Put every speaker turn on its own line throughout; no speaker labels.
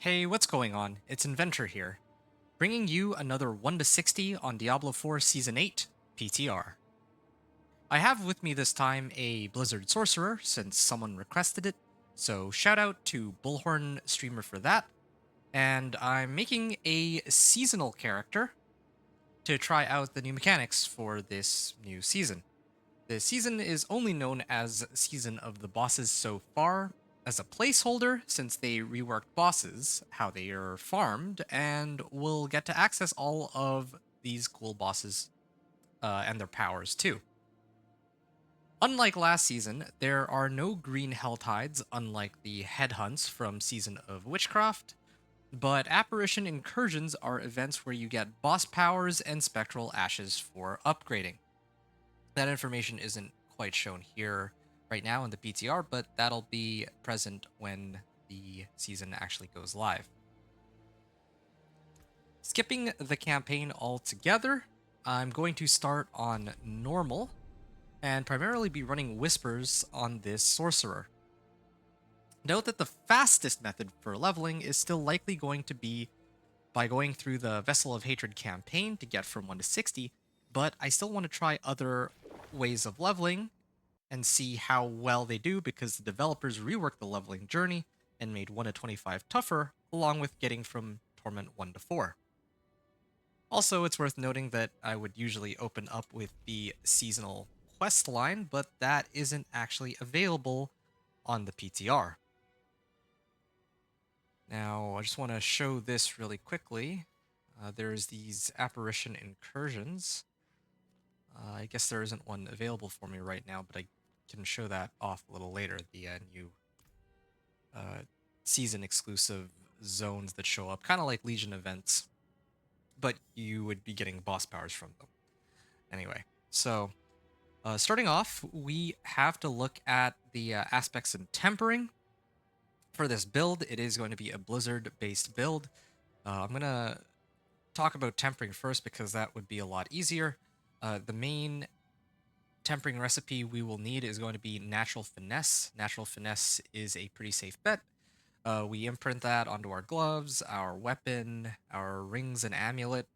Hey, what's going on? It's Inventor here, bringing you another 1 to 60 on Diablo 4 Season 8 PTR. I have with me this time a Blizzard Sorcerer since someone requested it, so shout out to Bullhorn Streamer for that. And I'm making a seasonal character to try out the new mechanics for this new season. The season is only known as Season of the Bosses so far, as a placeholder since they reworked bosses, how they are farmed, and we'll get to access all of these cool bosses and their powers too. Unlike last season, there are no green hell tides, unlike the headhunts from Season of Witchcraft, but apparition incursions are events where you get boss powers and spectral ashes for upgrading. That information isn't quite shown here right now in the PTR, but that'll be present when the season actually goes live. Skipping the campaign altogether, I'm going to start on normal and primarily be running whispers on this sorcerer. Note that the fastest method for leveling is still likely going to be by going through the Vessel of Hatred campaign to get from 1 to 60, but I still want to try other ways of leveling and see how well they do because the developers reworked the leveling journey and made 1 to 25 tougher, along with getting from Torment 1 to 4. Also, it's worth noting that I would usually open up with the seasonal quest line, but that isn't actually available on the PTR. Now, I just want to show this really quickly. There's these apparition incursions. I guess there isn't one available for me right now, but I can show that off a little later. The new season exclusive zones that show up, kind of like Legion events, but you would be getting boss powers from them. Anyway, so starting off, we have to look at the aspects in tempering. For this build, it is going to be a Blizzard-based build. I'm going to talk about tempering first because that would be a lot easier. The main tempering recipe we will need is going to be Natural Finesse. Natural Finesse is a pretty safe bet. We imprint that onto our gloves, our weapon, our rings and amulet,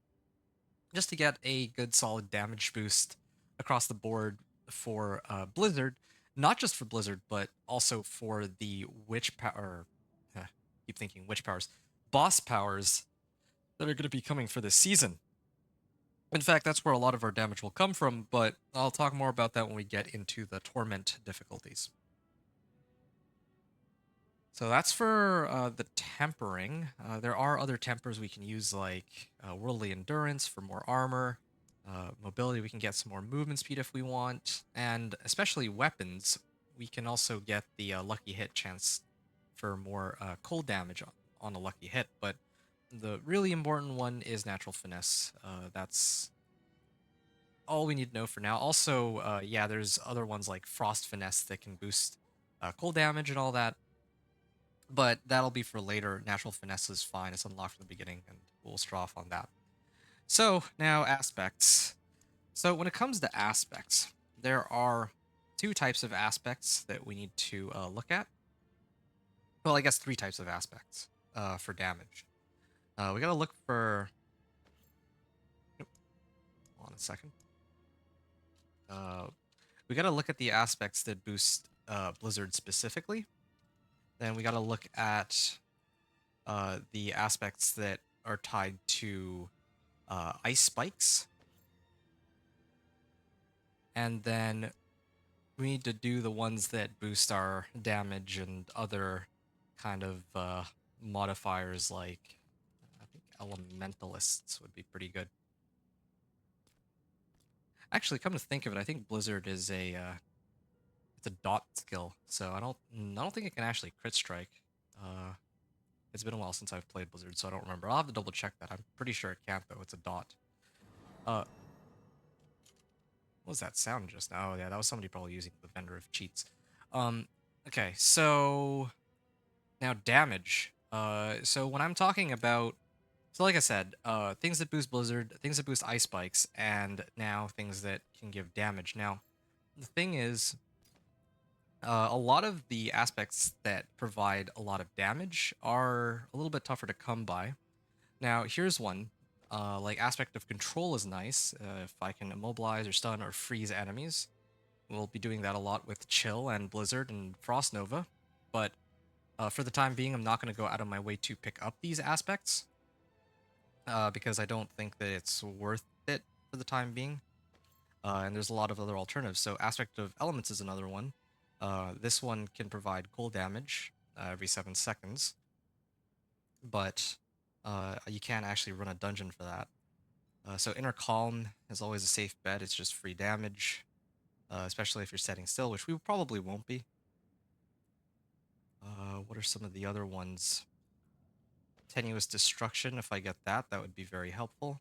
just to get a good solid damage boost across the board for Blizzard. Not just for Blizzard, but also for the witch power. Keep thinking witch powers, boss powers that are going to be coming for this season. In fact, that's where a lot of our damage will come from, but I'll talk more about that when we get into the Torment difficulties. So that's for the tempering. There are other tempers we can use, like Worldly Endurance for more armor. Mobility, we can get some more movement speed if we want. And especially weapons, we can also get the lucky hit chance for more cold damage on a lucky hit. But the really important one is Natural Finesse. That's all we need to know for now. Also, yeah, there's other ones like Frost Finesse that can boost cold damage and all that. But that'll be for later. Natural Finesse is fine. It's unlocked from the beginning, and we'll straw off on that. So, now aspects. So, when it comes to aspects, there are two types of aspects that we need to look at. Well, I guess three types of aspects for damage. We gotta look for... Nope. Hold on a second. We gotta look at the aspects that boost Blizzard specifically. Then we gotta look at the aspects that are tied to ice spikes. And then we need to do the ones that boost our damage and other kind of modifiers, like I think elementalists would be pretty good. Actually, come to think of it, I think Blizzard is a it's a dot skill, so I don't think it can actually crit strike. It's been a while since I've played Blizzard, so I don't remember. I'll have to double check that. I'm pretty sure it can't though. It's a dot. Uh, what was that sound just now? Oh yeah, that was somebody probably using the vendor of cheats. Okay, so now damage. So when I'm talking about, so like I said, things that boost Blizzard, things that boost ice spikes, and now things that can give damage. Now, the thing is, A lot of the aspects that provide a lot of damage are a little bit tougher to come by. Now, here's one. Like aspect of control is nice. If I can immobilize or stun or freeze enemies, we'll be doing that a lot with Chill and Blizzard and Frost Nova. But for the time being, I'm not going to go out of my way to pick up these aspects because I don't think that it's worth it for the time being. And there's a lot of other alternatives. So aspect of elements is another one. This one can provide cold damage every 7 seconds, but you can't actually run a dungeon for that. So Inner Calm is always a safe bet. It's just free damage, especially if you're setting still, which we probably won't be. What are some of the other ones? Tenuous Destruction, if I get that, that would be very helpful.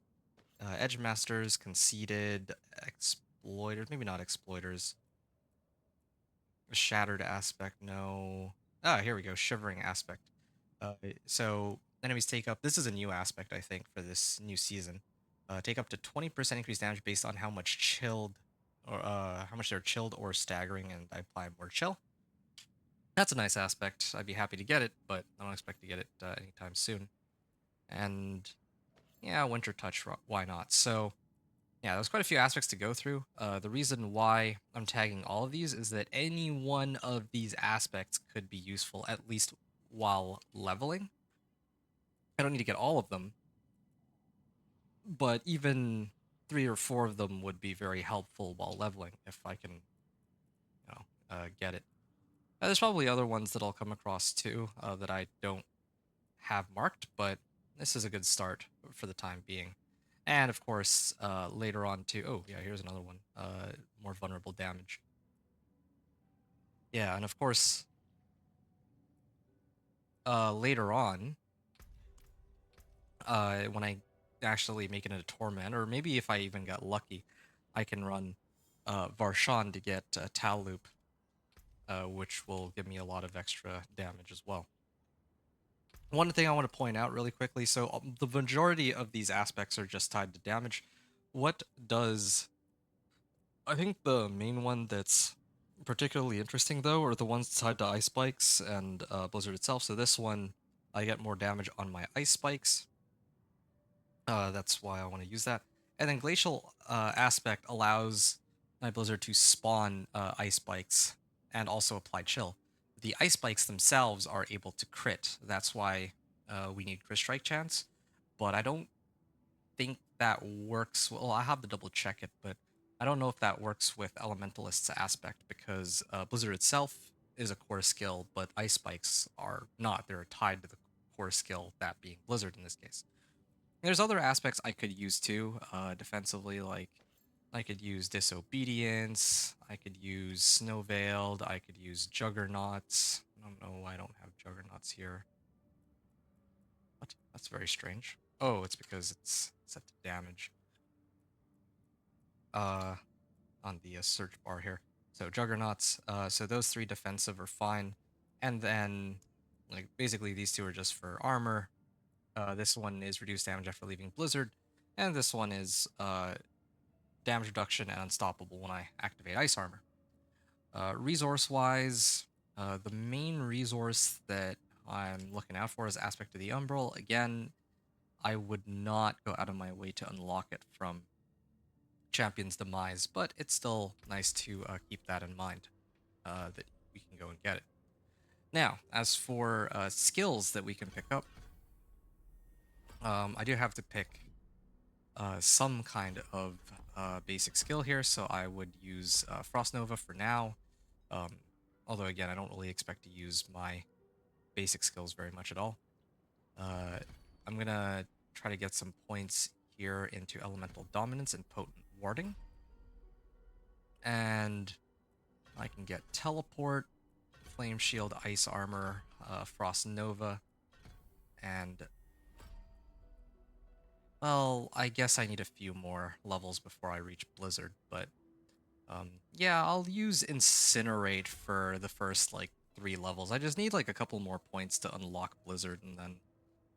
Edge Masters, Conceited, Exploiters, maybe not Exploiters. Shattered Aspect, no. Ah, here we go, Shivering Aspect. So enemies take up, this is a new aspect, I think, for this new season. Take up to 20% increased damage based on how much chilled, or how much they're chilled or staggering, and I apply more chill. That's a nice aspect. I'd be happy to get it, but I don't expect to get it anytime soon. And yeah, Winter Touch, why not? So yeah, there's quite a few aspects to go through. The reason why I'm tagging all of these is that any one of these aspects could be useful, at least while leveling. I don't need to get all of them, but even 3 or 4 of them would be very helpful while leveling if I can, get it. There's probably other ones that I'll come across too that I don't have marked, but this is a good start for the time being. And of course, later on too. Oh yeah, here's another one. More vulnerable damage. Yeah, and of course, later on, when I actually make it into Torment, or maybe if I even get lucky, I can run Varshan to get Tal Loop, which will give me a lot of extra damage as well. One thing I want to point out really quickly, so the majority of these aspects are just tied to damage. What does... I think the main one that's particularly interesting, though, are the ones tied to ice spikes and Blizzard itself. So this one, I get more damage on my ice spikes. That's why I want to use that. And then Glacial Aspect allows my Blizzard to spawn ice spikes and also apply chill. The ice spikes themselves are able to crit. That's why we need crit strike chance. But I don't think that works. Well, I have to double check it, but I don't know if that works with Elementalist's aspect because Blizzard itself is a core skill, but ice spikes are not. They're tied to the core skill, that being Blizzard in this case. There's other aspects I could use too, defensively, like I could use Disobedience, I could use Snow Veiled, I could use Juggernauts. I don't know why I don't have Juggernauts here. What? That's very strange. Oh, it's because it's set to damage. On the search bar here. So Juggernauts, so those 3 defensive are fine. And then, like, basically these 2 are just for armor. This one is reduced damage after leaving Blizzard. And this one is damage reduction and unstoppable when I activate Ice Armor. Resource-wise, the main resource that I'm looking out for is Aspect of the Umbral. Again, I would not go out of my way to unlock it from Champion's Demise, but it's still nice to keep that in mind, that we can go and get it. Now, as for skills that we can pick up, I do have to pick some kind of basic skill here, so I would use Frost Nova for now. Although, again, I don't really expect to use my basic skills very much at all. I'm going to try to get some points here into Elemental Dominance and Potent Warding. And I can get Teleport, Flame Shield, Ice Armor, Frost Nova, and... well, I guess I need a few more levels before I reach Blizzard, but... yeah, I'll use Incinerate for the first, like, 3 levels. I just need, like, a couple more points to unlock Blizzard, and then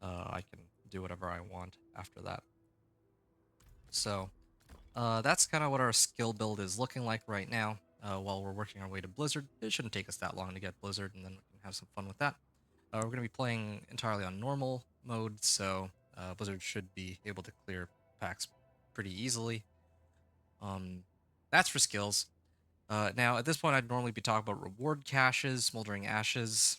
I can do whatever I want after that. So, that's kind of what our skill build is looking like right now. while we're working our way to Blizzard. It shouldn't take us that long to get Blizzard, and then we can have some fun with that. We're going to be playing entirely on normal mode, so Blizzard should be able to clear packs pretty easily. That's for skills. Now, at this point, I'd normally be talking about reward caches, smoldering ashes,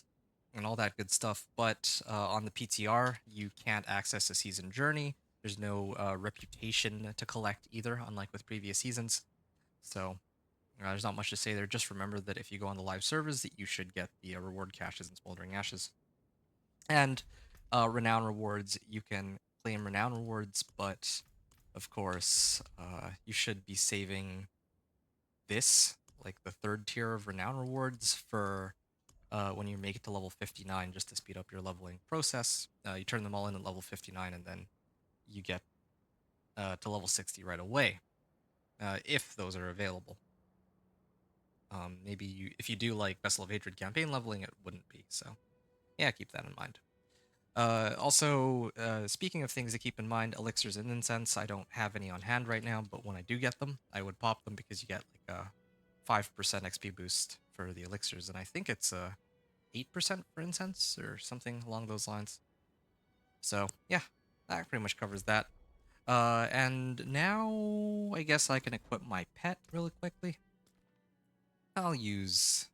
and all that good stuff. But on the PTR, you can't access a season journey. There's no reputation to collect either, unlike with previous seasons. So there's not much to say there. Just remember that if you go on the live servers, that you should get the reward caches and smoldering ashes. And renown rewards, you can claim renown rewards, but of course, you should be saving this, like the third tier of renown rewards, for when you make it to level 59, just to speed up your leveling process. You turn them all in at level 59, and then you get to level 60 right away, if those are available. Maybe if you do like Vessel of Hatred campaign leveling, it wouldn't be. So yeah, keep that in mind. Also, speaking of things to keep in mind, elixirs and incense, I don't have any on hand right now, but when I do get them, I would pop them because you get like a 5% XP boost for the elixirs, and I think it's 8% for incense or something along those lines. So yeah, that pretty much covers that. And now I guess I can equip my pet really quickly. I'll use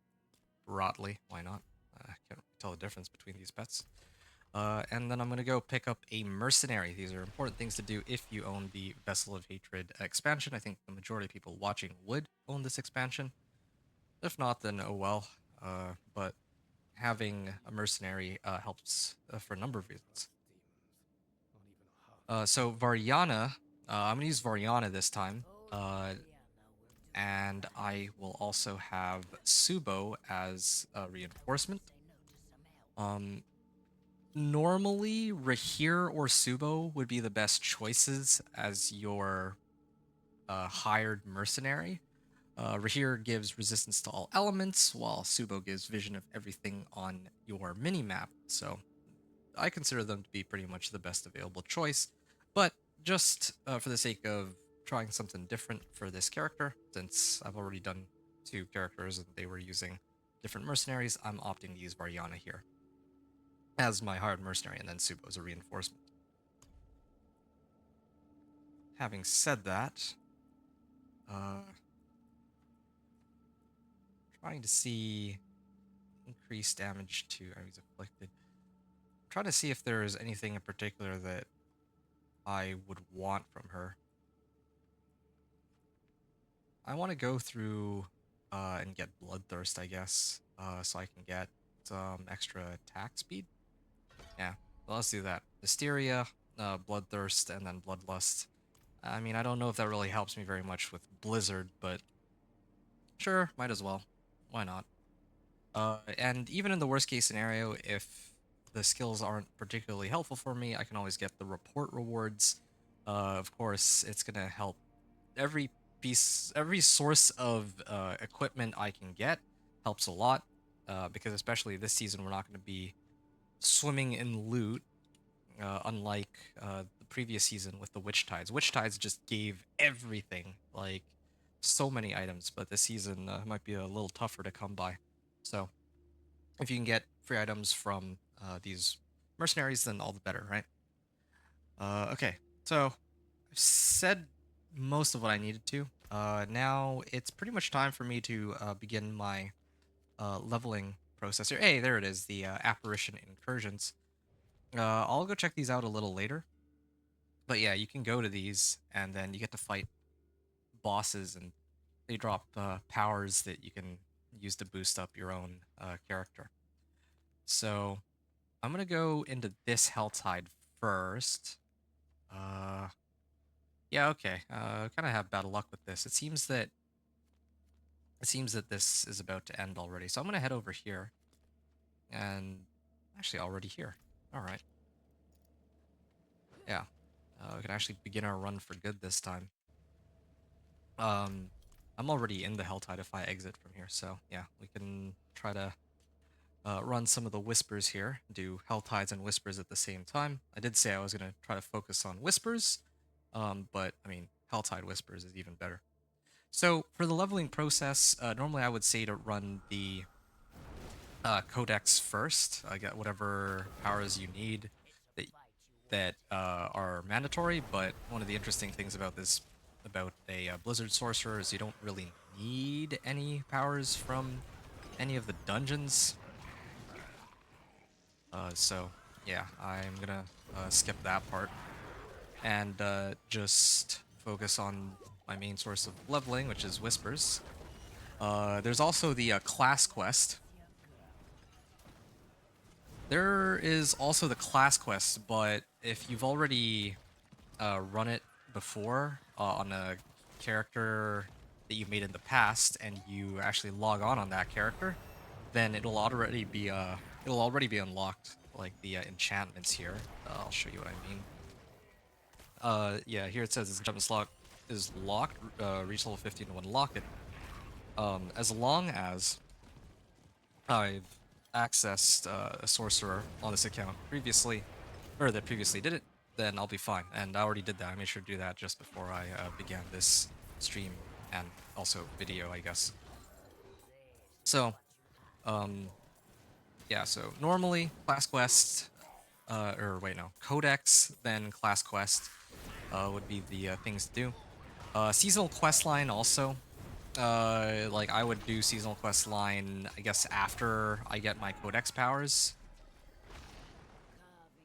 Broadly, why not? I can't tell the difference between these pets. And then I'm going to go pick up a mercenary. These are important things to do if you own the Vessel of Hatred expansion. I think the majority of people watching would own this expansion. If not, then oh well. But having a mercenary helps for a number of reasons. So Variana, I'm going to use Variana this time. And I will also have Subo as a reinforcement. Normally, Rahir or Subo would be the best choices as your hired mercenary. Rahir gives resistance to all elements, while Subo gives vision of everything on your mini-map. So I consider them to be pretty much the best available choice. But just for the sake of trying something different for this character, since I've already done 2 characters and they were using different mercenaries, I'm opting to use Variana here as my hired mercenary, and then Subo as a reinforcement. Having said that, trying to see increased damage to enemies afflicted. I'm trying to see if there's anything in particular that I would want from her. I want to go through and get Bloodthirst, I guess, so I can get some extra attack speed. Yeah, well, let's do that. Hysteria, Bloodthirst, and then Bloodlust. I mean, I don't know if that really helps me very much with Blizzard, but sure, might as well. Why not? And even in the worst case scenario, if the skills aren't particularly helpful for me, I can always get the report rewards. Of course, it's gonna help every every source of equipment I can get helps a lot, because especially this season we're not going to be swimming in loot, unlike the previous season with the Witch Tides. Witch Tides just gave everything, like so many items, but this season might be a little tougher to come by. So if you can get free items from these mercenaries, then all the better, right? Okay, so I've said most of what I needed to. Now it's pretty much time for me to begin my leveling process here. Hey, there it is, the Apparition Incursions. I'll go check these out a little later. But yeah, you can go to these, and then you get to fight bosses, and they drop powers that you can use to boost up your own character. So I'm gonna go into this Helltide first. Yeah, okay. Kind of have bad luck with this. It seems that this is about to end already. So I'm gonna head over here, and actually already here. All right. Yeah. We can actually begin our run for good this time. I'm already in the Helltide if I exit from here. So yeah, we can try to run some of the whispers here, do Helltides and whispers at the same time. I did say I was gonna try to focus on whispers, but I mean Helltide whispers is even better. So for the leveling process, normally I would say to run the codex first. Get whatever powers you need that are mandatory. But one of the interesting things about this, about a Blizzard Sorcerer, is you don't really need any powers from any of the dungeons. So yeah, I'm gonna skip that part and just focus on my main source of leveling, which is Whispers. There's also the class quest. There is also the class quest, but if you've already run it before on a character that you made in the past, and you actually log on that character, then it'll already be unlocked, like the enchantments here. I'll show you what I mean. Yeah, here it says this enchantment slot is locked. Reach level 15 to unlock it. As long as I've accessed a sorcerer on this account previously, or that previously did it, then I'll be fine. And I already did that. I made sure to do that just before I began this stream and also video, I guess. So, um, yeah. So normally class quest, or wait, no, codex, then class quest would be the things to do. Seasonal quest line also. Like I would do seasonal quest line, I guess, after I get my codex powers,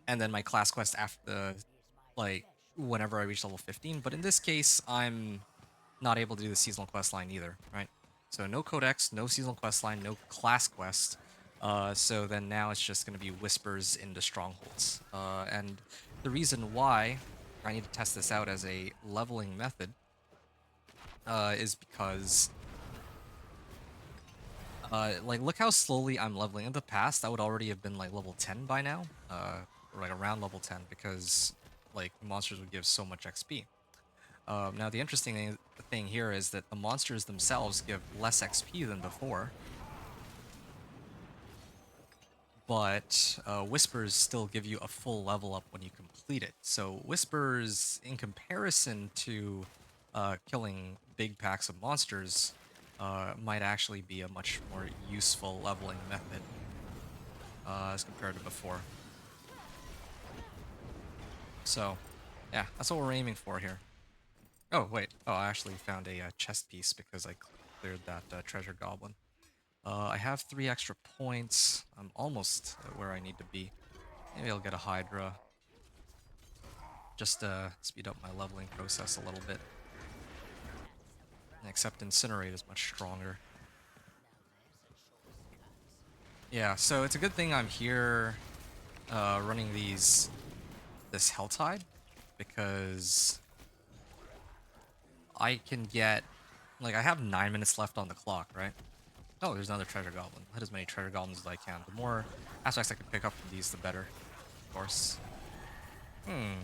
and then my class quest after like whenever I reach level 15. But in this case, I'm not able to do the seasonal quest line either, right? So no codex, no seasonal quest line, no class quest. So then now it's just going to be whispers into strongholds. And the reason why I need to test this out as a leveling method is because like look how slowly I'm leveling. In the past, I would already have been like level 10 by now, or like around level 10, because like monsters would give so much XP. Now the interesting thing here is that the monsters themselves give less XP than before, but Whispers still give you a full level up when you complete it. So Whispers, in comparison to killing big packs of monsters, might actually be a much more useful leveling method as compared to before. So, yeah, that's what we're aiming for here. Oh, wait. Oh, I actually found a chest piece because I cleared that treasure goblin. I have 3 extra points. I'm almost where I need to be. Maybe I'll get a Hydra. Just to speed up my leveling process a little bit. Except Incinerate is much stronger. Yeah, so it's a good thing I'm here running this Helltide, because I can get, like, I have 9 minutes left on the clock, right? Oh, there's another treasure goblin. Hit as many treasure goblins as I can. The more aspects I can pick up from these, the better, of course.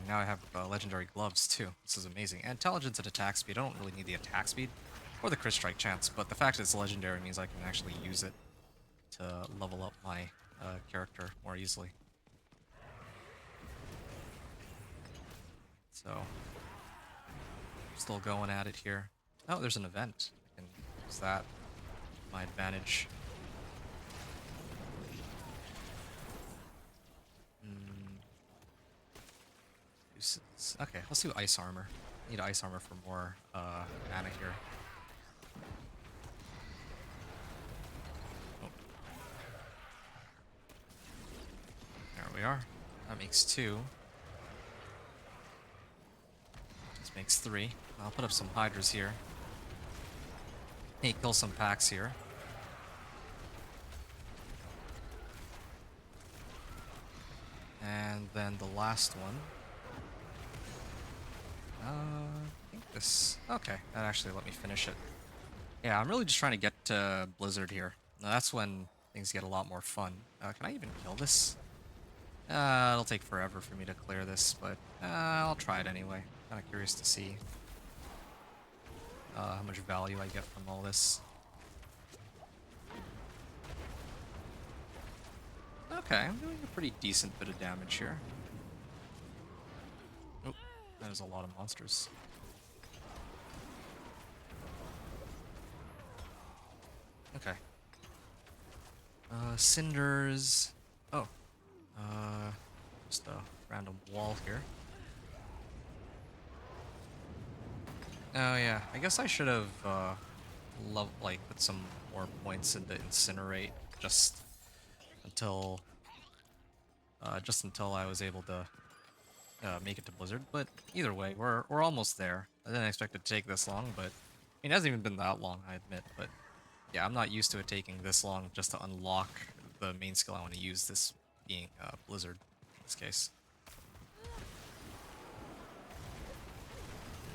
Now I have legendary gloves too. This is amazing. And intelligence and attack speed. I don't really need the attack speed or the crit strike chance, but the fact that it's legendary means I can actually use it to level up my character more easily. So, still going at it here. Oh, there's an event. I can use that to my advantage. Okay, let's do ice armor. I need ice armor for more mana here. Oh. There we are. That makes 2. This makes 3. I'll put up some hydras here. Hey, kill some packs here. And then the last one. I think this... Okay, that actually let me finish it. Yeah, I'm really just trying to get to Blizzard here. Now, that's when things get a lot more fun. Can I even kill this? It'll take forever for me to clear this, but I'll try it anyway. Kind of curious to see how much value I get from all this. Okay, I'm doing a pretty decent bit of damage here. Oh, there's a lot of monsters. Cinders. Oh, uh, just a random wall here. Oh yeah, I guess I should have put some more points into incinerate just until I was able to make it to Blizzard. But either way, we're almost there. I didn't expect it to take this long, but I mean, it hasn't even been that long, I admit. But yeah, I'm not used to it taking this long just to unlock the main skill I want to use. This being Blizzard in this case.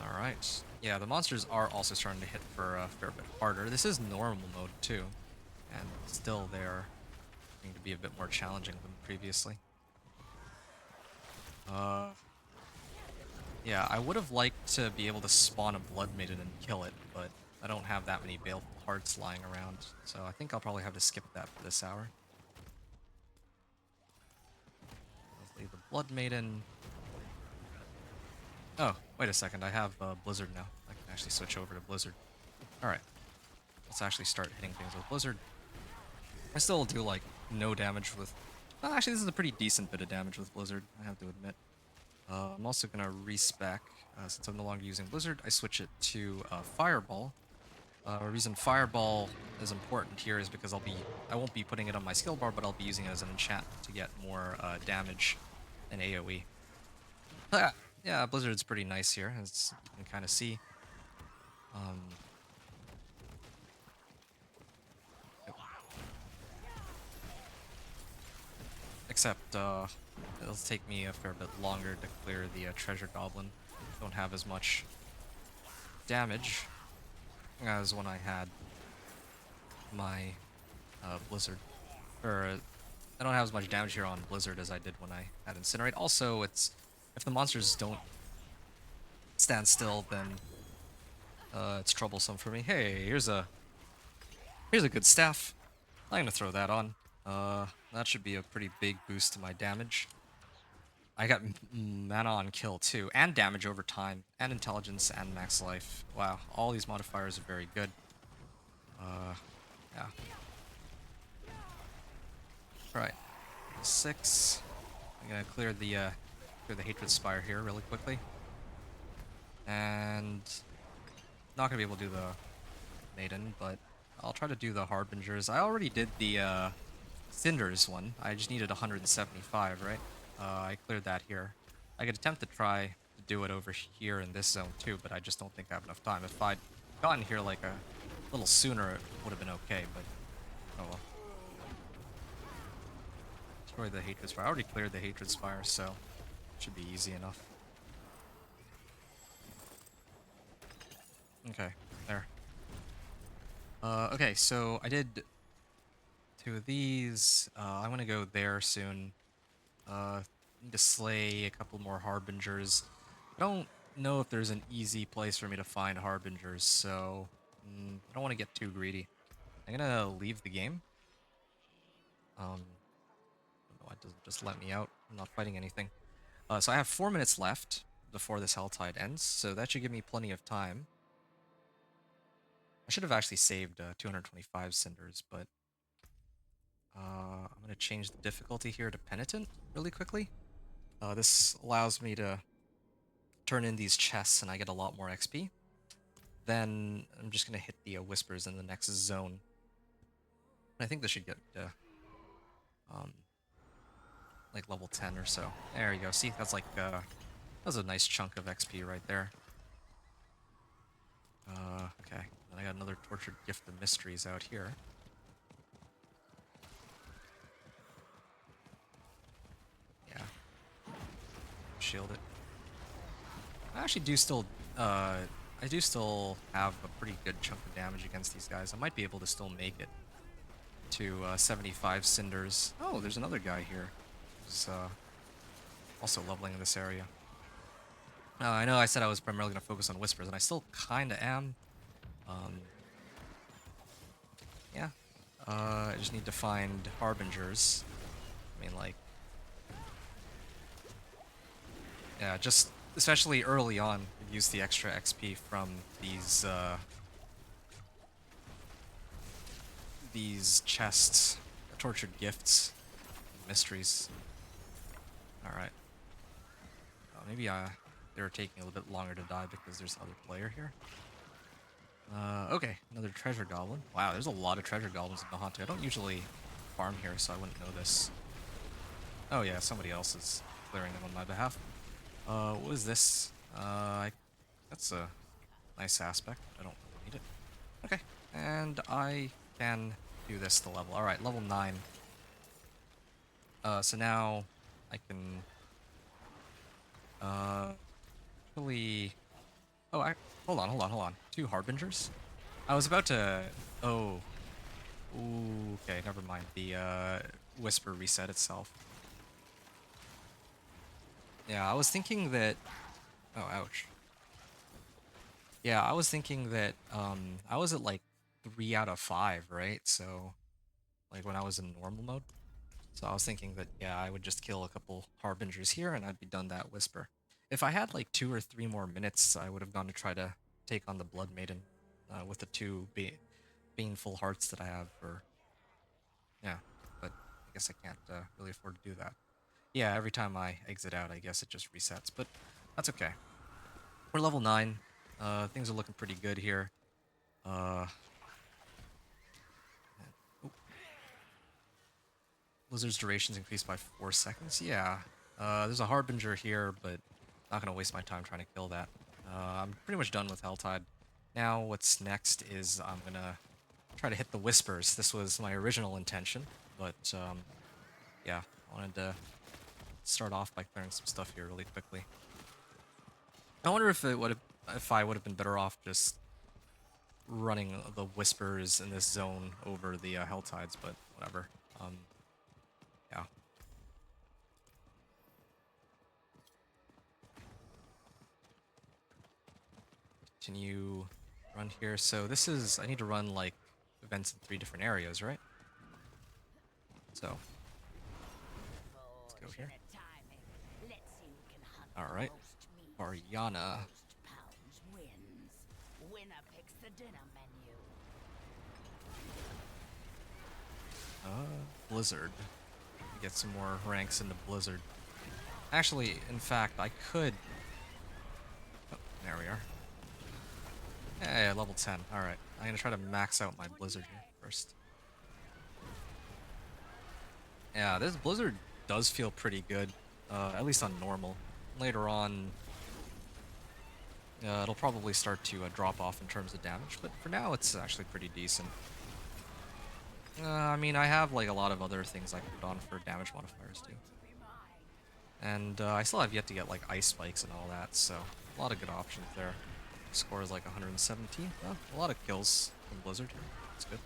All right. Yeah, the monsters are also starting to hit for a fair bit harder. This is normal mode too, and still they're going to be a bit more challenging than previously. Uh, yeah, I would have liked to be able to spawn a Blood Maiden and kill it, but I don't have that many Baleful Hearts lying around, so I think I'll probably have to skip that for this hour. Hopefully the Blood Maiden... Oh, wait a second, I have Blizzard now. I can actually switch over to Blizzard. Alright, let's actually start hitting things with Blizzard. I still do, like, no damage with... Well, actually, this is a pretty decent bit of damage with Blizzard, I have to admit. I'm also going to respec, since I'm no longer using Blizzard, I switch it to Fireball. The reason Fireball is important here is because I won't be putting it on my skill bar, but I'll be using it as an enchantment to get more damage and AoE. Yeah, Blizzard's pretty nice here, as you can kind of see. Except, it'll take me a fair bit longer to clear the Treasure Goblin. Don't have as much damage as when I had my Blizzard. I don't have as much damage here on Blizzard as I did when I had Incinerate. Also, if the monsters don't stand still, then it's troublesome for me. Hey, here's a good staff. I'm gonna throw that on. That should be a pretty big boost to my damage. I got mana on kill too, and damage over time, and intelligence, and max life. Wow, all these modifiers are very good. Yeah. Right. 6. I'm gonna clear the Hatred Spire here really quickly. And not gonna be able to do the Maiden, but I'll try to do the Harbingers. I already did the Cinders one. I just needed 175, right? I cleared that here. I could attempt to try to do it over here in this zone too, but I just don't think I have enough time. If I'd gotten here like a little sooner, it would have been okay, but oh well. Destroy the Hatred Spire. I already cleared the Hatred Spire, so it should be easy enough. Okay, there. Okay, so I did 2 of these. I want to go there soon. Need to slay a couple more Harbingers. I don't know if there's an easy place for me to find Harbingers, so I don't want to get too greedy. I'm gonna leave the game. No, it doesn't just let me out. I'm not fighting anything. So I have 4 minutes left before this Helltide ends, so that should give me plenty of time. I should have actually saved 225 Cinders, but I'm going to change the difficulty here to Penitent really quickly. This allows me to turn in these chests and I get a lot more XP. Then I'm just going to hit the Whispers in the next zone. I think this should get like level 10 or so. There you go. See, that's like that's a nice chunk of XP right there. Okay. Then I got another Tortured Gift of Mysteries out here. Yeah. Shield it. I actually do still, I do still have a pretty good chunk of damage against these guys. I might be able to still make it to 75 Cinders. Oh, there's another guy here who's also leveling in this area. I know I said I was primarily going to focus on Whispers, and I still kind of am. Yeah. I just need to find Harbingers. I mean, like... Yeah, just especially early on, use the extra XP from these chests, tortured gifts, mysteries. Alright. Maybe they were taking a little bit longer to die because there's another player here. Okay, another treasure goblin. Wow, there's a lot of treasure goblins in the Haunted. I don't usually farm here, so I wouldn't know this. Oh yeah, somebody else is clearing them on my behalf. What is this? That's a nice aspect. I don't need it. Okay, and I can do this to level. Alright, level 9. So now I can actually... Oh, hold on. 2 harbingers? I was about to... Oh. Ooh, okay, never mind. The whisper reset itself. Yeah, I was thinking that... Oh, ouch. Yeah, I was thinking that I was at like 3 out of 5, right? So, like when I was in normal mode. So I was thinking that, yeah, I would just kill a couple harbingers here and I'd be done that whisper. If I had like 2 or 3 more minutes, I would have gone to try to take on the Blood Maiden with the 2 baneful hearts that I have for... Yeah, but I guess I can't really afford to do that. Yeah, every time I exit out, I guess it just resets, but that's okay. We're level 9. Things are looking pretty good here. Blizzard's duration's increased by 4 seconds. Yeah. There's a Harbinger here, but not gonna waste my time trying to kill that. I'm pretty much done with Helltide. Now what's next is I'm gonna try to hit the Whispers. This was my original intention, but yeah, I wanted to start off by clearing some stuff here really quickly. I wonder if I would have been better off just running the Whispers in this zone over the Helltides, but whatever. Yeah. Continue run here. So this is, I need to run like events in 3 different areas, right? So let's go here. All right, Ariana. Blizzard. Get some more ranks into Blizzard. Actually, in fact, I could... Oh, there we are. Yeah, level 10. Alright. I'm gonna try to max out my Blizzard here first. Yeah, this Blizzard does feel pretty good. At least on normal. Later on, it'll probably start to drop off in terms of damage, but for now it's actually pretty decent. I mean, I have like a lot of other things I can put on for damage modifiers too. And I still have yet to get like ice spikes and all that, so a lot of good options there. Score is like 117. Oh, a lot of kills from Blizzard here. That's good.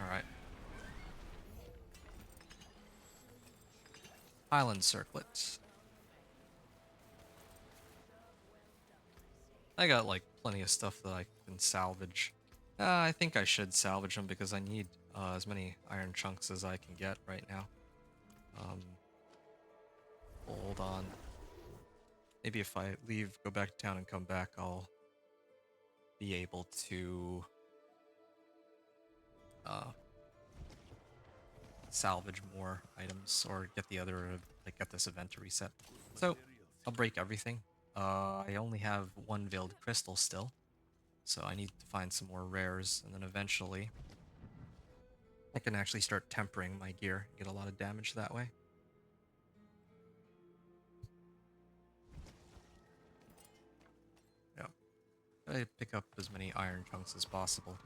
Alright. Island Circlet. I got like plenty of stuff that I can salvage. I think I should salvage them because I need as many iron chunks as I can get right now. Hold on. Maybe if I leave, go back to town and come back, I'll be able to salvage more items or get the other, like get this event to reset. So I'll break everything. I only have 1 veiled crystal still, so I need to find some more rares, and then eventually I can actually start tempering my gear, get a lot of damage that way. Yeah, I pick up as many iron chunks as possible.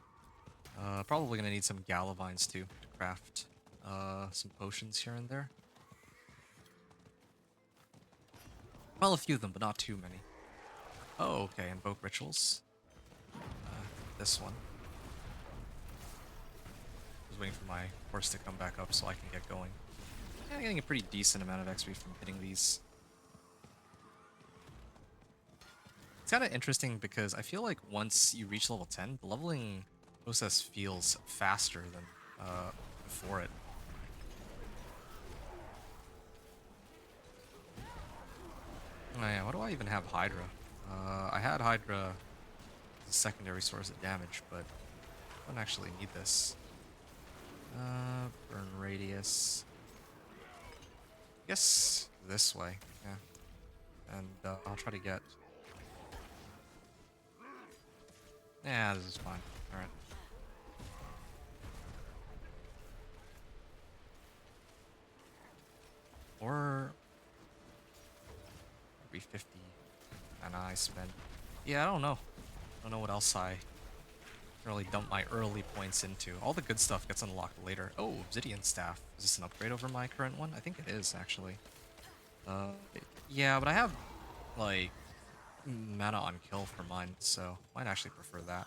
Probably gonna need some Galavines too to craft some potions here and there. Well, a few of them, but not too many. Oh, okay, invoke rituals. This one. I was waiting for my horse to come back up so I can get going. Yeah, I'm getting a pretty decent amount of XP from hitting these. It's kind of interesting because I feel like once you reach level 10, the leveling process feels faster than before it. Oh yeah, why do I even have Hydra? I had Hydra as a secondary source of damage, but I don't actually need this. Burn radius. I guess this way, yeah. And I'll try to get... Yeah, this is fine. Alright. Or... 350 and I spent... Yeah, I don't know. I don't know what else I really dump my early points into. All the good stuff gets unlocked later. Oh, Obsidian Staff. Is this an upgrade over my current one? I think it is, actually. Yeah, but I have, like, mana on kill for mine, so might actually prefer that.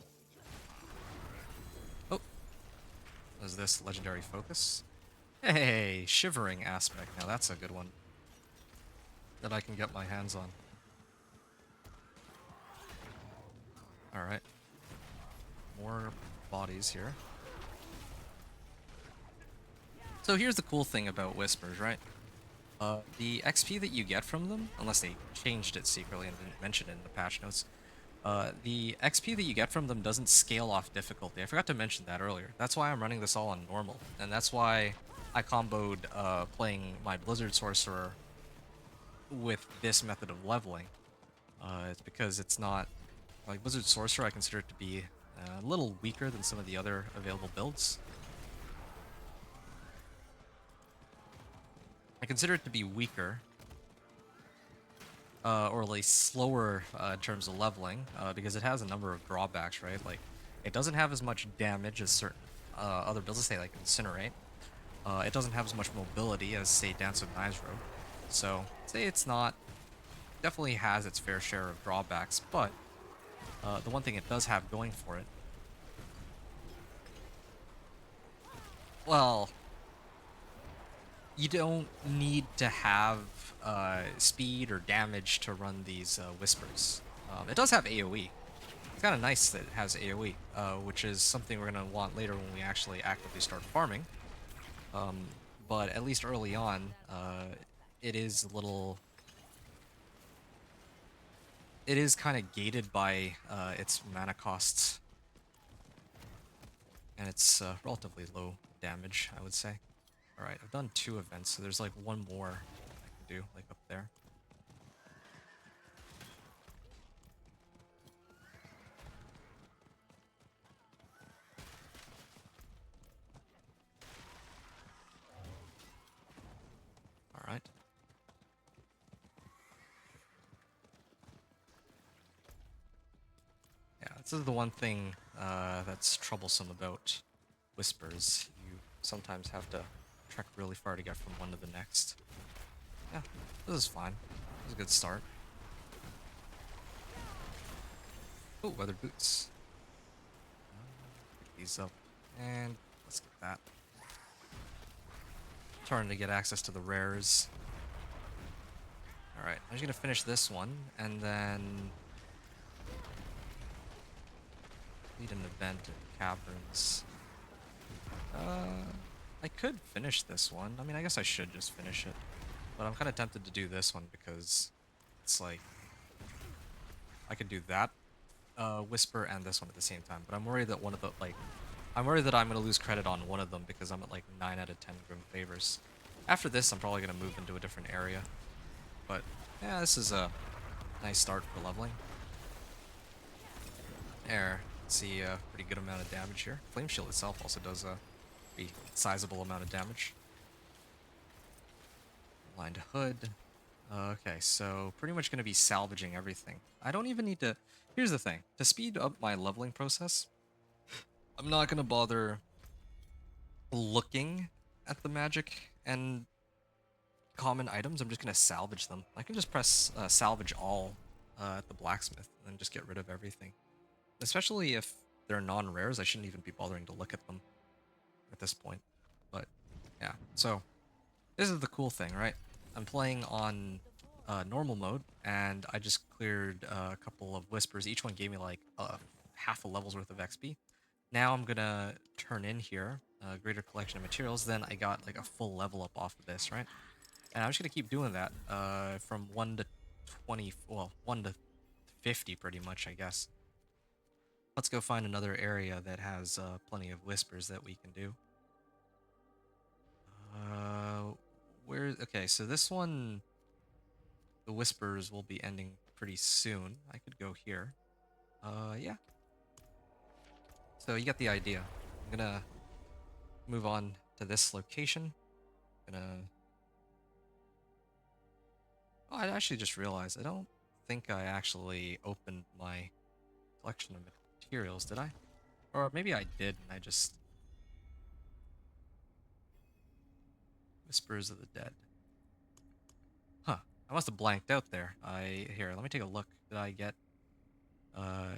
Oh, is this Legendary Focus? Hey, Shivering Aspect. Now that's a good one that I can get my hands on. Alright. More bodies here. So here's the cool thing about Whispers, right? The XP that you get from them, unless they changed it secretly and didn't mention it in the patch notes, the XP that you get from them doesn't scale off difficulty. I forgot to mention that earlier. That's why I'm running this all on normal, and that's why I comboed playing my Blizzard Sorcerer with this method of leveling. It's because it's not... Like, Blizzard Sorcerer I consider it to be a little weaker than some of the other available builds. I consider it to be weaker, or at least slower in terms of leveling, because it has a number of drawbacks, right? Like, it doesn't have as much damage as certain other builds, say like Incinerate. It doesn't have as much mobility as, say, Dance with Knives Rogue. So, say it's not... Definitely has its fair share of drawbacks, but the one thing it does have going for it... Well... You don't need to have speed or damage to run these Whispers. It does have AoE. It's kind of nice that it has AoE, which is something we're going to want later when we actually actively start farming. But at least early on, it is a little... It is kind of gated by its mana costs. And it's relatively low damage, I would say. Alright, I've done 2 events, so there's like one more I can do, like up there. Alright. Yeah, this is the one thing that's troublesome about Whispers. You sometimes have to trek really far to get from one to the next. Yeah, this is fine. This is a good start. Oh, weathered boots. Pick these up, and let's get that. Trying to get access to the rares. Alright, I'm just gonna finish this one, and then... Lead an event at Caverns. I could finish this one. I mean, I guess I should just finish it. But I'm kind of tempted to do this one because it's like... I could do that Whisper and this one at the same time. But I'm worried that one of the, like... I'm worried that I'm going to lose credit on one of them because I'm at like 9 out of 10 Grim Favors. After this, I'm probably going to move into a different area. But, yeah, this is a nice start for leveling. There. See a pretty good amount of damage here. Flame Shield itself also does a pretty sizable amount of damage. Lined Hood. Okay, so pretty much going to be salvaging everything. I don't even need to... Here's the thing. To speed up my leveling process, I'm not going to bother looking at the magic and common items. I'm just going to salvage them. I can just press salvage all at the blacksmith and then just get rid of everything. Especially if they're non-rares, I shouldn't even be bothering to look at them at this point. But, yeah. So, this is the cool thing, right? I'm playing on normal mode, and I just cleared a couple of Whispers. Each one gave me like half a level's worth of XP. Now I'm gonna turn in here, a greater collection of materials, then I got like a full level up off of this, right? And I'm just gonna keep doing that from 1 to 20, well, 1 to 50 pretty much, I guess. Let's go find another area that has plenty of whispers that we can do. Okay, so this one, the whispers will be ending pretty soon. I could go here. Yeah. So you get the idea. I'm gonna move on to this location. Oh, I actually just realized I don't think I actually opened my collection of materials, did I? Or maybe I did and I just... Whispers of the Dead. Huh. I must have blanked out there. Here, let me take a look. Did I get... Uh...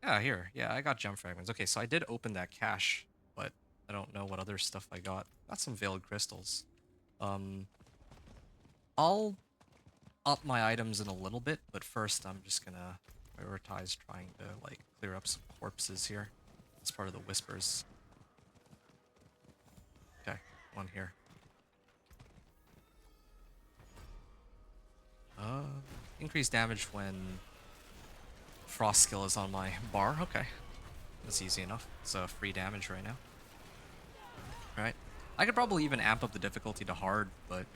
Yeah, here. Yeah, I got gem fragments. Okay, so I did open that cache, but I don't know what other stuff I got. Got some veiled crystals. Um... I'll up my items in a little bit, but first I'm just gonna prioritize trying to, like, clear up some corpses here. That's part of the whispers. Okay, one here. Increased damage when frost skill is on my bar. Okay, that's easy enough. It's free damage right now. Right. I could probably even amp up the difficulty to hard, but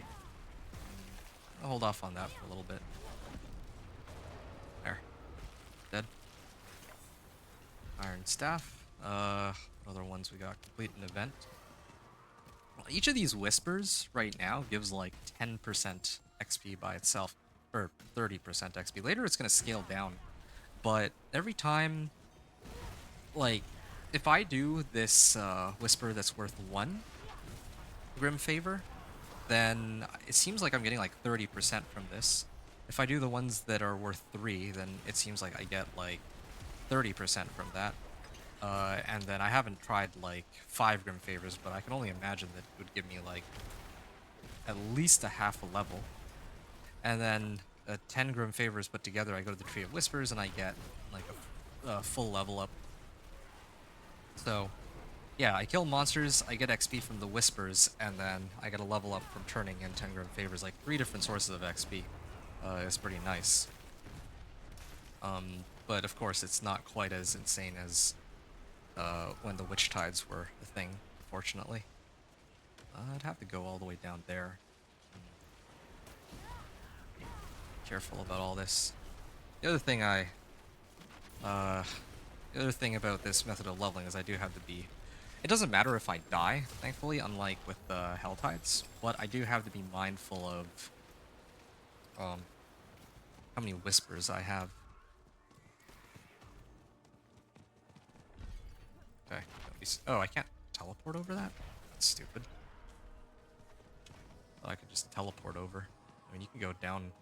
I'll hold off on that for a little bit. There. Dead. Iron staff. Other ones we got. Complete an event. Well, each of these whispers right now gives like 10% XP by itself, or 30% XP. Later it's gonna scale down, but every time, like, if I do this whisper that's worth 1 Grim Favor, then it seems like I'm getting like 30% from this. If I do the ones that are worth 3, then it seems like I get like 30% from that. And then I haven't tried like 5 Grim Favors, but I can only imagine that it would give me like at least a half a level. And then 10 Grim Favors put together, I go to the Tree of Whispers and I get like a full level up. So yeah, I kill monsters, I get XP from the Whispers, and then I get a level up from turning in 10 Grim Favors. Like 3 different sources of XP. It's pretty nice. But of course, it's not quite as insane as when the Witch Tides were a thing, unfortunately. I'd have to go all the way down there. Careful about all this. The other thing the other thing about this method of leveling is I do have to be... It doesn't matter if I die, thankfully, unlike with the Hell Tides, but I do have to be mindful of how many whispers I have. Okay. Oh, I can't teleport over that? That's stupid. Thought I could just teleport over. I mean, you can go down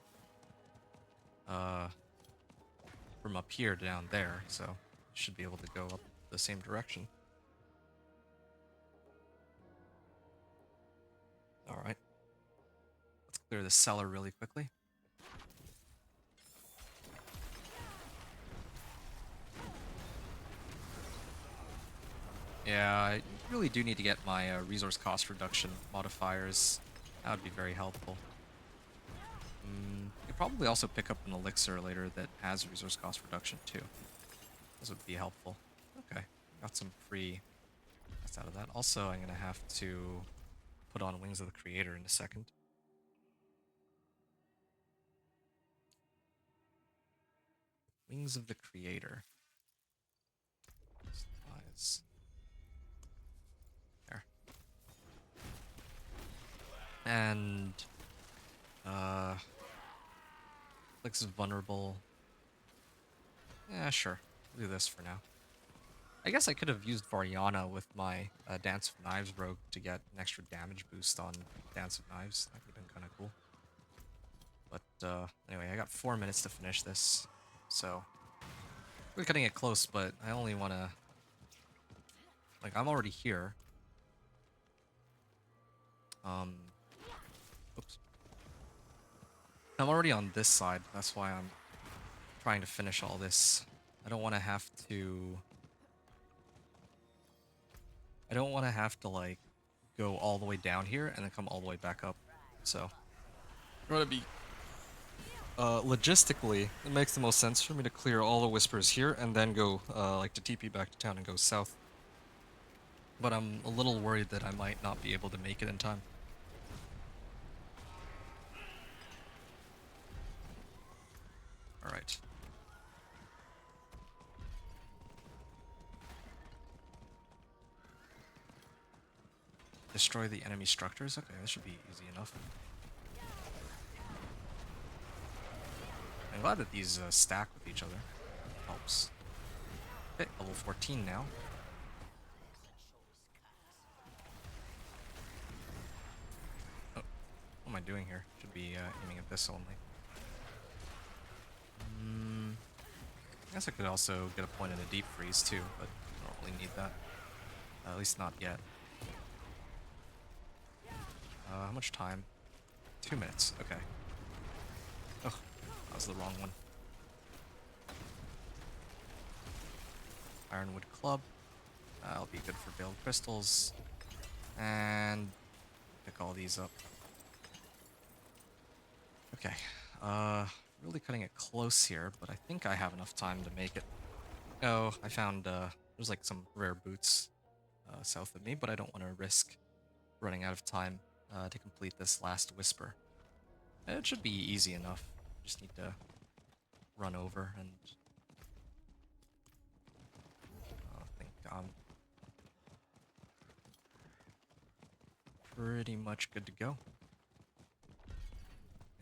from up here to down there, so you should be able to go up the same direction. Alright. Let's clear the cellar really quickly. Yeah, I really do need to get my resource cost reduction modifiers. That would be very helpful. You could probably also pick up an elixir later that has resource cost reduction too. Those would be helpful. Okay, got some free that's out of that. Also, I'm gonna have to put on Wings of the Creator in a second. Wings of the Creator. Supplies. There. And Flix is vulnerable. Yeah, sure. I'll do this for now. I guess I could have used Variana with my Dance of Knives rogue to get an extra damage boost on Dance of Knives. That would have been kind of cool. But anyway, I got 4 minutes to finish this, so we're cutting it close. But I only want to, like, I'm already here. Oops. I'm already on this side. That's why I'm trying to finish all this. I don't want to have to. I don't want to have to, like, go all the way down here and then come all the way back up. So I want to be
Logistically, it makes the most sense for me to clear all the whispers here and then go, like, to TP back to town and go south. But I'm a little worried that I might not be able to make it in time. Alright. Destroy the enemy structures? Okay, that should be easy enough. I'm glad that these stack with each other. Helps. Okay, level 14 now. Oh, what am I doing here? Should be aiming at this only. I guess I could also get a point in a deep freeze too, but I don't really need that. At least not yet. How much time? 2 minutes. Okay. Oh, that was the wrong one. Ironwood Club. That'll be good for Veiled Crystals. And pick all these up. Okay. Really cutting it close here, but I think I have enough time to make it. Oh, I found there's like some rare boots south of me, but I don't want to risk running out of time to complete this last whisper. It should be easy enough. Just need to run over and I think I'm pretty much good to go.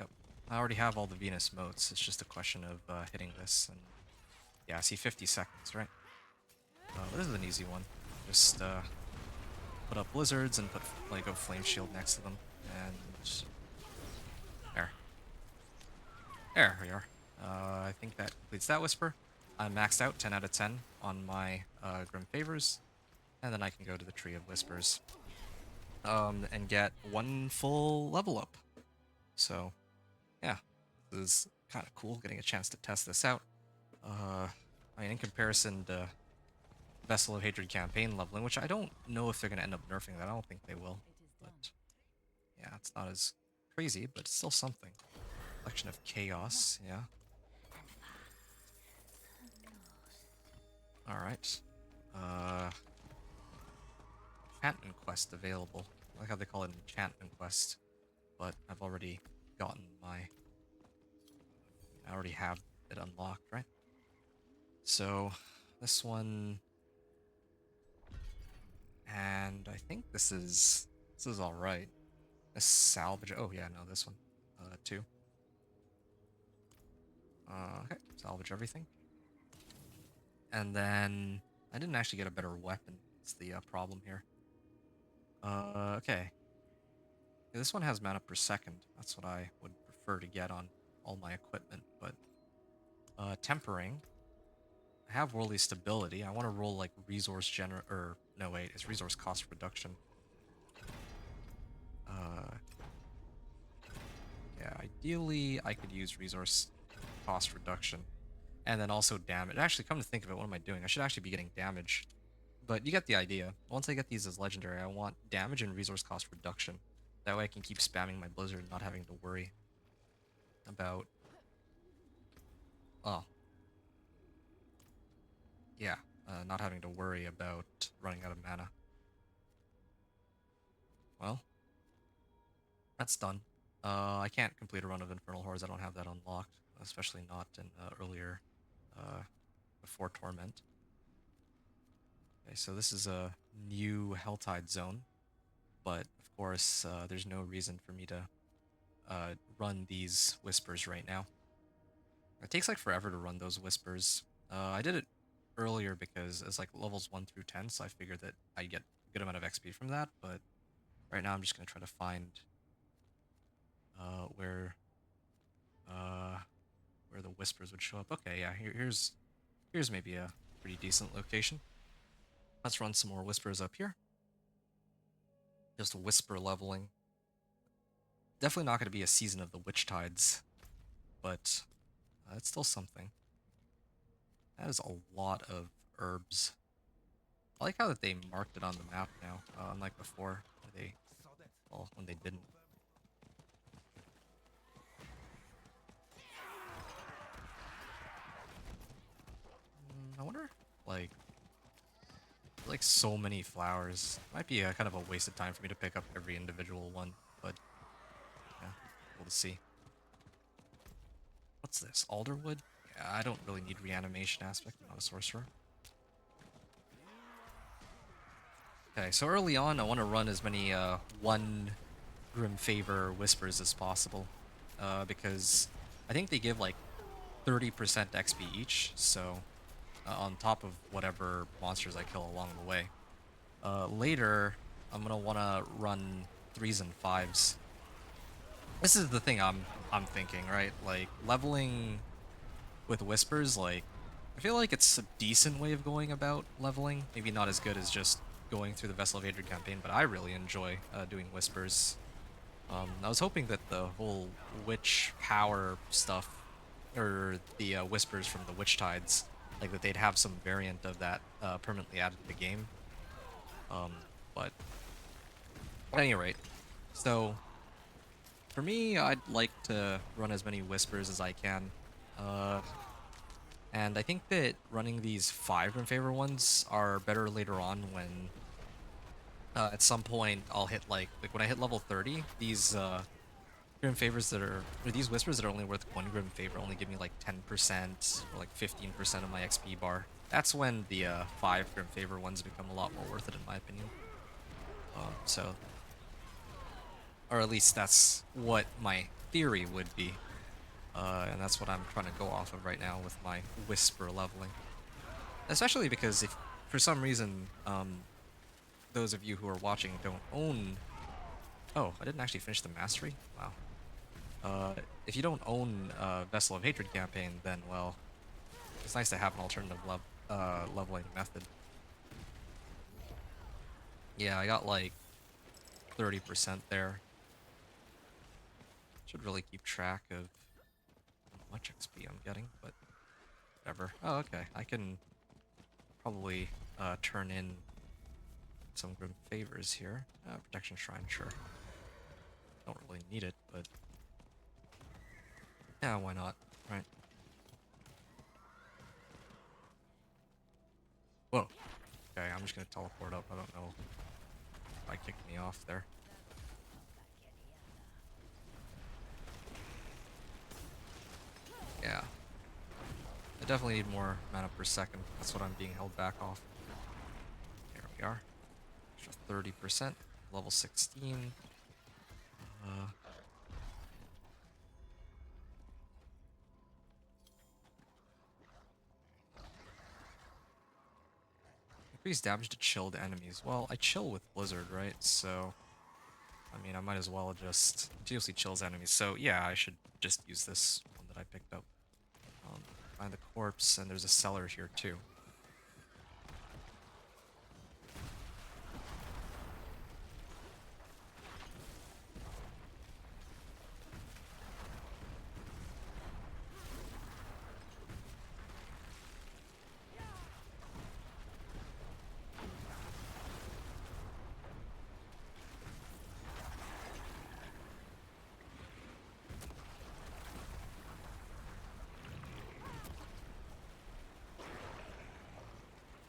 Yep, I already have all the Venus motes. It's just a question of hitting this, and yeah, I see 50 seconds, right? This is an easy one. Just put up blizzards and put like a flame shield next to them, and there. There we are. I think that completes that whisper. I'm maxed out 10 out of 10 on my Grim Favors, and then I can go to the Tree of Whispers and get one full level up. So, yeah, this is kind of cool getting a chance to test this out. I mean, in comparison to Vessel of Hatred campaign leveling, which I don't know if they're going to end up nerfing that. I don't think they will. But yeah, it's not as crazy, but it's still something. Collection of Chaos, yeah. Alright. Enchantment quest available. I like how they call it an enchantment quest, but I've already gotten my... I already have it unlocked, right? So, this one... And I think this is alright. A salvage... Oh yeah, no, this one. Too. Okay, salvage everything. And then... I didn't actually get a better weapon. It's the problem here. Okay. This one has mana per second. That's what I would prefer to get on all my equipment, but tempering. I have worldly stability. I want to roll like resource or no wait, it's resource cost reduction. Yeah, ideally I could use resource cost reduction. And then also damage. Actually, come to think of it, what am I doing? I should actually be getting damage. But you get the idea. Once I get these as legendary, I want damage and resource cost reduction. That way I can keep spamming my blizzard, not having to worry about... Oh. Yeah, not having to worry about running out of mana. Well, that's done. I can't complete a run of Infernal Horrors. I don't have that unlocked, especially not in earlier, before Torment. Okay, so this is a new Helltide zone, but of course, there's no reason for me to run these Whispers right now. It takes like forever to run those Whispers. I did it earlier because it's like levels 1 through 10, so I figured that I'd get a good amount of XP from that, but right now I'm just going to try to find where the Whispers would show up. Okay, yeah, here's maybe a pretty decent location. Let's run some more Whispers up here. Just Whisper leveling. Definitely not going to be a season of the Witch Tides, but it's still something. That is a lot of herbs. I like how that they marked it on the map now, unlike before, where they, well, when they didn't. like so many flowers. Might be a kind of a waste of time for me to pick up every individual one, but yeah, we'll see. What's this? Alderwood? Yeah, I don't really need reanimation aspect. I'm not a sorcerer. Okay, so early on, I want to run as many one Grim Favor Whispers as possible, because I think they give like 30% XP each, so on top of whatever monsters I kill along the way. Later, I'm gonna want to run 3s and 5s. This is the thing I'm thinking, right? Like leveling with Whispers, like I feel like it's a decent way of going about leveling. Maybe not as good as just going through the Vessel of Hatred campaign, but I really enjoy doing Whispers. I was hoping that the whole witch power stuff, or the Whispers from the Witch Tides, like that they'd have some variant of that permanently added to the game. Um, but at any rate, so for me, I'd like to run as many Whispers as I can. Uh, and I think that running these 5 in favor ones are better later on when at some point I'll hit like when I hit level 30, these Grim Favors that are, or these Whispers that are only worth 1 Grim Favor only give me like 10% or like 15% of my XP bar. That's when the 5 Grim Favor ones become a lot more worth it in my opinion. So, or at least that's what my theory would be. And that's what I'm trying to go off of right now with my Whisper leveling. Especially because if, for some reason, those of you who are watching don't own... Oh, I didn't actually finish the Mastery? Wow. If you don't own Vessel of Hatred campaign, then, well, it's nice to have an alternative leveling method. Yeah, I got like 30% there. Should really keep track of how much XP I'm getting, but whatever. Oh, okay. I can probably turn in some Grim Favors here. Protection Shrine, sure. Don't really need it, but yeah, why not, right? Whoa. Okay, I'm just gonna teleport up. I don't know why kicked me off there. Yeah. I definitely need more mana per second. That's what I'm being held back off. There we are. Extra 30%. Level 16. Increase damage to chilled enemies. Well, I chill with Blizzard, right? So, I mean, I might as well just continuously chills enemies. So, yeah, I should just use this one that I picked up. Find the corpse, and there's a cellar here, too.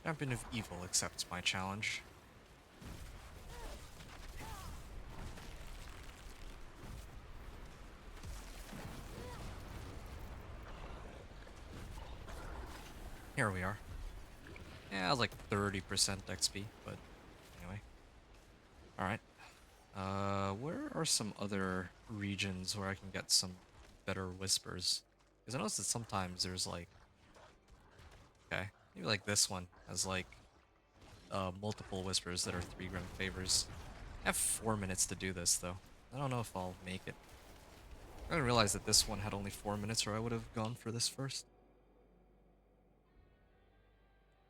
Champion of Evil accepts my challenge. Here we are. Yeah, I was like 30% XP, but anyway. Alright. Where are some other regions where I can get some better whispers? Because I noticed that sometimes there's like... Okay, maybe like this one has like multiple whispers that are 3 Grim Favors. I have 4 minutes to do this though. I don't know if I'll make it. I didn't realize that this one had only 4 minutes, or I would have gone for this first.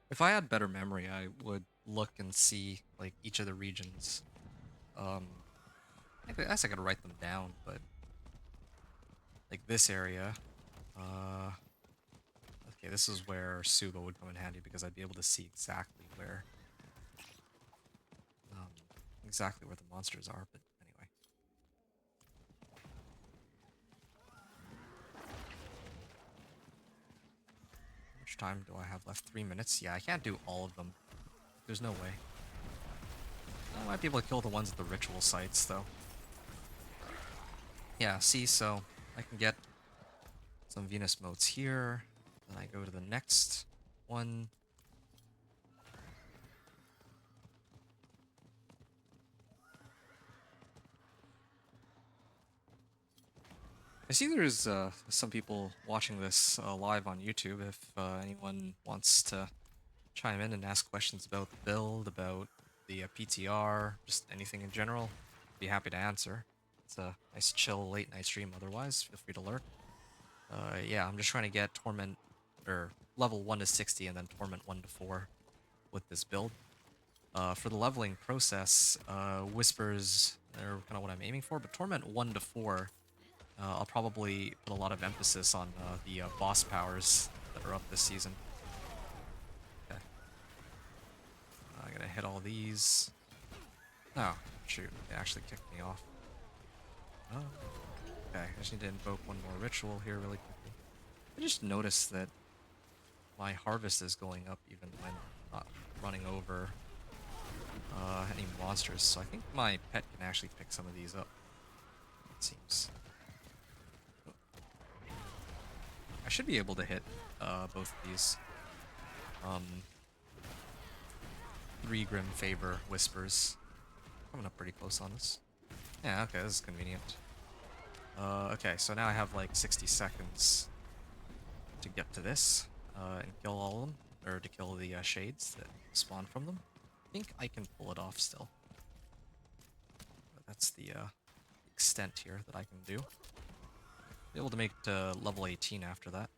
If I had better memory, I would look and see like each of the regions. I guess I could write them down, but like this area, okay, this is where Suba would come in handy because I'd be able to see um, exactly where the monsters are. But anyway, how much much time do I have left? 3 minutes? Yeah, I can't do all of them. There's no way. I might be able to kill the ones at the ritual sites, though. Yeah, see, so I can get some Venus motes here. Then I go to the next one. I see there's some people watching this live on YouTube. If anyone wants to chime in and ask questions about the build, about the PTR, just anything in general, be happy to answer. It's a nice chill late night stream otherwise, feel free to lurk. Yeah, I'm just trying to get Torment, or level 1 to 60 and then Torment 1 to 4 with this build. For the leveling process, Whispers are kind of what I'm aiming for, but Torment 1 to 4, I'll probably put a lot of emphasis on the boss powers that are up this season. Okay. I'm gonna hit all these. Oh, shoot, they actually kicked me off. Oh. Okay, I just need to invoke one more ritual here really quickly. I just noticed that my harvest is going up even when not running over any monsters, so I think my pet can actually pick some of these up, it seems. I should be able to hit both of these 3 Grim Favor Whispers. Coming up pretty close on this. Yeah, okay, this is convenient. Okay, so now I have like 60 seconds to get to this and kill all of them, or to kill the shades that spawn from them. I think I can pull it off still. But that's the extent here that I can do. Be able to make it to level 18 after that.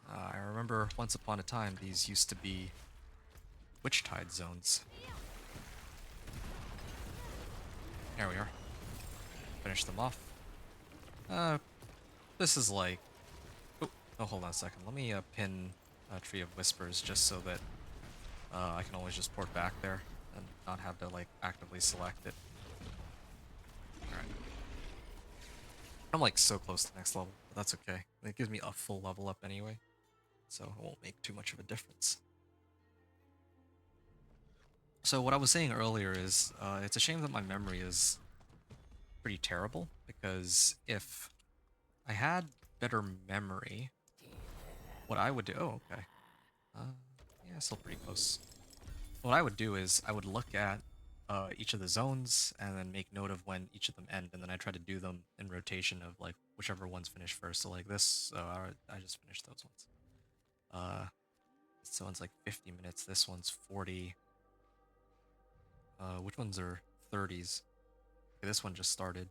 I remember once upon a time these used to be Witch Tide zones. There we are. Finish them off. This is like... Oh, hold on a second. Let me pin a Tree of Whispers just so that I can always just port back there and not have to like actively select it. Alright. I'm like so close to the next level, but that's okay. It gives me a full level up anyway, so it won't make too much of a difference. So what I was saying earlier is, it's a shame that my memory is pretty terrible, because if I had better memory, what I would do... Oh, okay. Yeah, still pretty close. What I would do is I would look at each of the zones and then make note of when each of them end, and then I try to do them in rotation of like whichever ones finish first. So like this, I just finished those ones. This one's like 50 minutes. This one's 40. Which ones are 30s? Okay, this one just started.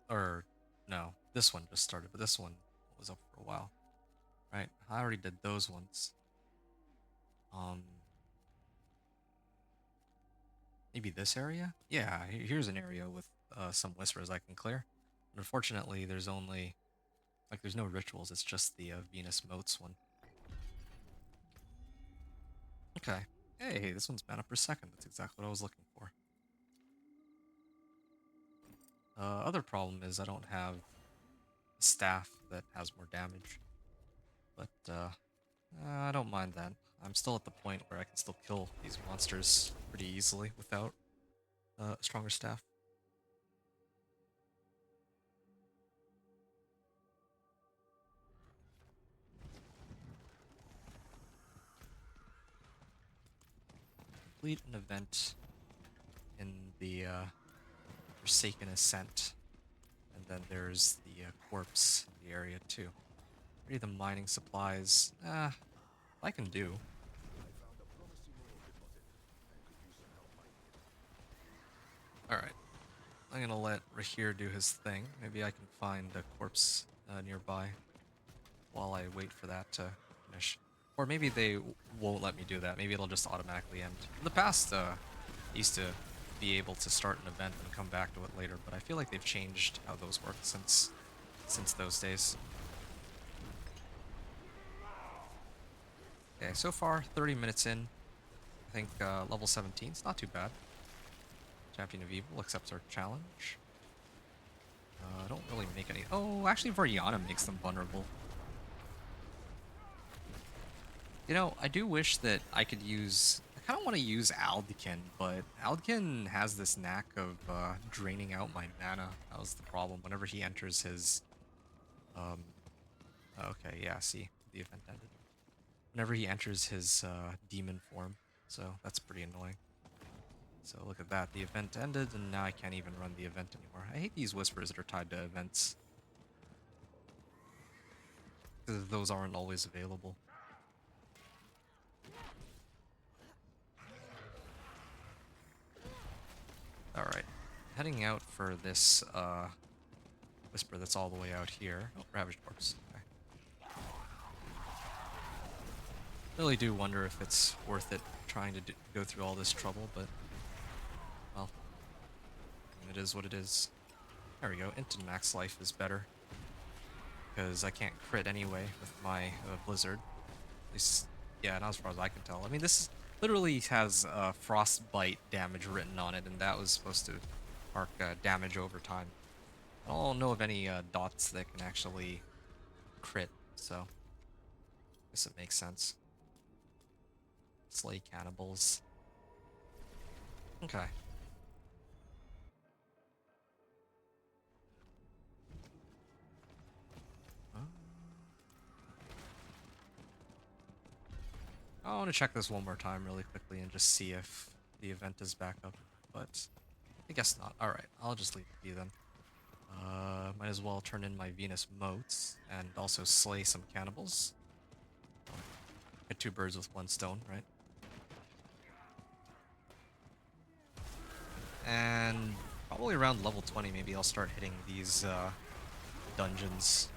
Or no, this one just started, but this one was up for a while. Right, I already did those ones. Maybe this area? Yeah, here's an area with some whispers I can clear. But unfortunately, there's only... like, there's no rituals, it's just the Venus Motes one. Okay. Hey, this one's mana per second. That's exactly what I was looking for. Other problem is I don't have a staff that has more damage. But, I don't mind that. I'm still at the point where I can still kill these monsters pretty easily without a stronger staff. Complete an event in the Forsaken Ascent, and then there's the corpse in the area too. Ready the mining supplies. I can do. Alright. I'm gonna let Rahir do his thing. Maybe I can find a corpse nearby while I wait for that to finish. Or maybe they won't let me do that. Maybe it'll just automatically end. In the past, I used to be able to start an event and come back to it later, but I feel like they've changed how those work since those days. Okay, so far 30 minutes in. I think level 17 is not too bad. Champion of Evil accepts our challenge. I don't really make any... Oh, actually Variana makes them vulnerable. You know, I do wish that I could use... I kind of want to use Aldekin, but Aldekin has this knack of draining out my mana. That was the problem. Whenever he enters his... Okay, yeah, see, the event ended. Whenever he enters his demon form, so that's pretty annoying. So look at that, the event ended, and now I can't even run the event anymore. I hate these whispers that are tied to events, because those aren't always available. Alright, heading out for this whisper that's all the way out here. Oh, Ravaged Corpse. Okay. Really do wonder if it's worth it trying to go through all this trouble, but well, it is what it is. There we go. Instant max life is better because I can't crit anyway with my Blizzard. At least, yeah, not as far as I can tell. I mean, this literally has frostbite damage written on it, and that was supposed to arc damage over time. I don't know of any dots that can actually crit, so I guess it makes sense. Slay cannibals. Okay. I want to check this one more time really quickly and just see if the event is back up, but I guess not. Alright, I'll just leave it be then. Might as well turn in my Venus motes and also slay some cannibals. Get two birds with one stone, right? And probably around level 20 maybe I'll start hitting these dungeons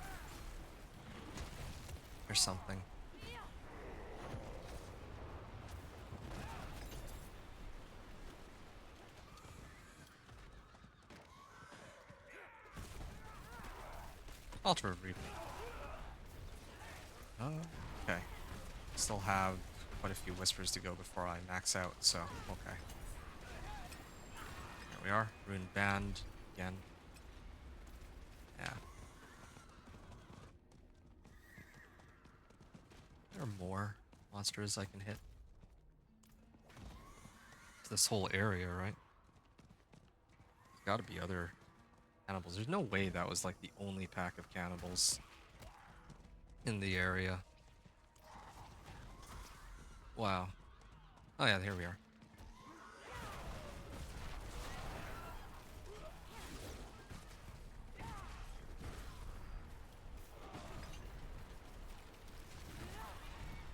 or something. Altar of Reaping. Okay. Still have quite a few whispers to go before I max out, so okay. Here we are. Ruined Band again. Yeah. There are more monsters I can hit. It's this whole area, right? There's gotta be other cannibals. There's no way that was like the only pack of cannibals in the area. Wow. Oh yeah, here we are.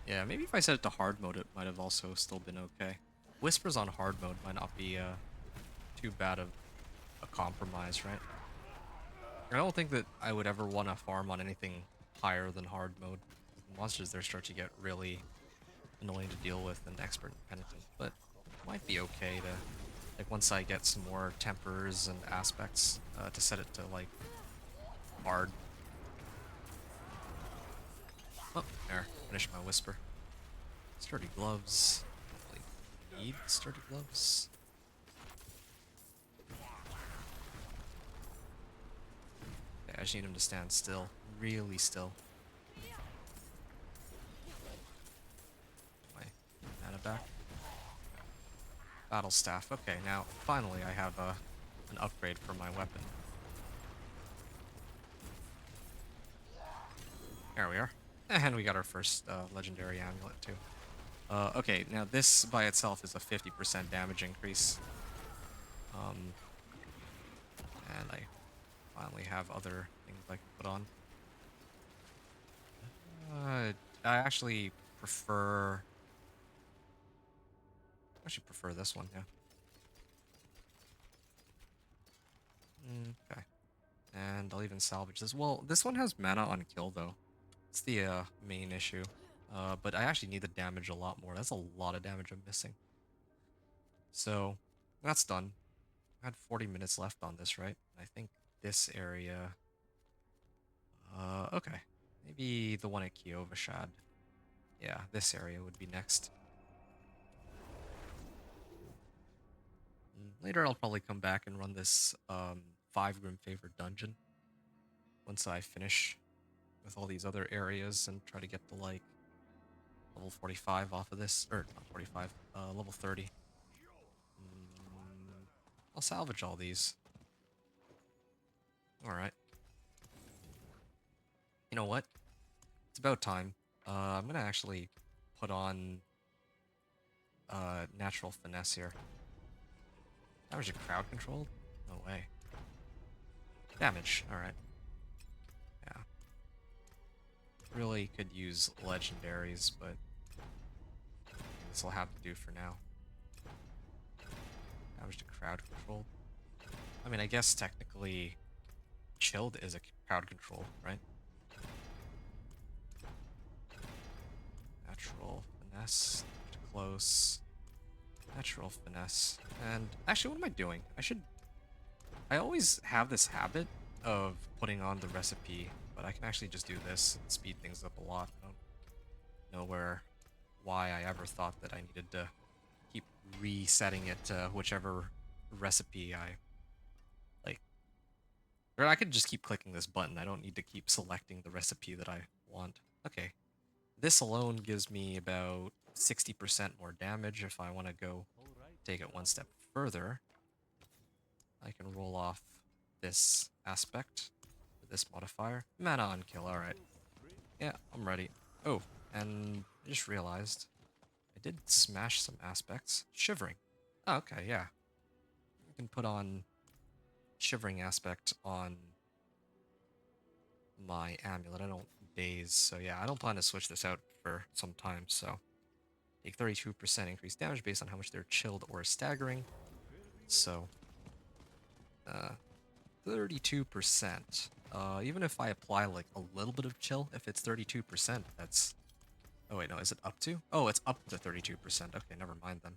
Yeah, maybe if I set it to hard mode, it might have also still been okay. Whispers on hard mode might not be too bad of a compromise, right? I don't think that I would ever want to farm on anything higher than hard mode. The monsters there start to get really annoying to deal with and expert and penitent, but it might be okay to, like, once I get some more tempers and aspects, to set it to, like, hard. Oh, there. Finish my whisper. Sturdy gloves. Really need sturdy gloves. Okay, I just need him to stand still. Really still. My mana back. Battle staff. Okay, now finally I have an upgrade for my weapon. There we are. And we got our first legendary amulet too. Okay, now this by itself is a 50% damage increase. And I finally have other things I can put on. I actually prefer this one, yeah. Okay. And I'll even salvage this. Well, this one has mana on kill though. It's the main issue. But I actually need the damage a lot more. That's a lot of damage I'm missing. So, that's done. I had 40 minutes left on this, right? I think this area... okay. Maybe the one at Kiovashad. Yeah, this area would be next. Later, I'll probably come back and run this 5 Grim Favor dungeon once I finish with all these other areas and try to get to like level 45 off of this, or not 45, level 30. I'll salvage all these. Alright. You know what? It's about time. I'm gonna actually put on natural finesse here. Damage to crowd control? No way. Damage, alright. Yeah. Really could use legendaries, but this will have to do for now. Damage to crowd control. I mean, I guess technically chilled is a crowd control, right? Natural finesse, close, natural finesse. And actually, what am I doing? I always have this habit of putting on the recipe, but I can actually just do this and speed things up a lot. I don't know why I ever thought that I needed to keep resetting it to whichever recipe I like. Or I could just keep clicking this button. I don't need to keep selecting the recipe that I want. Okay. This alone gives me about 60% more damage. If I want to go take it one step further, I can roll off this aspect, this modifier. Mana on kill, alright. Yeah, I'm ready. Oh, and I just realized I did smash some aspects. Shivering. Oh, okay, yeah. You can put on Shivering aspect on my amulet. I don't daze, so yeah, I don't plan to switch this out for some time, so take 32% increased damage based on how much they're chilled or staggering. So 32%. Even if I apply like a little bit of chill, if it's 32%, that's... Oh wait, no, is it up to? Oh, it's up to 32%. Okay, never mind then.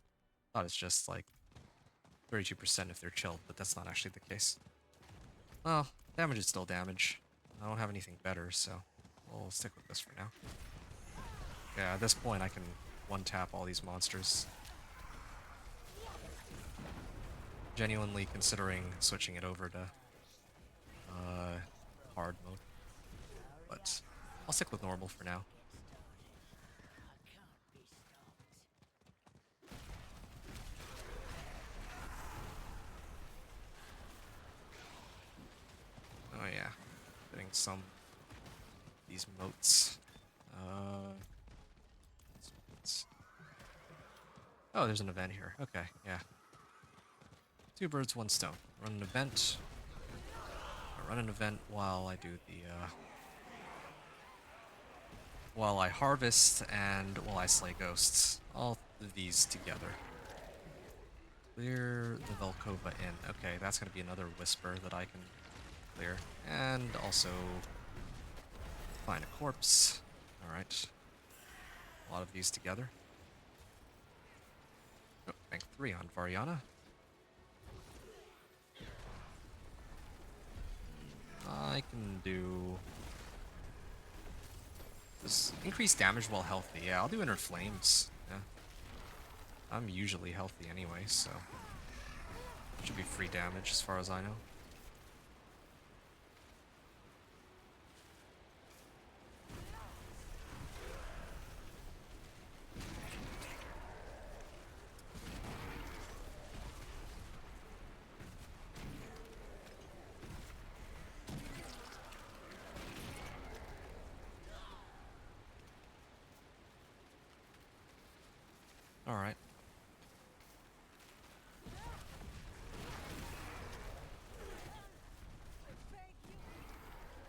Thought it's just like 32% if they're chilled, but that's not actually the case. Well, damage is still damage. I don't have anything better, so we'll stick with this for now. Yeah, at this point I can one-tap all these monsters. Genuinely considering switching it over to hard mode, but I'll stick with normal for now. Oh yeah, getting some of these motes. Oh, there's an event here. Okay, yeah. 2 birds, 1 stone. Run an event. I'll run an event while I do the while I harvest and while I slay ghosts. All of these together. Clear the Velkova Inn. Okay, that's gonna be another whisper that I can clear. And also find a corpse. Alright. A lot of these together. Oh, rank 3 on Variana. I can do... This increased damage while healthy. Yeah, I'll do Inner Flames. Yeah. I'm usually healthy anyway, so... Should be free damage as far as I know. Alright.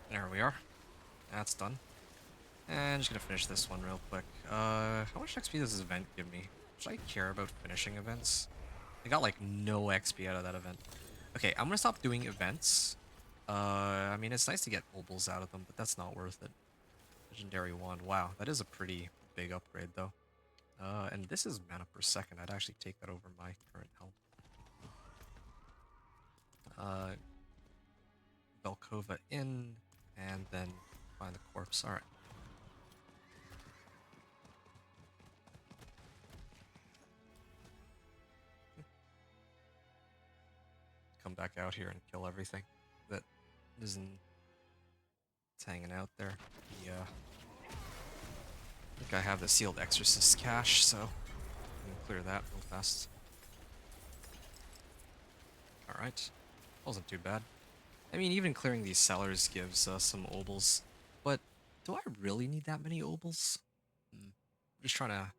There we are. That's done. And just gonna finish this one real quick. How much XP does this event give me? Should I care about finishing events? I got like no XP out of that event. Okay, I'm gonna stop doing events. I mean, it's nice to get mobiles out of them, but that's not worth it. Legendary wand. Wow, that is a pretty big upgrade though. And this is mana per second. I'd actually take that over my current health. Velkova Inn, and then find the corpse. Alright. come back out here and kill everything that isn't it's hanging out there. I think I have the sealed exorcist cache, so I can clear that real fast. Alright. Wasn't too bad. I mean, even clearing these cellars gives us some obols, but do I really need that many obols? I'm just trying to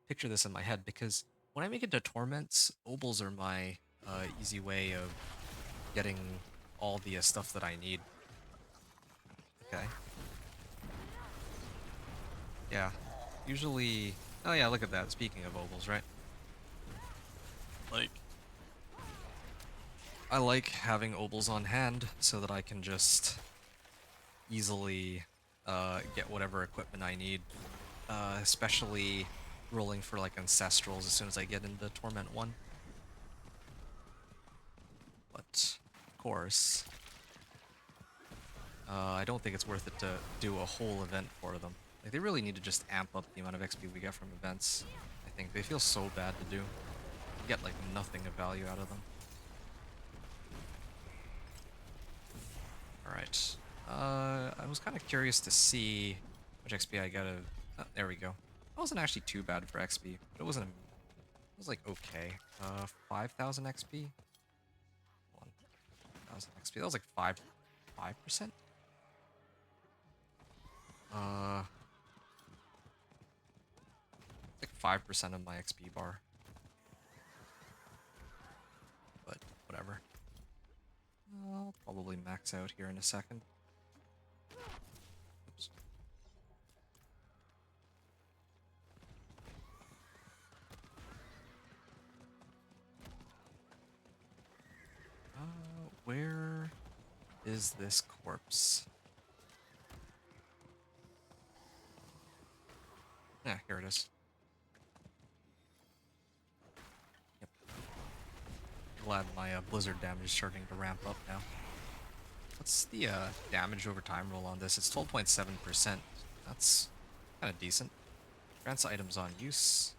picture this in my head, because when I make it to torments, obols are my easy way of getting all the stuff that I need. Okay. Yeah. Usually... Oh yeah, look at that. Speaking of obols, right? Like... I like having obols on hand so that I can just easily get whatever equipment I need. Especially rolling for like ancestrals as soon as I get into Torment 1. But, of course, I don't think it's worth it to do a whole event for them. Like, they really need to just amp up the amount of XP we get from events. I think they feel so bad to do. You get like nothing of value out of them. Alright. I was kind of curious to see how much XP I got of... Oh, there we go. That wasn't actually too bad for XP, but it wasn't... It was like okay. 5,000 XP? 1,000 XP. That was like 5%? Like 5% of my XP bar. But whatever. I'll probably max out here in a second. Oops. Where is this corpse? Yeah, here it is. Yep. Glad my Blizzard damage is starting to ramp up now. What's the damage over time roll on this? It's 12.7%. That's kind of decent. Grants items on use.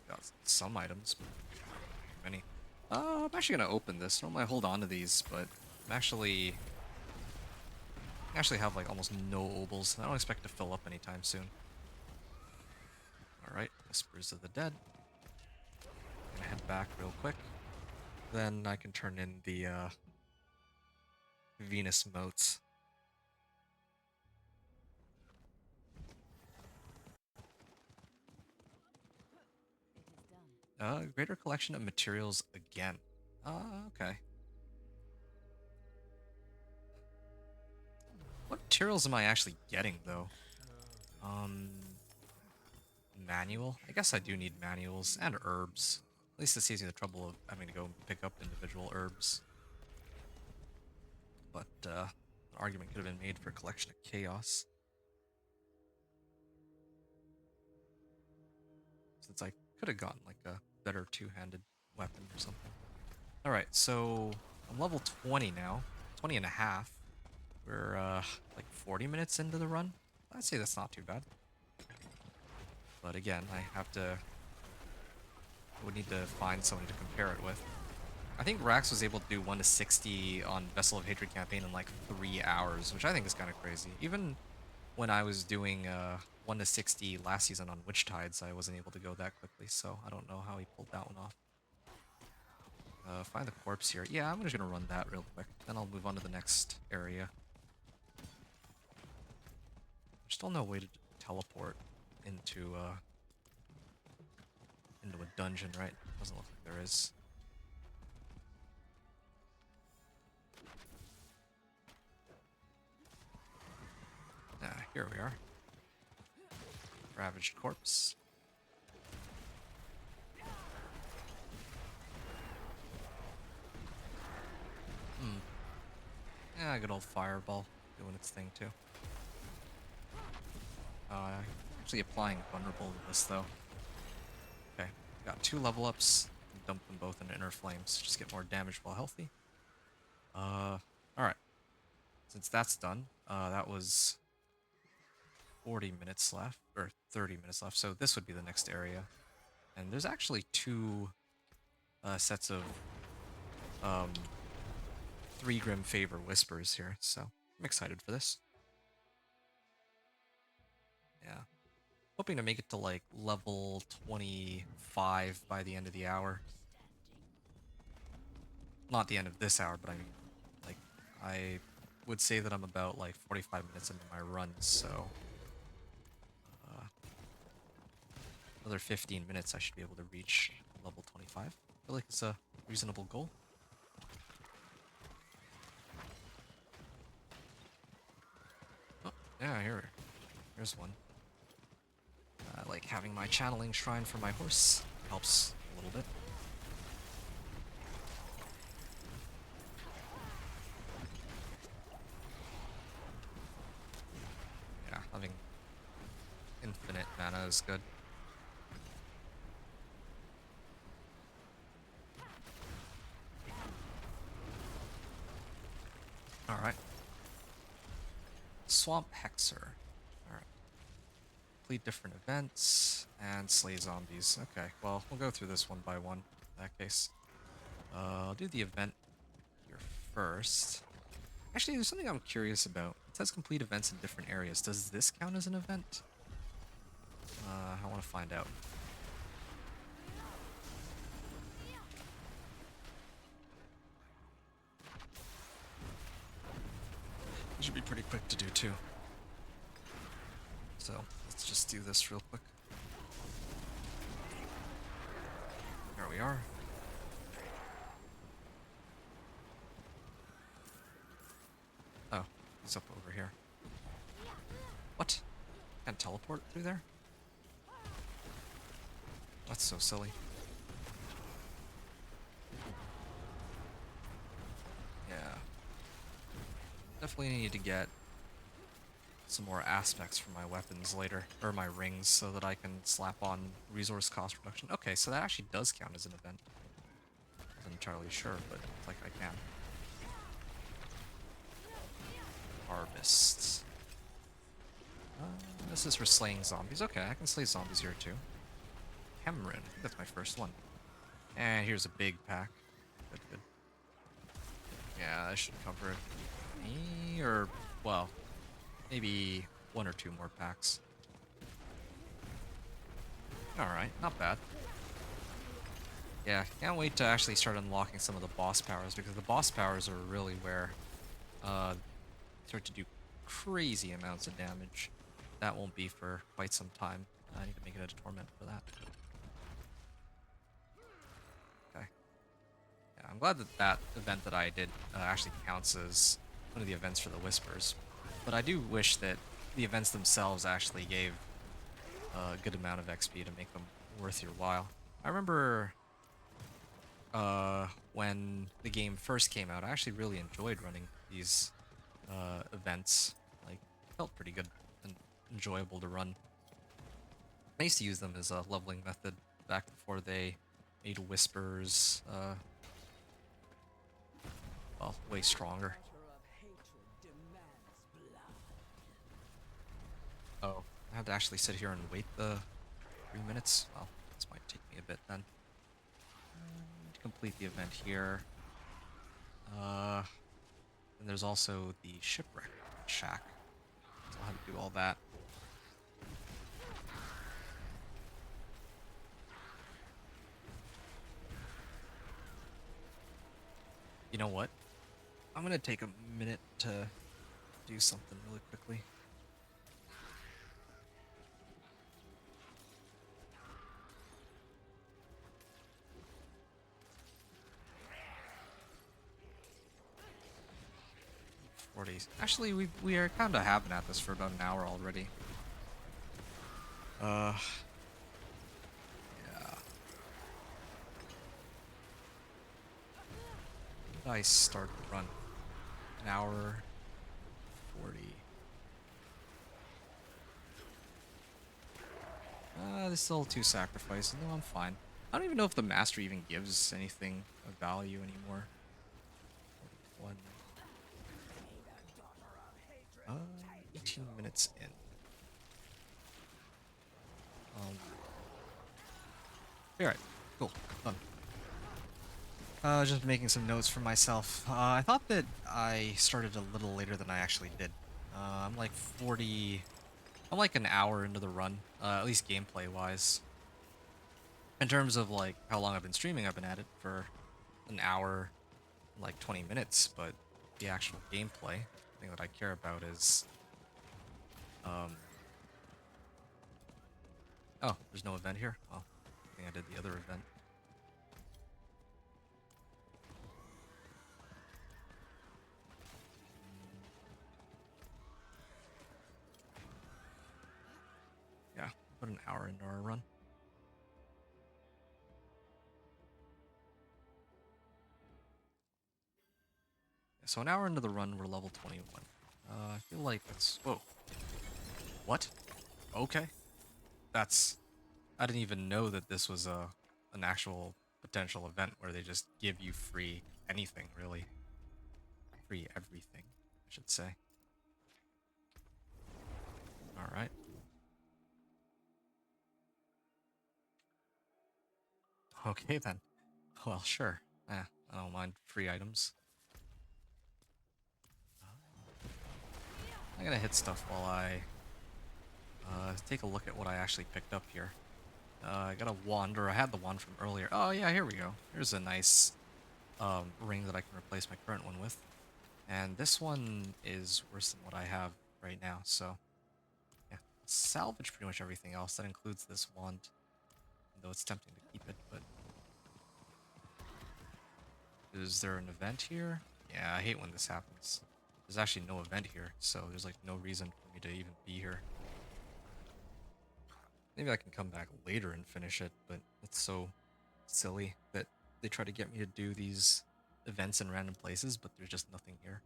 Got some items, but not many. I'm actually gonna open this. Normally I hold on to these, but I actually have like almost no obols, and I don't expect to fill up anytime soon. Alright, Whispers of the Dead. Gonna head back real quick. Then I can turn in the Venus motes. Greater collection of materials again. Okay. What materials am I actually getting, though? Manual? I guess I do need manuals and herbs. At least it saves me the trouble of having to go pick up individual herbs. But, an argument could have been made for a collection of chaos. Since I could have gotten, like, a better two-handed weapon or something. Alright, so I'm level 20 now. 20 and a half. We're, like 40 minutes into the run. I'd say that's not too bad. But again, I would need to find someone to compare it with. I think Rax was able to do 1 to 60 on Vessel of Hatred campaign in like 3 hours, which I think is kind of crazy. Even when I was doing 1 to 60 last season on Witch Tides, I wasn't able to go that quickly, so I don't know how he pulled that one off. Find the corpse here. Yeah, I'm just gonna run that real quick, then I'll move on to the next area. There's still no way to teleport into a dungeon, right? Doesn't look like there is. Here we are. Ravaged corpse. Yeah, good old fireball doing its thing too. Actually applying vulnerable to this though. Okay, got 2 level ups. Dump them both into inner flames. Just get more damage while healthy. Alright. Since that's done, that was 40 minutes left, or 30 minutes left, so this would be the next area. And there's actually 2 sets of um, 3 Grim Favor Whispers here, so I'm excited for this. Yeah. Hoping to make it to like level 25 by the end of the hour. Not the end of this hour, but I mean, like, I would say that I'm about like 45 minutes into my run, so uh, another 15 minutes I should be able to reach level 25. I feel like it's a reasonable goal. Oh, yeah, here's one. Like having my channeling shrine for my horse helps a little bit. Yeah, having infinite mana is good. Alright. Swamp Hexer. Alright. Complete different events and slay zombies. Okay, well, we'll go through this one by one in that case. I'll do the event here first. Actually, there's something I'm curious about. It says complete events in different areas. Does this count as an event? I want to find out. It should be pretty quick to do too. So let's just do this real quick. There we are. Oh, he's up over here. What? Can't teleport through there? That's so silly. Yeah. Definitely need to get some more aspects for my weapons later, or my rings, so that I can slap on resource cost reduction. Okay, so that actually does count as an event. I wasn't entirely sure, but it's like I can. Harvest. This is for slaying zombies. Okay, I can slay zombies here too. Hemrin. I think that's my first one. And here's a big pack. Good, good. Yeah, that should cover me, or, well, maybe 1 or 2 more packs. Alright, not bad. Yeah, can't wait to actually start unlocking some of the boss powers, because the boss powers are really where start to do crazy amounts of damage. That won't be for quite some time. I need to make it a torment for that. Okay. Yeah, I'm glad that that event that I did actually counts as one of the events for the Whispers. But I do wish that the events themselves actually gave a good amount of XP to make them worth your while. I remember when the game first came out, I actually really enjoyed running these events. Like, felt pretty good and enjoyable to run. I used to use them as a leveling method back before they made Whispers, well, way stronger. Oh, I had to actually sit here and wait the 3 minutes. Well, this might take me a bit then. To complete the event here. And there's also the shipwreck shack. So I'll have to do all that. You know what? I'm gonna take a minute to do something really quickly. Actually, we are kind of having at this for about an hour already. Yeah. When did I start the run? An hour 40. There's still 2 sacrifices. No, I'm fine. I don't even know if the master even gives anything of value anymore. 1. 18 minutes in. Alright, cool, done. Just making some notes for myself. I thought that I started a little later than I actually did. I'm like 40. I'm like an hour into the run, at least gameplay wise. In terms of like how long I've been streaming, I've been at it for an hour, like 20 minutes. But the actual gameplay, the thing that I care about is, um, oh, there's no event here. Well, I think I did the other event. Yeah, about an hour into our run. So an hour into the run, we're level 21. I feel like that's... Whoa. What? Okay. That's... I didn't even know that this was an actual potential event where they just give you free anything, really. Free everything, I should say. Alright. Okay, then. Well, sure. I don't mind free items. I'm gonna hit stuff while I take a look at what I actually picked up here. I got a wand, or I had the wand from earlier. Oh yeah, here we go. Here's a nice ring that I can replace my current one with. And this one is worse than what I have right now, so yeah. Salvage pretty much everything else. That includes this wand, though it's tempting to keep it, but... Is there an event here? Yeah, I hate when this happens. There's actually no event here, so there's like no reason for me to even be here. Maybe I can come back later and finish it, but it's so silly that they try to get me to do these events in random places, but there's just nothing here.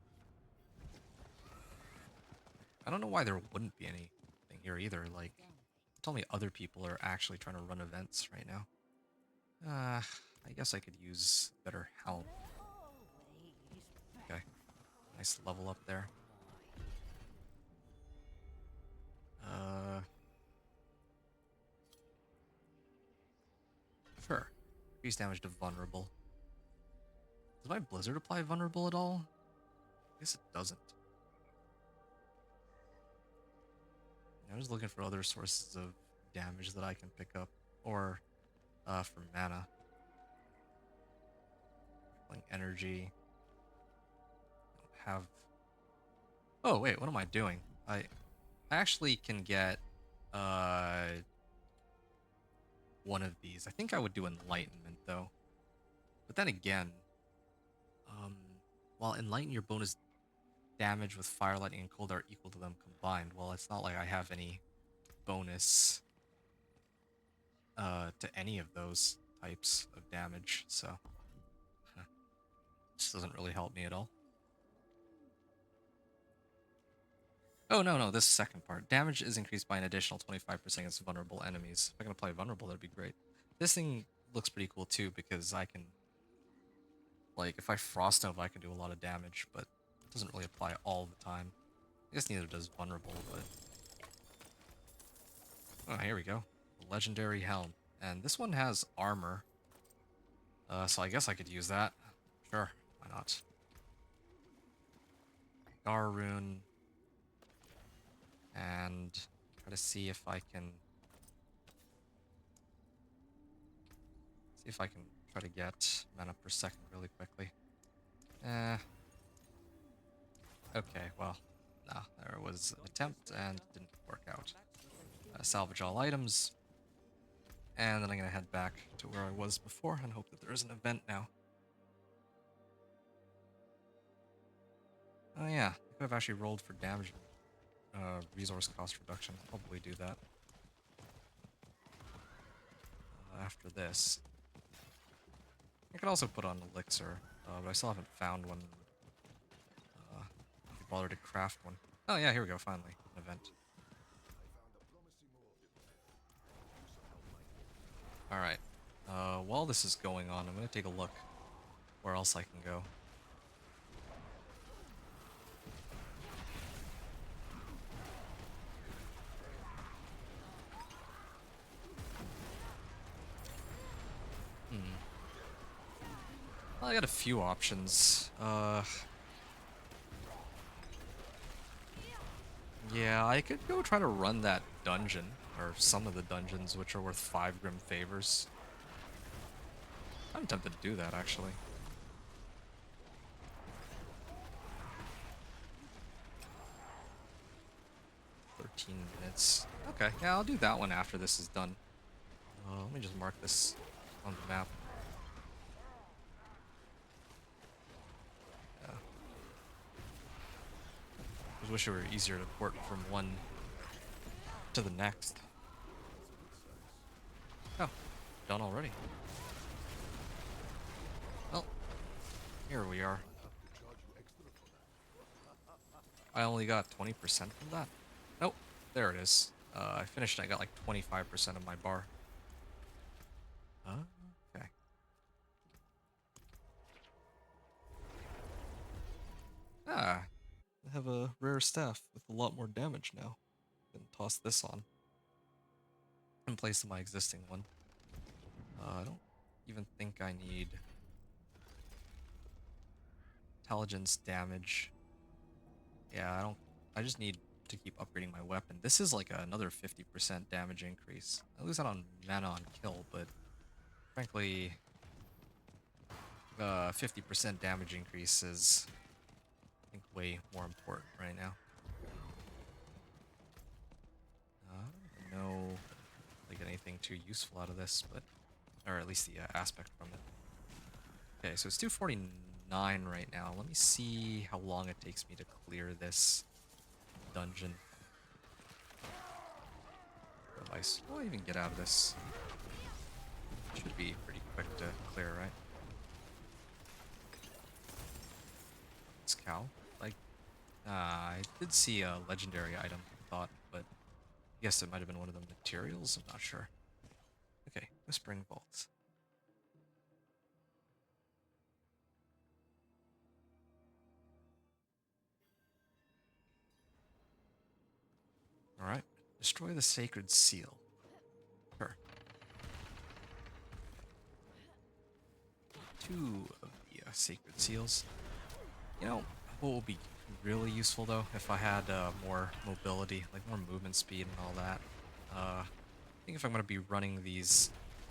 I don't know why there wouldn't be anything here either. Like, tell me other people are actually trying to run events right now. I guess I could use a better helm. Okay, nice level up there. Sure. Increase damage to vulnerable. Does my Blizzard apply vulnerable at all? I guess it doesn't. I was looking for other sources of damage that I can pick up, or for mana. Like energy. Don't have. Oh wait, what am I doing? I actually can get one of these. I think I would do enlightenment though. But then again, um, while enlighten your bonus damage with fire, lightning, and cold are equal to them combined. Well, it's not like I have any bonus to any of those types of damage, so this doesn't really help me at all. Oh, no, this second part. Damage is increased by an additional 25% against vulnerable enemies. If I can apply vulnerable, that'd be great. This thing looks pretty cool too, because I can, like, if I Frost Nova, I can do a lot of damage, but it doesn't really apply all the time. I guess neither does vulnerable, but... Oh, here we go. Legendary Helm. And this one has armor. So I guess I could use that. Sure, why not? Garrune. And try to see if I can... try to get mana per second really quickly. Okay, well, no, there was an attempt and it didn't work out. Salvage all items. And then I'm gonna head back to where I was before and hope that there is an event now. Oh yeah, I could have actually rolled for damage and resource cost reduction. I'll probably do that. After this. I could also put on elixir, but I still haven't found one. If you bother to craft one. Oh yeah, here we go, finally, an event. Alright, while this is going on, I'm gonna take a look where else I can go. I got a few options. Yeah, I could go try to run that dungeon, or some of the dungeons, which are worth 5 Grim Favors. I'm tempted to do that, actually. $13 minutes. Okay, yeah, I'll do that one after this is done. Let me just mark this on the map. Yeah. I just wish it were easier to port from one to the next. Oh, done already. Well, here we are. I only got 20% from that. Nope, there it is. I finished and I got like 25% of my bar. Okay. Ah, I have a rare staff with a lot more damage now. I can toss this on in place of my existing one. I don't even think I need intelligence damage. Yeah, I don't. I just need to keep upgrading my weapon. This is like another 50% damage increase. I lose out on mana on kill, but frankly, 50% damage increase is, I think, way more important right now. I don't know if I get anything too useful out of this, but, or at least the aspect from it. Okay, so it's 249 right now. Let me see how long it takes me to clear this dungeon. Device. Will I even get out of this? Should be pretty quick to clear, right? This cow. Like, I did see a legendary item, I thought, but I guess it might have been one of the materials. I'm not sure. Okay, Whispering Vault. Alright. Destroy the Sacred Seal. Sure. 2 of the Sacred Seals. You know, what will be really useful though, if I had more mobility, like more movement speed and all that. I think if I'm going to be running these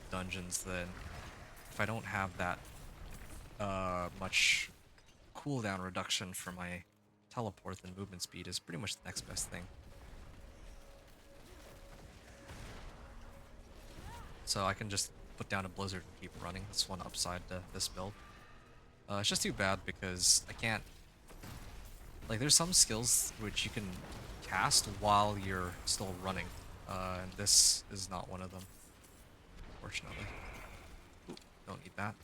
dungeons, then if I don't have that much cooldown reduction for my teleport, then movement speed is pretty much the next best thing. So I can just put down a Blizzard and keep running. That's one upside to this build. It's just too bad because I can't... Like, there's some skills which you can cast while you're still running, and this is not one of them, unfortunately. Ooh, don't need that.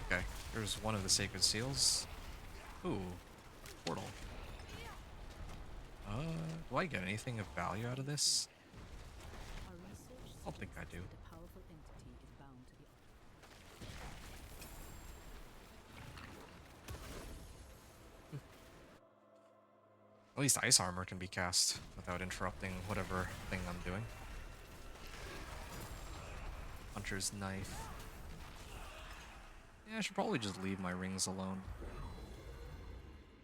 Okay, here's one of the Sacred Seals. Ooh, portal. Do I get anything of value out of this? I don't think I do. At least ice armor can be cast without interrupting whatever thing I'm doing. Hunter's knife. Yeah, I should probably just leave my rings alone.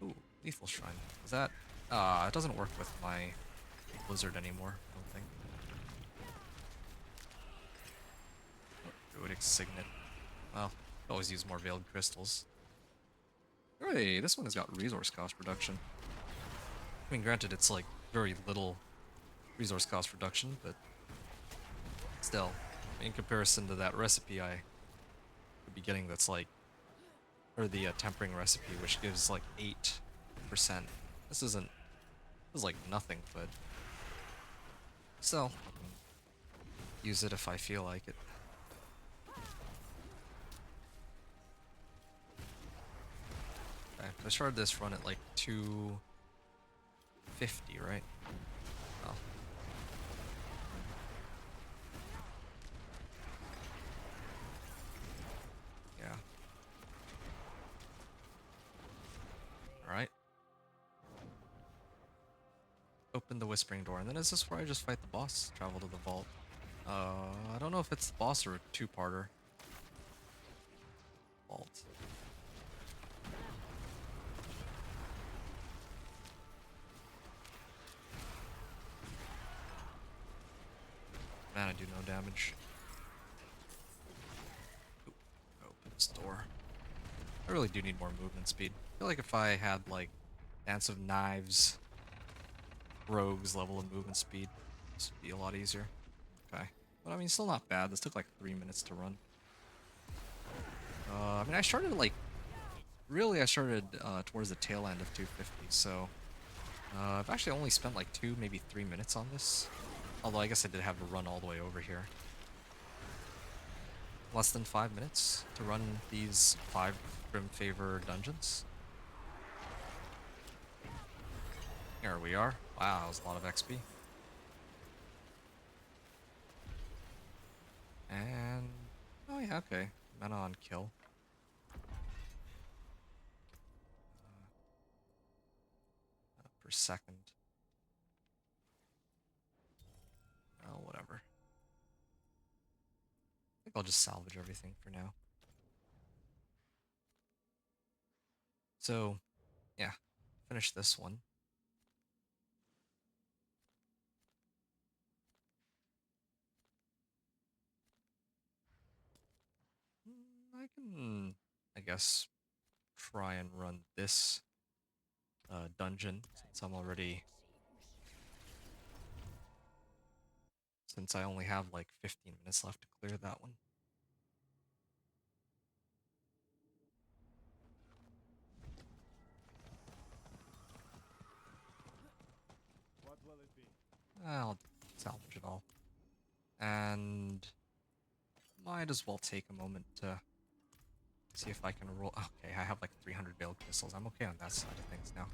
Ooh, lethal shrine. Is that... it doesn't work with my Blizzard anymore, I don't think. Oh, Druidic Signet. Well, always use more Veiled Crystals. Hey, this one has got resource cost reduction. I mean, granted, it's like very little resource cost reduction, but still, in comparison to that recipe I could be getting that's like, or the tempering recipe, which gives like 8%. This is like nothing, but still, use it if I feel like it. Okay, so I started this run at like 250, right? Oh. Yeah. Alright. open the Whispering Door, and then is this where I just fight the boss? Travel to the vault. I don't know if it's the boss or a two-parter. Vault. Man, I do no damage. Ooh, open this door. I really do need more movement speed. I feel like if I had, like, Dance of Knives, Rogues level of movement speed, this would be a lot easier. Okay. But I mean, still not bad. This took like 3 minutes to run. I mean, I started, like, really, I started towards the tail end of 250, so I've actually only spent like 2, maybe 3 minutes on this. Although I guess I did have to run all the way over here. Less than 5 minutes to run these 5 Grim Favor dungeons. Here we are. Wow, that was a lot of XP. And oh yeah, okay. Mana on kill. Per second. Oh, whatever. I think I'll just salvage everything for now. So, yeah, finish this one. I can, I guess, try and run this dungeon since I'm already, since I only have like 15 minutes left to clear that one.
What will it be?
I'll salvage it all. And might as well take a moment to see if I can roll. Okay, I have like 300 Veiled Crystals. I'm okay on that side of things now.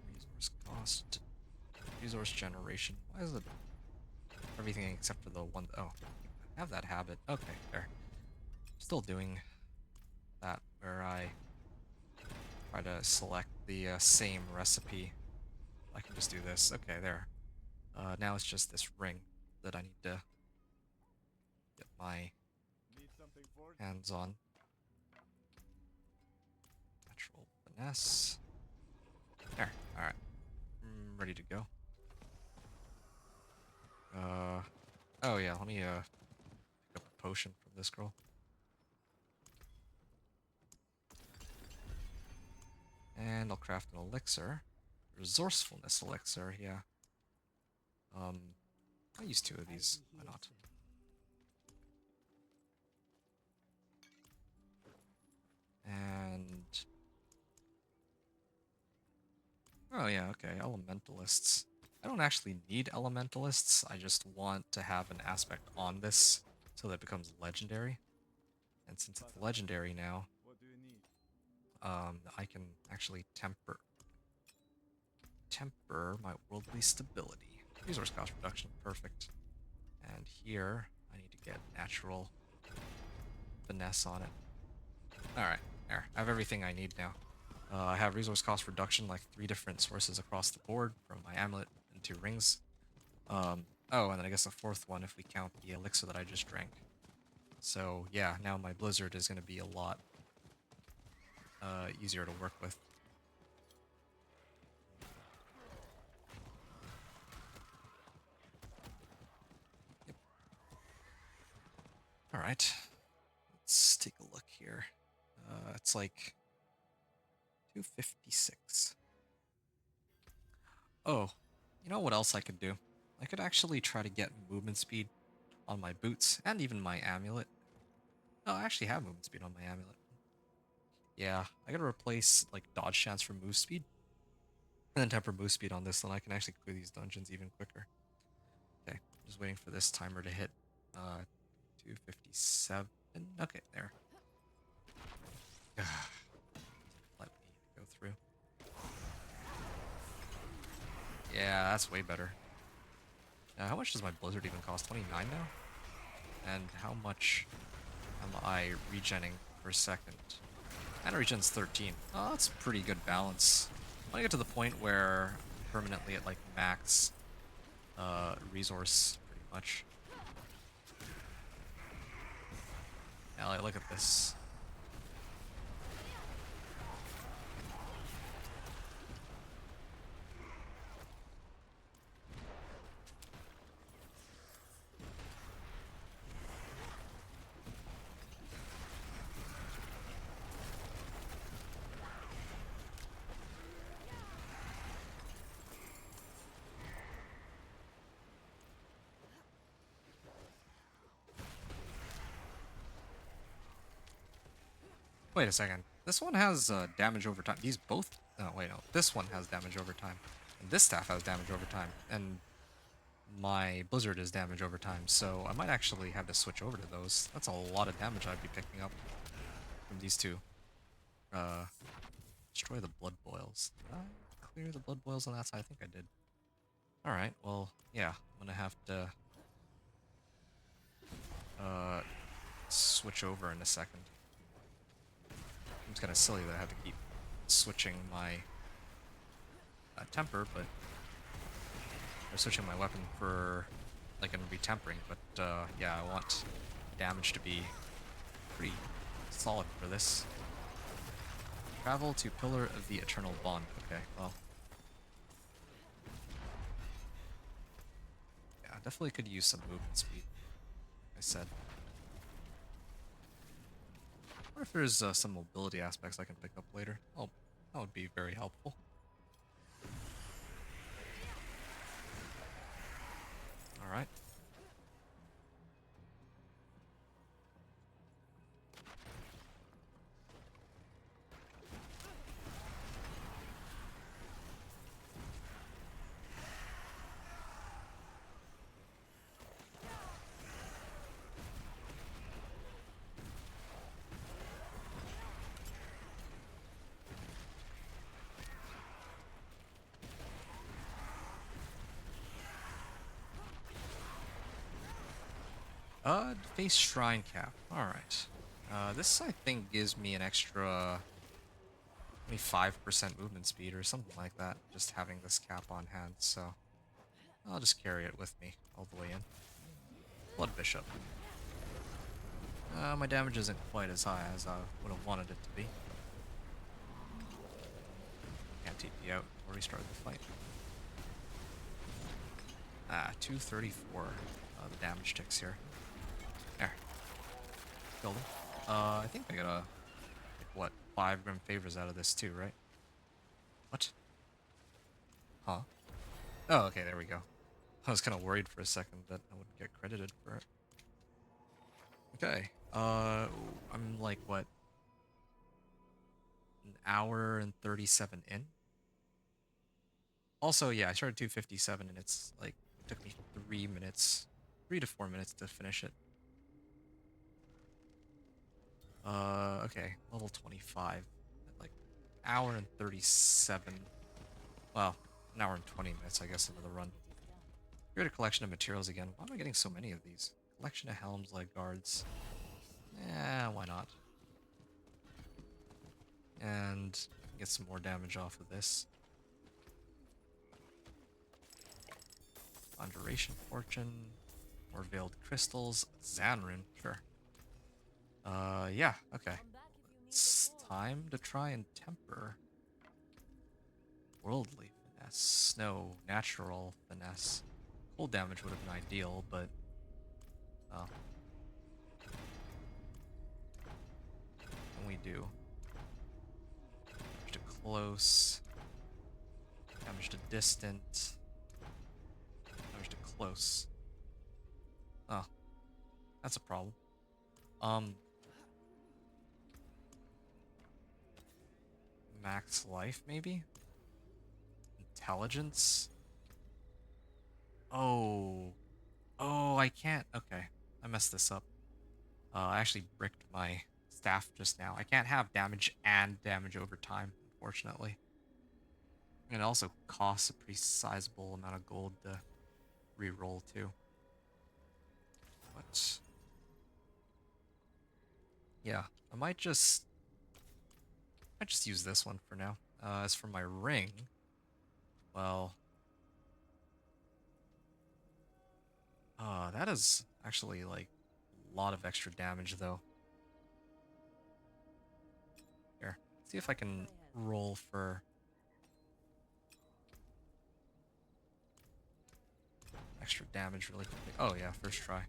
Resource cost. Resource generation. Why is it everything except for the one? Oh, I have that habit. Okay, there. Still doing that where I try to select the same recipe. I can just do this. Okay, there. Now it's just this ring that I need to get my
Need something for
hands on. Natural finesse. There. Alright. Ready to go. Oh yeah, let me pick up a potion from this girl. And I'll craft an elixir. Resourcefulness elixir, yeah. I'll use 2 of these. Why not? And oh yeah, okay, elementalists. I don't actually need elementalists, I just want to have an aspect on this so that it becomes legendary. And since it's legendary now,
what do you need?
I can actually temper my worldly stability. Resource cost reduction, perfect. And here, I need to get natural finesse on it. Alright, there. I have everything I need now. I have resource cost reduction, like 3 different sources across the board from my amulet and 2 rings. Oh, and then I guess the 4th one if we count the elixir that I just drank. So yeah, now my Blizzard is going to be a lot easier to work with. Yep. Alright, let's take a look here. It's like 256. Oh, you know what else I could do? I could actually try to get movement speed on my boots and even my amulet. Oh, I actually have movement speed on my amulet. Yeah, I gotta replace like dodge chance for move speed and then temper move speed on this, then I can actually clear these dungeons even quicker. Okay, just waiting for this timer to hit 257. Okay, there. Let me go through. Yeah, that's way better. How much does my Blizzard even cost? 29 now? And how much am I regenning per second? And it regens 13. Oh, that's a pretty good balance. I want to get to the point where I'm permanently at like max resource, pretty much. Now, like, look at this. Wait a second. This one has damage over time. These both... Oh, wait, no. This one has damage over time. And this staff has damage over time. And my Blizzard is damage over time. So I might actually have to switch over to those. That's a lot of damage I'd be picking up from these two. Destroy the blood boils. Did I clear the blood boils on that side? I think I did. Alright, well, yeah. I'm gonna have to switch over in a second. It's kind of silly that I have to keep switching my temper, but or switching my weapon for like an retempering. But yeah, I want damage to be pretty solid for this. Travel to Pillar of the Eternal Bond. Okay, well, yeah, definitely could use some movement speed. Like I said. Or if there's some mobility aspects I can pick up later. Oh, that would be very helpful. Alright. Face Shrine Cap. Alright. This, I think, gives me an extra maybe 5% movement speed or something like that, just having this cap on hand, so I'll just carry it with me all the way in. Blood Bishop. My damage isn't quite as high as I would have wanted it to be. Can't TP out or restart the fight. 234. The damage ticks here. There. Killed him. I think I got a, like, what, 5 grim favors out of this too, right? What? Huh? Oh, okay, there we go. I was kind of worried for a second that I wouldn't get credited for it. Okay. I'm like, what? An hour and 37 in? Also, yeah, I started 257 and it's like, it took me 3 to 4 minutes to finish it. Okay, level 25. At like, hour and 37. Well, an hour and 20 minutes, I guess, into the run. Create a collection of materials again. Why am I getting so many of these? Collection of helms, leg guards. Yeah, why not? And get some more damage off of this. Conjuration Fortune. More Veiled Crystals. Zanrin, sure. Yeah, okay. It's time to try and temper. Worldly finesse. No, natural finesse. Cold damage would have been ideal, but... what can we do? Damage to close. Damage to distant. Damage to close. Oh. That's a problem. Max life, maybe? Intelligence? Oh. Oh, I can't. Okay. I messed this up. I actually bricked my staff just now. I can't have damage and damage over time, unfortunately. And it also costs a pretty sizable amount of gold to re-roll, too. But... yeah, I might just I just use this one for now. As for my ring, well, that is actually like a lot of extra damage though. Here, see if I can roll for extra damage really quickly. Oh yeah, first try.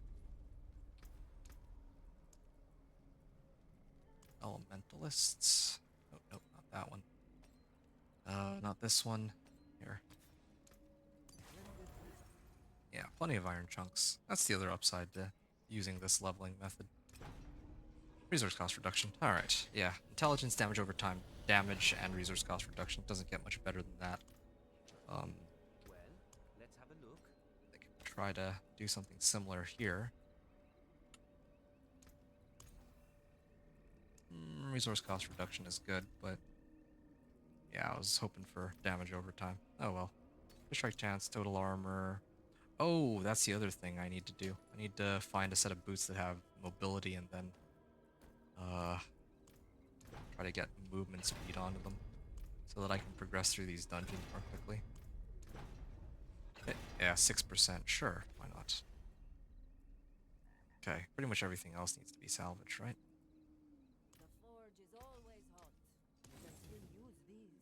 Elementalists. Oh, nope, not that one. Not this one. Here. Yeah, plenty of iron chunks. That's the other upside to using this leveling method. Resource cost reduction. Alright, yeah. Intelligence, damage over time, damage, and resource cost reduction. Doesn't get much better than that.
Well, let's have a look.
I could try to do something similar here. Resource cost reduction is good, but yeah, I was hoping for damage over time. Oh well. Strike chance, total armor. Oh, that's the other thing I need to do. I need to find a set of boots that have mobility and then try to get movement speed onto them so that I can progress through these dungeons more quickly. Okay, yeah, 6%. Sure, why not? Okay, pretty much everything else needs to be salvaged, right?
The forge is always hot. But still use these.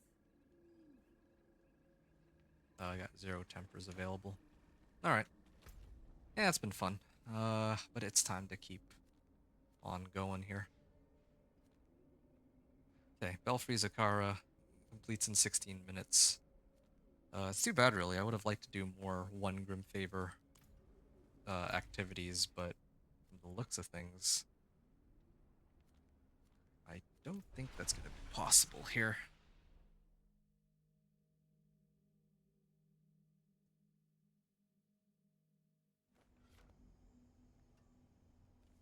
I got 0 tempers available. Alright. Yeah, it's been fun. But it's time to keep on going here. Okay, Belfry Zakara completes in 16 minutes. It's too bad, really. I would have liked to do more one Grim Favor activities, but from the looks of things, I don't think that's going to be possible here.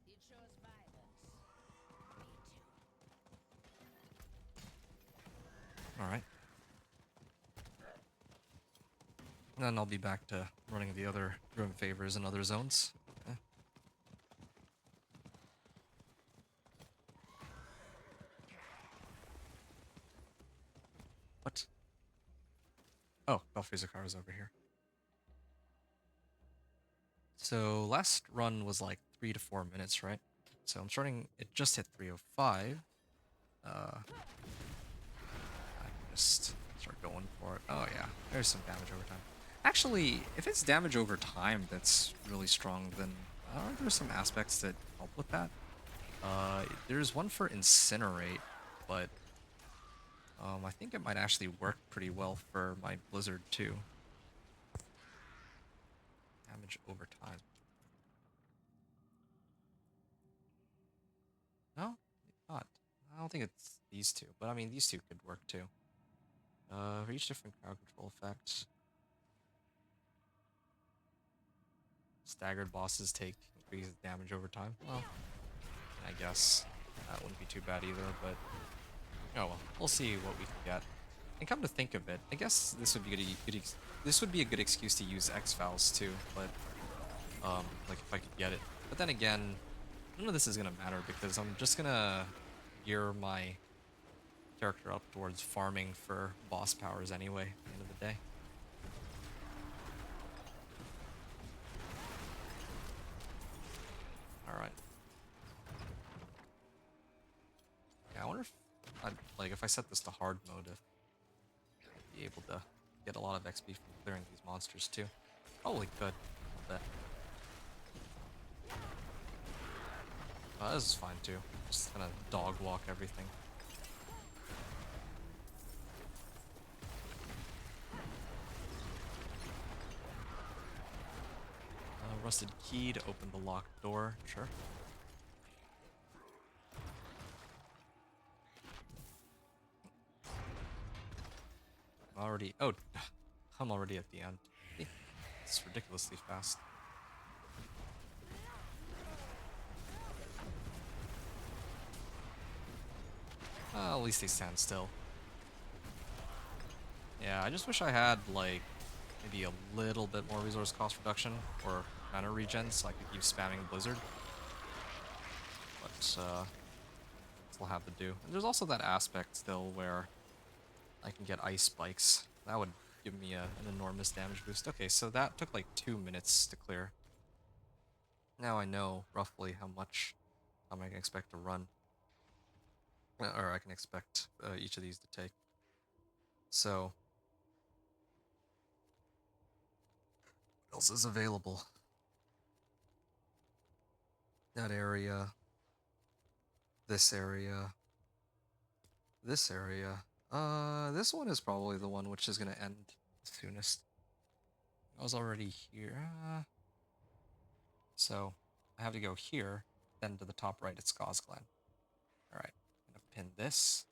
It shows violence. Me too.
Alright. Then I'll be back to running the other Grim Favors in other zones. What? Oh, Belfry Zakara's over here. So last run was like 3 to 4 minutes, right? So I'm starting, it just hit 3:05. I can just start going for it. Oh yeah, there's some damage over time. Actually, if it's damage over time that's really strong, then aren't there some aspects that help with that? There's one for Incinerate, but I think it might actually work pretty well for my Blizzard too. Damage over time. No, not. I don't think it's these two, but I mean these two could work too. For each different crowd control effect. Staggered bosses take increased damage over time. Well, I guess that wouldn't be too bad either, but oh well, we'll see what we can get. And come to think of it, I guess this would be this would be a good excuse to use X-Files too, but like if I could get it. But then again, none of this is gonna matter because I'm just gonna gear my character up towards farming for boss powers anyway at the end of the day. Alright. Yeah, I wonder if if I set this to hard mode, if I'd be able to get a lot of XP from clearing these monsters too. Probably could. But this is fine too. Just gonna dog walk everything. Rusted key to open the locked door. Sure. Already. Oh, I'm already at the end. It's ridiculously fast. At least they stand still. Yeah, I just wish I had, like, maybe a little bit more resource cost reduction or mana regen so I could keep spamming Blizzard. But, still have to do. And there's also that aspect still where I can get ice spikes. That would give me an enormous damage boost. Okay, so that took like 2 minutes to clear. Now I know roughly how much I can expect to run. Or I can expect each of these to take. So, what else is available? That area. This area. This area. This one is probably the one which is going to end soonest. I was already here. So, I have to go here, then to the top right at Skaz Glen. Alright, I'm going to pin this,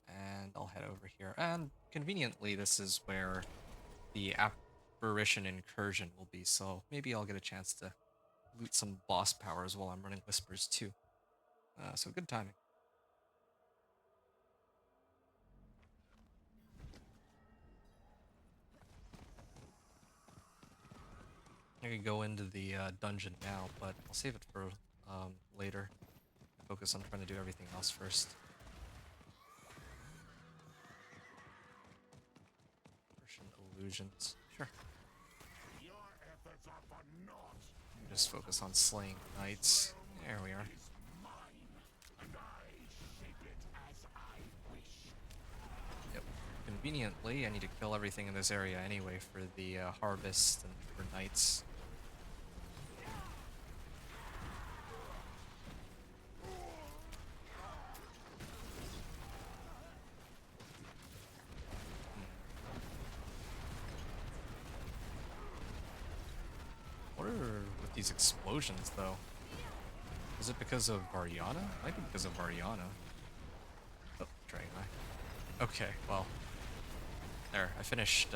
and I'll head over here. And conveniently, this is where the Apparition Incursion will be, so maybe I'll get a chance to loot some boss powers while I'm running Whispers too. So good timing. I could go into the dungeon now, but I'll save it for later. Focus on trying to do everything else first. Persian illusions. Sure.
Your efforts are for naught.
Just focus on slaying knights. There we are.
Is mine, and I shape it as I wish.
Yep. Conveniently, I need to kill everything in this area anyway for the harvest and for knights. What are with these explosions, though? Is it because of Variana? Might be because of Variana. Oh, Dragon Eye. Okay, well. There, I finished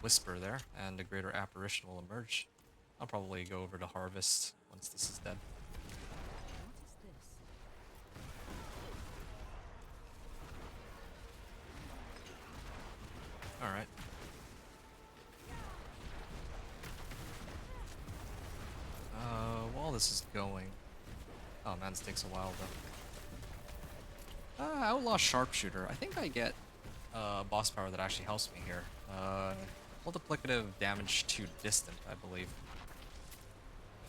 Whisper there, and a greater apparition will emerge. I'll probably go over to Harvest once this is dead.
What is this?
Alright. While this is going... Oh man, this takes a while though. Outlaw Sharpshooter. I think I get boss power that actually helps me here. Multiplicative damage to distant, I believe.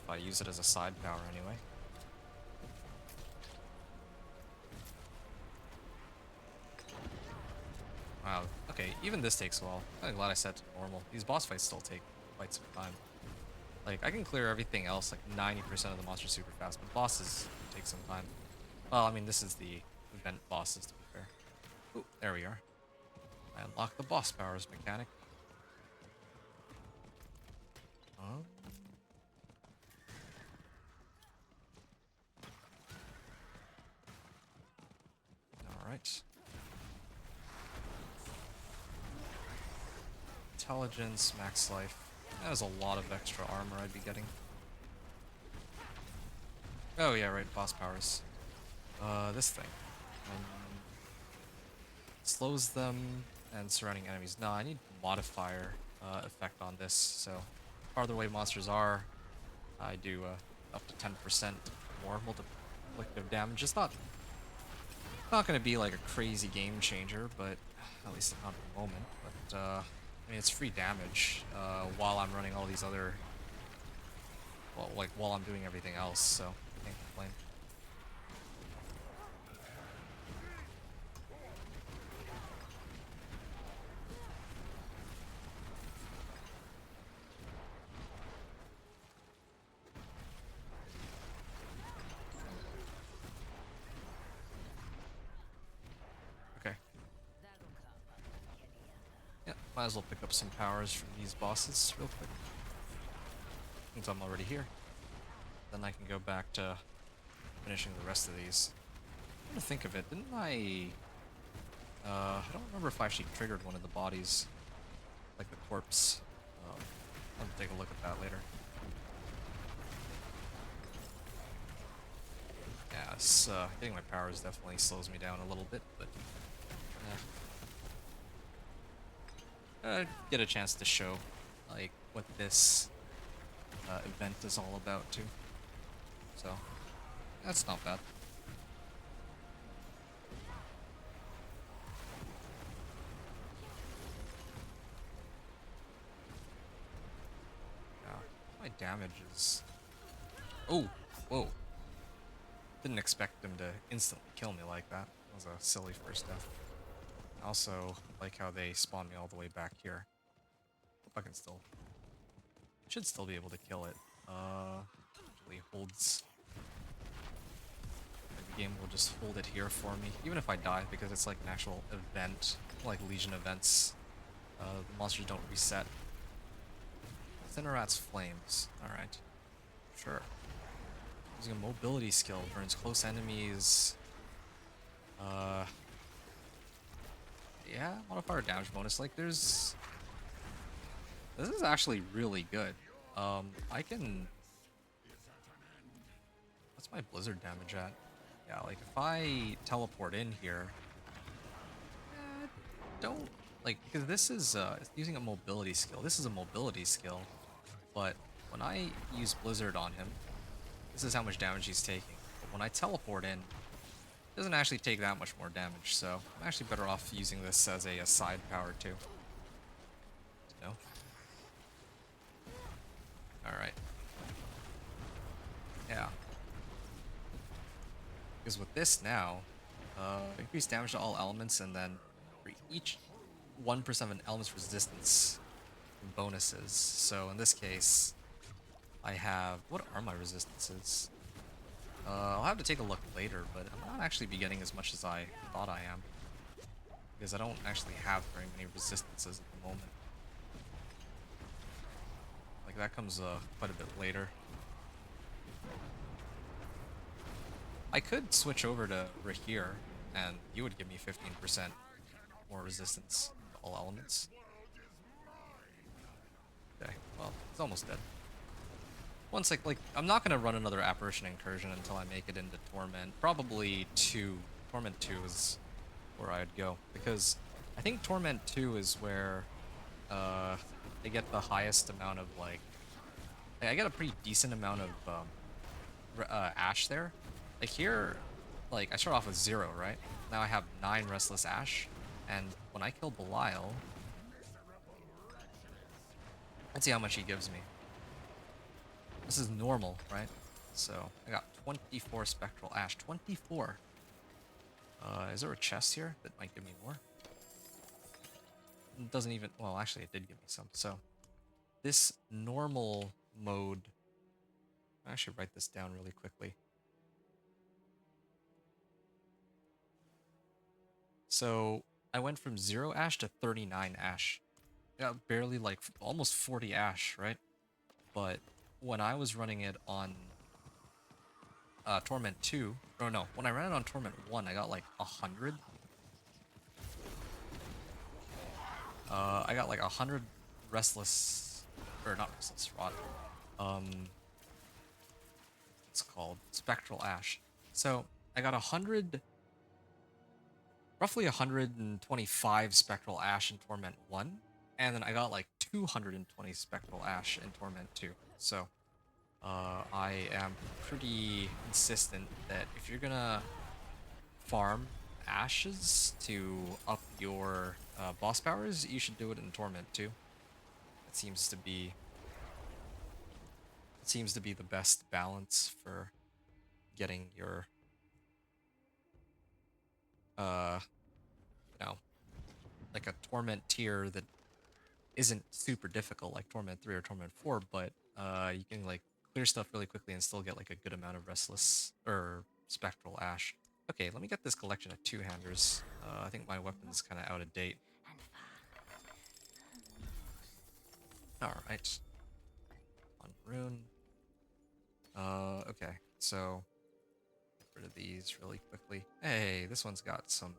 If I use it as a side power anyway. Wow, okay, even this takes a while. I'm glad I set to normal. These boss fights still take quite some time. Like, I can clear everything else, like 90% of the monsters super fast, but bosses take some time. Well, I mean, this is the event bosses, to be fair. Ooh, there we are. I unlock the boss powers mechanic. Alright. Intelligence, max life. That is a lot of extra armor I'd be getting. Oh yeah, right, boss powers. This thing. Slows them and surrounding enemies. No, I need modifier effect on this, so farther away monsters are, I do up to 10% more multiplicative damage. It's not gonna be like a crazy game changer, but at least not at the moment. But I mean, it's free damage while I'm running all these other, well, like while I'm doing everything else, so I can't complain. Okay. Yeah, might as well pick up some powers from these bosses real quick. Since I'm already here. Then I can go back to finishing the rest of these. I'm trying to think of it, didn't I don't remember if I actually triggered one of the bodies. Like the corpse. I'll take a look at that later. Yeah, it's, getting my powers definitely slows me down a little bit, but get a chance to show like what this event is all about too. So that's not bad. My damage is... Oh! Whoa. Didn't expect him to instantly kill me like that. That was a silly first death. I also like how they spawn me all the way back here. Hope I can still... Should still be able to kill it. Usually holds... Like the game will just hold it here for me, even if I die, because it's like an actual event, like Legion events. The monsters don't reset. Cinderat's Flames. Alright. Sure. Using a mobility skill, burns close enemies. Yeah, modifier damage bonus. Like, there's... This is actually really good. I can... What's my blizzard damage at? Yeah, like, if I teleport in here... don't... Like, because this is, it's using a mobility skill. This is a mobility skill. But when I use Blizzard on him, this is how much damage he's taking. But when I teleport in, it doesn't actually take that much more damage, so I'm actually better off using this as a side power too. No? Alright. Yeah. Because with this now, increase damage to all elements, and then for each 1% of an element's resistance bonuses. So in this case, I have... What are my resistances? I'll have to take a look later, but I'm not actually be getting as much as I thought I am. Because I don't actually have very many resistances at the moment. Like, that comes quite a bit later. I could switch over to Rahir, and you would give me 15% more resistance to all elements. Okay, well, it's almost dead. Once, like, I'm not gonna run another Apparition Incursion until I make it into Torment. Probably 2. Torment 2 is where I'd go. Because I think Torment 2 is where, they get the highest amount of, like... I get a pretty decent amount of, Ash there. Like, here, like, I start off with 0, right? Now I have 9 Restless Ash. And when I kill Belial... Let's see how much he gives me. This is normal, right? So, I got 24 Spectral Ash. 24! Is there a chest here that might give me more? It doesn't even... Well, actually, it did give me some. So, this normal mode... I'll actually write this down really quickly. So, I went from 0 Ash to 39 Ash. Got barely, like, almost 40 Ash, right? But when I was running it on Torment 2, or no, when I ran it on Torment 1, I got like 100. I got like 100 Restless, or not Restless Rot. It's called Spectral Ash. So I got 100, roughly 125 Spectral Ash in Torment 1, and then I got like 220 Spectral Ash in Torment 2. So I am pretty insistent that if you're gonna farm ashes to up your boss powers, you should do it in Torment 2. It seems to be the best balance for getting your you know, like a Torment tier that isn't super difficult like Torment 3 or Torment 4, but you can like clear stuff really quickly and still get like a good amount of Restless or Spectral Ash. Okay, let me get this collection of two-handers. I think my weapon's kind of out of date. Alright. One rune. Okay, so get rid of these really quickly. Hey, this one's got some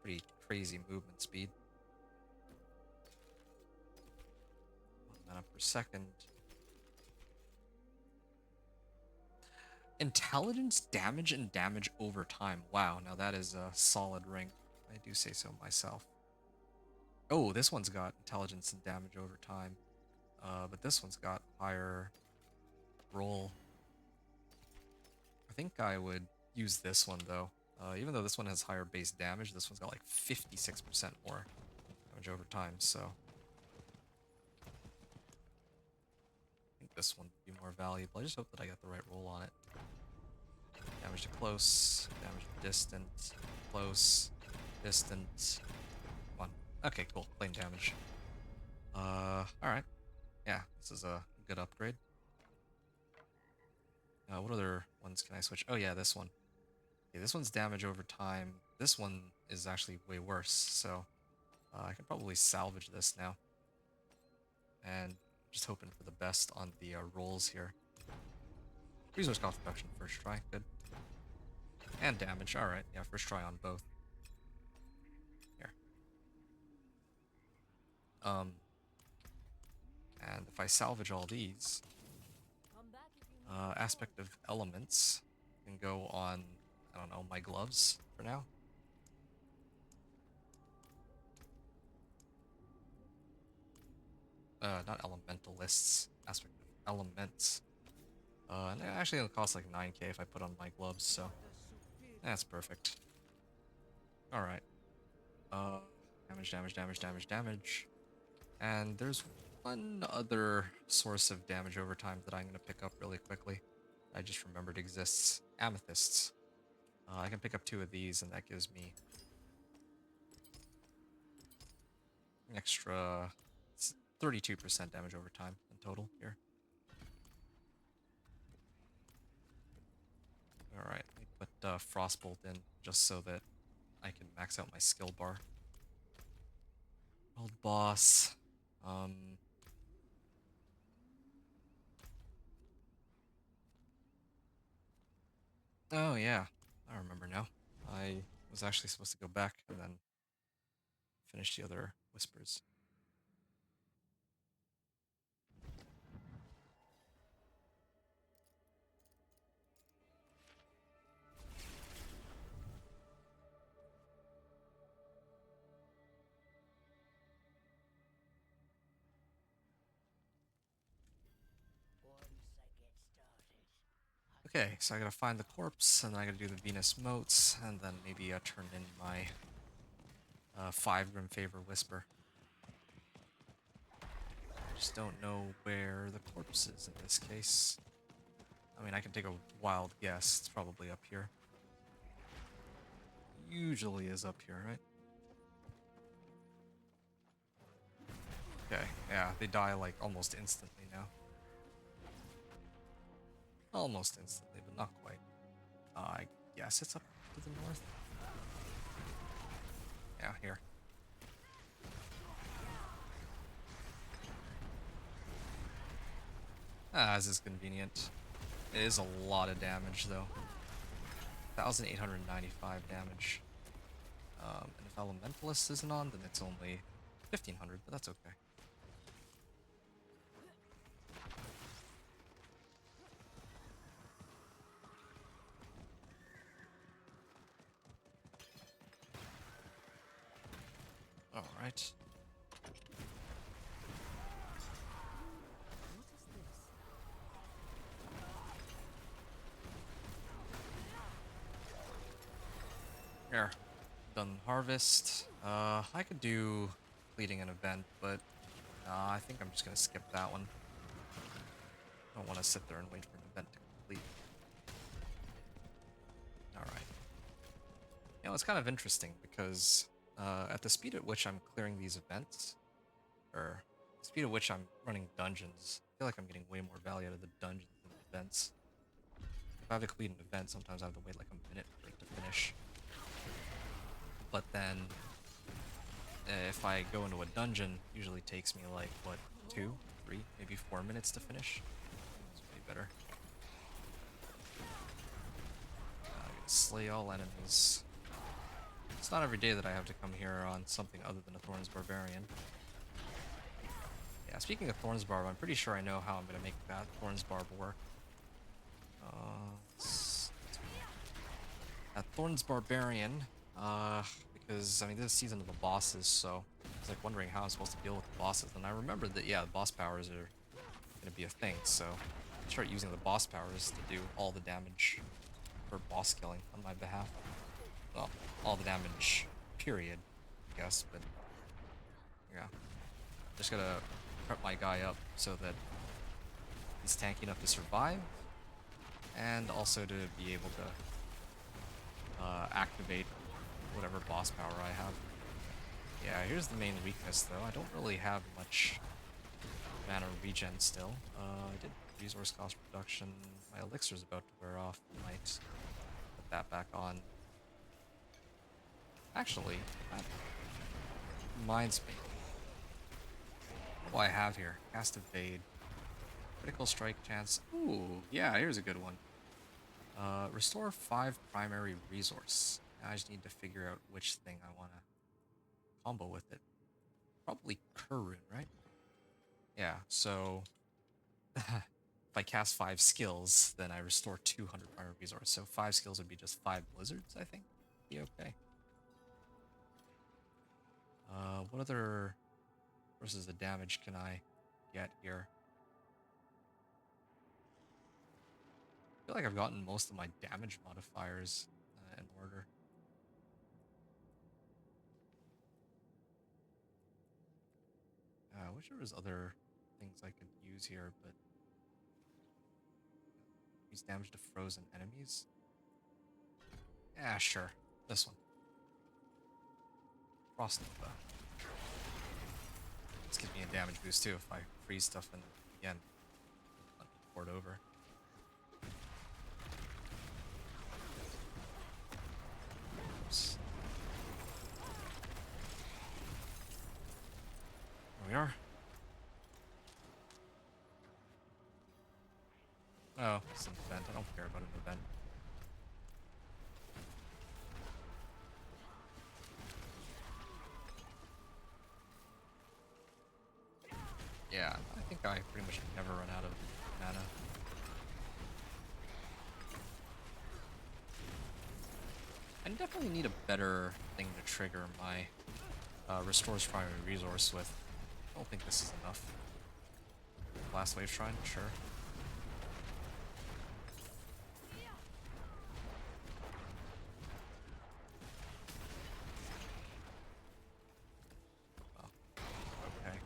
pretty crazy movement speed. 1 mana per second. Intelligence, damage, and damage over time. Wow, now that is a solid ring. I do say so myself. Oh, this one's got intelligence and damage over time. But this one's got higher roll. I think I would use this one, though. Even though this one has higher base damage, this one's got like 56% more damage over time, so... I think think this one would be more valuable. I just hope that I get the right roll on it. Damage to close, damage to distant, close, distant. Come on. Okay, cool. Flame damage. Alright. Yeah, this is a good upgrade. What other ones can I switch? Oh yeah, this one. Okay, this one's damage over time. This one is actually way worse, so I can probably salvage this now. And just hoping for the best on the rolls here. Resource cost reduction first try, good. And damage, alright, yeah, first try on both. Here. And if I salvage all these,
Come back if you need
aspect of elements can go on, I don't know, my gloves for now. Not elementalists, aspect of elements. And actually it'll cost like 9k if I put on my gloves, so that's perfect. Alright. Damage, damage, damage, damage, damage. And there's one other source of damage over time that I'm going to pick up really quickly. I just remembered exists. Amethysts. I can pick up 2 of these, and that gives me an extra 32% damage over time in total here. Alright, let me put Frostbolt in just so that I can max out my skill bar. Old boss. Oh yeah, I remember now. I was actually supposed to go back and then finish the other whispers. Okay, so I gotta find the corpse, and then I gotta do the Venus motes, and then maybe turn in my 5 Grim Favor Whisper. I just don't know where the corpse is in this case. I mean, I can take a wild guess. It's probably up here. Usually is up here, right? Okay, yeah, they die like almost instantly now. Almost instantly, but not quite. I guess it's up to the north. Yeah, here. Ah, this is convenient. It is a lot of damage, though. 1,895 damage. And if Elementalist isn't on, then it's only 1,500, but that's okay. Alright. Here. Done harvest. I could do completing an event, but I think I'm just gonna skip that one. I don't want to sit there and wait for an event to complete. Alright. You know, it's kind of interesting because at the speed at which I'm clearing these events, or the speed at which I'm running dungeons, I feel like I'm getting way more value out of the dungeons than the events. If I have to complete an event, sometimes I have to wait like a minute for it to finish. But then, if I go into a dungeon, it usually takes me like, what, 2, 3, maybe 4 minutes to finish? It's way better. I gotta slay all enemies. It's not every day that I have to come here on something other than a Thorns Barbarian. Yeah, speaking of Thorns Barb, I'm pretty sure I know how I'm gonna make that Thorns Barb work. That Thorns Barbarian, because, I mean, this is season of the bosses, so I was like wondering how I'm supposed to deal with the bosses, and I remembered that, yeah, the boss powers are gonna be a thing, so I start using the boss powers to do all the damage for boss killing on my behalf. Well, all the damage, period, I guess, but yeah. Just gotta prep my guy up so that He's tanky enough to survive, and also to be able to activate whatever boss power I have. Yeah, here's the main weakness though. I don't really have much mana regen still. I did resource cost reduction. My elixir's about to wear off. Might put that back on. Actually, that reminds me. What do I have here? Cast Evade. Critical strike chance. Ooh, yeah, here's a good one. Restore 5 primary resource. I just need to figure out which thing I want to combo with it. Probably Kurun, right? Yeah, so if I cast 5 skills, then I restore 200 primary resource. So 5 skills would be just 5 blizzards, I think. Be okay. What other sources of damage can I get here? I feel like I've gotten most of my damage modifiers in order. I wish there was other things I could use here, but use damage to frozen enemies. Yeah, sure. This one. Frost Nova. This gives me a damage boost too if I freeze stuff and again let me pour it over. Oops. There we are. Oh, it's an event. I don't care about an event. Yeah, I think I pretty much never run out of mana. I definitely need a better thing to trigger my restores primary resource with. I don't think this is enough. Last wave shrine, sure. Oh, okay.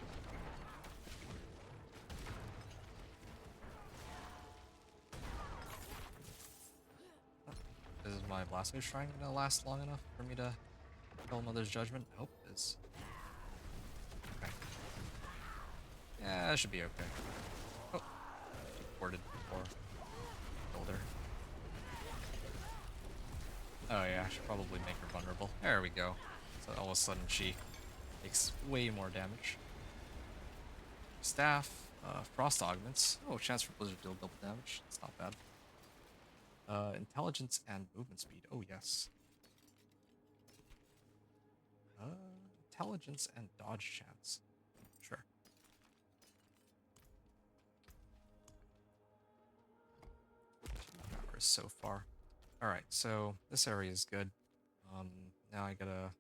Is my Blast Wave Shrine gonna last long enough for me to kill Mother's Judgment? I hope it is. Okay. Yeah, that should be okay. Oh, warded before killed her. Oh yeah, I should probably make her vulnerable. There we go. So all of a sudden she takes way more damage. Staff, Frost Augments. Oh, chance for Blizzard to deal double damage. That's not bad. Intelligence and movement speed. Oh, yes. Intelligence and dodge chance. Sure. Hours so far. Alright, so this area is good. Now I gotta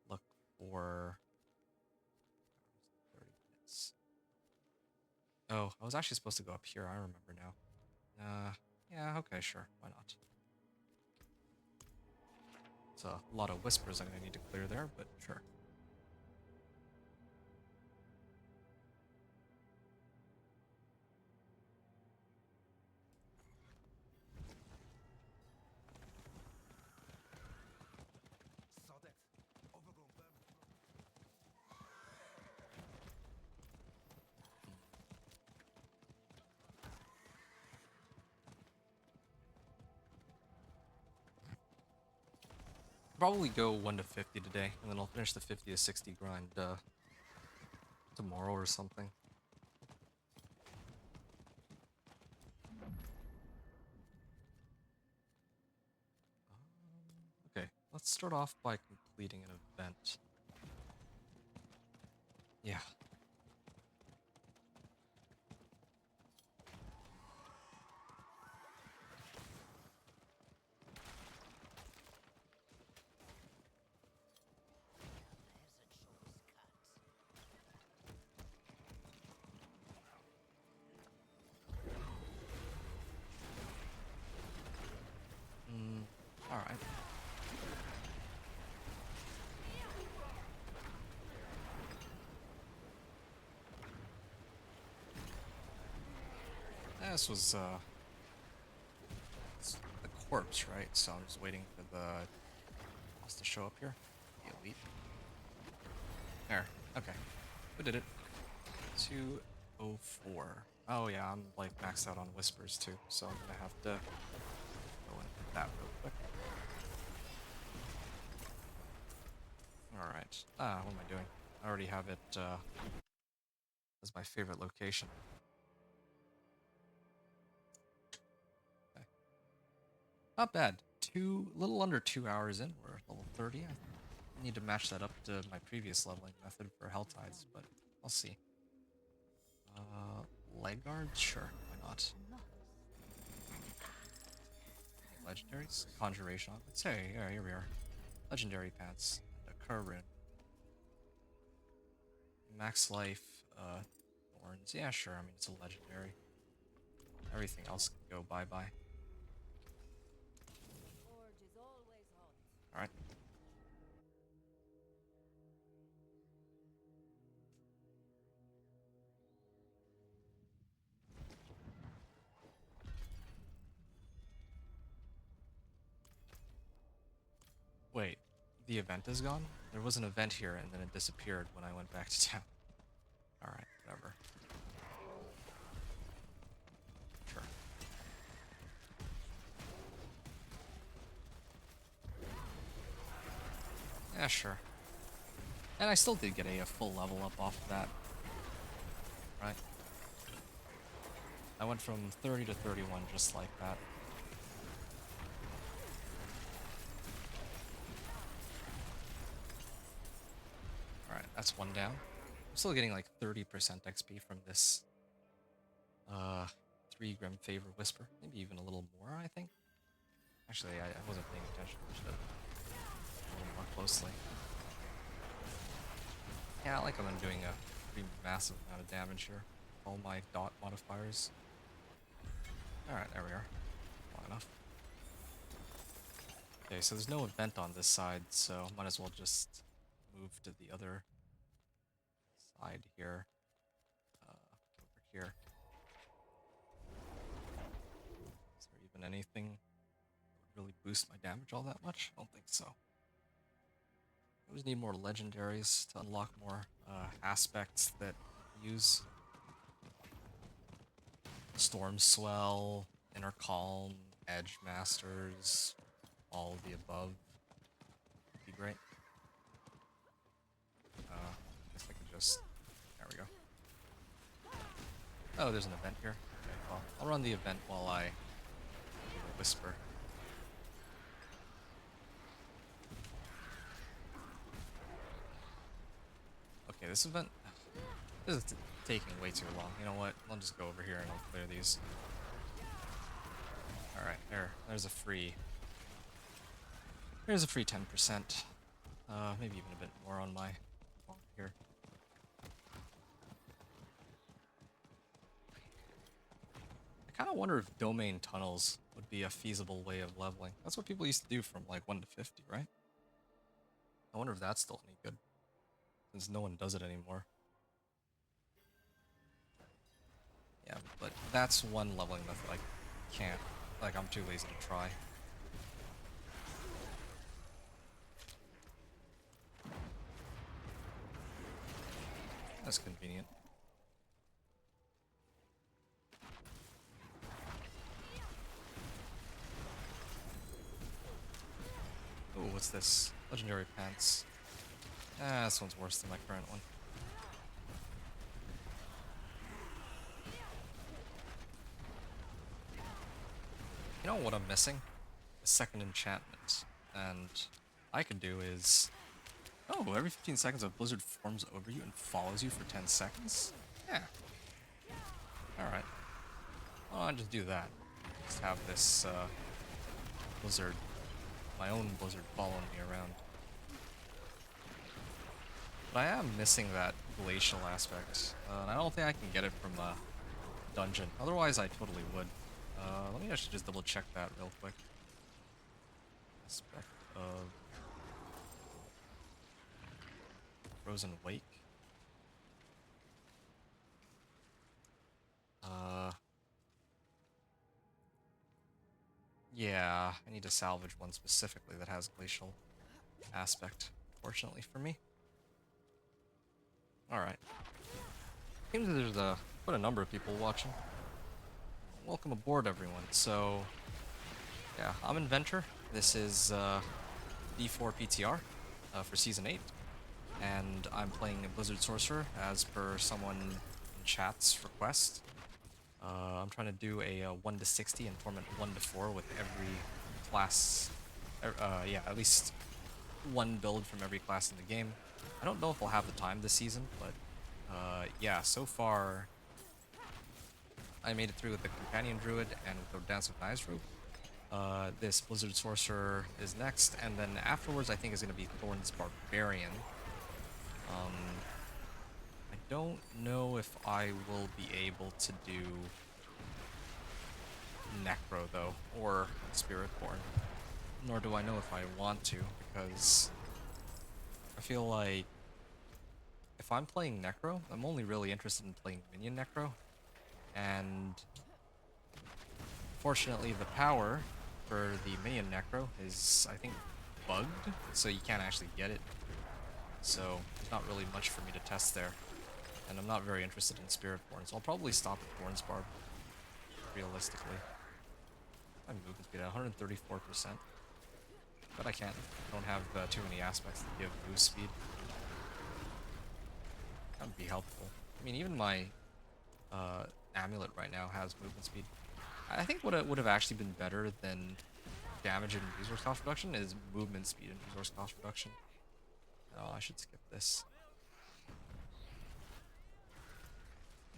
look for 30 minutes. Oh, I was actually supposed to go up here. I remember now. Yeah, okay, sure. Why not? It's a lot of whispers I'm gonna need to clear there, but sure. Probably go 1 to 50 today, and then I'll finish the 50 to 60 grind tomorrow or something. Okay, let's start off by completing an event. Yeah. Alright. This was it's the corpse, right? So I'm just waiting for the boss to show up here. The elite. There. Okay. We did it. 204. Oh yeah, I'm like maxed out on whispers too, so I'm gonna have to go and hit that real quick. Alright. What am I doing? I already have it as my favorite location. Okay. Not bad. Little under 2 hours in, we're level 30. I need to match that up to my previous leveling method for Hell Tides, but I'll see. Leg guard? Sure, why not? Any legendaries? Conjuration Let's say, yeah, here we are. Legendary pants. And a Current. Max life, thorns. Yeah, sure, I mean, it's a legendary. Everything else can go bye-bye.
Forge is always hot.
Alright. Wait, the event is gone? There was an event here and then it disappeared when I went back to town. Alright, whatever. Sure. Yeah, sure. And I still did get a full level up off of that. Right? I went from 30 to 31 just like that. Alright, that's one down. I'm still getting like 30% XP from this 3 Grim Favor Whisper. Maybe even a little more, I think. Actually, I wasn't paying attention. I should have a little more closely. Yeah, I like how I'm doing a pretty massive amount of damage here. All my dot modifiers. Alright, there we are. Long enough. Okay, so there's no event on this side, so might as well just move to the other side here. Over here. Is there even anything that would really boost my damage all that much? I don't think so. I always need more legendaries to unlock more aspects that use Storm Swell, Inner Calm, Edge Masters, all of the above. Would be great. Guess I could just... There we go. Oh, there's an event here. Okay, well, I'll run the event while I do the whisper. Okay, this event... This is taking way too long. You know what? I'll just go over here and I'll clear these. Alright, there's a free... There's a free 10%. Maybe even a bit more on my phone here. I kind of wonder if domain tunnels would be a feasible way of leveling. That's what people used to do from like 1 to 50, right? I wonder if that's still any good, since no one does it anymore. Yeah, but that's one leveling method I can't. Like, I'm too lazy to try. That's convenient. Oh, what's this? Legendary pants. Ah, this one's worse than my current one. You know what I'm missing? A second enchantment. And I could do is... Oh, every 15 seconds a blizzard forms over you and follows you for 10 seconds? Yeah. Alright. Well, I'll just do that. Just have this, blizzard, my own blizzard following me around. But I am missing that glacial aspect, and I don't think I can get it from a dungeon. Otherwise, I totally would. Let me actually just double check that real quick. Aspect of Frozen Wake. Yeah, I need to salvage one specifically that has glacial aspect, fortunately for me. Alright. Seems there's quite a number of people watching. Welcome aboard, everyone. So, yeah, I'm Inventor. This is D4 PTR for Season 8. And I'm playing a Blizzard Sorcerer as per someone in chat's request. I'm trying to do a 1 to 60 and Torment 1 to 4 with every class. Yeah, at least one build from every class in the game. I don't know if I'll have the time this season, but yeah, so far I made it through with the Companion Druid and with the Dance of Nizru. This Blizzard Sorcerer is next, and then afterwards I think is going to be Thorn's Barbarian. I don't know if I will be able to do Necro though, or Spiritborn. Nor do I know if I want to, because I feel like if I'm playing Necro, I'm only really interested in playing Minion Necro, and fortunately the power for the Minion Necro is, I think, bugged, so you can't actually get it. So there's not really much for me to test there, and I'm not very interested in Spiritborn, so I'll probably stop at Thorn's Barb, realistically. My movement speed at 134%. But I can't. I don't have too many aspects that give boost speed. That would be helpful. I mean, even my amulet right now has movement speed. I think what would have actually been better than damage and resource cost reduction is movement speed and resource cost reduction. Oh, I should skip this.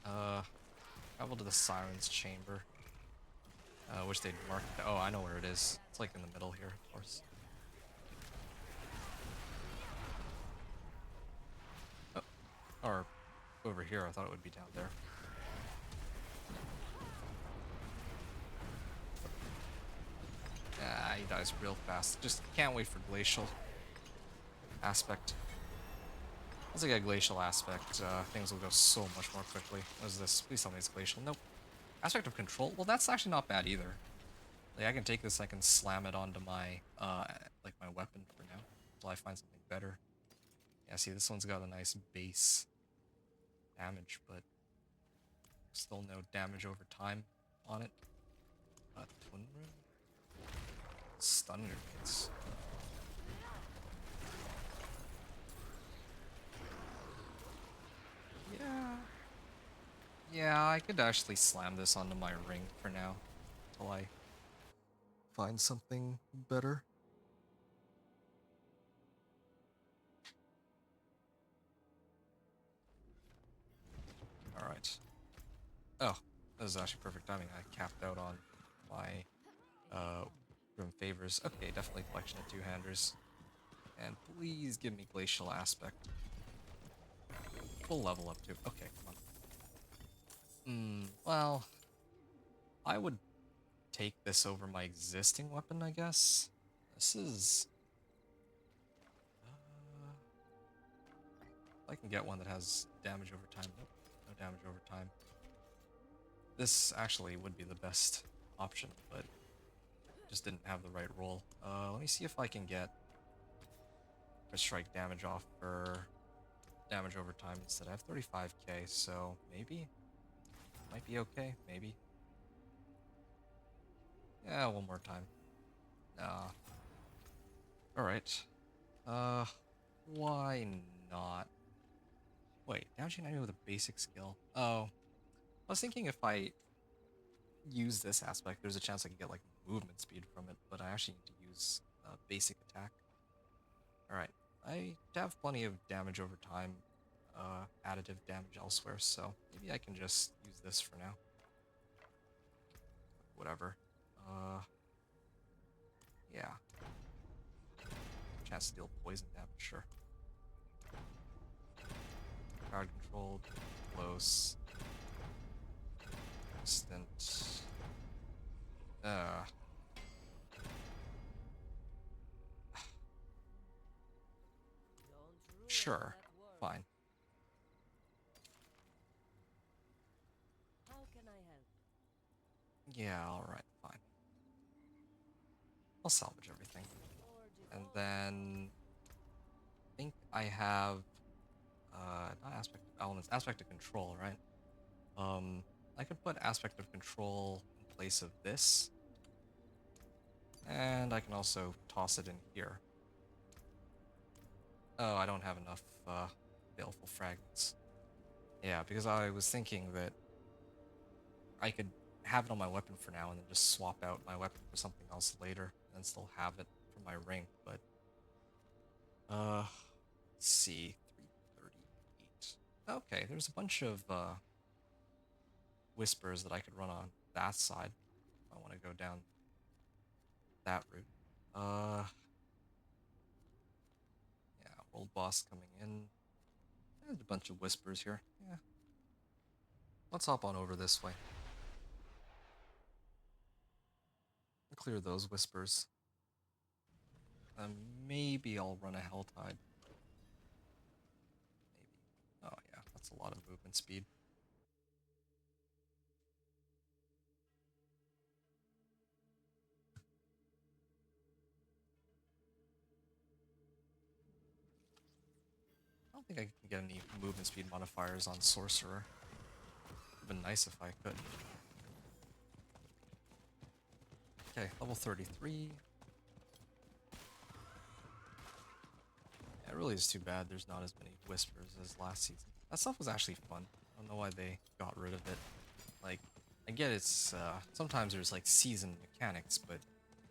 Travel to the Siren's Chamber. Which they'd mark. Oh, I know where it is. It's like in the middle here, of course. Oh, or over here. I thought it would be down there. Yeah, he dies real fast. Just can't wait for Glacial Aspect. Once I get Glacial Aspect, things will go so much more quickly. What is this? Please tell me it's Glacial. Nope. Aspect of Control? Well, that's actually not bad either. Like, I can take this, I can slam it onto my, like, my weapon for now, until I find something better. Yeah, see, this one's got a nice base damage, but still no damage over time on it. Twin Rune? Stun grenades. Yeah. Yeah, I could actually slam this onto my ring for now, until I find something better. Alright. Oh, that was actually perfect timing. I capped out on my room favors. Okay, definitely collection of two-handers. And please give me Glacial Aspect. Full level up too. Okay, come on. Well, I would take this over my existing weapon, I guess. This is... I can get one that has damage over time. Nope, no damage over time. This actually would be the best option, but just didn't have the right roll. Let me see if I can get First Strike damage off for damage over time instead. I have 35k, so maybe? Might be okay, maybe. Yeah, one more time. Alright. Why not? Wait, damaging enemy with a basic skill. Oh. I was thinking if I use this aspect, there's a chance I can get, like, movement speed from it, but I actually need to use basic attack. Alright. I have plenty of damage over time, additive damage elsewhere, so maybe I can just use this for now. Whatever. Yeah. Chance to deal poison damage, sure. Crowd controlled, close, instant. Sure, fine.
How can I help?
Yeah, alright, fine. I'll salvage everything.
Forge is
And
always
then I think I have not aspect of elements, aspect of control, right? I could put aspect of control in place of this, and I can also toss it in here. Oh, I don't have enough baleful fragments. Yeah, because I was thinking that I could have it on my weapon for now and then just swap out my weapon for something else later and still have it for my ring, but let's see, 338. Okay, there's a bunch of whispers that I could run on that side. If I want to go down that route. Yeah, world boss coming in. There's a bunch of whispers here. Yeah. Let's hop on over this way. Clear those whispers. Maybe I'll run a Helltide. Maybe. Oh yeah, that's a lot of movement speed. I don't think I can get any movement speed modifiers on Sorcerer. Would have been nice if I could. Okay, level 33. Yeah, it really is too bad there's not as many whispers as last season. That stuff was actually fun. I don't know why they got rid of it. Like, I get it's, sometimes there's like season mechanics, but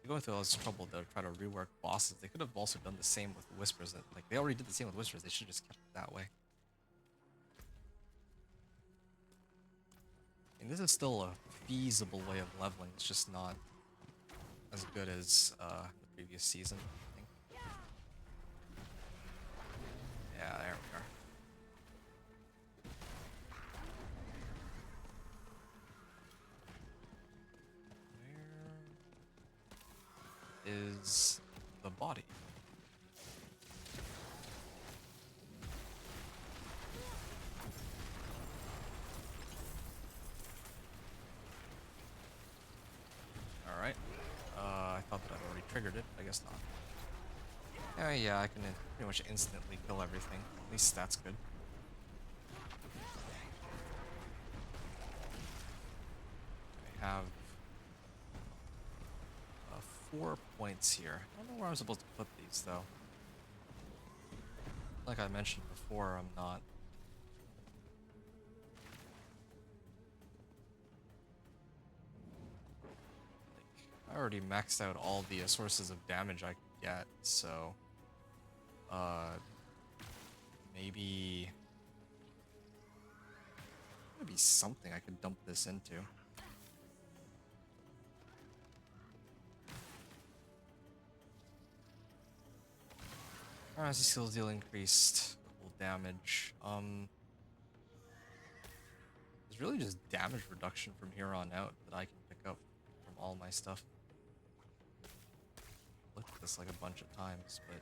they're going through all this trouble to try to rework bosses. They could have also done the same with whispers. Like, they already did the same with whispers. They should have just kept it that way. I mean, this is still a feasible way of leveling. It's just not as good as the previous season, I think. Yeah, there we are. Where is the body? Alright. I thought that I'd already triggered it. I guess not. Yeah, I can pretty much instantly kill everything. At least that's good. I have 4 points here. I don't know where I'm supposed to put these, though. Like I mentioned before, I'm not... Like, I already maxed out all the sources of damage I could get, so... maybe... Maybe something I could dump this into. Alright, the skill deal increased. Double damage. There's really just damage reduction from here on out that I can pick up from all my stuff. Looked at this like a bunch of times, but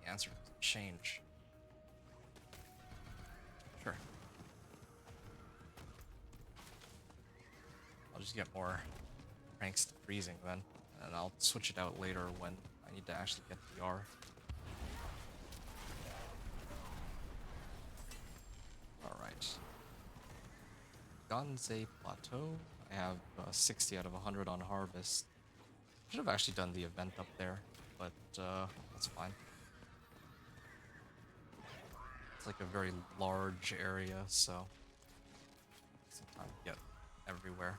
the answer doesn't change. Sure. I'll just get more ranks to freezing then, and I'll switch it out later when I need to actually get PR. Alright. Ganze Plateau. I have 60 out of 100 on Harvest. Should have actually done the event up there, but that's fine. It's like a very large area, so some time to get everywhere.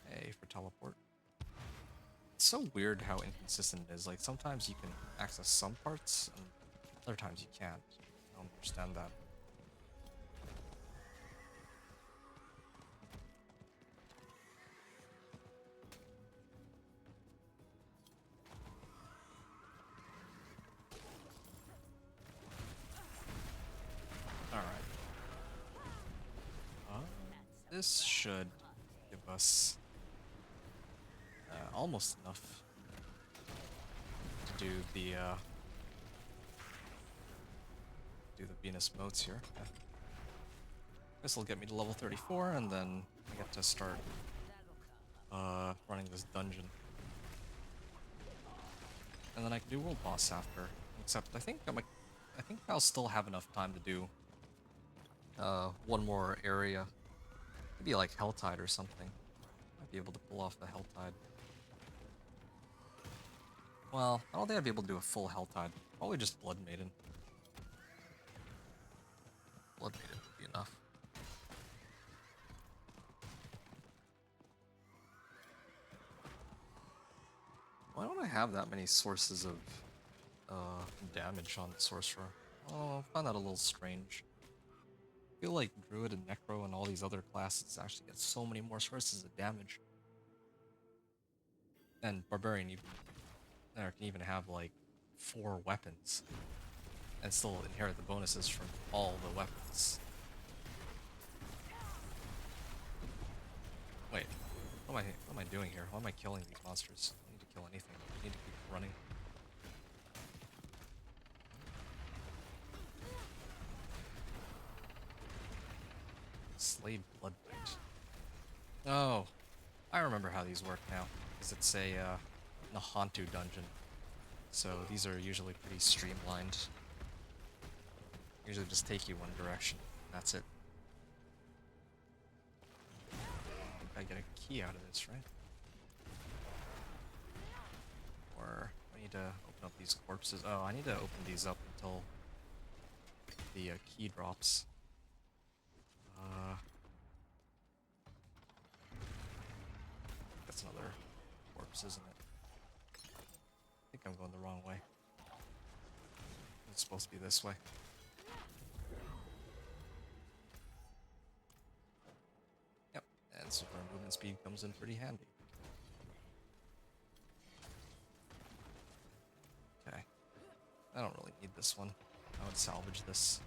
Hey, for teleport. It's so weird how inconsistent it is. Like, sometimes you can access some parts, and other times you can't. I don't understand that. Alright. This should give us almost enough to do the Venus motes here. Yeah. This will get me to level 34, and then I get to start running this dungeon. And then I can do world boss after. Except I think I think I'll still have enough time to do one more area. Maybe like Helltide or something. Might be able to pull off the Helltide. Well, I don't think I'd be able to do a full Helltide. Probably just Blood Maiden. Blood Maiden would be enough. Why don't I have that many sources of damage on the Sorcerer? Oh, I found that a little strange. I feel like Druid and Necro and all these other classes actually get so many more sources of damage. And Barbarian even can even have like 4 weapons and still inherit the bonuses from all the weapons. Wait, what am I doing here? Why am I killing these monsters? I don't need to kill anything. I need to keep running. Slave Bloodbite. Oh, I remember how these work now. Because it's a Nahantu dungeon. So these are usually pretty streamlined. Usually just take you one direction. That's it. I get a key out of this, right? Or I need to open up these corpses. Oh, I need to open these up until the key drops. That's another corpse, isn't it? I think I'm going the wrong way. It's supposed to be this way. Yep, and super movement speed comes in pretty handy. Okay. I don't really need this one. I would salvage this.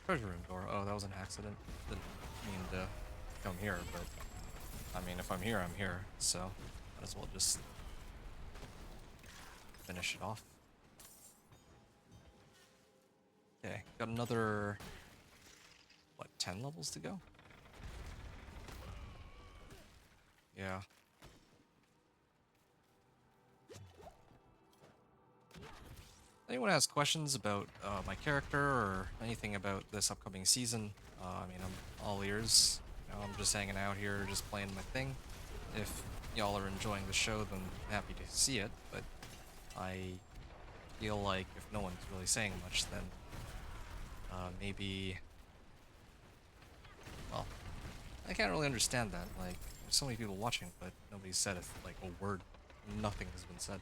Treasure room door. Oh, that was an accident. Didn't mean to come here, but I mean, if I'm here, I'm here. So might as well just finish it off. Okay, got another, what, 10 levels to go? Yeah. Anyone has questions about my character or anything about this upcoming season, I mean, I'm all ears. You know, I'm just hanging out here, just playing my thing. If y'all are enjoying the show, then I'm happy to see it, but I feel like if no one's really saying much, then maybe... Well, I can't really understand that. Like, there's so many people watching, but nobody said like a word. Nothing has been said.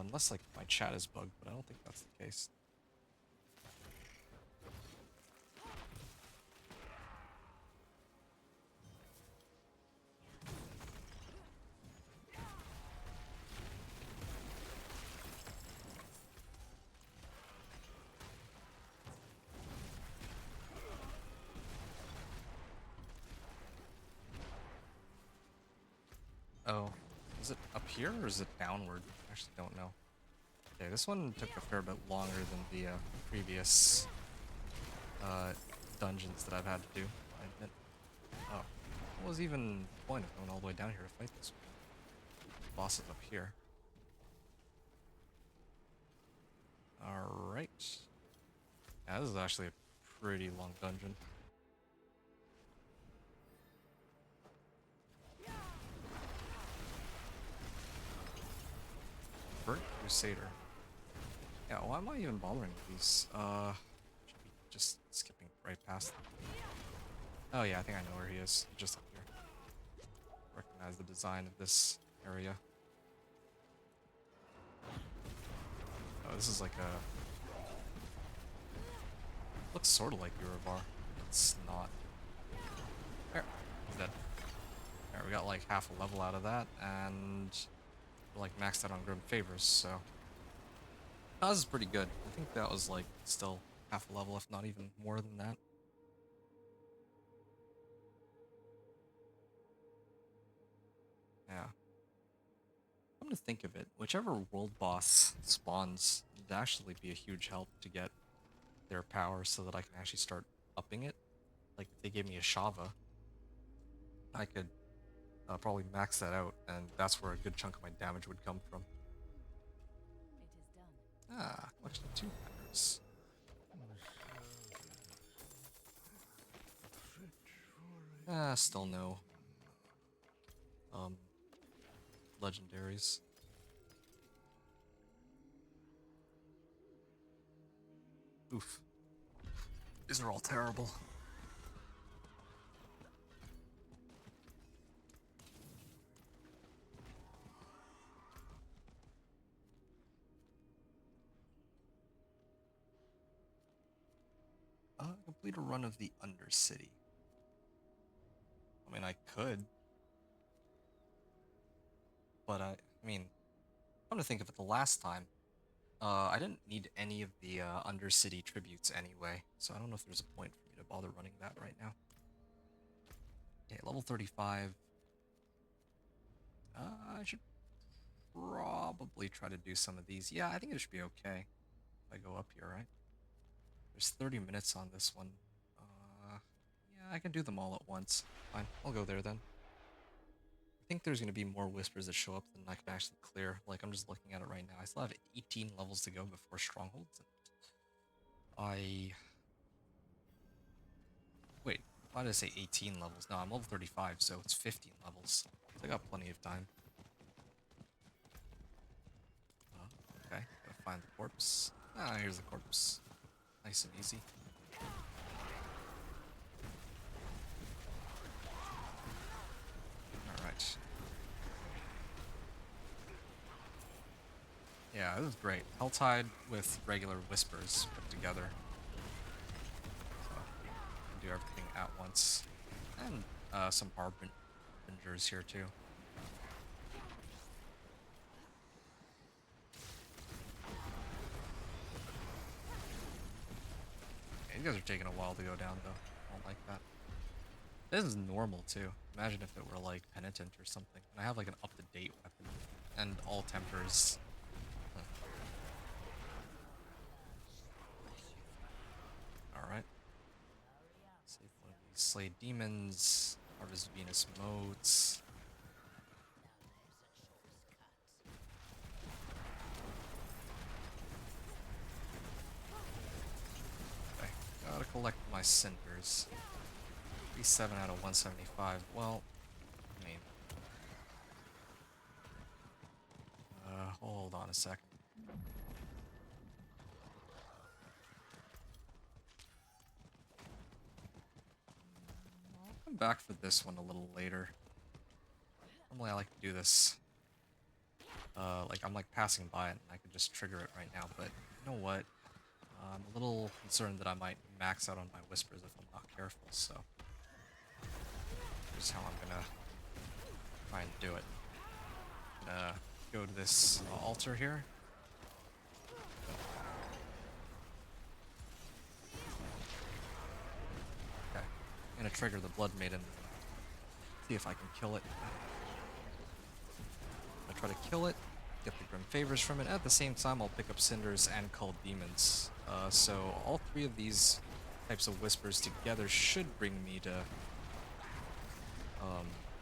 Unless like my chat is bugged, but I don't think that's the case. Oh, is it up here or is it downward? I actually don't know. Okay, this one took a fair bit longer than the previous dungeons that I've had to do, I admit. Oh, what was even the point of going all the way down here to fight this one? Boss is up here. Alright. Yeah, this is actually a pretty long dungeon. Burnt Crusader. Yeah, why am I even bothering with these? Should be just skipping right past them. Oh yeah, I think I know where he is. Just up here. Recognize the design of this area. Oh, this is like a... Looks sort of like Uravar. It's not. There. He's dead. There, we got like half a level out of that, and we're like maxed out on Grim Favors, so... That was pretty good. I think that was like still half a level, if not even more than that. Yeah. Come to think of it, whichever world boss spawns would actually be a huge help to get their power so that I can actually start upping it. Like, if they gave me a Shava, I could probably max that out, and that's where a good chunk of my damage would come from.
It is done.
Ah, collection of 2 banners. Still no. Legendaries. Oof. These are all terrible. Complete a run of the Undercity. I mean, I could. But I mean, come to think of it, the last time, I didn't need any of the Undercity tributes anyway, so I don't know if there's a point for me to bother running that right now. Okay, level 35. I should probably try to do some of these. Yeah, I think it should be okay if I go up here, right? There's 30 minutes on this one. Yeah, I can do them all at once. Fine, I'll go there then. I think there's going to be more whispers that show up than I can actually clear. Like, I'm just looking at it right now. I still have 18 levels to go before Strongholds. Wait, why did I say 18 levels? No, I'm level 35, so it's 15 levels. So I got plenty of time. Okay, gotta find the corpse. Ah, here's the corpse. Nice and easy. Alright. Yeah, this is great. Helltide with regular whispers put together. So, do everything at once. And some harbingers here too. Okay, you guys are taking a while to go down though. I don't like that. This is normal too. Imagine if it were like Penitent or something. And I have like an up-to-date weapon. And all tempers. Alright. Save one of these. Slay demons. Harvest Venus motes. Okay. Gotta collect my cinders. 37 out of 175. Well, I mean, hold on a second. I'll come back for this one a little later. Normally I like to do this. Like I'm like passing by it and I could just trigger it right now, but you know what? I'm a little concerned that I might max out on my whispers if I'm not careful, so here's how I'm gonna try and do it. I'm gonna go to this altar here. Okay, I'm gonna trigger the Blood Maiden. See if I can kill it. I try to kill it, get the Grim Favors from it. At the same time, I'll pick up Cinders and Cull Demons. So all 3 of these types of Whispers together should bring me to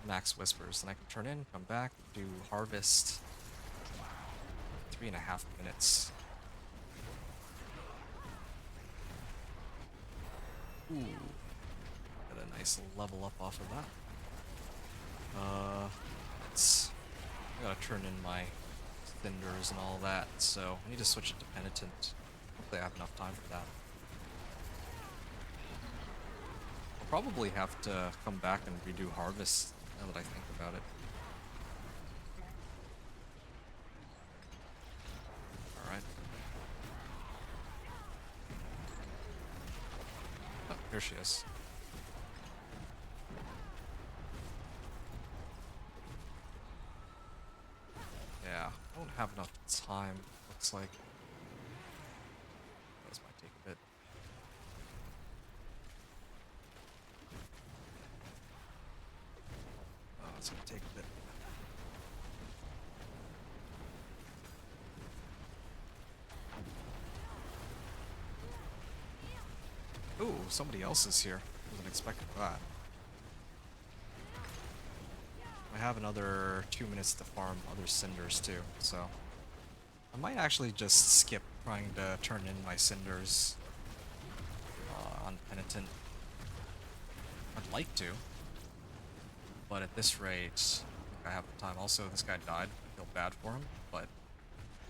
max Whispers. And I can turn in, come back, do Harvest. 3.5 minutes. Ooh. Got a nice level up off of that. I gotta turn in my Cinders and all that, so I need to switch it to Penitent. Hopefully I have enough time for that. I'll probably have to come back and redo Harvest, now that I think about it. Alright. Oh, here she is. Yeah, I don't have enough time, looks like. Those might take a bit. Oh, it's gonna take a bit. Ooh, somebody else is here. Wasn't expecting that. I have another 2 minutes to farm other cinders too, so I might actually just skip trying to turn in my cinders on Penitent. I'd like to, but at this rate, I think I have the time. Also, this guy died. I feel bad for him, but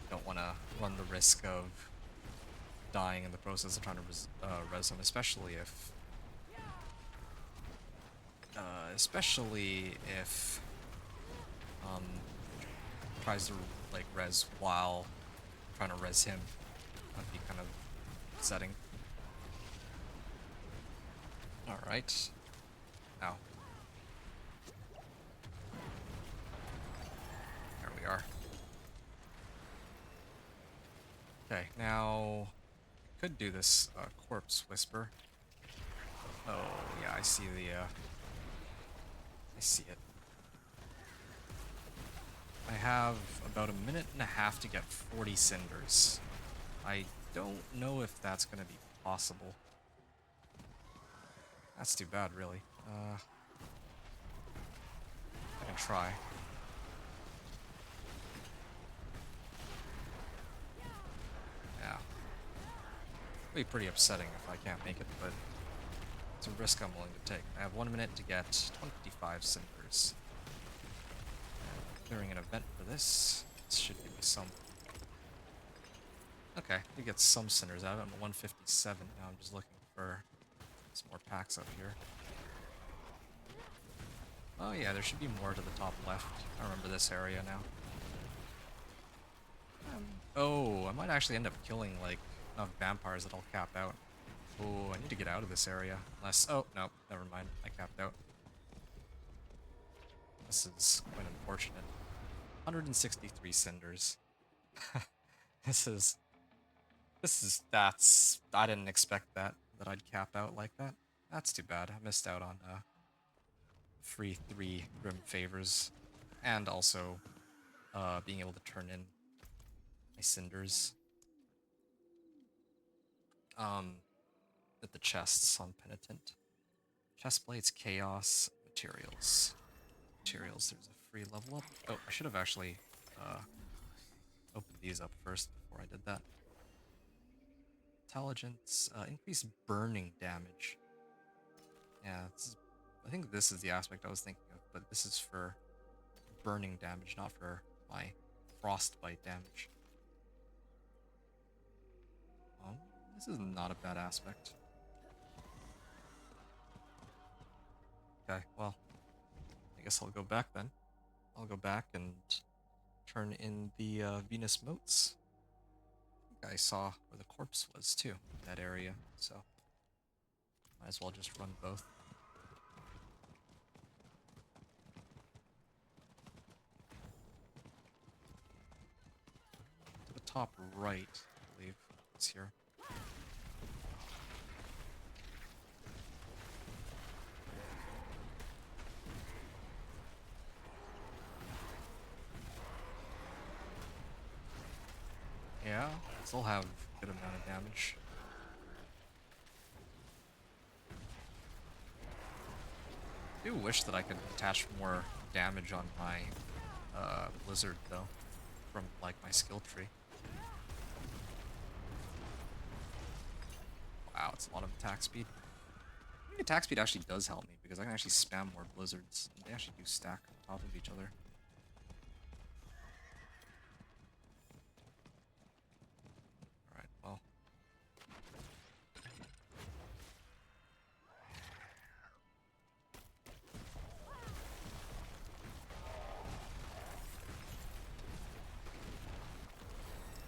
don't want to run the risk of dying in the process of trying to res him, especially if tries to like res while trying to res him. That'd be kind of upsetting. All right. Ow. There we are. Okay, now I could do this corpse whisper. Oh yeah, I see the I see it. I have about a minute and a half to get 40 cinders. I don't know if that's gonna be possible. That's too bad, really. I can try. Yeah. It'll be pretty upsetting if I can't make it, but it's a risk I'm willing to take. I have 1 minute to get 25 cinders. Clearing an event for this. This should give me some. Okay, we get some cinders out of it. I'm at 157 now. I'm just looking for some more packs up here. Oh yeah, there should be more to the top left. I remember this area now. Oh, I might actually end up killing like enough vampires that I'll cap out. Oh, I need to get out of this area. Unless, oh, no, never mind. I capped out. This is quite unfortunate. 163 cinders. I didn't expect that I'd cap out like that. That's too bad. I missed out on free 3 Grim Favors, and also being able to turn in my cinders. At the chests on Penitent. Chest plates, chaos, materials. Materials, there's a free level up. Oh, I should have actually opened these up first before I did that. Intelligence, increased burning damage. Yeah, I think this is the aspect I was thinking of, but this is for burning damage, not for my frostbite damage. This is not a bad aspect. Okay, well, I guess I'll go back then. I'll go back and turn in the Venus motes. I think I saw where the corpse was too, in that area, so might as well just run both. To the top right, I believe it's here. Yeah, still have a good amount of damage. I do wish that I could attach more damage on my Blizzard though, from like my skill tree. Wow, it's a lot of attack speed. I think attack speed actually does help me because I can actually spam more Blizzards. And they actually do stack on top of each other. Alright, well.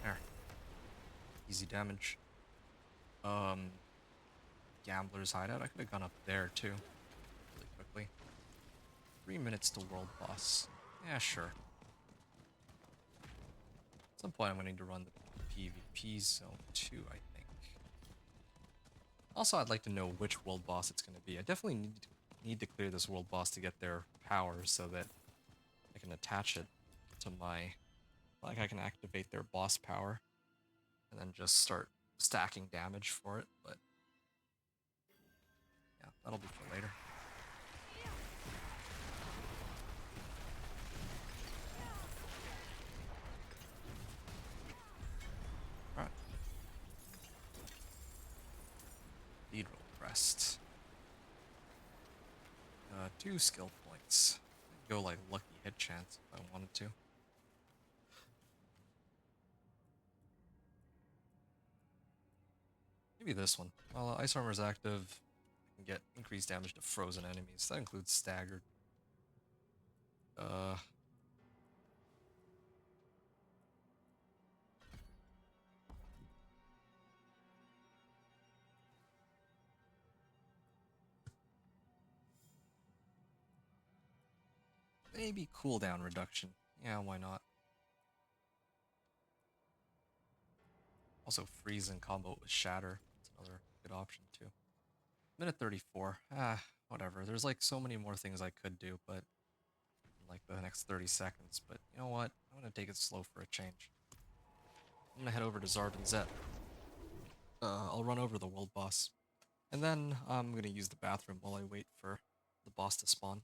There. Easy damage. Gambler's hideout. I could have gone up there too. Really quickly. 3 minutes to world boss. Yeah, sure. At some point I'm going to need to run the PvP zone too, I think. Also, I'd like to know which world boss it's going to be. I definitely need to clear this world boss to get their powers so that I can attach it to my... Like, I can activate their boss power and then just start stacking damage for it, but... Yeah, that'll be for later. Alright. Lead roll crest. 2 skill points. Go like lucky hit chance if I wanted to. Maybe this one. While Ice Armor is active, I can get increased damage to frozen enemies. That includes staggered. Maybe cooldown reduction. Yeah, why not? Also, freeze in combo with shatter. That's another good option too. Minute 34. Whatever. There's like so many more things I could do, but in like the next 30 seconds. But you know what? I'm gonna take it slow for a change. I'm gonna head over to Zard and Zet. I'll run over the world boss. And then I'm gonna use the bathroom while I wait for the boss to spawn.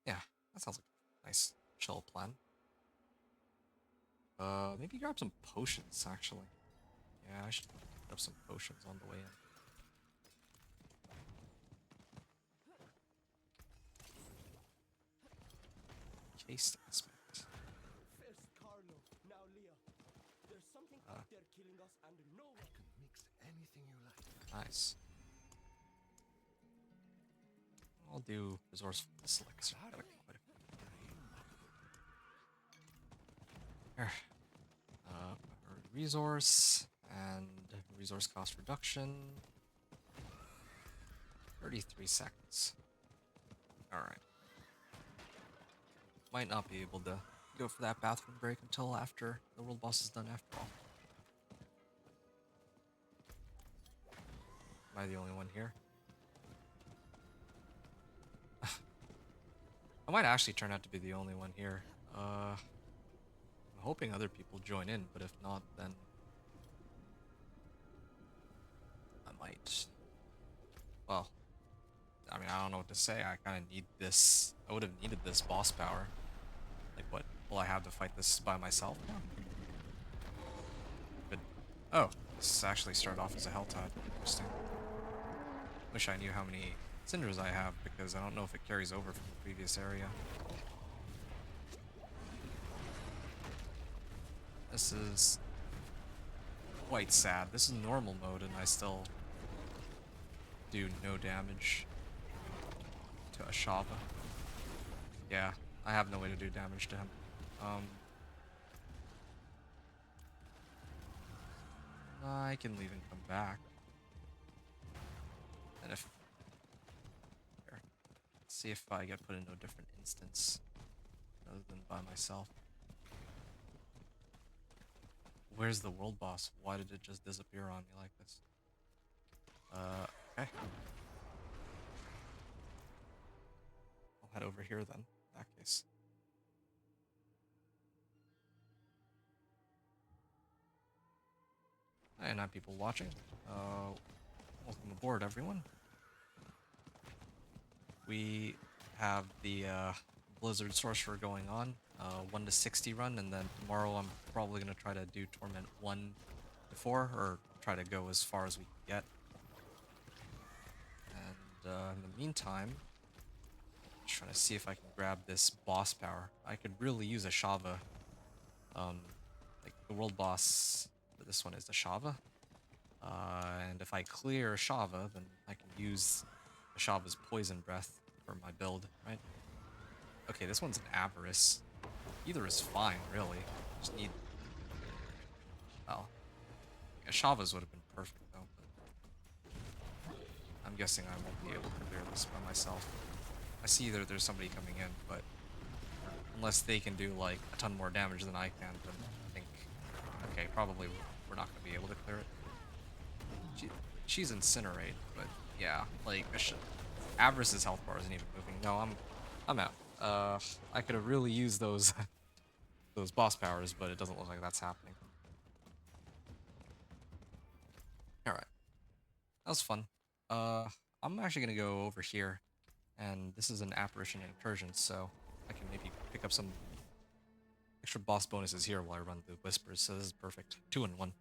Yeah, that sounds like a nice, chill plan. Maybe grab some potions, actually. Yeah, I should grab some potions on the way in. Case aspect.
First Carlo, now Leah. There's something out there killing us and no one can mix anything you like.
Nice. I'll do resourceful elixir. Got quite a few. Here. Resource and resource cost reduction. 33 seconds. Alright. Might not be able to go for that bathroom break until after the world boss is done after all. Am I the only one here? I might actually turn out to be the only one here. I'm hoping other people join in, but if not, then I might. Well, I mean, I don't know what to say. I kind of need this. I would have needed this boss power. Like, what will I have to fight this by myself now? Good. Oh, this actually started off as a Hell Tide. Interesting. Wish I knew how many cinders I have, because I don't know if it carries over from the previous area. This is quite sad. This is normal mode and I still do no damage to Ashava. Yeah, I have no way to do damage to him. I can leave and come back. And if... Here. Let's see if I get put into a different instance other than by myself. Where's the world boss? Why did it just disappear on me like this? Okay. I'll head over here then, in that case. Hey, not people watching. Welcome aboard, everyone. We have the Blizzard Sorcerer going on, 1 to 60 run, and then tomorrow I'm probably going to try to do Torment 1 to 4, or try to go as far as we can get. And in the meantime, I'm just trying to see if I can grab this boss power. I could really use a Shava. Like the world boss for this one is the Shava. And if I clear Shava, then I can use Shava's Poison Breath for my build, right? Okay, this one's an Avarice. Either is fine, really. Just need... Well, yeah, Shava's would have been perfect, though. But I'm guessing I won't be able to clear this by myself. I see that there's somebody coming in, but unless they can do, like, a ton more damage than I can, then I think... Okay, probably we're not going to be able to clear it. She's Incinerate, but yeah, like, Avarice's health bar isn't even moving. No, I'm out. I could have really used those those boss powers, but it doesn't look like that's happening. Alright. That was fun. I'm actually gonna go over here, and this is an apparition incursion, so I can maybe pick up some extra boss bonuses here while I run the whispers. So this is perfect. 2 in 1.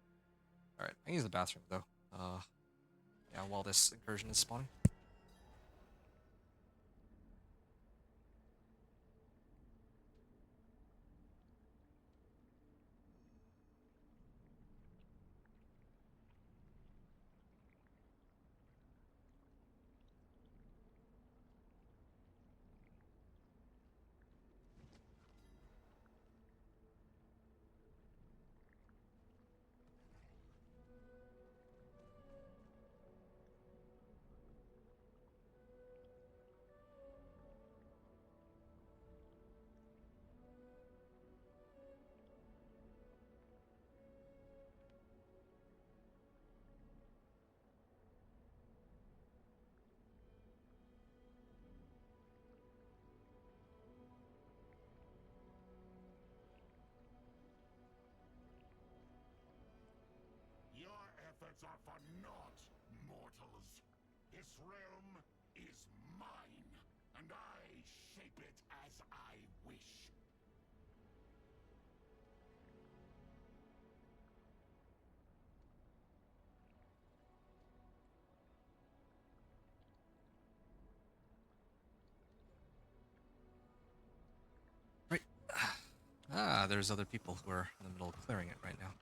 All right, I can use the bathroom though. Yeah, while this incursion is spawning.
Your efforts are for naught, mortals. This realm is mine, and I shape it as I wish.
Right. Ah, there's other people who are in the middle of clearing it right now.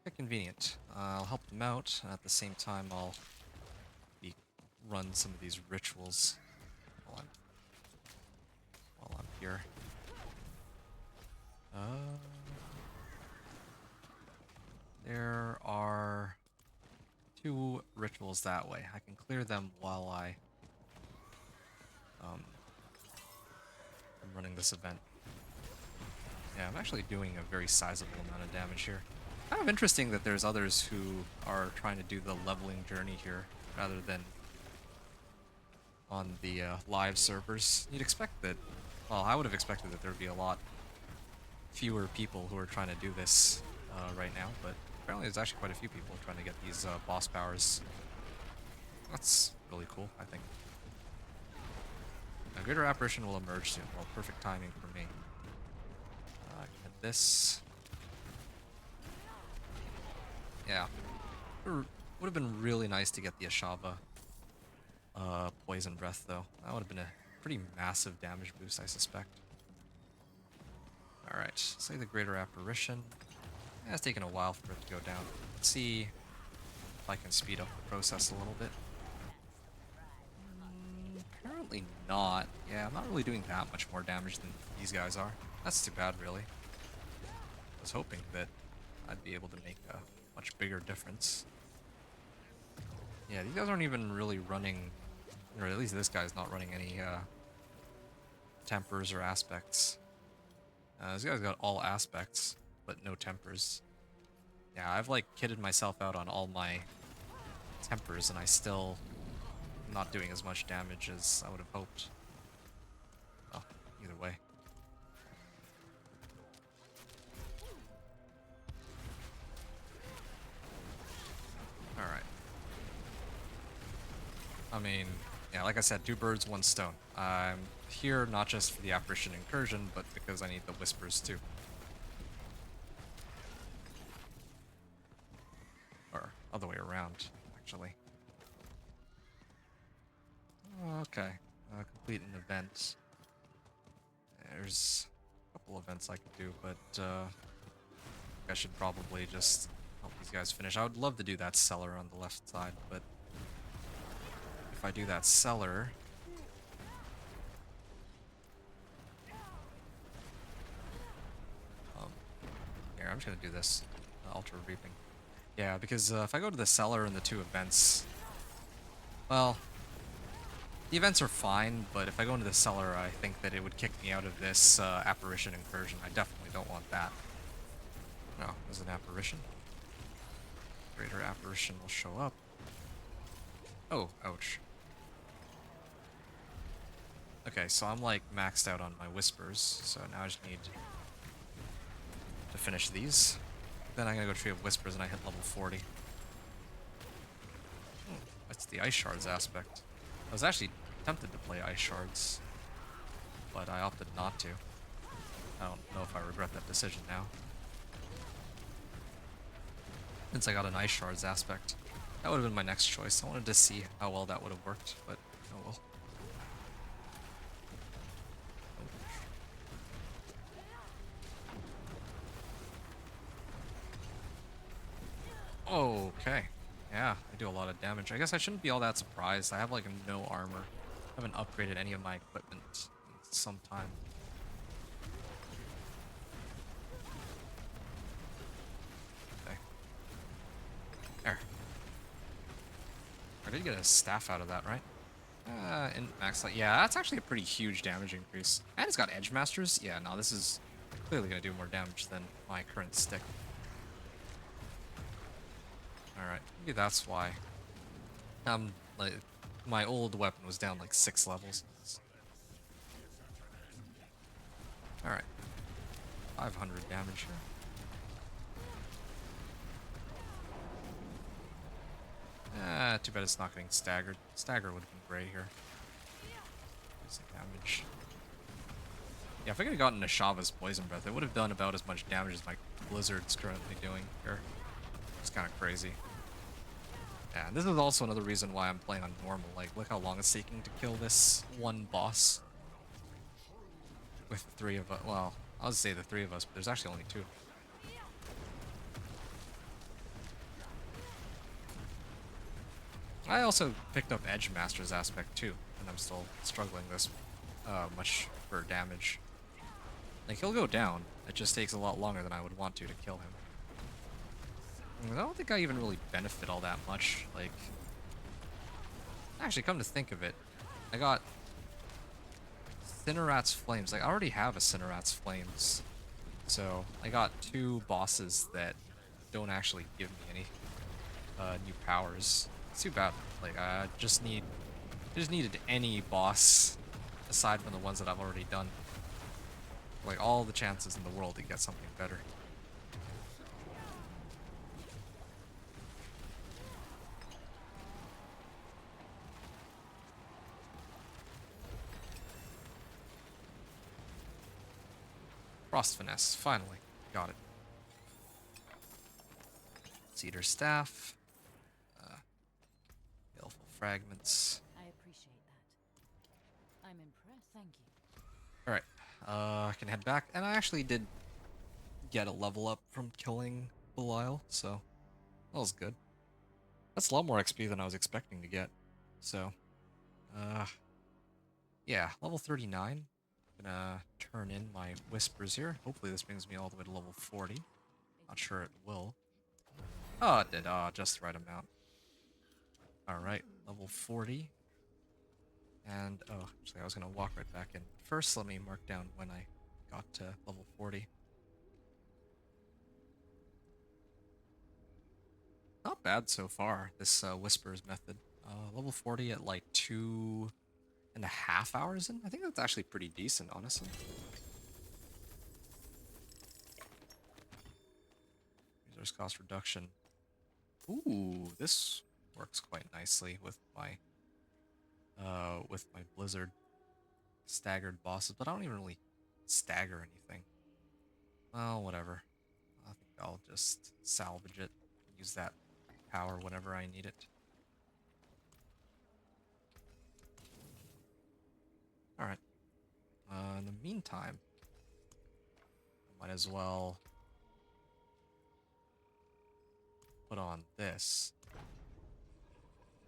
Quite convenient. I'll help them out, and at the same time I'll run some of these rituals while I'm here. There are 2 rituals that way. I can clear them while I'm running this event. Yeah, I'm actually doing a very sizable amount of damage here. Kind of interesting that there's others who are trying to do the leveling journey here rather than on the live servers. You'd expect that, well, I would have expected that there would be a lot fewer people who are trying to do this right now, but apparently there's actually quite a few people trying to get these boss powers. That's really cool, I think. A greater apparition will emerge soon. Well, perfect timing for me. I can hit this. Yeah. Would have been really nice to get the Ashava Poison Breath, though. That would have been a pretty massive damage boost, I suspect. Alright, say the Greater Apparition. Yeah, it's taken a while for it to go down. Let's see if I can speed up the process a little bit. Apparently not. Yeah, I'm not really doing that much more damage than these guys are. That's too bad, really. I was hoping that I'd be able to make a much bigger difference. Yeah, these guys aren't even really running, or at least this guy's not running any tempers or aspects. This guy's got all aspects, but no tempers. Yeah, I've like kitted myself out on all my tempers, and I still am not doing as much damage as I would have hoped. Oh, either way. Alright. I mean, yeah, like I said, 2 birds, 1 stone. I'm here not just for the apparition incursion, but because I need the whispers too. Or other way around, actually. Okay, complete an event. There's a couple events I could do, but I should probably just help these guys finish. I would love to do that cellar on the left side, but if I do that cellar, here, I'm just gonna do this, Altar Reaping. Yeah, because if I go to the cellar in the 2 events, well, the events are fine, but if I go into the cellar, I think that it would kick me out of this apparition incursion. I definitely don't want that. No, there's an apparition. Greater apparition will show up. Oh, ouch. Okay, so I'm like maxed out on my whispers, so now I just need to finish these. Then I'm gonna go tree of whispers and I hit level 40. That's the ice shards aspect. I was actually tempted to play Ice Shards, but I opted not to. I don't know if I regret that decision now. Since I got an Ice Shards aspect. That would have been my next choice. I wanted to see how well that would have worked, but oh well. Okay. Yeah, I do a lot of damage. I guess I shouldn't be all that surprised. I have like no armor. I haven't upgraded any of my equipment in some time. Okay. There. I did get a staff out of that, right? In max light. Yeah, that's actually a pretty huge damage increase. And it's got Edge Masters. Yeah, no, this is clearly going to do more damage than my current stick. Alright, maybe that's why. Like, my old weapon was down like 6 levels. Alright. 500 damage here. Too bad it's not getting staggered. Stagger would have been great here. Basic damage. Yeah, if I could have gotten Nashava's Poison Breath, it would have done about as much damage as my Blizzard's currently doing here. It's kind of crazy. Yeah, and this is also another reason why I'm playing on normal. Like, look how long it's taking to kill this one boss. With the 3 of us. Well, I'll say the 3 of us, but there's actually only 2. I also picked up Edge Master's aspect too, and I'm still struggling this much for damage. Like, he'll go down. It just takes a lot longer than I would want to kill him. I don't think I even really benefit all that much. Like, actually, come to think of it, I got Cineraat's Flames. Like, I already have a Cineraat's Flames, so I got 2 bosses that don't actually give me any new powers. It's too bad. Like, I just needed any boss aside from the ones that I've already done. Like, all the chances in the world to get something better. Frost Finesse, finally. Got it. Cedar Staff. Baleful Fragments.
I appreciate that. I'm impressed, thank you.
Alright, I can head back. And I actually did get a level up from killing Belial, so that was good. That's a lot more XP than I was expecting to get. So, yeah, level 39. Gonna turn in my Whispers here. Hopefully this brings me all the way to level 40. Not sure it will. Oh, it did. Oh, just the right amount. Alright, level 40. And, oh, actually I was gonna walk right back in. First, let me mark down when I got to level 40. Not bad so far, this Whispers method. Level 40 at like 2.5 hours in? I think that's actually pretty decent, honestly. Resource cost reduction. Ooh, this works quite nicely with my Blizzard staggered bosses, but I don't even really stagger anything. Well, whatever. I think I'll just salvage it, use that power whenever I need it. Alright. In the meantime, I might as well put on this.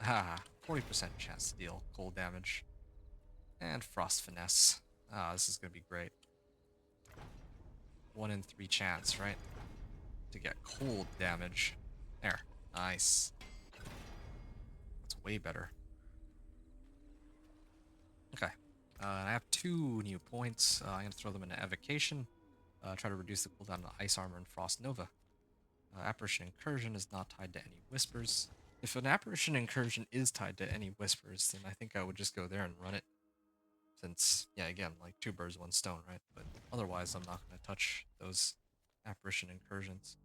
Ah, 40% chance to deal cold damage. And Frost Finesse. Ah, this is gonna be great. 1 in 3 chance, right? To get cold damage. There. Nice. That's way better. Okay. I have 2 new points. I'm going to throw them into Evocation. Try to reduce the cooldown of Ice Armor and Frost Nova. Apparition Incursion is not tied to any Whispers. If an Apparition Incursion is tied to any Whispers, then I think I would just go there and run it. Since, yeah, again, like 2 birds, 1 stone, right? But otherwise, I'm not going to touch those Apparition Incursions.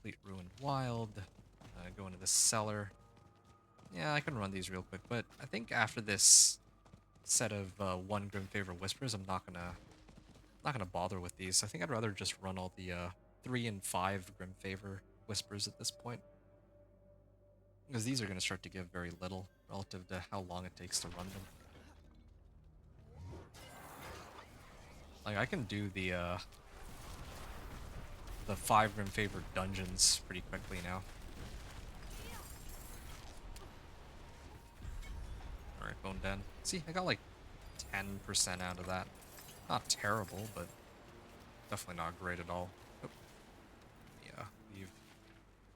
Complete Ruined Wild. Go into the cellar. Yeah, I can run these real quick, but I think after this set of 1 Grim Favor Whispers, I'm not gonna bother with these. I think I'd rather just run all the 3 and 5 Grim Favor Whispers at this point. Because these are gonna start to give very little relative to how long it takes to run them. Like I can do the 5 Grim Favor dungeons pretty quickly now. Alright, Bone Den. See, I got like 10% out of that. Not terrible, but definitely not great at all. Oh. Yeah, leave.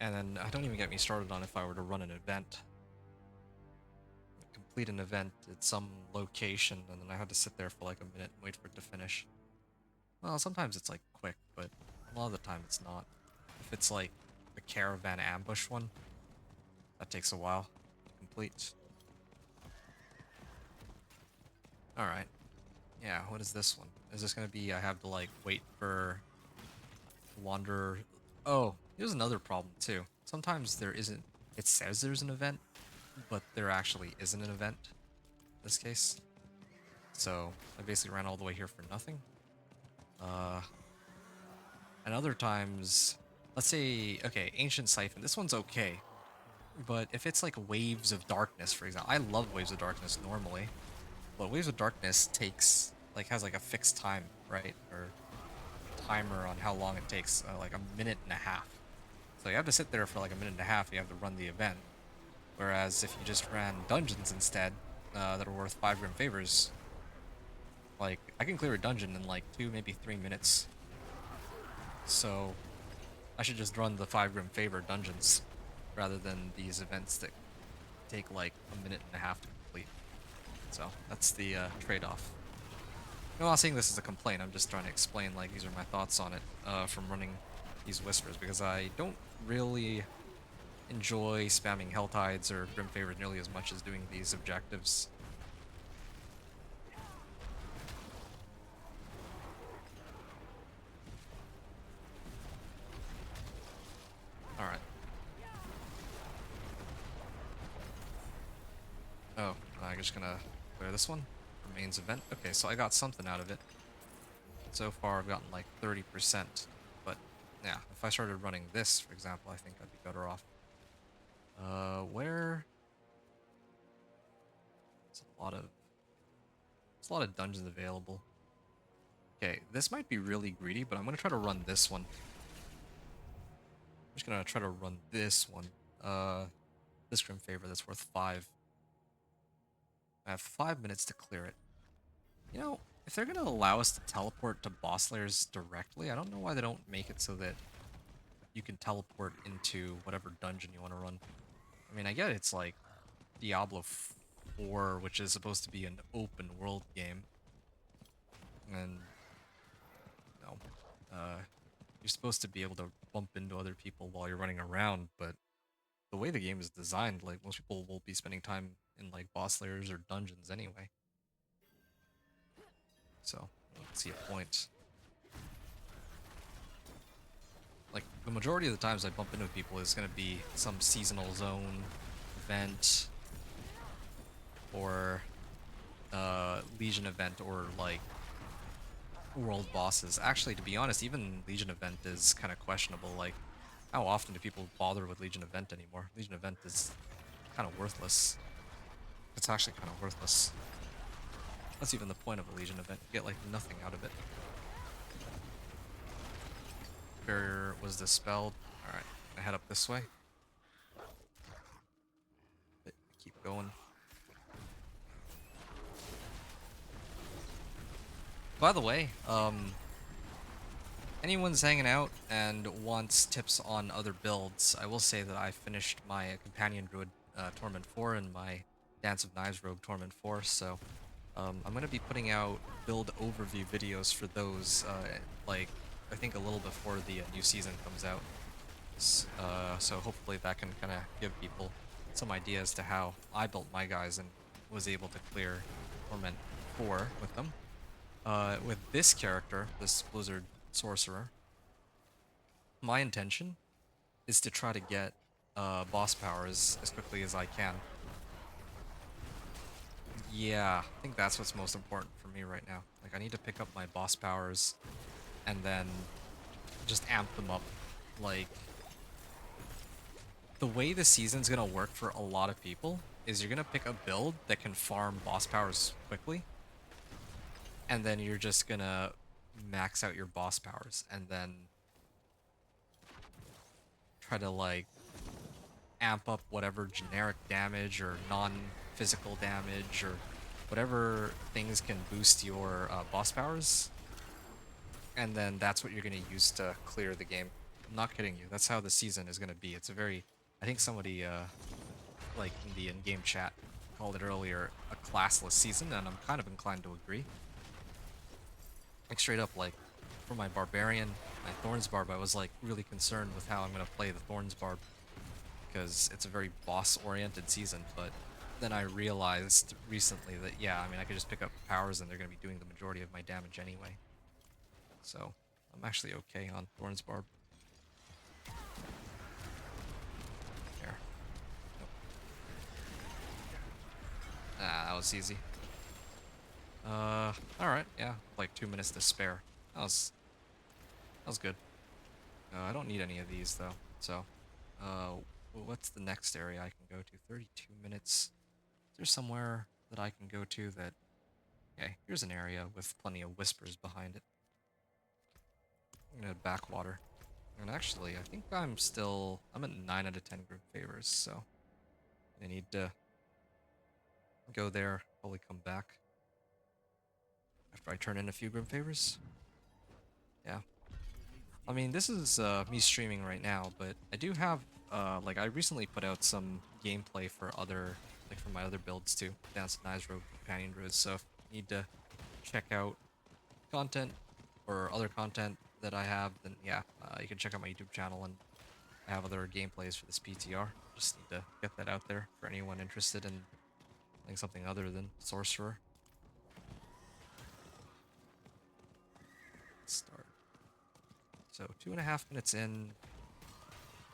And then don't even get me started on if I were to run an event. Complete an event at some location, and then I had to sit there for like a minute and wait for it to finish. Well, sometimes it's like quick, but a lot of the time it's not. If it's like the caravan ambush one, that takes a while to complete. Alright. Yeah, what is this one? Is this gonna be I have to like wait for Wanderer? Oh, here's another problem too. Sometimes there isn't, it says there's an event, but there actually isn't an event in this case. So I basically ran all the way here for nothing. And other times, let's say, okay, Ancient Siphon, this one's okay. But if it's like Waves of Darkness, for example, I love Waves of Darkness normally, but Waves of Darkness takes, like, has like a fixed time, right? Or timer on how long it takes, like a minute and a half. So you have to sit there for like a minute and a half, you have to run the event. Whereas if you just ran dungeons instead, that are worth 5 Grim Favors, like, I can clear a dungeon in like 2, maybe 3 minutes. So I should just run the 5 Grim Favor dungeons rather than these events that take like a minute and a half to complete. So that's the trade-off. I'm not saying this is a complaint, I'm just trying to explain like these are my thoughts on it from running these Whispers, because I don't really enjoy spamming Helltides or Grim Favor nearly as much as doing these objectives. Alright. Oh, I'm just gonna clear this one. Remains event. Okay, so I got something out of it. So far I've gotten like 30%. But yeah, if I started running this, for example, I think I'd be better off. Where? There's a lot of dungeons available. Okay, this might be really greedy, but I'm gonna try to run this one. I'm just gonna try to run this one. This Grim Favor that's worth 5. I have 5 minutes to clear it. You know, if they're gonna allow us to teleport to boss layers directly, I don't know why they don't make it so that you can teleport into whatever dungeon you want to run. I mean, I get it's like Diablo 4, which is supposed to be an open world game. And, you know, you're supposed to be able to bump into other people while you're running around, but the way the game is designed, like, most people will be spending time in, like, boss layers or dungeons anyway. So, I don't see a point. Like, the majority of the times I bump into people is going to be some seasonal zone event or Legion event or like world bosses. Actually, to be honest, even Legion event is kind of questionable. Like, how often do people bother with Legion event anymore? Legion event is kind of worthless. It's actually kind of worthless. That's even the point of a Legion event. You get like nothing out of it. Barrier was dispelled. Alright, I head up this way. Keep going. By the way, anyone's hanging out and wants tips on other builds, I will say that I finished my Companion Druid Torment 4 and my Dance of Knives Rogue Torment 4, so I'm going to be putting out build overview videos for those, like, I think a little before the new season comes out. So hopefully that can kind of give people some idea as to how I built my guys and was able to clear Torment 4 with them. With this character, this Blizzard Sorcerer, my intention is to try to get boss power as quickly as I can. Yeah, I think that's what's most important for me right now. Like, I need to pick up my boss powers and then just amp them up. Like, the way the season's gonna work for a lot of people is you're gonna pick a build that can farm boss powers quickly, and then you're just gonna max out your boss powers and then try to like amp up whatever generic damage or non-physical damage or whatever things can boost your boss powers, and then that's what you're going to use to clear the game. I'm not kidding you. That's how the season is going to be. It's a very, I think somebody like in the in-game chat called it earlier, a classless season, and I'm kind of inclined to agree. Like straight up, like for my barbarian, my Thorns Barb, I was like really concerned with how I'm going to play the Thorns Barb because it's a very boss-oriented season, but then I realized recently that, yeah, I mean, I could just pick up powers and they're going to be doing the majority of my damage anyway. So, I'm actually okay on Thorns Barb. There. Nope. Ah, that was easy. Alright, yeah, like 2 minutes to spare. That was good. I don't need any of these, though, so, what's the next area I can go to? 32 minutes. Is there somewhere that I can go to that... Okay, here's an area with plenty of whispers behind it. I'm gonna backwater. And actually, I think I'm at 9 out of 10 group favors, so I need to go there, probably come back after I turn in a few group favors. Yeah. I mean, this is me streaming right now, but I do have, like, I recently put out some gameplay for other, like, for my other builds too. Dance and Eyes Rogue, Companion Druids, so if you need to check out content or other content that I have, then yeah, you can check out my YouTube channel, and I have other gameplays for this PTR. Just need to get that out there for anyone interested in playing something other than Sorcerer. Let's start. So 2.5 minutes in,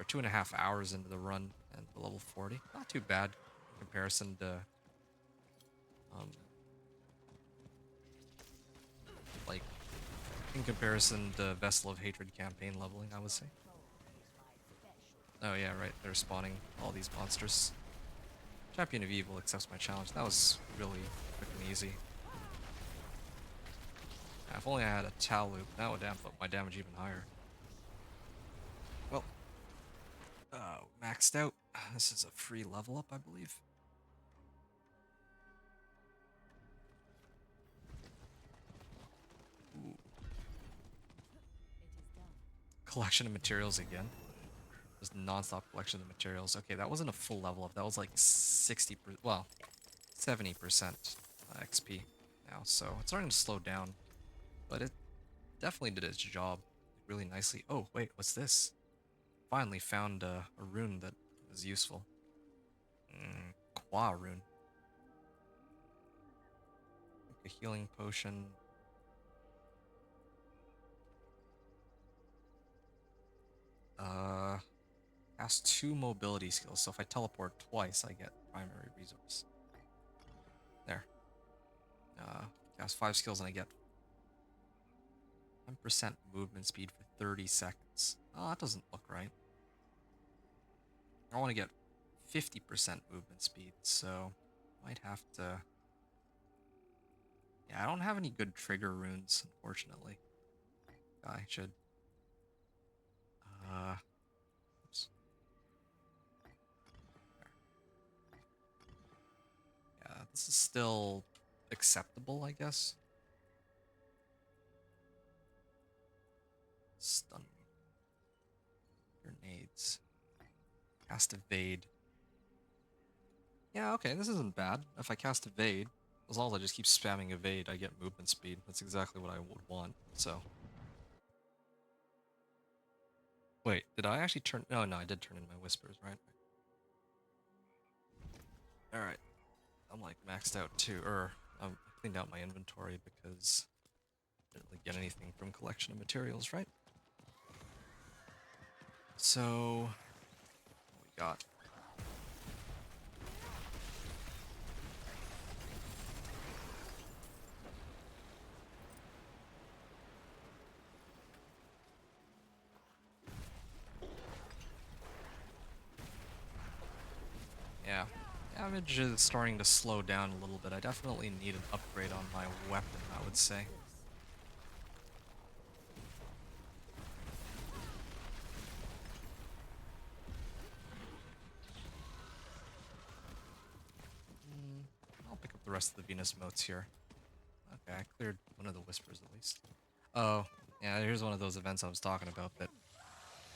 or 2.5 hours into the run, and the level 40. Not too bad in comparison to, like, in comparison to Vessel of Hatred campaign leveling, I would say. Oh yeah, right, they're spawning all these monsters. Champion of Evil accepts my challenge. That was really quick and easy. Yeah, if only I had a Tal loop, that would amp up my damage even higher. Well, maxed out. This is a free level up, I believe. Ooh. Collection of materials again. Just non-stop collection of materials. Okay, that wasn't a full level up. That was like 60%, well, 70% XP now. So it's starting to slow down, but it definitely did its job really nicely. Oh, wait, what's this? Finally found a rune that is useful. Qua rune. Like a healing potion. Has 2 mobility skills, so if I teleport twice, I get primary resource. There. Cast 5 skills and I get 10% movement speed for 30 seconds. Oh, that doesn't look right. I want to get 50% movement speed, so might have to... Yeah, I don't have any good trigger runes, unfortunately. I should... Oops. Yeah, this is still acceptable, I guess. Stun. Grenades. Cast Evade. Yeah, okay, this isn't bad. If I cast Evade, as long as I just keep spamming Evade, I get movement speed. That's exactly what I would want, so... Wait, did I actually turn... Oh, no, I did turn in my Whispers, right? Alright. I'm, like, maxed out, too. I cleaned out my inventory because I didn't really get anything from collection of materials, right? So... What we got? Yeah. Damage is starting to slow down a little bit. I definitely need an upgrade on my weapon, I would say. I'll pick up the rest of the Venus motes here. Okay, I cleared one of the whispers at least. Oh, yeah, here's one of those events I was talking about that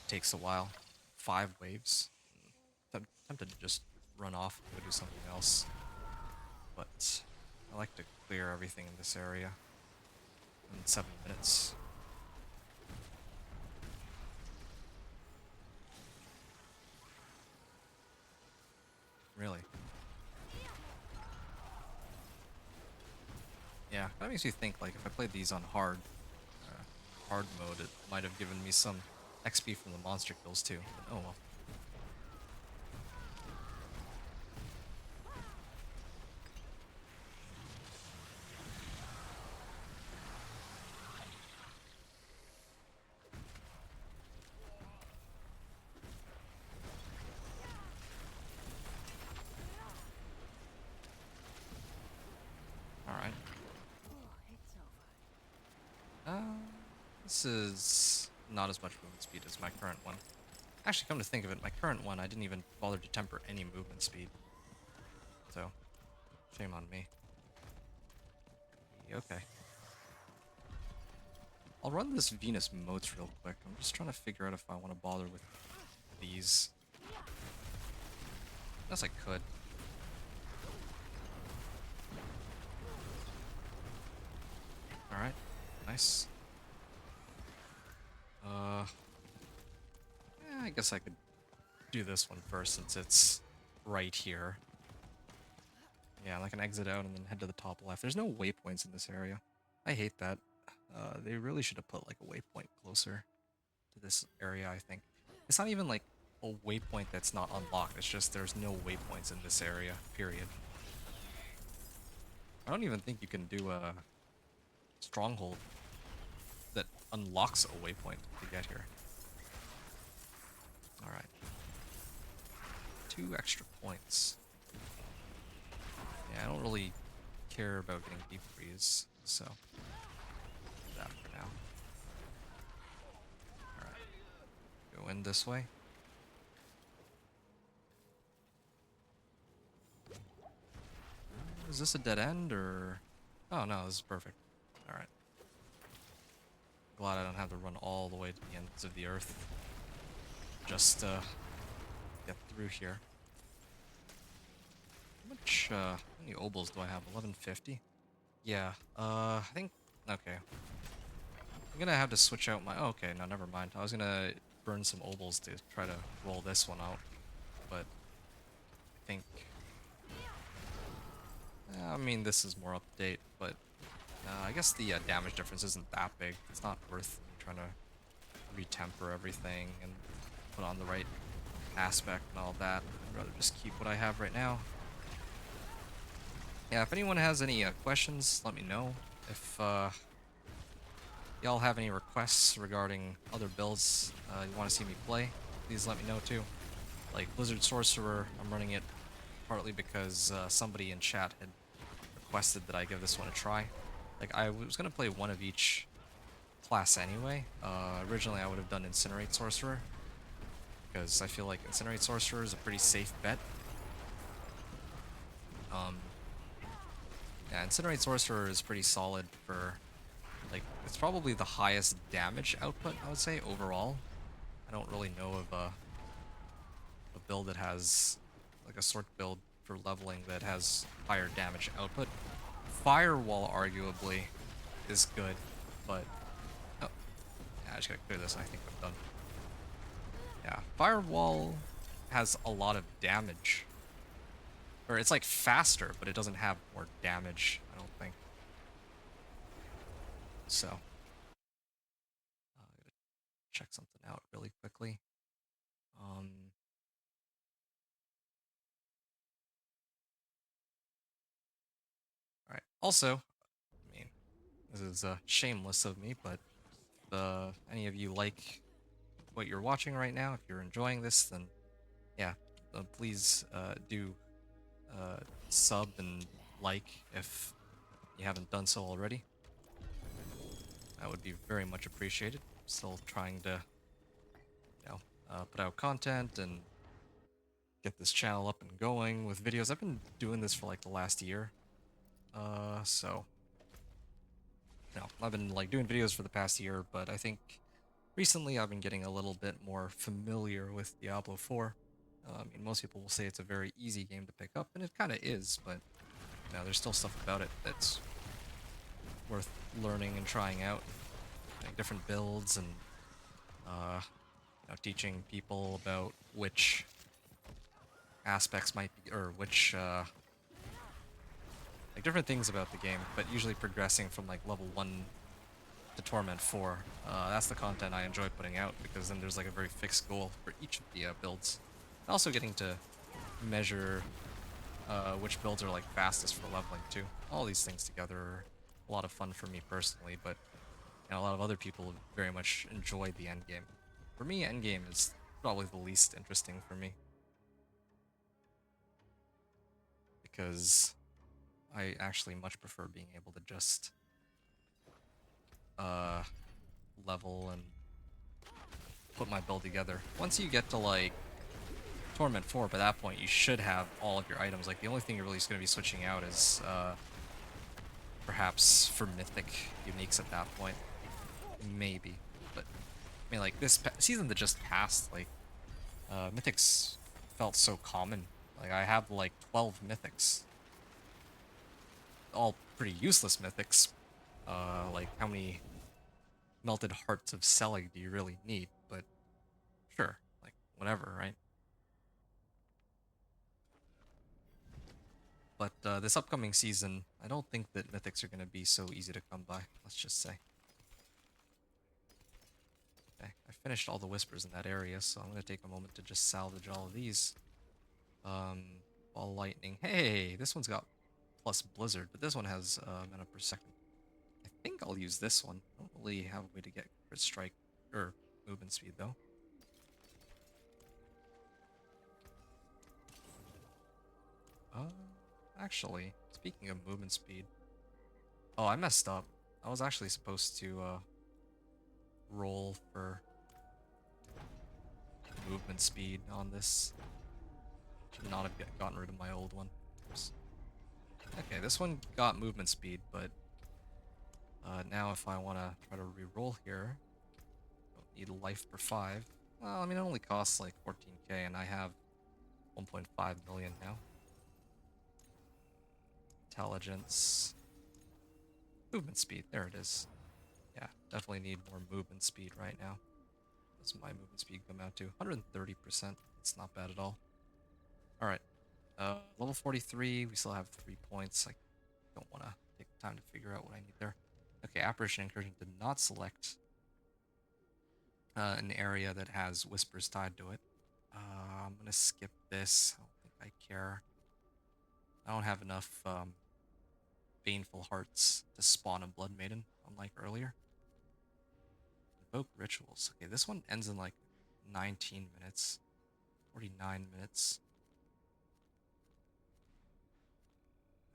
takes a while. 5 waves. Tempted to just run off and go do something else. But I like to clear everything in this area in 7 minutes. Really? Yeah, that makes me think, like, if I played these on hard mode, it might have given me some XP from the monster kills too. But oh well. Alright. This is not as much movement speed as my current one. Actually, come to think of it, my current one, I didn't even bother to temper any movement speed. So, shame on me. Okay. I'll run this Venus motes real quick. I'm just trying to figure out if I want to bother with these. Yes, I could. Alright. Nice. Yeah, I guess I could do this one first since it's right here. Yeah, I can exit out and then head to the top left. There's no waypoints in this area. I hate that. They really should have put like a waypoint closer to this area, I think. It's not even like a waypoint that's not unlocked. It's just there's no waypoints in this area, period. I don't even think you can do a stronghold that unlocks a waypoint to get here. Alright. 2 extra points. Yeah, I don't really care about getting deep freeze, so that for now. Alright. Go in this way. Is this a dead end or... Oh no, this is perfect. Alright. Glad I don't have to run all the way to the ends of the earth. Just get through here. How many obols do I have? 1150? Yeah, I think... Okay. I'm gonna have to switch out my... Oh, okay, no, never mind. I was gonna burn some obols to try to roll this one out. But... I think... I mean, this is more up to date, but... I guess the damage difference isn't that big. It's not worth trying to retemper everything and put on the right aspect and all that. I'd rather just keep what I have right now. Yeah, if anyone has any questions, let me know. If y'all have any requests regarding other builds you want to see me play, please let me know too. Like Blizzard Sorcerer, I'm running it partly because somebody in chat had requested that I give this one a try. Like, I was going to play one of each class anyway. Originally I would have done Incinerate Sorcerer, because I feel like Incinerate Sorcerer is a pretty safe bet. Yeah, Incinerate Sorcerer is pretty solid for, like, it's probably the highest damage output, I would say, overall. I don't really know of a build that has, like a sort build for leveling that has higher damage output. Firewall, arguably, is good, but... Oh, yeah, I just gotta clear this, I think I'm done. Yeah, Firewall has a lot of damage. Or it's like faster, but it doesn't have more damage, I don't think. So, I'm gonna check something out really quickly. Alright, also, I mean, this is shameless of me, but if any of you like what you're watching right now, if you're enjoying this, then yeah, please do sub and like if you haven't done so already. That would be very much appreciated. Still trying to, put out content and get this channel up and going with videos. I've been doing this for like the last year. So, I've been like doing videos for the past year, but I think recently I've been getting a little bit more familiar with Diablo 4. I mean, most people will say it's a very easy game to pick up, and it kind of is, but there's still stuff about it that's worth learning and trying out. Like different builds and teaching people about which aspects might be, or which like different things about the game, but usually progressing from like level 1 to Torment 4. That's the content I enjoy putting out, because then there's like a very fixed goal for each of the builds. And also getting to measure which builds are like fastest for leveling too. All these things together are a lot of fun for me personally, but a lot of other people very much enjoy the end game. For me, end game is probably the least interesting for me, because I actually much prefer being able to just level and put my build together. Once you get to like Torment 4, by that point you should have all of your items. Like the only thing you're really going to be switching out is perhaps for mythic uniques at that point. Maybe. But I mean, like this season that just passed, like mythics felt so common. Like I have like 12 mythics. All pretty useless mythics. Like how many melted hearts of Selig do you really need? But sure, like whatever, right? But this upcoming season, I don't think that mythics are going to be so easy to come by, let's just say. Okay, I finished all the whispers in that area, so I'm going to take a moment to just salvage all of these. Ball lightning. Hey, this one's got plus Blizzard, but this one has mana per second. I think I'll use this one. I don't really have a way to get crit strike or movement speed though. Actually, speaking of movement speed. Oh, I messed up. I was actually supposed to roll for movement speed on this. Should not have gotten rid of my old one. Oops. Okay, this one got movement speed, but now if I want to try to re-roll here, don't need life per 5. Well, I mean, it only costs like 14k, and I have 1.5 million now. Intelligence. Movement speed, there it is. Yeah, definitely need more movement speed right now. What's my movement speed come out to? 130%. It's not bad at all. Alright. Level 43, we still have 3 points. I don't want to take the time to figure out what I need there. Okay, Apparition Incursion did not select an area that has whispers tied to it. I'm going to skip this. I don't think I care. I don't have enough Baneful Hearts to spawn a Blood Maiden, unlike earlier. Invoke Rituals. Okay, this one ends in like 19 minutes. 49 minutes.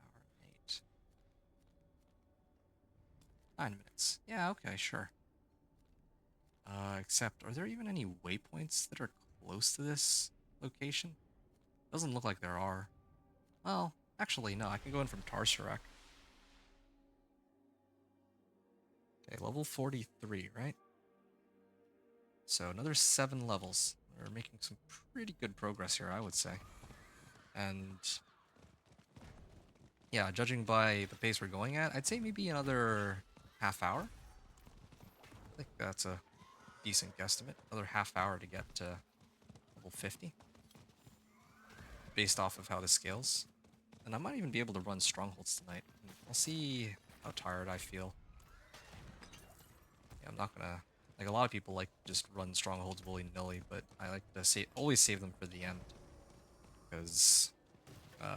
Hour and 8. 9 minutes. Yeah, okay, sure. Except, are there even any waypoints that are close to this location? Doesn't look like there are. Well, actually, no, I can go in from Tarsarak. Okay, level 43, right? So another 7 levels. We're making some pretty good progress here, I would say. And yeah, judging by the pace we're going at, I'd say maybe another half hour. I think that's a decent guesstimate. Another half hour to get to level 50. Based off of how this scales. And I might even be able to run strongholds tonight. I'll see how tired I feel. Yeah, I'm not gonna... Like, a lot of people like just run strongholds willy-nilly, but I like to always save them for the end. Because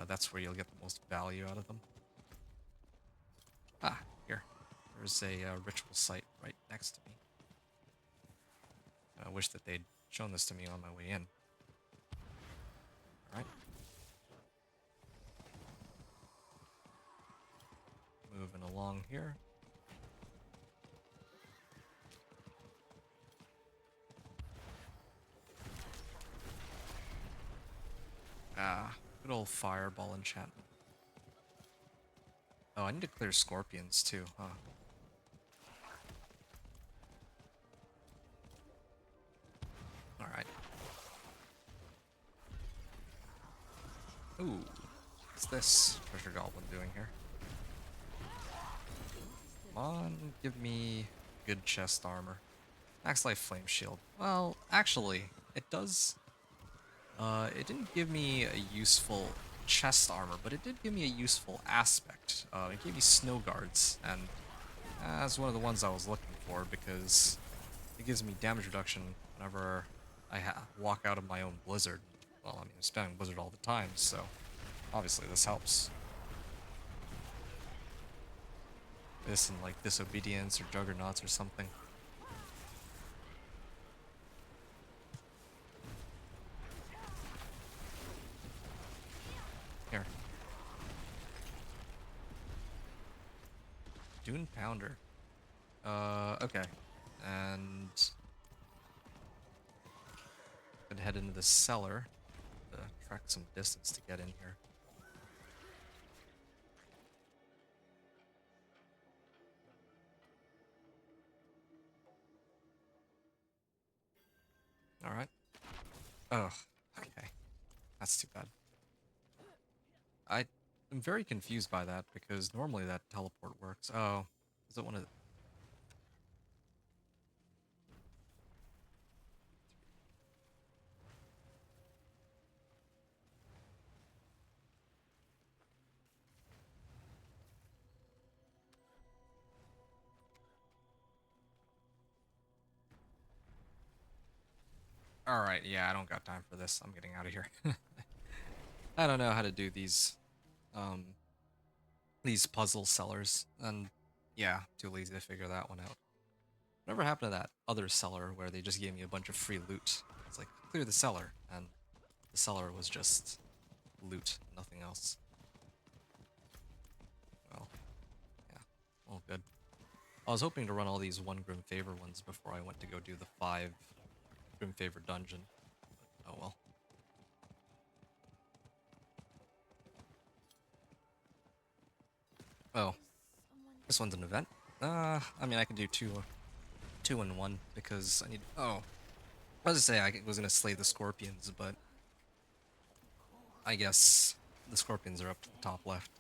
that's where you'll get the most value out of them. Ah, here. There's a ritual site right next to me. I wish that they'd shown this to me on my way in. Alright. along here. Ah, good old fireball enchantment. Oh, I need to clear scorpions too, huh? Alright. Ooh. What's this treasure goblin doing here? Come on, give me good chest armor. Max life flame shield. Well, actually, it does. It didn't give me a useful chest armor, but it did give me a useful aspect. It gave me snow guards, and that's one of the ones I was looking for because it gives me damage reduction whenever I walk out of my own blizzard. Well, I mean, I'm spamming blizzard all the time, so obviously this helps. This and like disobedience or juggernauts or something. Here. Dune Pounder. Okay. And I'm gonna head into the cellar to track some distance to get in here. Alright. Oh, okay. That's too bad. I'm very confused by that because normally that teleport works. Oh, is it one of the... Alright, yeah, I don't got time for this. I'm getting out of here. I don't know how to do these puzzle sellers, and yeah, too lazy to figure that one out. Whatever happened to that other seller where they just gave me a bunch of free loot? It's like, clear the cellar, and the cellar was just loot, nothing else. Well, yeah, all good. I was hoping to run all these 1 Grim Favor ones before I went to go do the 5 Grim Favor dungeon, but oh well. Oh, this one's an event? I mean, I can do two in one because I need. Oh, I was gonna say I was gonna slay the scorpions, but I guess the scorpions are up to the top left.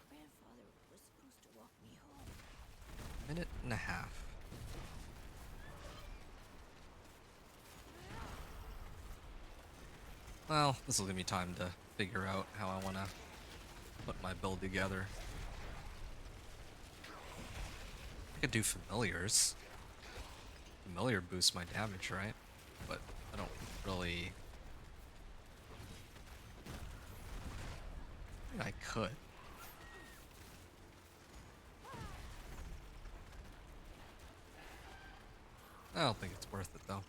Grandfather was supposed to walk me home.
Minute and a half. Well, this will give me time to figure out how I want to put my build together. I could do familiars. Familiar boosts my damage, right? But I don't really... I think I could. I don't think it's worth it, though.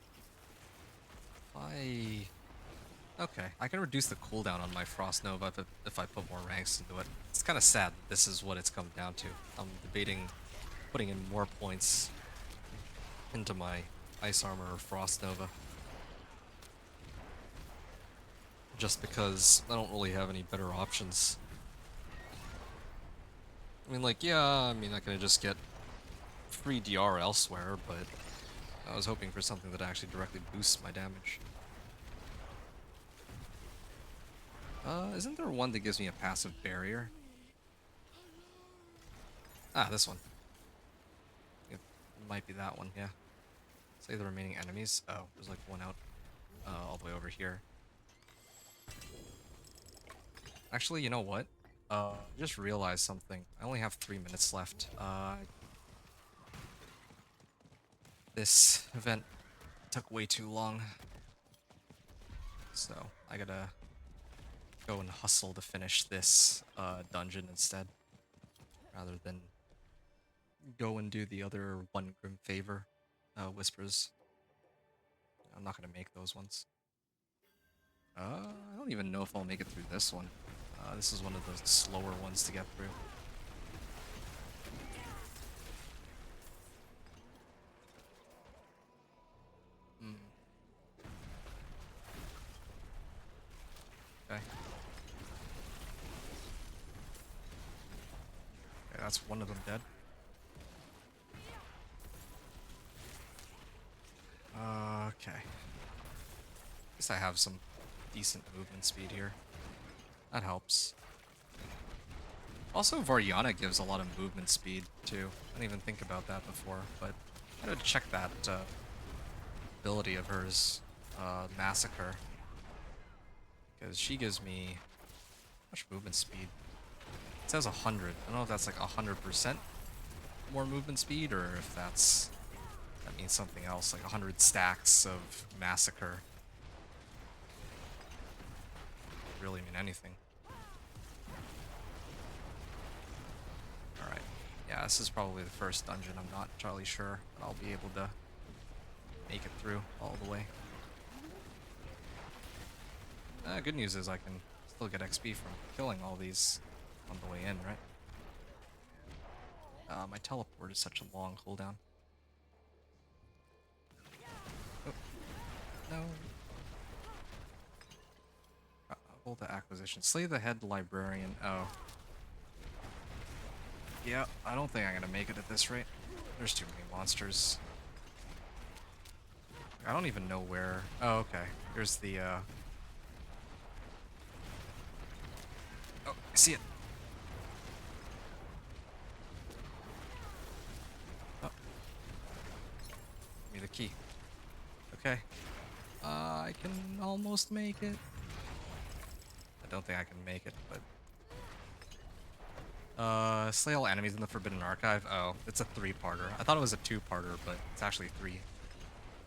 Okay, I can reduce the cooldown on my Frost Nova if I put more ranks into it. It's kind of sad that this is what it's come down to. I'm debating putting in more points into my Ice Armor or Frost Nova. Just because I don't really have any better options. I mean, like, yeah, I mean, I can just get free DR elsewhere, but I was hoping for something that actually directly boosts my damage. Isn't there one that gives me a passive barrier? Ah, this one. It might be that one, yeah. Say the remaining enemies. Oh, there's like one out all the way over here. Actually, you know what? I just realized something. I only have 3 minutes left. This event took way too long. So, I gotta go and hustle to finish this dungeon instead, rather than go and do the other 1 Grim Favor whispers. I'm not gonna make those ones. I don't even know if I'll make it through this one. This is one of the slower ones to get through. That's one of them dead. Okay. At least I have some decent movement speed here. That helps. Also, Voriana gives a lot of movement speed, too. I didn't even think about that before, but I had to check that ability of hers, Massacre. Because she gives me... how much movement speed? It says 100. I don't know if that's like 100% more movement speed, or if that's... that means something else, like 100 stacks of Massacre. Could really mean anything. Alright. Yeah, this is probably the first dungeon. I'm not entirely sure, but I'll be able to make it through all the way. Good news is I can still get XP from killing all these on the way in, right? My teleport is such a long cooldown. Oh. No. Hold the acquisition. Slay the head librarian. Oh. Yeah, I don't think I'm gonna make it at this rate. There's too many monsters. I don't even know where... oh, okay. Here's the, oh, I see it. Oh. Give me the key. Okay. I can almost make it. I don't think I can make it, but... slay all enemies in the Forbidden Archive. Oh, it's a 3-parter. I thought it was a 2-parter, but it's actually 3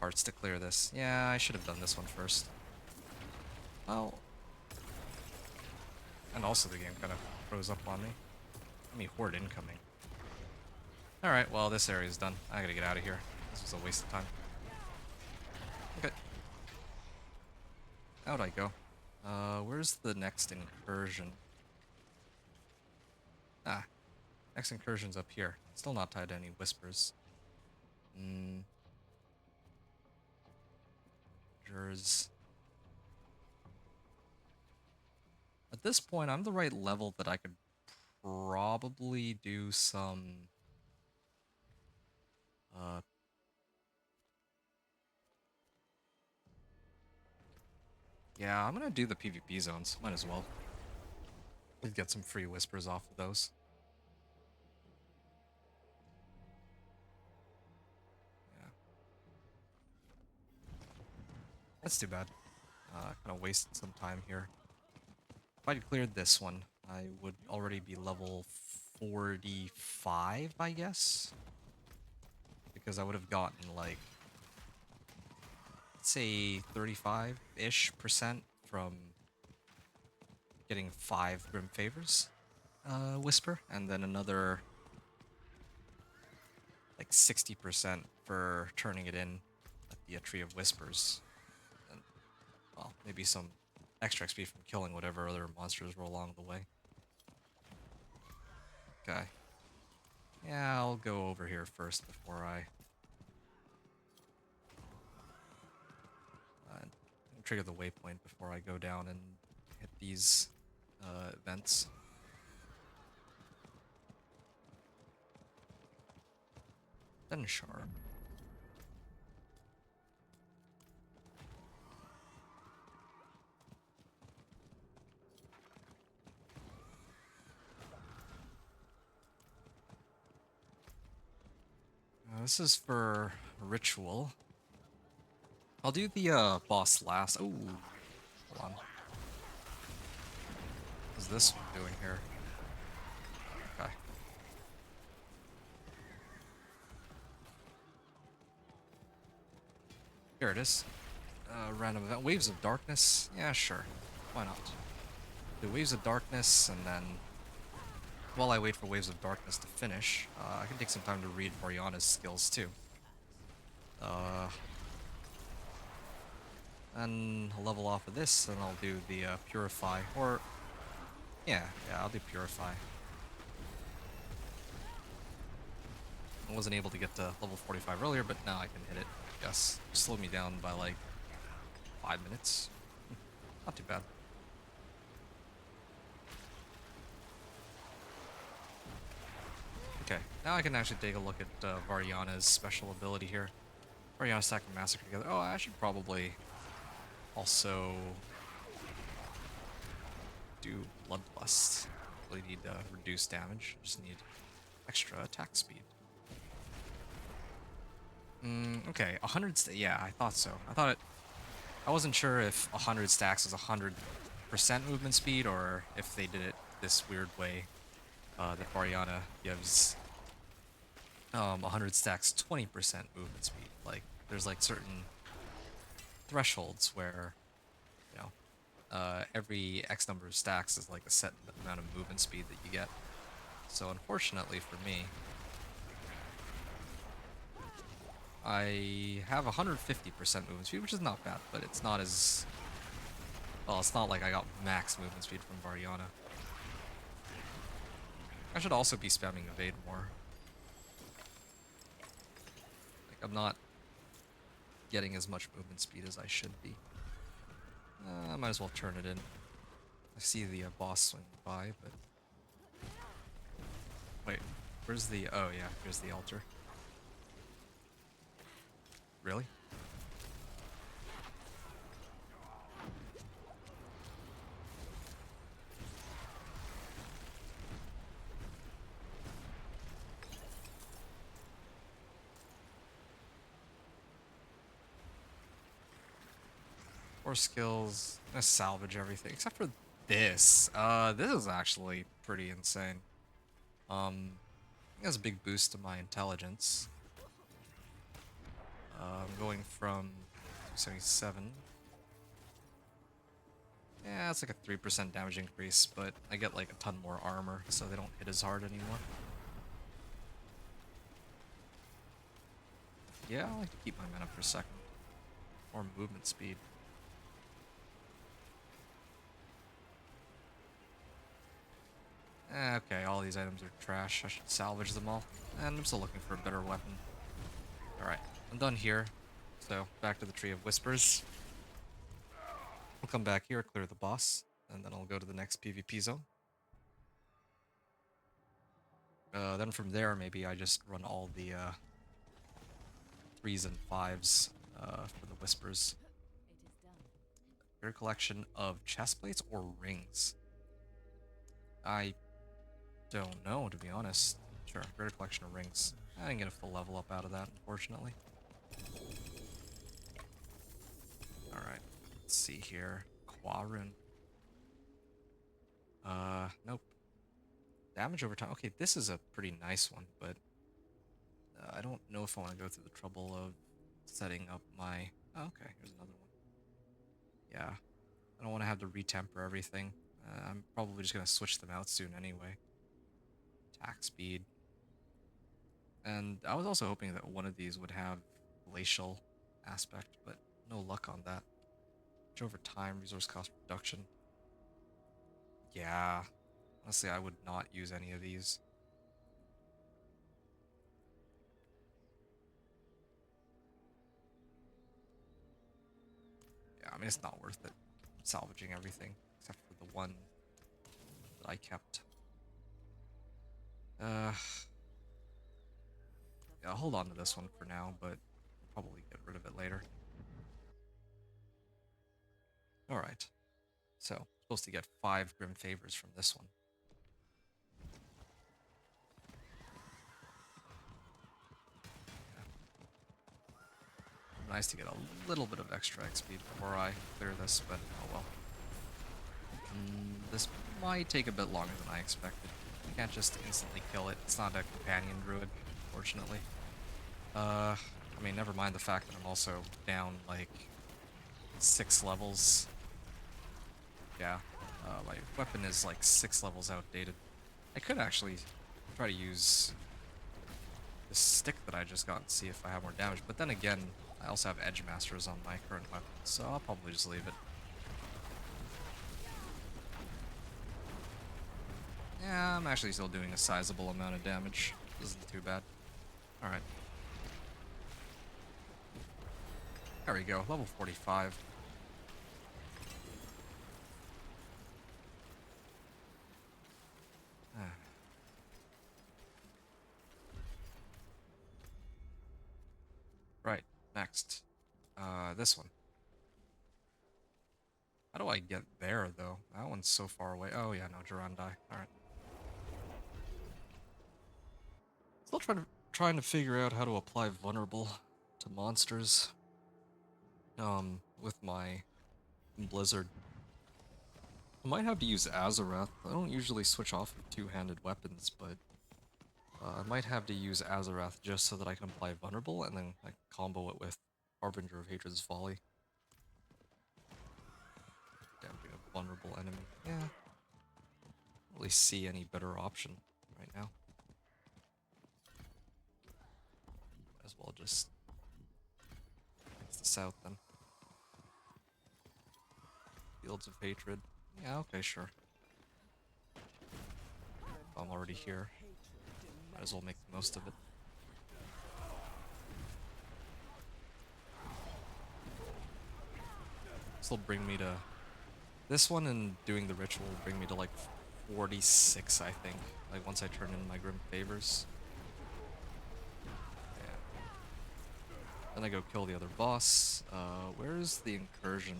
parts to clear this. Yeah, I should have done this one first. Well... and also the game kind of froze up on me. I mean, horde incoming. Alright, well, this area is done. I gotta get out of here. This was a waste of time. Okay. How'd I go? Where's the next incursion? Ah, next incursion's up here. Still not tied to any whispers. There's... at this point, I'm the right level that I could probably do some... yeah, I'm gonna do the PvP zones. Might as well. We'll get some free whispers off of those. Yeah. That's too bad. Kind of wasted some time here. If I'd cleared this one, I would already be level 45, I guess? Because I would have gotten, like, let's say 35-ish% from getting 5 Grim Favors Whisper, and then another, like, 60% for turning it in at the Tree of Whispers. And, well, maybe some extra XP from killing whatever other monsters were along the way. Okay. Yeah, I'll go over here first before I trigger the waypoint before I go down and hit these events. Then sharp. This is for ritual. I'll do the boss last. Oh, hold on. What's this one doing here? Okay. Here it is. Random event. Waves of Darkness? Yeah, sure. Why not? Do Waves of Darkness, and then while I wait for Waves of Darkness to finish, I can take some time to read Voriana's skills too. And I'll level off of this, and I'll do the Purify, or... yeah, I'll do Purify. I wasn't able to get to level 45 earlier, but now I can hit it. Yes, slowed me down by like 5 minutes. Not too bad. Okay, now I can actually take a look at Variana's special ability here. Variana Stack and Massacre together. Oh, I should probably also do Bloodlust. Really need reduced damage. Just need extra attack speed. Okay, 100. Yeah, I thought so. I wasn't sure if 100 stacks was 100% movement speed or if they did it this weird way that Variana gives 100 stacks 20% movement speed. Like there's like certain thresholds where you know every X number of stacks is like a set amount of movement speed that you get. So unfortunately for me, I have 150% movement speed, which is not bad, but it's not as well. It's not like I got max movement speed from Variana. I should also be spamming evade more. Like I'm not getting as much movement speed as I should be. I might as well turn it in. I see the boss swinging by, but wait, where's the? Oh yeah, here's the altar. Really? Or skills. I'm gonna salvage everything except for this. This is actually pretty insane. It has a big boost to my intelligence. I'm going from 277. Yeah, it's like a 3% damage increase, but I get like a ton more armor, so they don't hit as hard anymore. Yeah, I like to keep my mana per second. Or movement speed. Okay, all these items are trash. I should salvage them all. And I'm still looking for a better weapon. Alright, I'm done here. So, back to the Tree of Whispers. I'll come back here, clear the boss, and then I'll go to the next PvP zone. Then from there, maybe I just run all the 3s and 5s for the Whispers.
It is done.
Your collection of chest plates or rings? I don't know, to be honest. Sure, greater collection of rings. I didn't get a full level up out of that, unfortunately. Alright, let's see here. Quarun. Nope. Damage over time. Okay, this is a pretty nice one, but I don't know if I want to go through the trouble of setting up my... Oh, okay, here's another one. Yeah, I don't want to have to retemper everything. I'm probably just going to switch them out soon anyway. Attack speed. And I was also hoping that one of these would have glacial aspect, but no luck on that. Which over time, resource cost reduction. Yeah, honestly, I would not use any of these. Yeah, I mean, it's not worth it. I'm salvaging everything, except for the one that I kept. Yeah, I'll hold on to this one for now, but I'll probably get rid of it later. Alright. So, supposed to get 5 Grim Favors from this one. Nice to get a little bit of extra XP before I clear this, but oh well. This might take a bit longer than I expected. You can't just instantly kill it. It's not a companion druid, unfortunately. I mean, never mind the fact that I'm also down, like, 6 levels. Yeah, my weapon is, like, 6 levels outdated. I could actually try to use this stick that I just got and see if I have more damage, but then again, I also have Edge Masters on my current weapon, so I'll probably just leave it. Yeah, I'm actually still doing a sizable amount of damage. Isn't too bad. Alright. There we go, level 45. next? This one. How do I get there, though? That one's so far away. Oh, yeah, no, Durandai. Alright. Still trying to figure out how to apply Vulnerable to monsters. With my Blizzard. I might have to use Azarath. I don't usually switch off of two-handed weapons, but I might have to use Azarath just so that I can apply Vulnerable, and then I combo it with Harbinger of Hatred's Folly. Damping a vulnerable enemy. Yeah. I don't really see any better option right now. Might as well just fix this out then. Fields of Hatred. Yeah, okay, sure. If I'm already here, might as well make the most of it. This will bring me to... This one and doing the ritual will bring me to like 46, I think. Like once I turn in my Grim Favors. Yeah. Then I go kill the other boss. Where's the incursion?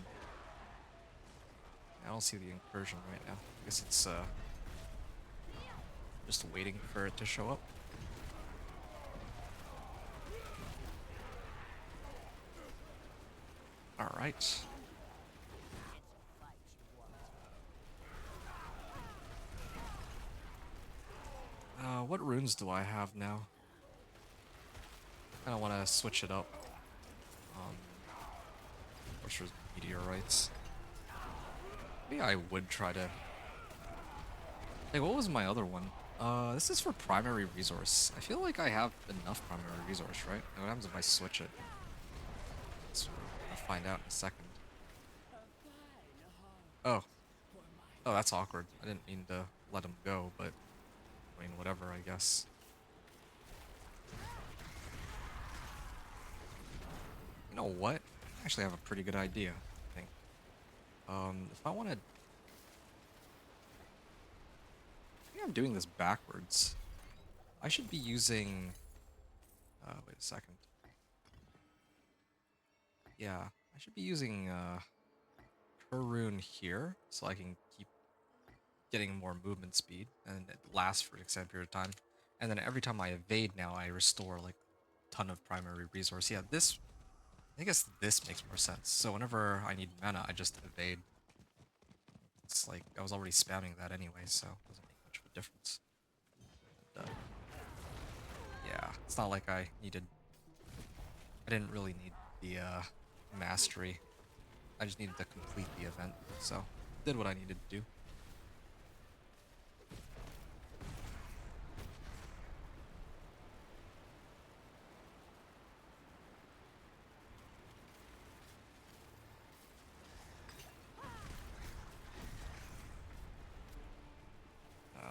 I don't see the incursion right now. I guess it's just waiting for it to show up. Alright. What runes do I have now? I don't want to switch it up. Sorcerer's Meteorites. Maybe I would try to... Hey, what was my other one? This is for primary resource. I feel like I have enough primary resource, right? What happens if I switch it? I'll find out in a second. Oh. Oh, that's awkward. I didn't mean to let him go, but... I mean, whatever, I guess. You know what? I actually have a pretty good idea, I think. If I want to... I think I'm doing this backwards. I should be using... wait a second. Yeah, I should be using, her rune here, so I can keep getting more movement speed, and it lasts for an extended period of time. And then every time I evade now, I restore, like, a ton of primary resource. Yeah, this... I guess this makes more sense. So whenever I need mana, I just evade. It's like, I was already spamming that anyway, so it doesn't make much of a difference. And, yeah, it's not like I needed... I didn't really need the, mastery. I just needed to complete the event, so did what I needed to do.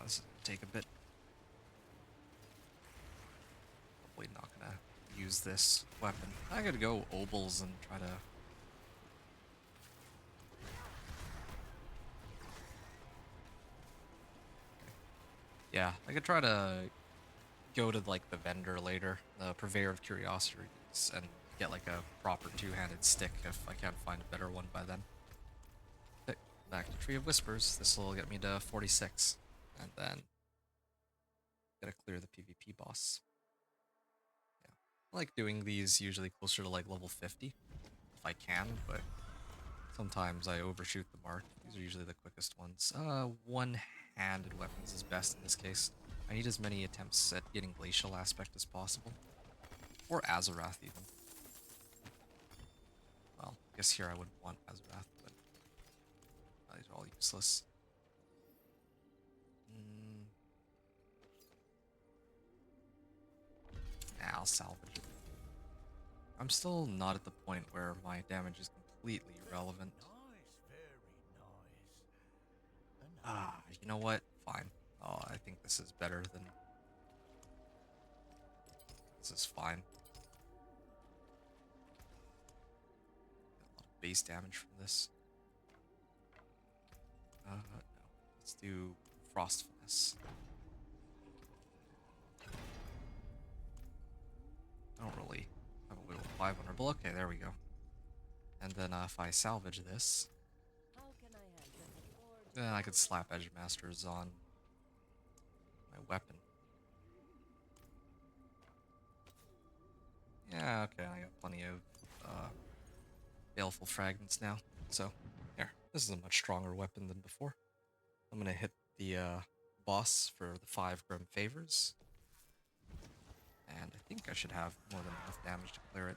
This is gonna take a bit. Probably not gonna use this weapon. I gotta go Obels and try to... Yeah, I could try to go to like the vendor later, the Purveyor of Curiosities, and get like a proper two-handed stick if I can't find a better one by then. Okay, back to Tree of Whispers. This will get me to 46. And then gotta clear the PvP boss. Yeah. I like doing these usually closer to like level 50 if I can, but sometimes I overshoot the mark. These are usually the quickest ones. One-handed weapons is best in this case. I need as many attempts at getting Glacial Aspect as possible. Or Azarath even. Well, I guess here I would want Azarath, but these are all useless. I'll salvage it. I'm still not at the point where my damage is completely irrelevant. You know what? Fine. Oh, I think this is better than... This is fine. Got a lot of base damage from this. No. Let's do Frost Finesse. I don't really have a way to apply 5 vulnerable. Okay, there we go. And then if I salvage this,
How can I help? There's a forge.
then I could slap Edge Masters on my weapon. Yeah, okay, I got plenty of baleful fragments now. So, here, this is a much stronger weapon than before. I'm gonna hit the boss for the 5 Grim Favors. And I think I should have more than enough damage to clear it.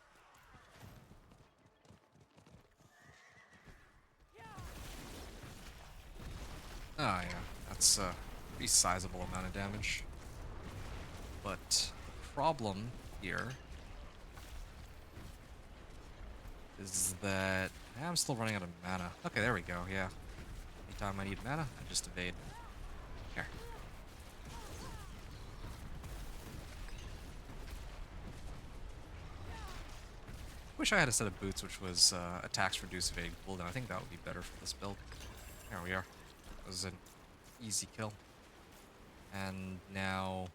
Oh yeah, that's a pretty sizable amount of damage. But the problem here is that I'm still running out of mana. Okay, there we go, yeah. Anytime I need mana, I just evade. Here. Wish I had a set of boots which was attacks reduce evade cooldown. I think that would be better for this build. There we are. That was an easy kill. And now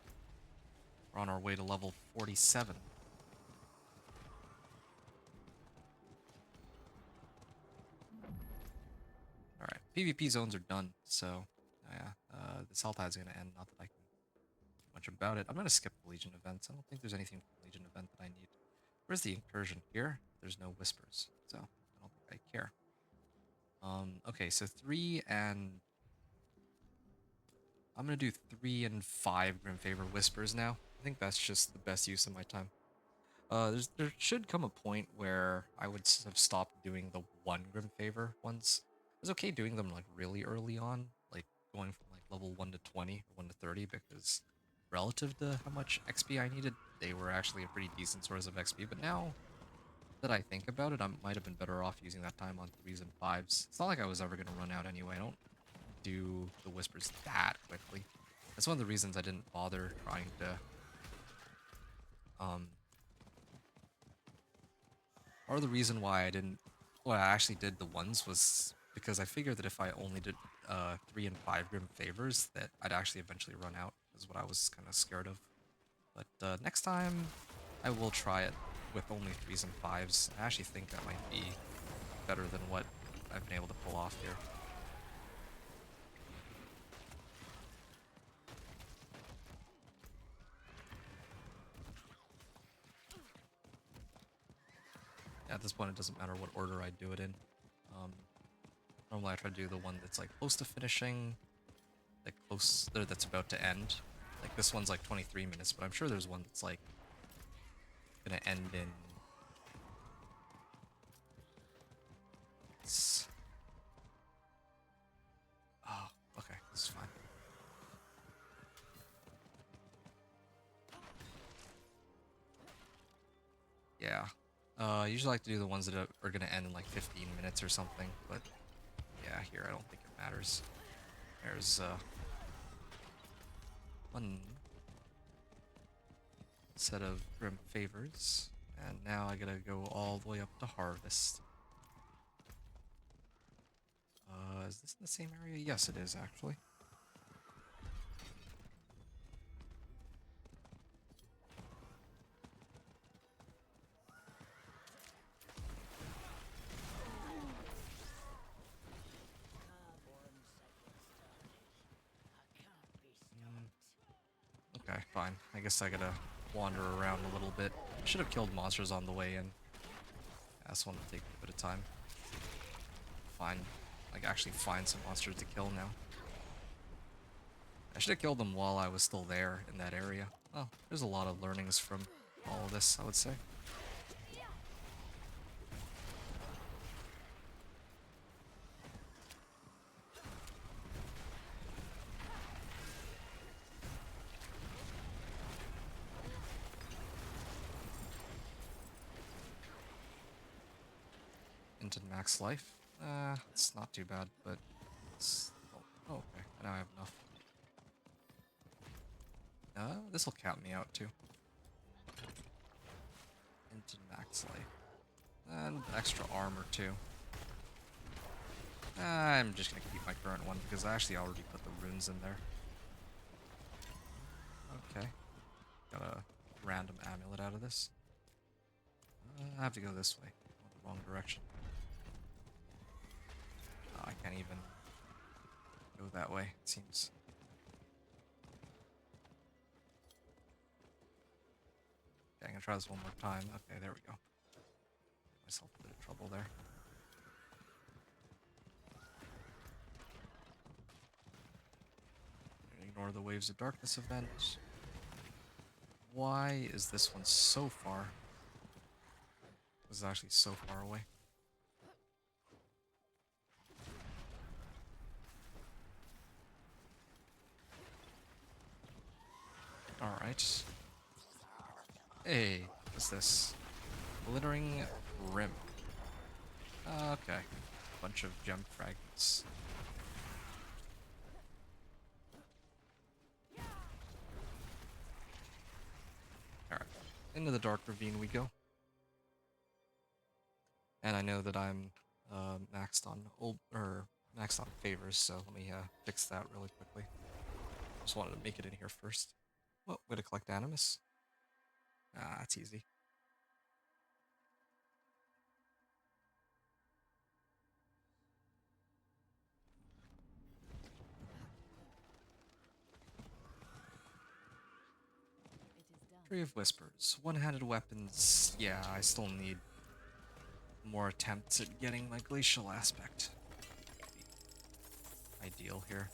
we're on our way to level 47. Alright, PvP zones are done, so yeah, this health is going to end, not that I can do much about it. I'm going to skip the Legion events. I don't think there's anything from the Legion event that I need. Where's the incursion? Here? There's no whispers, so I don't think I care. Okay, so 3 and... I'm going to do 3 and 5 Grim Favor Whispers now. I think that's just the best use of my time. There should come a point where I would have stopped doing the 1 Grim Favor ones. It's okay doing them like really early on, like going from like level 1 to 20 or 1 to 30, because relative to how much XP I needed, they were actually a pretty decent source of XP. But now that I think about it, I might have been better off using that time on 3s and 5s. It's not like I was ever going to run out anyway. I don't do the whispers that quickly. That's one of the reasons I didn't bother trying to or the reason why I didn't, well, I actually did the ones was because I figured that if I only did 3 and 5 Grim Favors, that I'd actually eventually run out, is what I was kind of scared of. But next time I will try it with only 3s and 5s. I actually think that might be better than what I've been able to pull off here. At this point, it doesn't matter what order I do it in. Normally I try to do the one that's like close to finishing, like close there that's about to end. Like this one's like 23 minutes, but I'm sure there's one that's like gonna end in... Oh, okay, this is fine. Yeah. I usually like to do the ones that are gonna end in like 15 minutes or something, but yeah, here I don't think it matters. There's one set of Grim Favors, and now I gotta go all the way up to Harvest. Is this in the same area? Yes, it is actually. Okay, fine. I guess I gotta wander around a little bit. I should have killed monsters on the way in. This one will take a bit of time. Actually find some monsters to kill now. I should have killed them while I was still there in that area. Oh, there's a lot of learnings from all of this, I would say. Into max life. It's not too bad, but it's... Oh, okay. Now I have enough. This will cap me out too. Into max life. And extra armor too. I'm just gonna keep my current one because I actually already put the runes in there. Okay. Got a random amulet out of this. I have to go this way. The wrong direction. I can't even go that way, it seems. Okay, I'm gonna try this one more time. Okay, there we go. Get myself a bit of trouble there. Ignore the Waves of Darkness event. Why is this one so far? This is actually so far away. Alright. Hey, what's this? Glittering Rim. Okay. Bunch of gem fragments. Alright. Into the Dark Ravine we go. And I know that I'm maxed on maxed on favors, so let me fix that really quickly. Just wanted to make it in here first. Well, way to collect Animus. Ah, that's easy.
It is done.
Tree of Whispers. One-handed weapons. Yeah, I still need more attempts at getting my glacial aspect. Ideal here.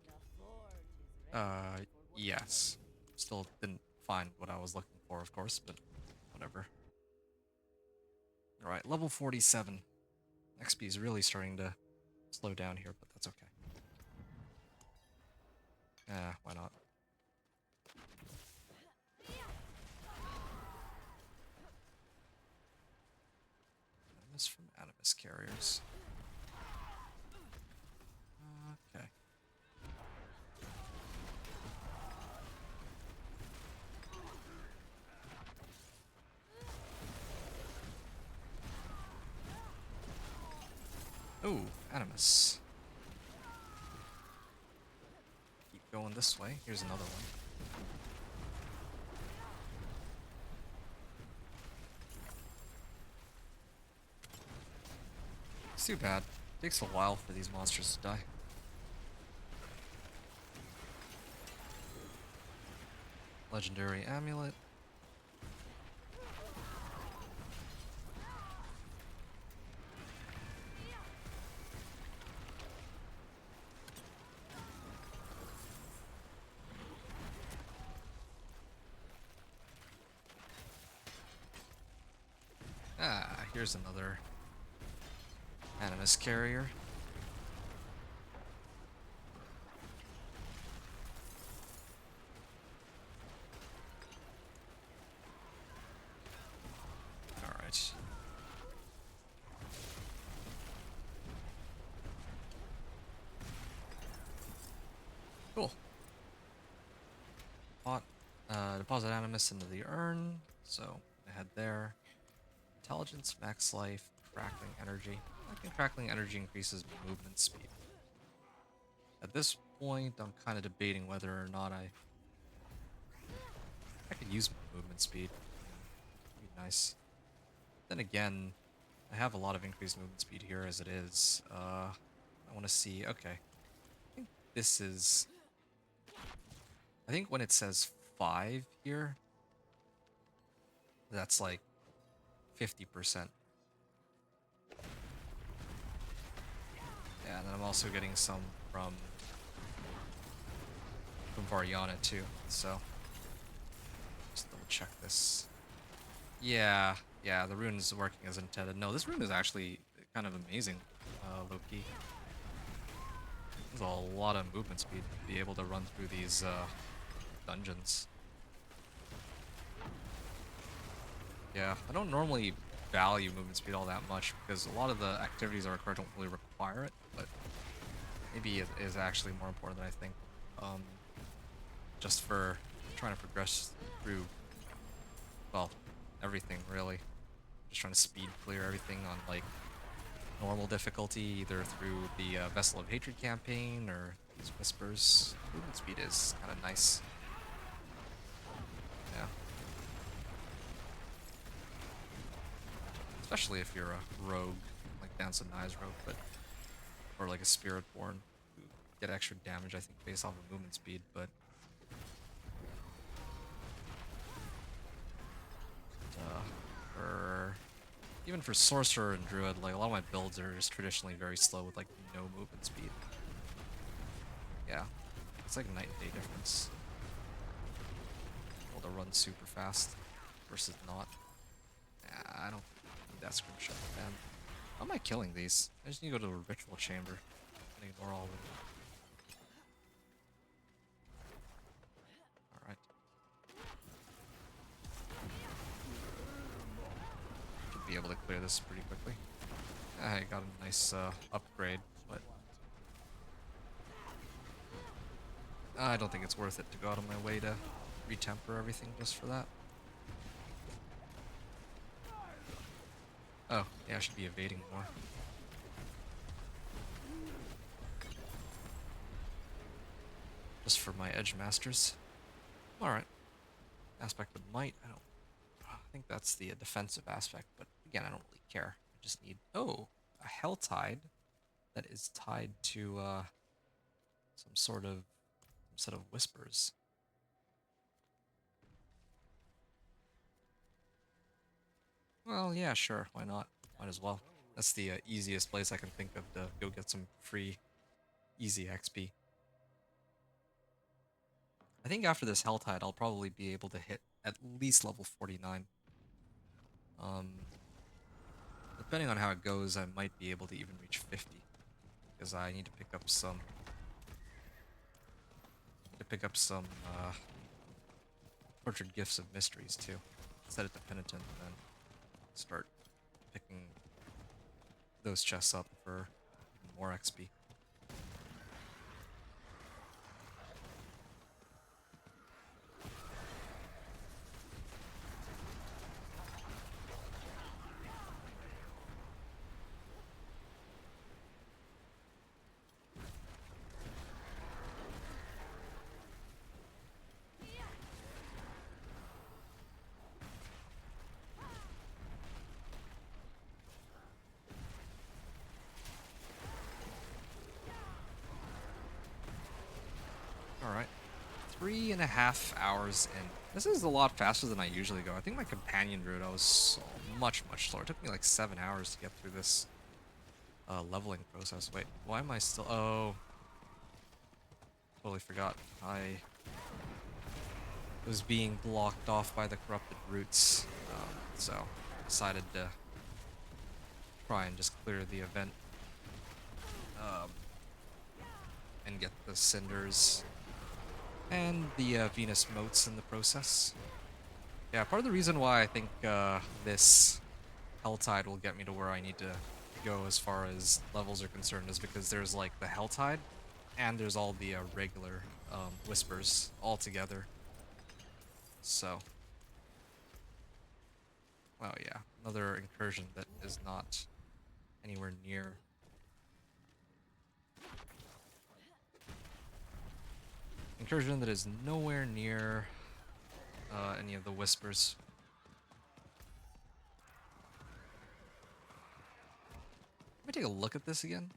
The forge is ready for
Yes. Still didn't find what I was looking for, of course, but whatever. Alright, level 47. XP is really starting to slow down here, but that's okay. Why not? Animus from Animus carriers. Okay. Oh, Animus. Keep going this way. Here's another one. It's too bad. Takes a while for these monsters to die. Legendary amulet. Ah, here's another Animus carrier. Alright. Cool. Deposit Animus into the urn, so head there. Intelligence, max life, crackling energy. I think crackling energy increases movement speed. At this point, I'm kind of debating whether or not I could use movement speed. It'd be nice. Then again, I have a lot of increased movement speed here as it is. I want to see. Okay, I think this is. I think when it says 5 here, that's like 50%. Yeah, and then I'm also getting some from Variana too, so just double check this. Yeah, the rune is working as intended. No, this rune is actually kind of amazing, low-key. There's a lot of movement speed to be able to run through these dungeons. Yeah, I don't normally value movement speed all that much because a lot of the activities I require don't really require it, but maybe it is actually more important than I think. Just for trying to progress through, well, everything really. Just trying to speed clear everything on like normal difficulty, either through the Vessel of Hatred campaign or these Whispers. Movement speed is kind of nice. Yeah. Especially if you're a rogue, like Dance and Nye's rogue, but or like a Spiritborn, who get extra damage, I think, based off of movement speed, but for even for Sorcerer and Druid, like a lot of my builds are just traditionally very slow with like no movement speed. Yeah, it's like a night and day difference. Able to run super fast versus not. Nah, I don't need that screenshot, man. How am I killing these? I just need to go to a ritual chamber and ignore all of them. Alright. Should be able to clear this pretty quickly. I got a nice upgrade, but I don't think it's worth it to go out of my way to retemper everything just for that. Oh, yeah, I should be evading more. Just for my edge masters. Alright. Aspect of might, I think that's the defensive aspect, but again, I don't really care. I just need, oh, a hell tide that is tied to some set of whispers. Well, yeah, sure, why not? Might as well. That's the easiest place I can think of to go get some free, easy XP. I think after this Helltide, I'll probably be able to hit at least level 49. Depending on how it goes, I might be able to even reach 50. Because I need to pick up some... Tortured Gifts of Mysteries, too. Set it to Penitent, and then start picking those chests up for even more XP. Alright. 3.5 hours in. This is a lot faster than I usually go. I think my companion route, I was so much slower. It took me like 7 hours to get through this leveling process. Wait, why am I still... Oh. Totally forgot. I was being blocked off by the corrupted roots. So, decided to try and just clear the event. And get the cinders and the Venus motes in the process. Yeah, part of the reason why I think this Helltide will get me to where I need to go as far as levels are concerned is because there's like the Helltide and there's all the regular whispers all together. So, oh yeah, another incursion that is not anywhere near. Incursion that is nowhere near any of the whispers. Let me take a look at this again.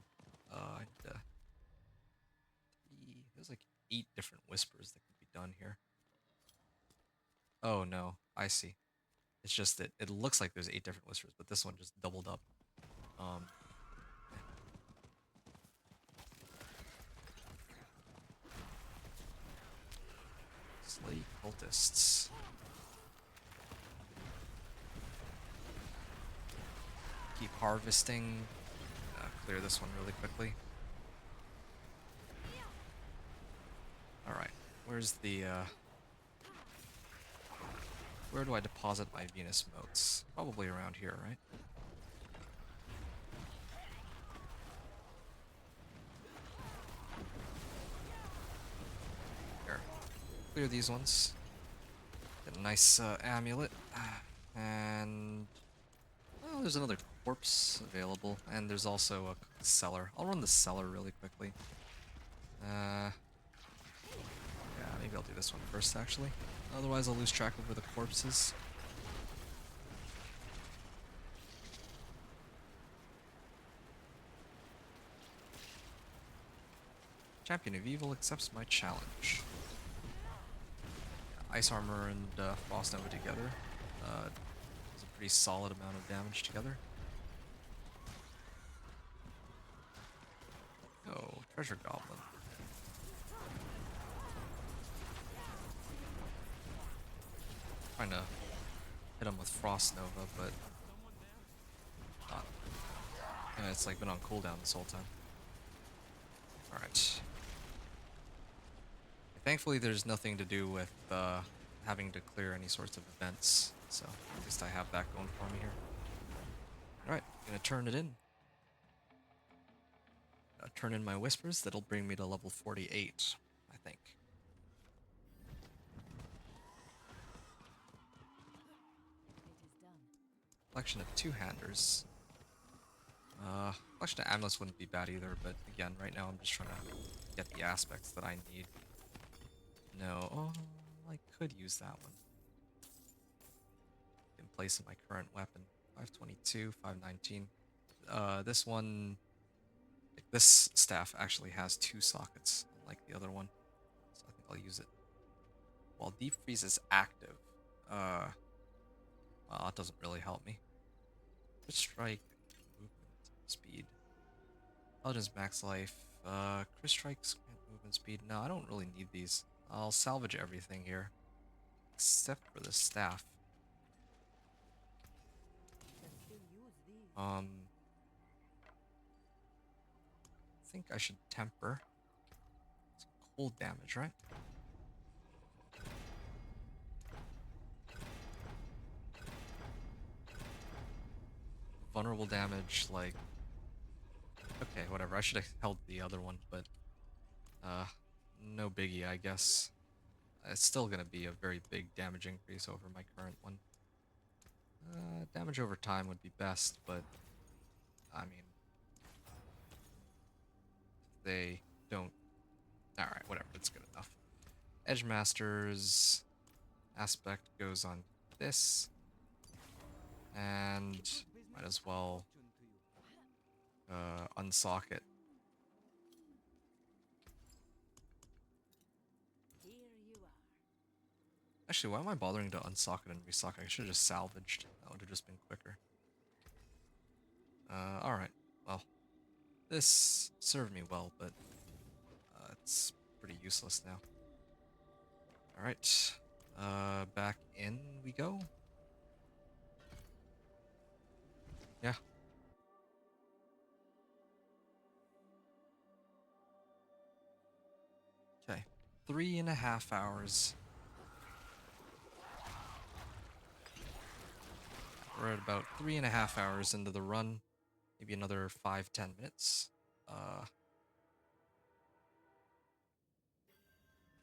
There's like 8 different whispers that could be done here. Oh no, I see. It's just that it looks like there's 8 different whispers, but this one just doubled up. Slay cultists. Keep harvesting. Clear this one really quickly. Alright, where's the, where do I deposit my Venus motes? Probably around here, right? Here. Clear these ones. Get a nice amulet. And... oh, there's another corpse available. And there's also a cellar. I'll run the cellar really quickly. Yeah, maybe I'll do this one first, actually. Otherwise, I'll lose track of where the corpse is. Champion of Evil accepts my challenge. Ice Armor and Frost Nova together is a pretty solid amount of damage together. Oh, Treasure Goblin. Trying to hit him with Frost Nova, but not. Yeah, it's like been on cooldown this whole time. Alright. Thankfully, there's nothing to do with having to clear any sorts of events, so at least I have that going for me here. Alright, gonna turn it in. Turn in my Whispers, that'll bring me to level 48, I think.
It is done.
Collection of two-handers. Collection of amulets wouldn't be bad either, but again, right now I'm just trying to get the aspects that I need. No, oh, I could use that one. In place of my current weapon. 522, 519. This one, like this staff actually has 2 sockets, unlike the other one. So I think I'll use it. While Deep Freeze is active, well, it doesn't really help me. Just strike, movement, speed. Intelligence max life. Chris strikes, movement speed. No, I don't really need these. I'll salvage everything here, except for the staff.
Can still use these.
I think I should temper. It's cold damage, right? Vulnerable damage, like... Okay, whatever. I should have held the other one, but... no biggie, I guess. It's still gonna be a very big damage increase over my current one. Damage over time would be best, but... I mean... They don't... Alright, whatever, it's good enough. Edge Master's aspect goes on this. And might as well unsock it.
Here you are.
Actually, why am I bothering to unsock it and resock it? I should have just salvaged. That would have just been quicker. Alright. Well, this served me well, but it's pretty useless now. Alright. Back in we go. Yeah. Okay. 3.5 hours. We're at about 3.5 hours into the run. Maybe another 5-10 minutes.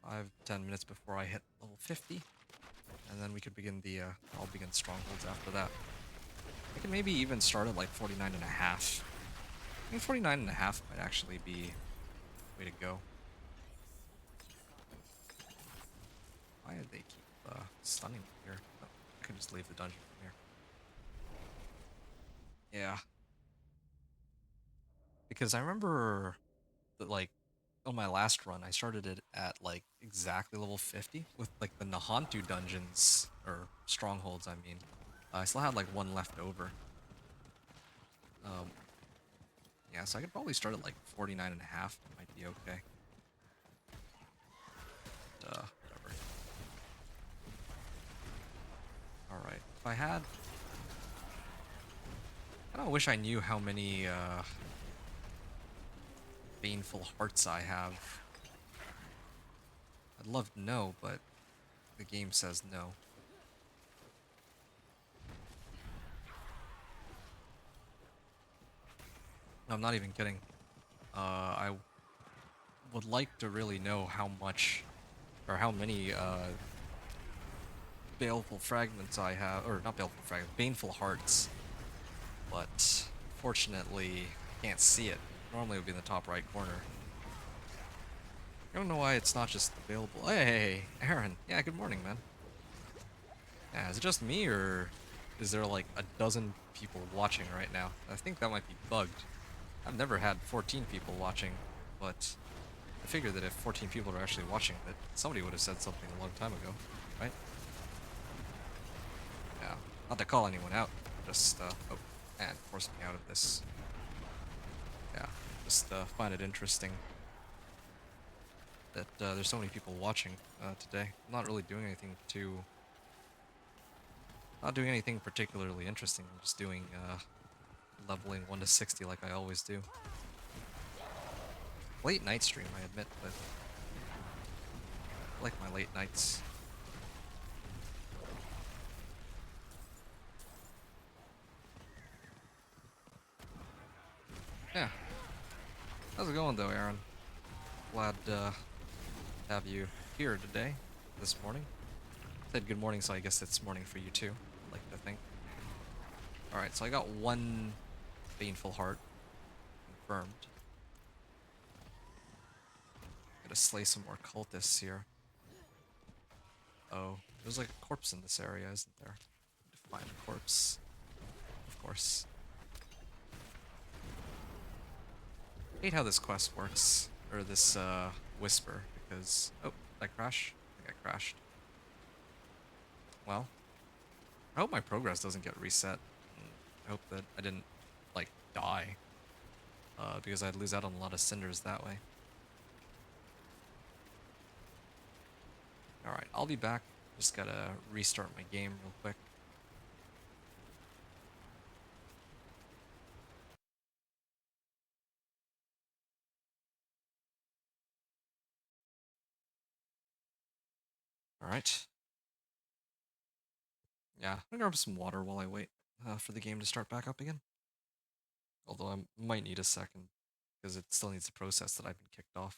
5-10 minutes before I hit level 50. And then we could begin the, I'll begin strongholds after that. I could maybe even start at like 49.5. I think 49.5 might actually be the way to go. Why did they keep stunning me here? Oh, I could just leave the dungeon from here. Yeah. Because I remember that, like, on my last run, I started it at like exactly level 50 with like the Nahantu dungeons, or strongholds, I mean. I still had like one left over. Yeah, so I could probably start at like 49.5. Might be okay. But, whatever. Alright, if I had... I kinda wish I knew how many, baneful hearts I have. I'd love to know, but the game says no. No, I'm not even kidding. I would like to really know how much, or how many, baleful fragments I have, or not baleful fragments, baneful hearts. But, fortunately, I can't see it. Normally it would be in the top right corner. I don't know why it's not just available. Hey, Aaron. Yeah, good morning, man. Yeah, is it just me, or is there like a dozen people watching right now? I think that might be bugged. I've never had 14 people watching, but I figure that if 14 people are actually watching, that somebody would have said something a long time ago, right? Yeah, not to call anyone out, just, oh, and force me out of this. Yeah, just find it interesting that there's so many people watching today. I'm not really doing anything not doing anything particularly interesting. I'm just doing leveling 1 to 60 like I always do. Late night stream, I admit, but I like my late nights. Yeah. How's it going though, Aaron? Glad to have you here today, this morning. Said good morning, so I guess it's morning for you too, I'd like to think. Alright, so I got one Baneful Heart confirmed. Gotta slay some more cultists here. Oh, there's like a corpse in this area, isn't there? Need to find a corpse. Of course. I hate how this quest works, or this whisper, because... Oh, did I crash? I think I crashed. Well, I hope my progress doesn't get reset. I hope that I didn't, like, die. Because I'd lose out on a lot of cinders that way. Alright, I'll be back. Just gotta restart my game real quick. Alright. Yeah, I'm gonna grab some water while I wait for the game to start back up again. Although I might need a second, because it still needs to process that I've been kicked off.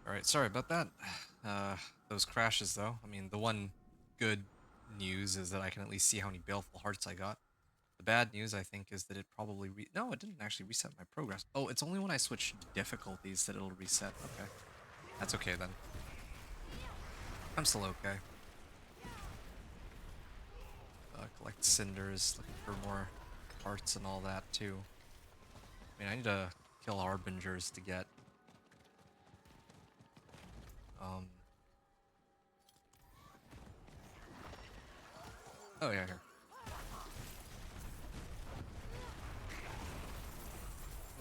Alright, sorry about that. Those crashes though. I mean, the one good news is that I can at least see how many Baleful Hearts I got. The bad news, I think, is that it probably no, it didn't actually reset my progress. Oh, it's only when I switch difficulties that it'll reset. Okay. That's okay then. I'm still okay. Collect cinders, looking for more hearts and all that too. I mean, I need to kill harbingers to get oh yeah, here.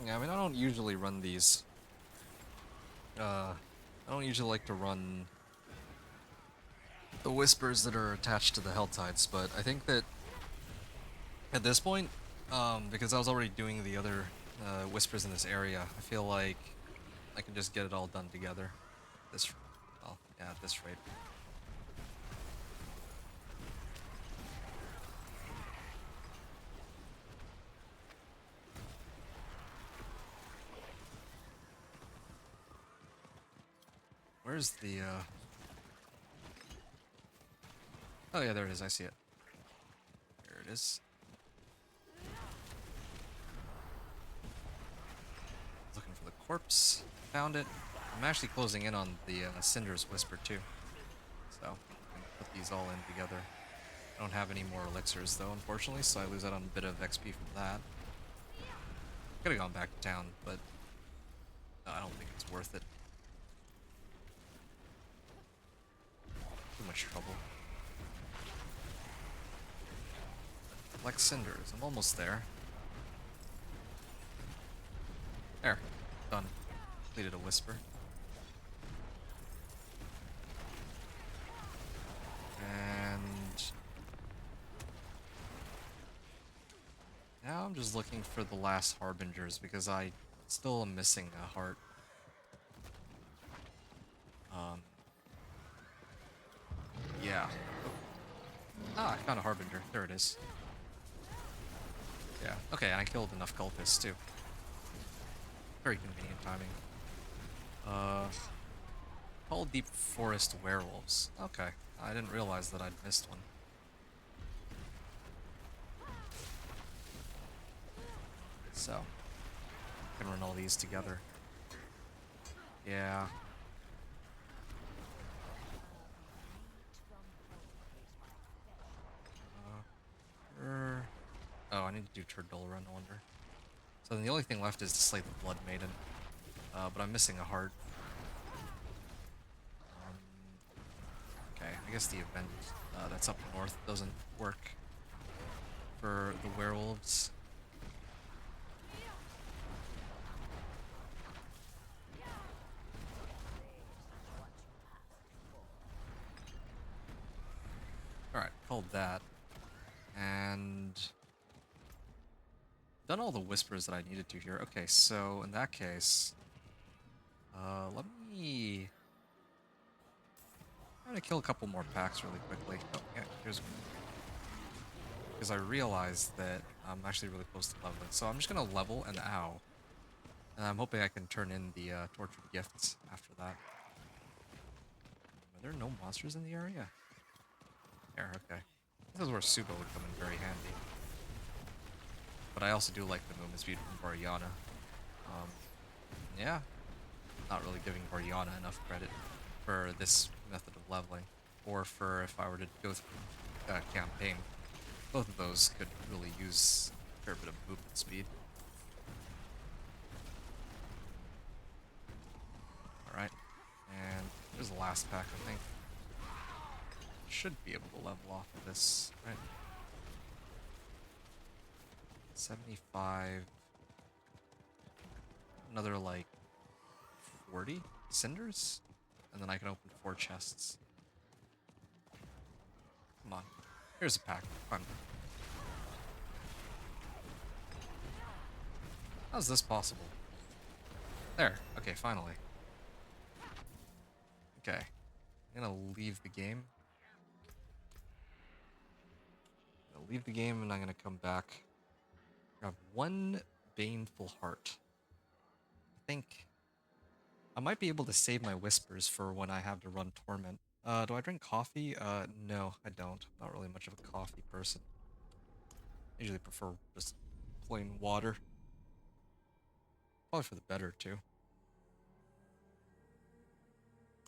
Yeah, I mean, I don't usually run these. I don't usually like to run the whispers that are attached to the Helltides, but I think that at this point, because I was already doing the other whispers in this area, I feel like I can just get it all done together. Well, yeah, at this rate. Where's the, Oh yeah, there it is, I see it. There it is. Looking for the corpse. Found it. I'm actually closing in on the Cinder's Whisper too. So, I'm gonna put these all in together. I don't have any more elixirs though, unfortunately, so I lose out on a bit of XP from that. Could have gone back to town, but no, I don't think it's worth it. too much trouble. Collect cinders. I'm almost there. There. Done. Completed a whisper. And now I'm just looking for the last harbingers because I still am missing a heart. Yeah. Ah, I found a harbinger. There it is. Yeah. Okay, and I killed enough cultists too. Very convenient timing. Tall Deep Forest Werewolves. Okay. I didn't realize that I'd missed one. So, I can run all these together. Yeah. Oh, I need to do Turtle Run, I wonder. So then the only thing left is to slay the Blood Maiden. But I'm missing a heart. Okay, I guess the event that's up north doesn't work for the werewolves. Alright, called that. And done all the whispers that I needed to here. Okay, so in that case, let me... I'm gonna kill a couple more packs really quickly. Oh, yeah, here's one. Because I realized that I'm actually really close to leveling. So I'm just gonna level and ow. And I'm hoping I can turn in the tortured gifts after that. Are there no monsters in the area? There, okay. This is where Subo would come in very handy. But I also do like the movement speed from Variana. Yeah. Not really giving Variana enough credit for this method of leveling. Or for if I were to go through a campaign. Both of those could really use a fair bit of movement speed. Alright. And there's the last pack, I think. Should be able to level off of this, right? 75. Another like 40 cinders? And then I can open 4 chests. Come on. Here's a pack. Fun. How's this possible? There. Okay, finally. Okay. I'm gonna leave the game. I'm gonna leave the game and I'm gonna come back. I have 1 baneful heart. I think I might be able to save my whispers for when I have to run torment. Do I drink coffee? No, I don't. Not really much of a coffee person. I usually prefer just plain water. Probably for the better, too.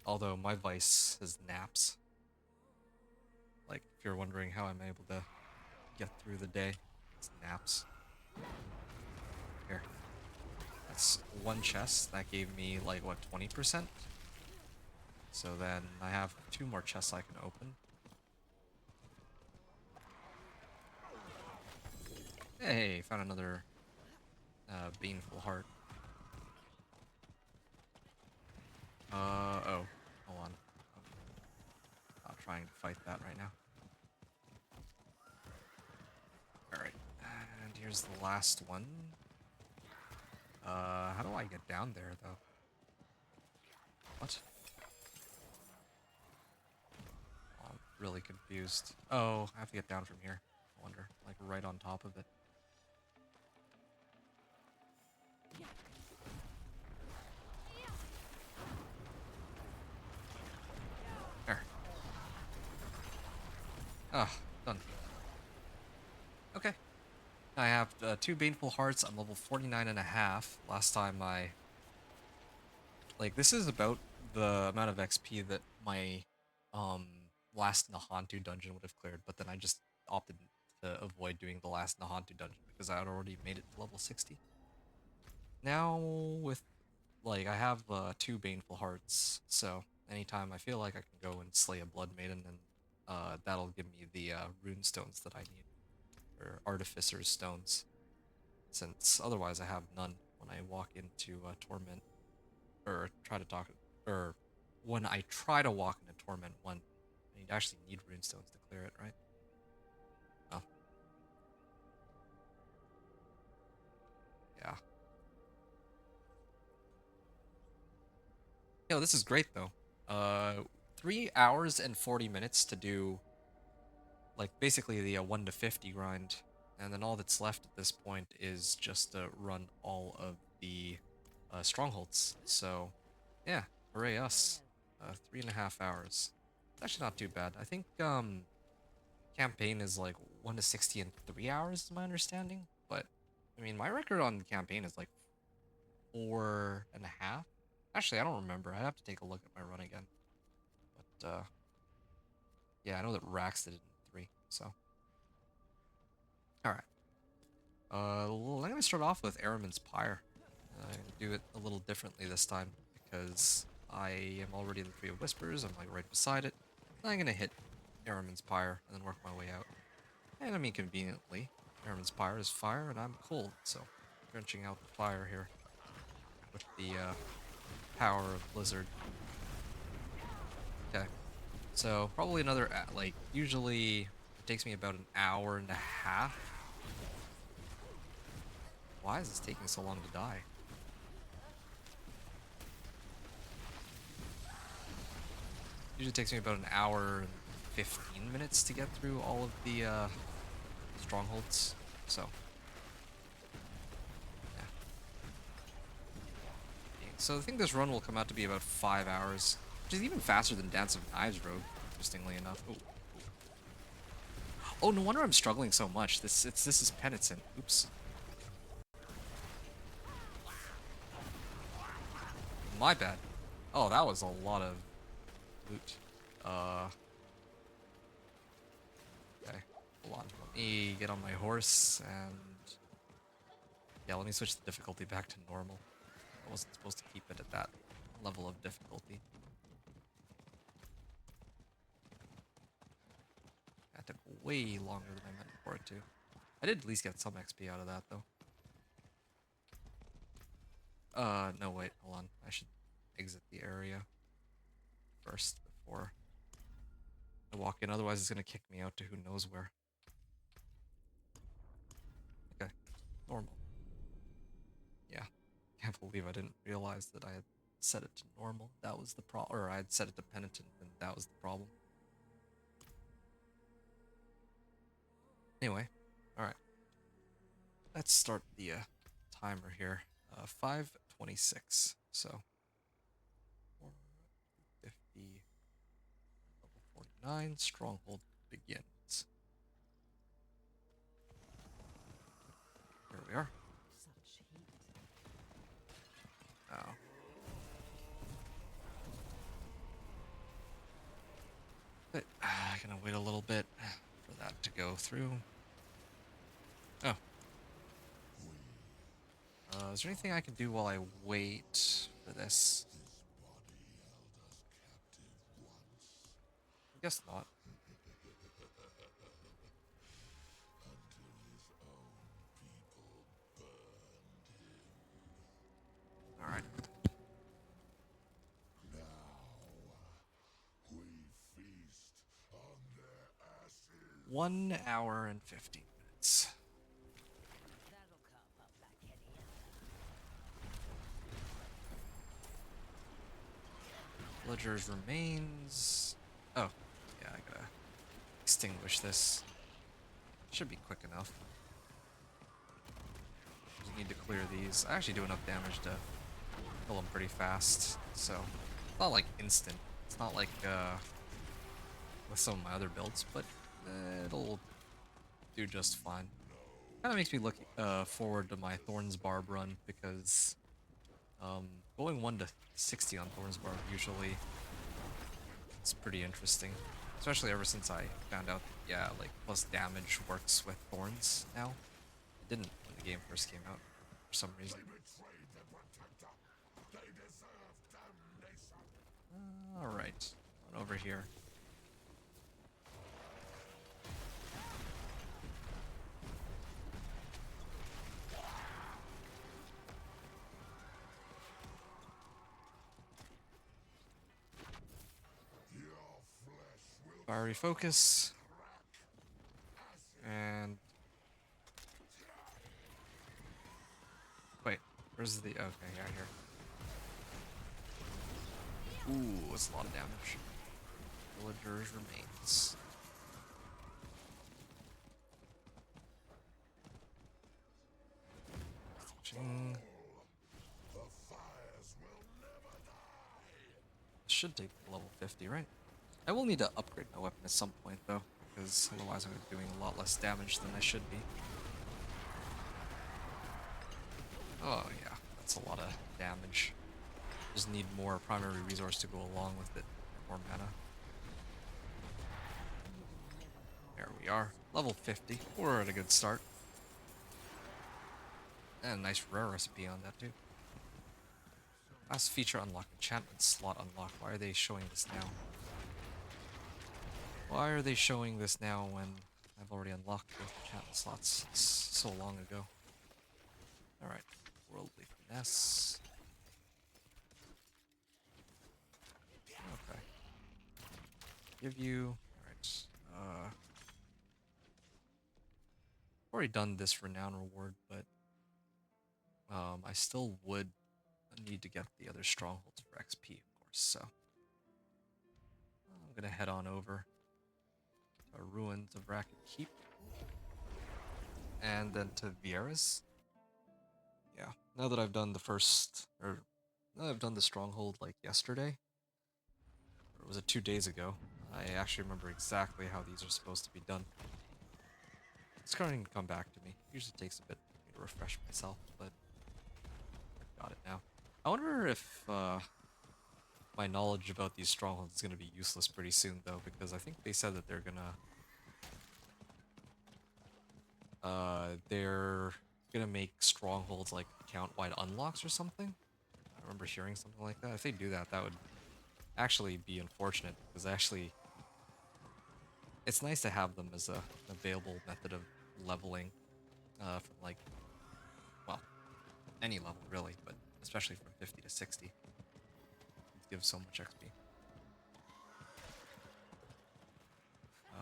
Although my vice is naps. Like, if you're wondering how I'm able to get through the day, it's naps. Here. That's 1 chest. That gave me, like, what, 20%? So then I have 2 more chests I can open. Hey, found another baneful heart. Oh. Hold on. I'm not trying to fight that right now. Alright. And here's the last one. How do I get down there, though? What? Oh, I'm really confused. Oh, I have to get down from here. I wonder. Like, right on top of it. There. Ah, done. Okay. I have 2 Baneful Hearts. I'm level 49.5. Last time I... Like, this is about the amount of XP that my last Nahantu dungeon would have cleared, but then I just opted to avoid doing the last Nahantu dungeon because I had already made it to level 60. Now, with... Like, I have 2 Baneful Hearts, so... anytime I feel like I can go and slay a Blood Maiden, and that'll give me the rune stones that I need, or Artificer's stones, since otherwise I have none when I walk into Torment, or try to talk, or when I try to walk into Torment 1, I actually need rune stones to clear it, right? Oh. Yeah. Yo, this is great though. 3 hours and 40 minutes to do, like, basically the 1 to 50 grind, and then all that's left at this point is just to run all of the strongholds. So, yeah, hooray us. 3.5 hours. It's actually not too bad. I think campaign is like 1 to 60 in 3 hours, is my understanding. But I mean, my record on the campaign is like 4.5. Actually, I don't remember. I'd have to take a look at my run again. But yeah, I know that Rax did it in 3. So, all right. Well, I'm gonna start off with Aramin's Pyre. I'm gonna do it a little differently this time because I am already in the Tree of Whispers. I'm like right beside it. I'm gonna hit Aramin's Pyre and then work my way out. And I mean, conveniently, Aramin's Pyre is fire and I'm cold, so drenching out the fire here with the power of Blizzard. Okay, so probably another, like, usually it takes me about an hour and a half. Why is this taking so long to die? Usually takes me about an hour and 15 minutes to get through all of the strongholds, so yeah. So I think this run will come out to be about 5 hours, which is even faster than Dance of Knives Rogue, interestingly enough. Ooh. Oh, no wonder I'm struggling so much. This is Penitent. Oops. My bad. Oh, that was a lot of loot. Okay, hold on. Let me get on my horse and yeah, let me switch the difficulty back to normal. I wasn't supposed to keep it at that level of difficulty. That took way longer than I meant for it to. I did at least get some XP out of that though. No, wait, hold on. I should exit the area first before I walk in, otherwise it's gonna kick me out to who knows where. Okay, normal. Yeah, can't believe I didn't realize that I had set it to normal. That was the problem, or I had set it to penitent, and that was the problem. Anyway, all right. Let's start the timer here. 5:26. So 450, level 49. Stronghold begins. Here we are.
Such heat.
Now. But gonna wait a little bit for that to go through. Oh. Is there anything I can do while I wait for this? I guess not. Alright.
We feast on their ashes.
1 hour and 15 minutes.
That'll cough up like any other.
Villagers remains. Oh, yeah, I gotta extinguish this. Should be quick enough. Just need to clear these. I actually do enough damage to kill them pretty fast, so it's not like instant. It's not like with some of my other builds, but it'll do just fine. Kind of makes me look forward to my Thorns Barb run because going 1 to 60 on Thorns Barb usually it's pretty interesting, especially ever since I found out that, yeah, like plus damage works with Thorns now. It didn't when the game first came out for some reason.
They betrayed their protector. They deserve damnation.
Alright, run over here. Fiery focus. And wait, where's the okay, yeah, here. Ooh, it's a lot of damage. Villagers remains. Ching. Should take level 50, right? I will need to upgrade my weapon at some point though, because otherwise I'm doing a lot less damage than I should be. Oh yeah, that's a lot of damage. Just need more primary resource to go along with it. More mana. There we are. Level 50. We're at a good start. And a nice rare recipe on that too. Last feature unlock, enchantment slot unlock. Why are they showing this now? Why are they showing this now when I've already unlocked the enchantment slots? It's so long ago. Alright. Worldly finesse. Okay. Give you... Alright. Already done this renown reward, but I still would need to get the other strongholds for XP, of course, so I'm gonna head on over to Ruins of Racket Keep and then to Vieira's. Yeah, now that I've done the first, or now that I've done the stronghold like yesterday, or was it 2 days ago, I actually remember exactly how these are supposed to be done. It's starting to come back to me. Usually takes a bit for me to refresh myself, but I got it now. I wonder if my knowledge about these strongholds is going to be useless pretty soon, though, because I think they said that they're gonna make strongholds like account-wide unlocks or something. I remember hearing something like that. If they do that, that would actually be unfortunate, because actually it's nice to have them as a available method of leveling from like, well, any level really, but especially from 50 to 60. It gives so much XP.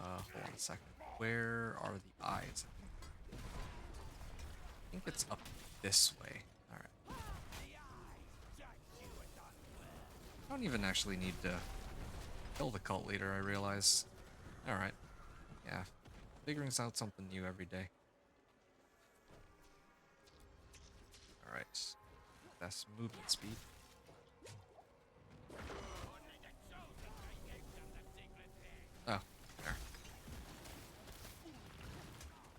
Hold on a second. Where are the eyes? I think it's up this way. Alright. I don't even actually need to kill the cult leader, I realize. Alright. Yeah. Figuring out something new every day. Alright. Best movement speed. Oh, there.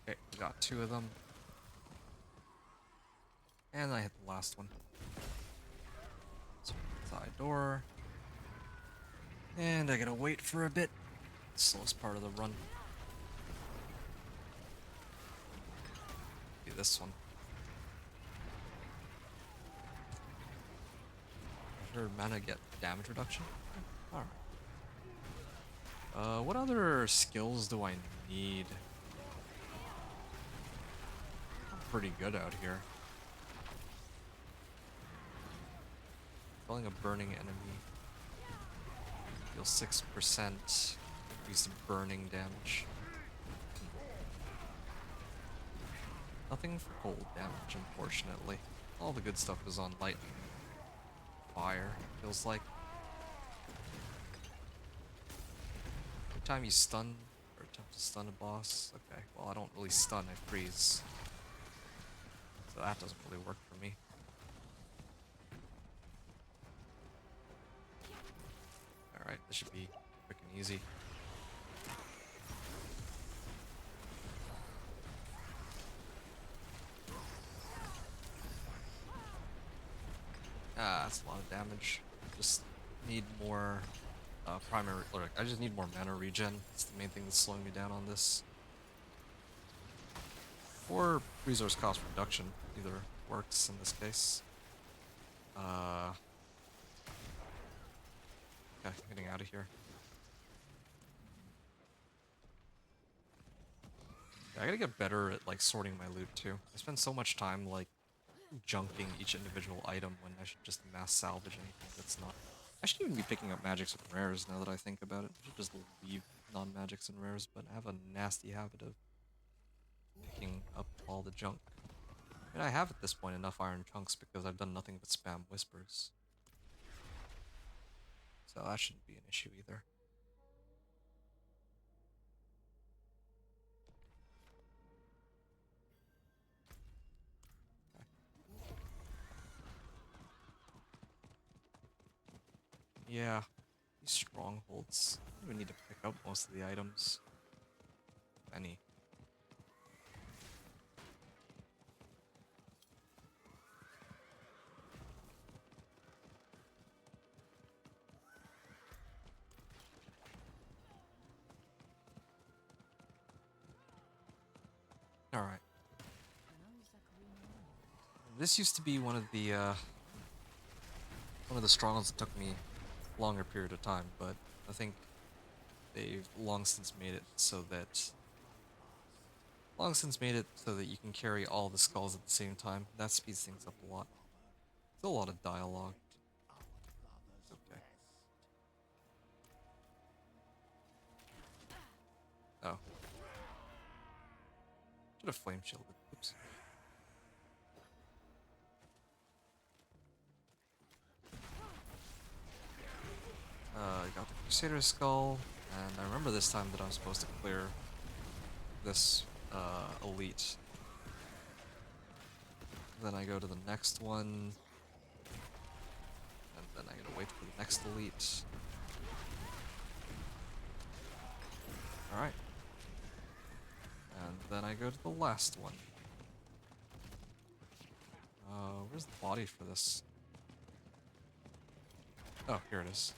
Okay, we got 2 of them. And I hit the last one. So, side door. And I gotta wait for a bit. Slowest part of the run. Do this one. Does mana get damage reduction? Alright. What other skills do I need? I'm pretty good out here. Killing a burning enemy. Deal 6%. Increase the burning damage. Nothing for cold damage, unfortunately. All the good stuff is on light. Fire, feels like. Every time you stun, or attempt to stun a boss, okay, well I don't really stun, I freeze. So that doesn't really work for me. Alright, this should be quick and easy. Ah, that's a lot of damage. Just need more primary, or I just need more mana regen. It's the main thing that's slowing me down on this. Or resource cost reduction, either works in this case. Okay, getting out of here. Yeah, I gotta get better at like sorting my loot too. I spend so much time like junking each individual item when I should just mass salvage anything that's not. I should even be picking up magics and rares now that I think about it. I should just leave non-magics and rares, but I have a nasty habit of picking up all the junk. I mean, I have at this point enough iron chunks because I've done nothing but spam whispers. So that shouldn't be an issue either. Yeah, these strongholds. I don't even need to pick up most of the items. If any. Alright. This used to be one of the strongholds that took me a longer period of time, but I think they've long since made it so that you can carry all the skulls at the same time. That speeds things up a lot. Still a lot of dialogue. It's okay. Oh. Should have flame shielded. Oops. I got the Crusader skull, and I remember this time that I'm supposed to clear this elite. Then I go to the next one, and then I gotta wait for the next elite. Alright. And then I go to the last one. Where's the body for this? Oh, here it is.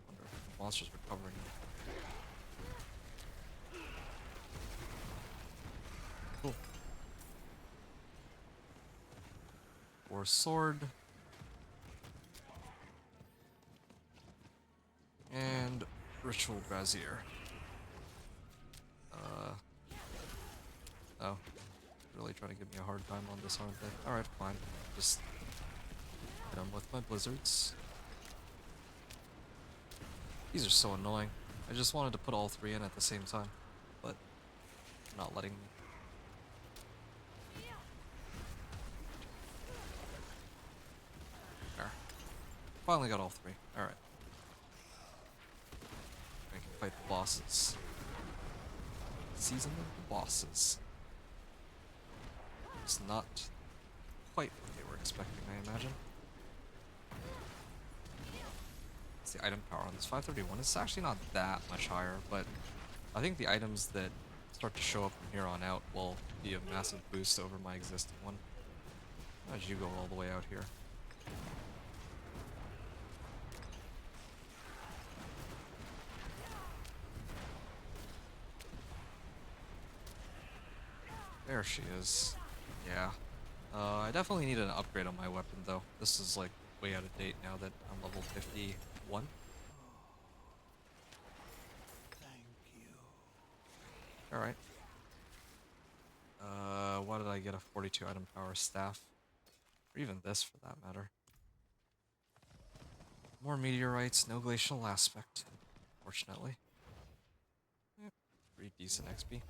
Wonder if the monster's recovering. Cool. Or sword. And ritual brazier. Oh. Really trying to give me a hard time on this, aren't they? Alright, fine. Just hit 'em with my blizzards. These are so annoying. I just wanted to put all three in at the same time, but not letting me. There. Finally got all three. Alright. I can fight the bosses. Season of the bosses. It's not quite what they were expecting, I imagine. What's the item power on this? 531. It's actually not that much higher, but I think the items that start to show up from here on out will be a massive boost over my existing one. How did you go all the way out here? There she is. Yeah. I definitely need an upgrade on my weapon, though. This is, like, way out of date now that I'm level 51.
Thank you.
Alright. Why did I get a 42 item power staff? Or even this, for that matter. More meteorites, no glacial aspect, fortunately. Yep, pretty decent XP.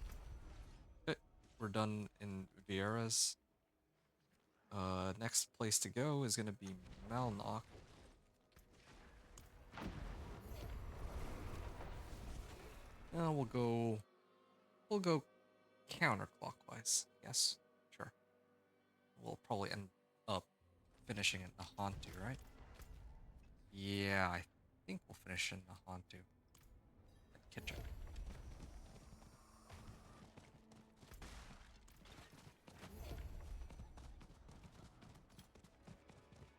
Okay, we're done in Vieira's. Next place to go is gonna be Malnock. And we'll go counterclockwise. Yes, sure. We'll probably end up finishing in Nahantu, right? Yeah, I think we'll finish in Nahantu. Kitchen.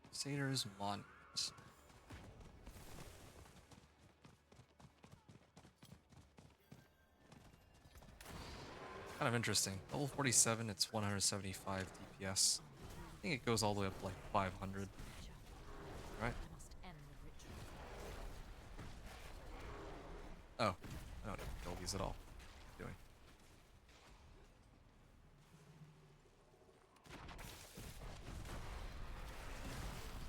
Crusader's Monument. Kind of interesting. Level 47, it's 175 DPS. I think it goes all the way up to like 500. Right?
Must end the ritual.
Oh, I don't kill these at all. What am I doing?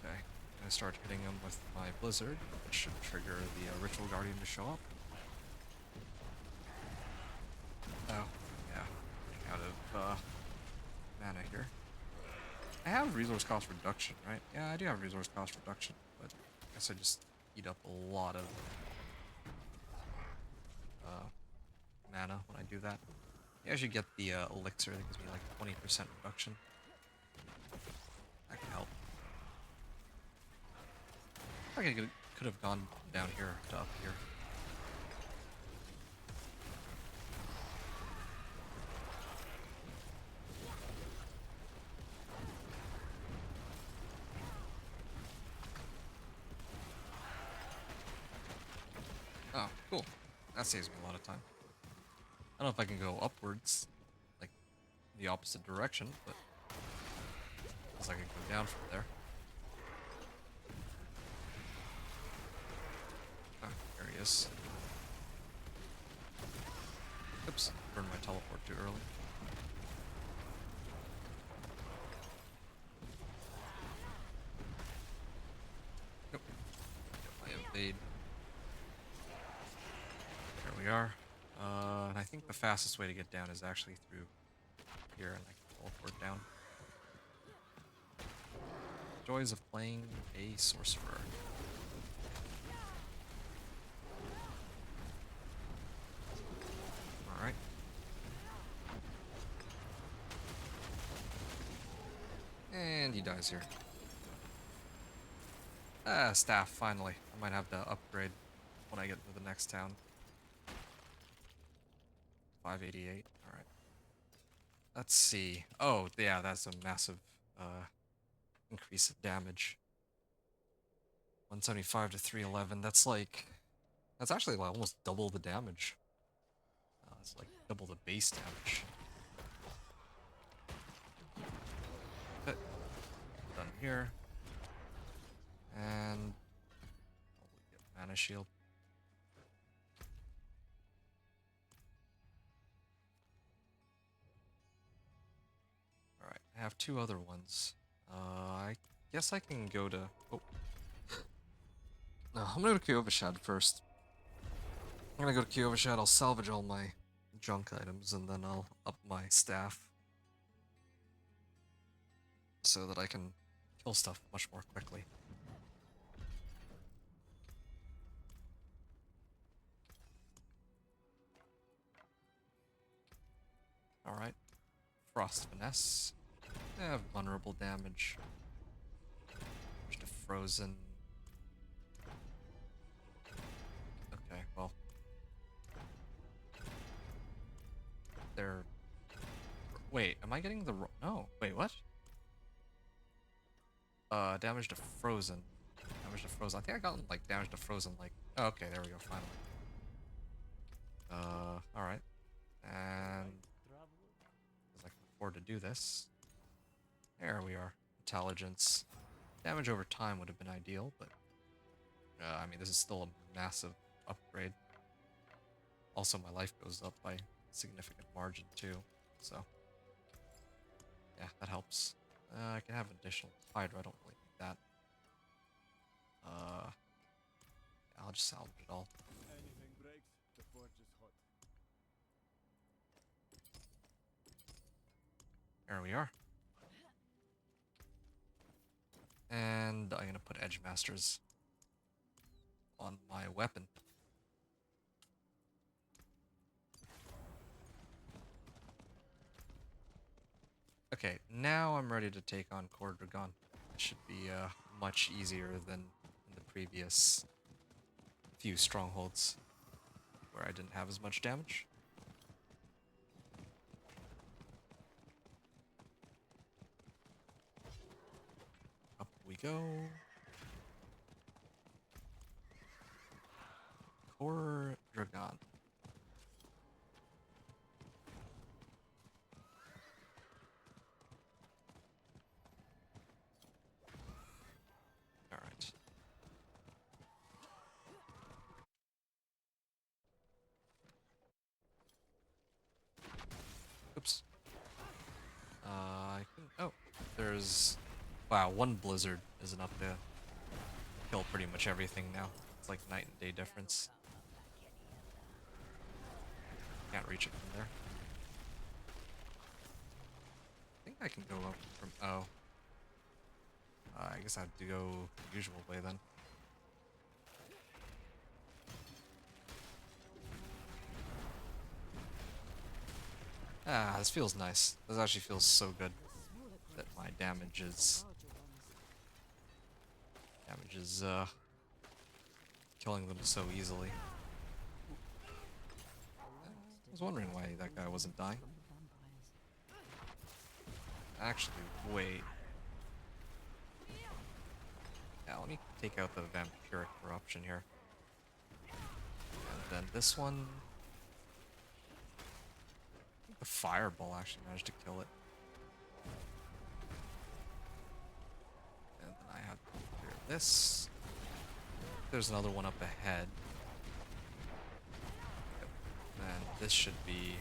Okay, I'm gonna start hitting them with my Blizzard, which should trigger the Ritual Guardian to show up. Oh, yeah, out of mana here. I have resource cost reduction, right? Yeah, I do have resource cost reduction, but I guess I just eat up a lot of mana when I do that. I should get the elixir that gives me like 20% reduction. That can help. I think I could have gone down here to up here. Oh, cool. That saves me a lot of time. I don't know if I can go upwards, like the opposite direction, but I guess I can go down from there. Ah, there he is. Oops, burned my teleport too early. Nope. Get my evade. There we are. And I think the fastest way to get down is actually through here, and I can teleport down. Joys of playing a sorcerer. Alright. And he dies here. Ah, staff, finally. I might have to upgrade when I get to the next town. 588. Alright. Let's see. Oh, yeah, that's a massive increase of damage. 175 to 311. That's like... That's actually like almost double the damage. It's like double the base damage. But done here. And probably get mana shield. Alright, I have two other ones. I guess I can go to... Oh. No, I'm gonna go to Kyovashad first. I'm gonna go to Kyovashad, I'll salvage all my junk items, and then I'll up my staff. So that I can kill stuff much more quickly. Alright. Frost Finesse. I have vulnerable damage. Just a frozen. Okay, well. They're... Wait, am I getting the... No, wait, what? Damage to frozen. Damage to frozen. I think I got, like, damage to frozen, like... Oh, okay, there we go, finally. Alright. And... Because I can afford to do this. There we are. Intelligence. Damage over time would have been ideal, but... I mean, this is still a massive upgrade. Also, my life goes up by a significant margin, too, so... Yeah, that helps. I can have additional Hydra, I don't really need that. I'll just salvage it all.
Anything breaks, the forge is hot.
There we are. And I'm gonna put Edge Masters on my weapon. Okay, now I'm ready to take on Core Dragon. It should be much easier than in the previous few strongholds where I didn't have as much damage. Up we go. Core Dragon. Alright. There's... Wow, one Blizzard is enough to kill pretty much everything now. It's like night and day difference. Can't reach it from there. I think I can go up from... Oh. I guess I have to go the usual way then. Ah, this feels nice. This actually feels so good that my damage is killing them so easily. I was wondering why that guy wasn't dying. Actually, wait. Yeah, let me take out the vampiric corruption here. And then this one... I think the fireball actually managed to kill it. And then I have to clear this. There's another one up ahead. Yep. And this should be...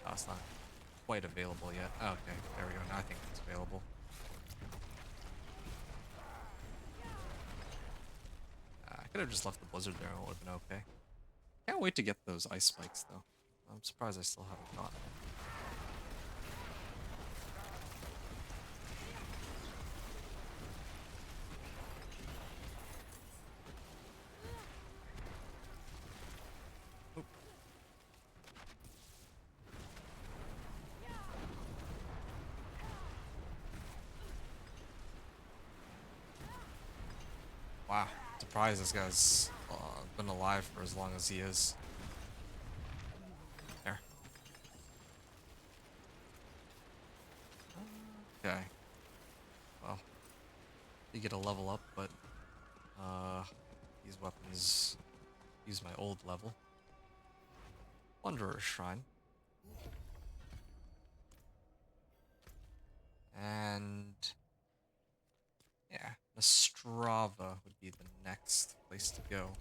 Oh, it's not quite available yet. Oh, okay, there we go. Now I think it's available. I could have just left the blizzard there and it would have been okay. Can't wait to get those ice spikes though. I'm surprised I still haven't gotten them. Oop. Wow, surprised this guy's been alive for as long as he is. There. Okay. Well, you get a level up, but these weapons use my old level. Wanderer's Shrine. And yeah, Nostrava would be the next place to go.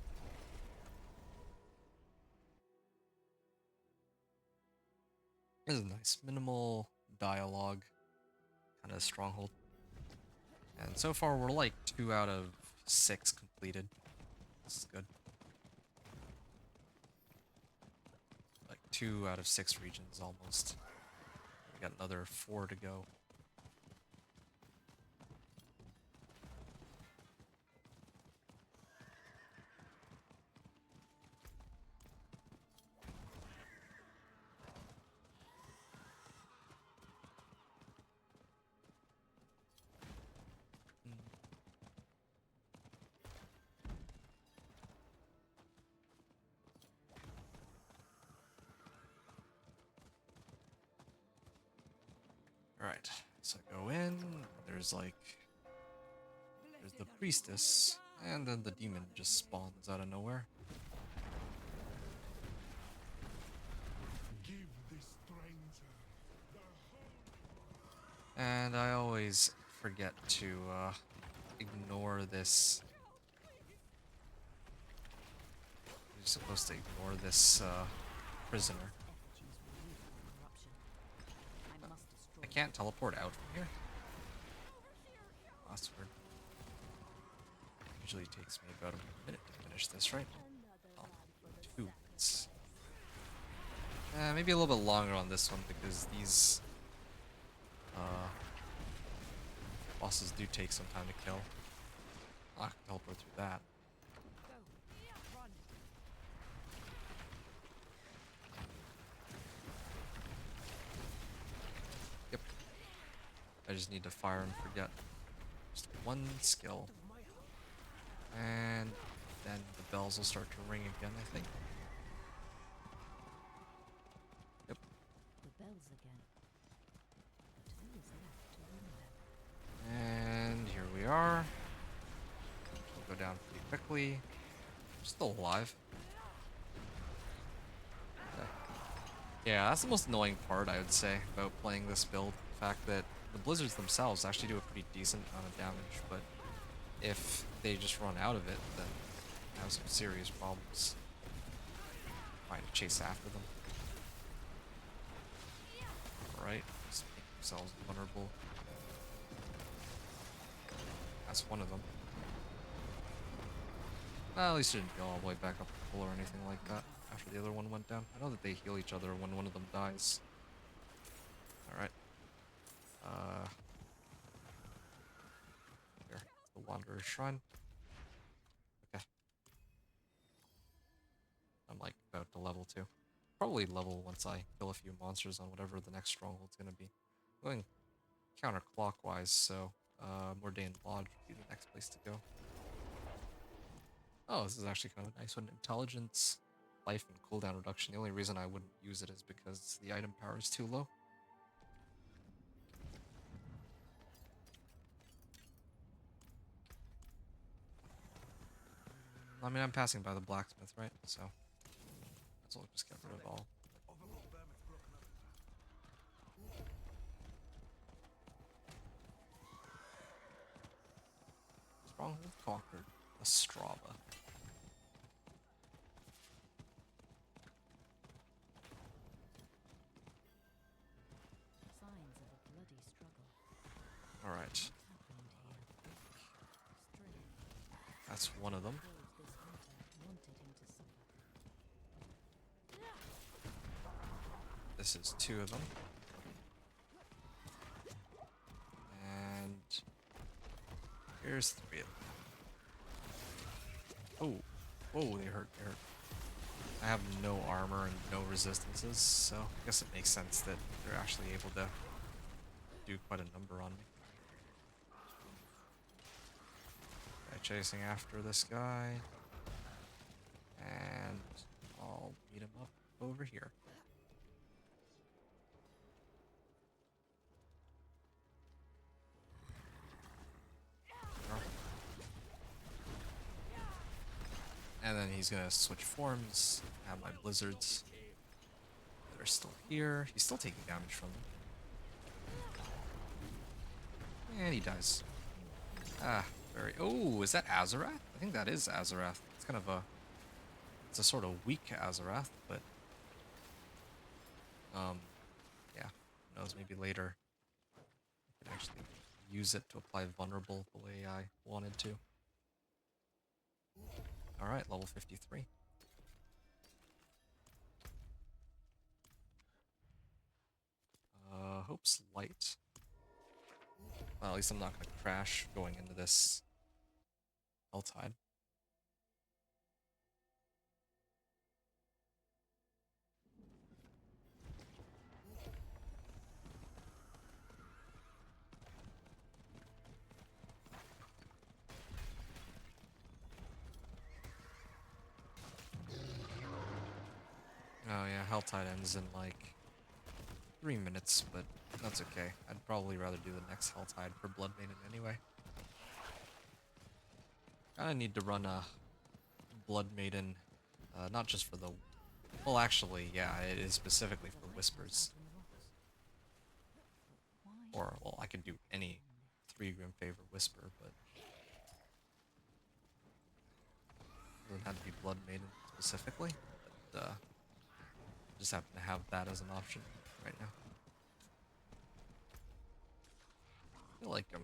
This is nice. Minimal dialogue, kind of stronghold. And so far we're like 2 out of 6 completed. This is good. Like 2 out of 6 regions almost. We got another 4 to go. Alright, so I go in, there's the priestess, and then the demon just spawns out of nowhere.
Give this stranger the holy...
And I always forget to ignore this. You're supposed to ignore this prisoner. I can't teleport out from here. That's weird. Usually takes me about a minute to finish this, right? Oh, 2 minutes. Maybe a little bit longer on this one because these bosses do take some time to kill. I can teleport through that. Yep. I just need to fire and forget. Just one skill. And then the bells will start to ring again, I think. Yep.
The bells again. But who is left to ring them?
And here we are. We'll go down pretty quickly. Still alive. Yeah, that's the most annoying part, I would say, about playing this build. The fact that the blizzards themselves actually do a pretty decent amount of damage, but if they just run out of it, then I have some serious problems trying to chase after them. Alright, just make themselves vulnerable. That's one of them. Well, at least it didn't go all the way back up the pole or anything like that after the other one went down. I know that they heal each other when one of them dies. Alright. Here, the Wanderer's Shrine. Okay. I'm like about to level 2. Probably level once I kill a few monsters on whatever the next stronghold's gonna be. Going counterclockwise, so Mordain Lodge would be the next place to go. Oh, this is actually kind of a nice one. Intelligence, life, and cooldown reduction. The only reason I wouldn't use it is because the item power is too low. I mean, I'm passing by the blacksmith, right? So, might as well just get rid of all. Stronghold conquered. Ostrava.
Signs of a bloody struggle.
Alright,
Happened here. Strange.
that's one of them.
Those this hunter wanted him to suffer.
This is 2 of them. And here's 3 of them. Oh, whoa, they hurt, they hurt. I have no armor and no resistances, so I guess it makes sense that they're actually able to do quite a number on me. Okay, chasing after this guy. And I'll meet him up over here. And then he's gonna switch forms, have my blizzards that are still here. He's still taking damage from them. And he dies. Ah, very. Oh, is that Azarath? I think that is Azarath. It's kind of a. It's a sort of weak Azarath, but. Yeah. Who knows? Maybe later I can actually use it to apply vulnerable the way I wanted to. Alright, level 53. Hope's light. Well, at least I'm not going to crash going into this Helltide. Oh yeah, Helltide ends in like 3 minutes, but that's okay. I'd probably rather do the next Helltide for Blood Maiden anyway. Kinda need to run a Blood Maiden, not just for the... Well, actually, yeah, it is specifically for Whispers. Or, well, I could do any 3 Grim Favor Whisper, but... It doesn't have to be Blood Maiden specifically, but, just happen to have that as an option right now. I feel like I'm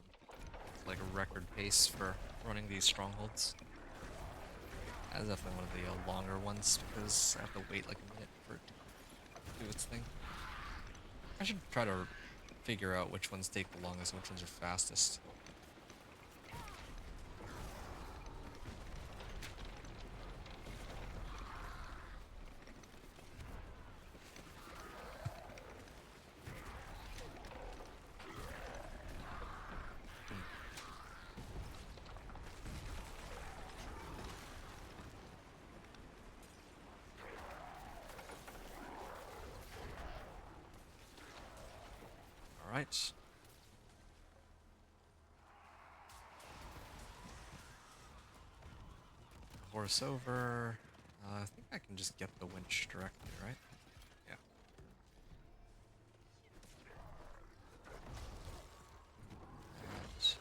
like a record pace for running these strongholds. That's definitely one of the longer ones because I have to wait like a minute for it to do its thing. I should try to figure out which ones take the longest, which ones are fastest. Alright. Horse over. I think I can just get the winch directly, right? Yeah. And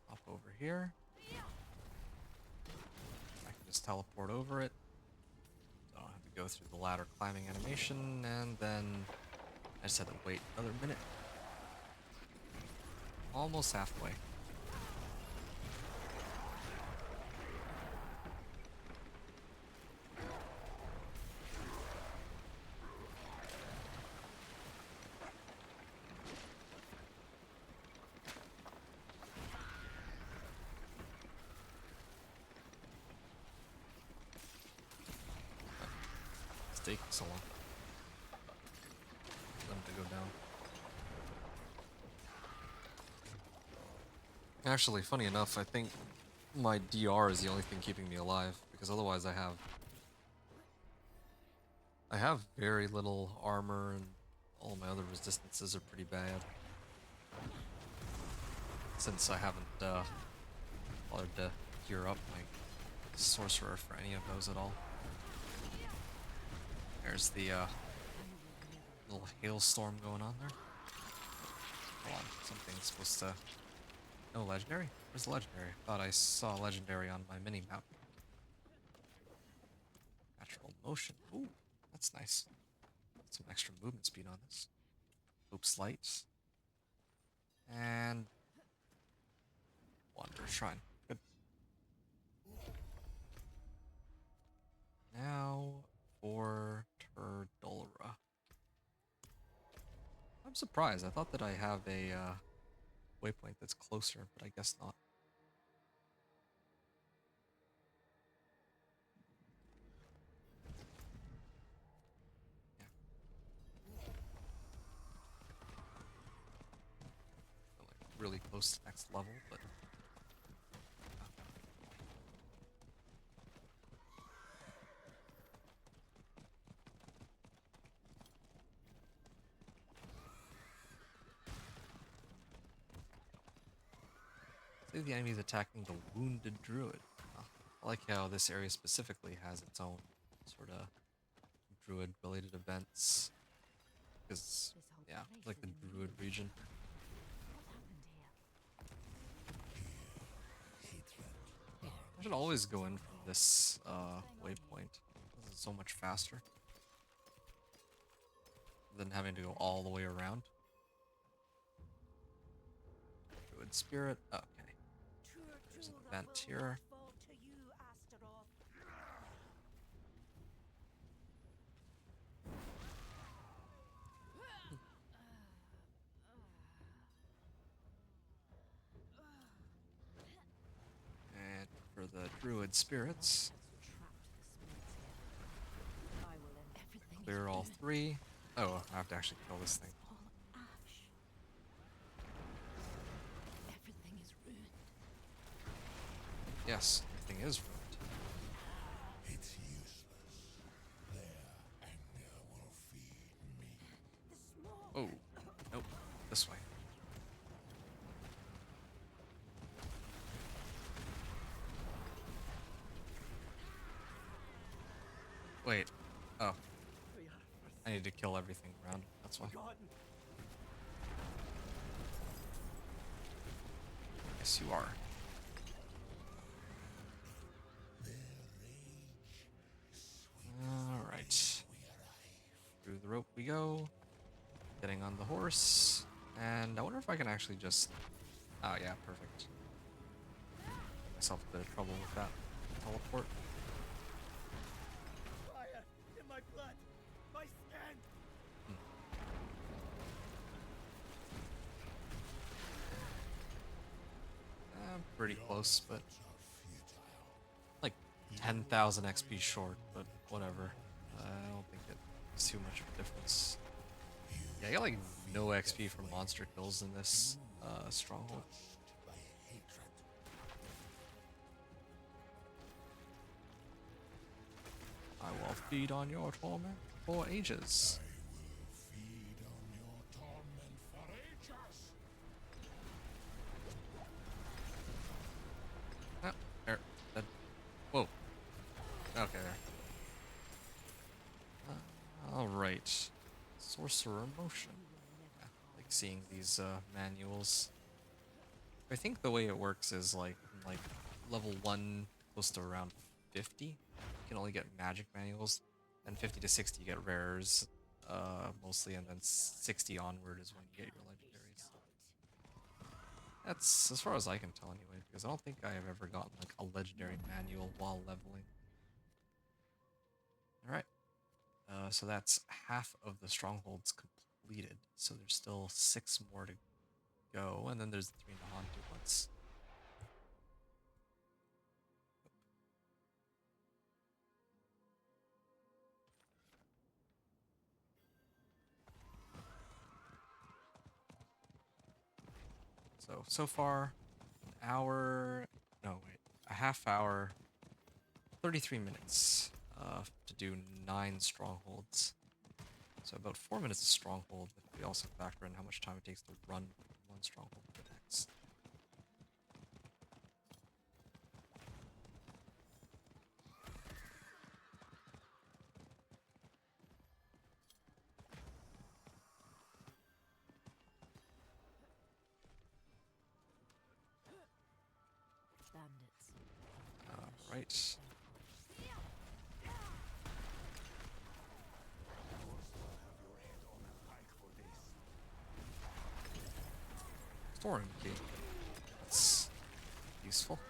hop over here. I can just teleport over it. Don't have to go through the ladder climbing animation, and then I just had to wait another minute. Almost halfway. It's taking so long. Them to go down. Actually, funny enough, I think my DR is the only thing keeping me alive, because otherwise I have very little armor and all my other resistances are pretty bad. Since I haven't bothered to gear up my sorcerer for any of those at all. There's the little hailstorm going on there. Hold on, something's supposed to... No legendary? Where's the legendary? Thought I saw legendary on my mini map. Natural motion. Ooh, that's nice. Some extra movement speed on this. Oops, lights. And Wander Shrine. Good. Now for Turdolra. I'm surprised. I thought that I have a waypoint that's closer, but I guess not. Yeah. I'm like really close to next level, but say the enemy is attacking the wounded druid. I like how this area specifically has its own sort of druid-related events. Because,
This whole
yeah,
place
like the
is in
druid
ruins.
region.
What happened here?
I should always go in from this waypoint. This is so much faster than having to go all the way around. Druid spirit. Okay. There's an event here. And for the druid spirits,
I will end everything.
clear all three. Oh, I have to actually kill this thing.
All ash. Everything is ruined.
Yes, everything is ruined.
It's useless. Their anger will feed me.
Oh, nope. This way. Wait. Oh. I need to kill everything around. That's why. Yes, you are. Alright. Through the rope we go. Getting on the horse. And I wonder if I can actually just... Oh, yeah, perfect. Myself a bit of trouble with that teleport.
Fire in my blood, my skin.
Pretty close, but like 10,000 XP short, but whatever. I don't think it's too much of a difference. Yeah, I got like no XP from monster kills in this stronghold. I will feed on your torment for ages.
Feed on your torment for ages.
Ah, there. Dead. Whoa. Okay, there. Alright. Sorcerer motion. Yeah, like seeing these manuals. I think the way it works is like level 1 close to around 50. You can only get magic manuals. Then 50 to 60 you get rares mostly, and then 60 onward is when you get your legendaries. That's as far as I can tell anyway, because I don't think I have ever gotten like a legendary manual while leveling. Alright. So that's half of the strongholds completed. So there's still 6 more to go, and then there's the 3 in the haunted ones. So far, an hour, no wait, a half hour, 33 minutes to do 9 strongholds. So about 4 minutes a stronghold, if we also factor in how much time it takes to run from one stronghold to the next.
Bandits.
Right. Storm key. That's useful.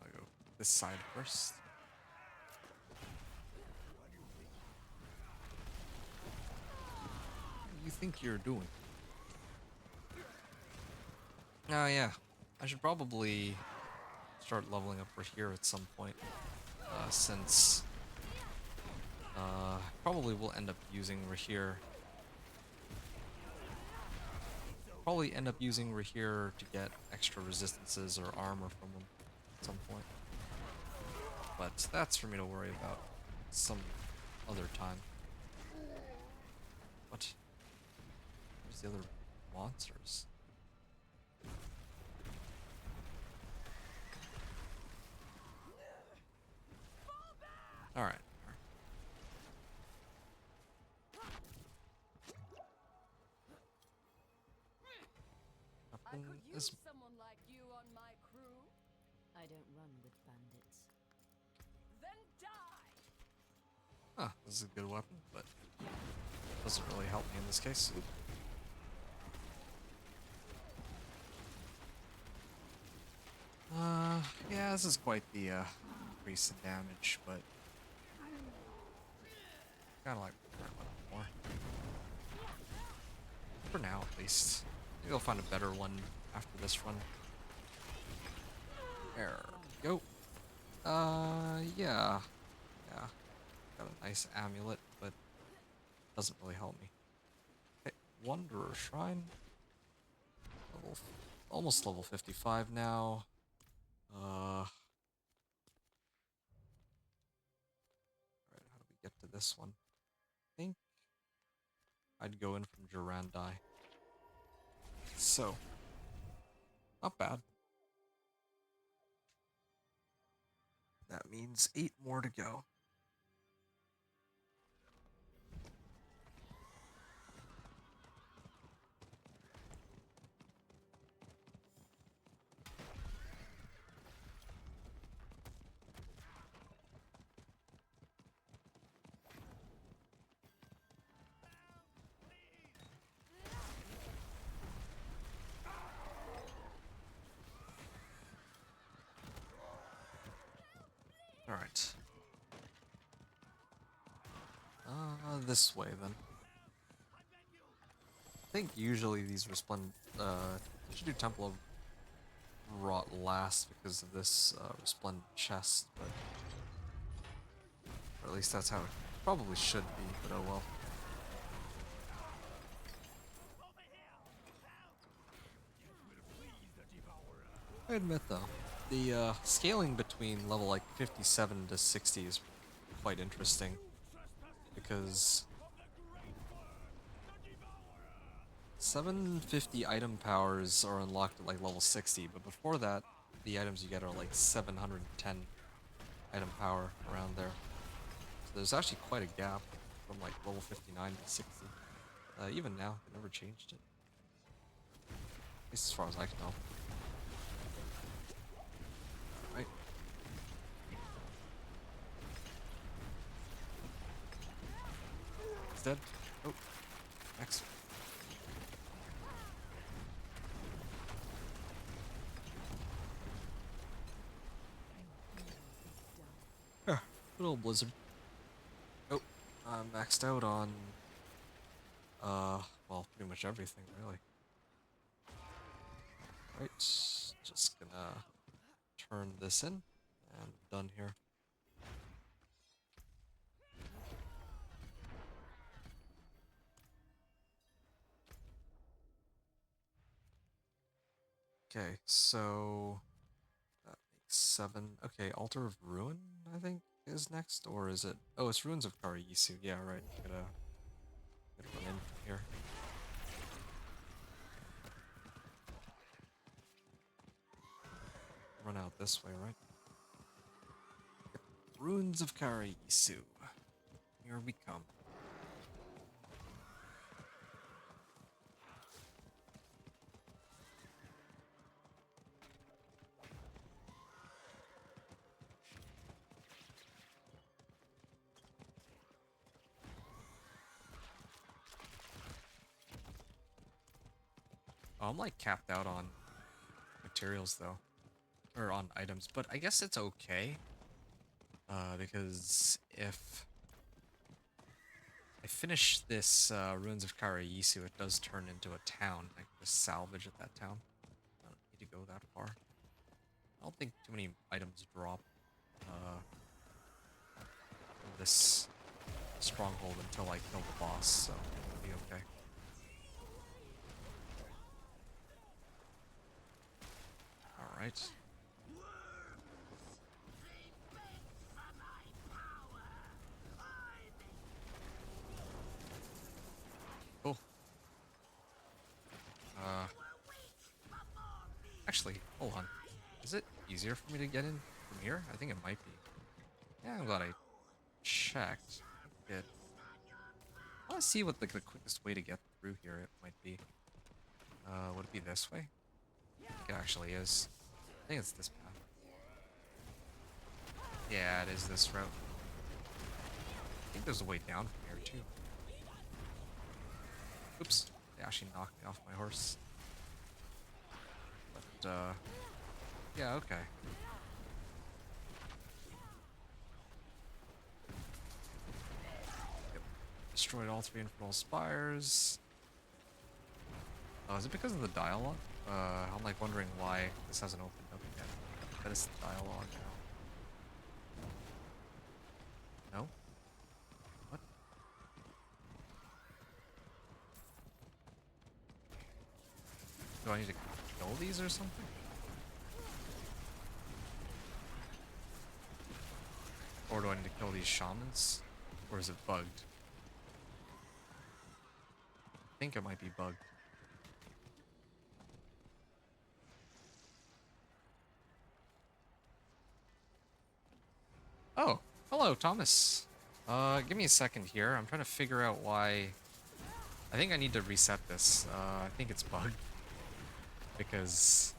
I'll go this side first. What do you think you're doing? Oh yeah, I should probably start leveling up right here at some point, since probably will end up using Rahir. Probably end up using Rahir to get extra resistances or armor from him at some point. But that's for me to worry about some other time. What? Where's the other monsters? Alright.
I could
Is
use someone like you on my crew.
I don't run with bandits.
Then die!
this is a good weapon, but doesn't really help me in this case. Yeah, this is quite the increase in damage, but kind of like the current weapon more. For now, at least. Maybe I'll find a better one after this run. There we go. Yeah. Yeah. Got a nice amulet, but doesn't really help me. Okay, Wanderer Shrine. Almost level 55 now. Alright, how do we get to this one? I think I'd go in from Durandai. So, not bad. That means 8 more to go. Alright. This way then. I think usually these resplendent, you should do Temple of Rot last because of this resplendent chest, but or at least that's how it probably should be, but oh well. I admit though, the scaling between level like 57 to 60 is quite interesting because 750 item powers are unlocked at like level 60, but before that, the items you get are like 710 item power around there. So there's actually quite a gap from like level 59 to 60. Even now, they never changed it. At least as far as I can tell. Right. He's dead. Oh, next. Good old Blizzard. Oh, I'm maxed out on, well, pretty much everything, really. Right, just gonna turn this in, and done here. Okay, so that makes 7. Okay, Altar of Ruin, I think, is next, or is it? Oh, it's Ruins of Karayisu. Yeah, right. Gotta run in here. Run out this way, right? Yep. Ruins of Karayisu. Here we come. Oh, I'm like capped out on materials though, or on items, but I guess it's okay. Because if I finish this Ruins of Karayisu, it does turn into a town. I can just salvage at that town. I don't need to go that far. I don't think too many items drop in this stronghold until I kill the boss, so it'll be okay. Alright. Cool. Actually, hold on. Is it easier for me to get in from here? I think it might be. Yeah, I'm glad I checked. I want to see what the quickest way to get through here it might be. Would it be this way? I think it actually is. I think it's this path. Yeah, it is this route. I think there's a way down from here too. Oops, they actually knocked me off my horse. But, yeah, okay. Yep. Destroyed all 3 infernal spires. Oh, is it because of the dialogue? I'm like wondering why this hasn't opened up yet. I bet it's the dialogue now. No? What? Do I need to kill these or something? Or do I need to kill these shamans? Or is it bugged? I think it might be bugged. Oh, hello, Thomas. Give me a second here. I'm trying to figure out why... I think I need to reset this. I think it's bugged. Because...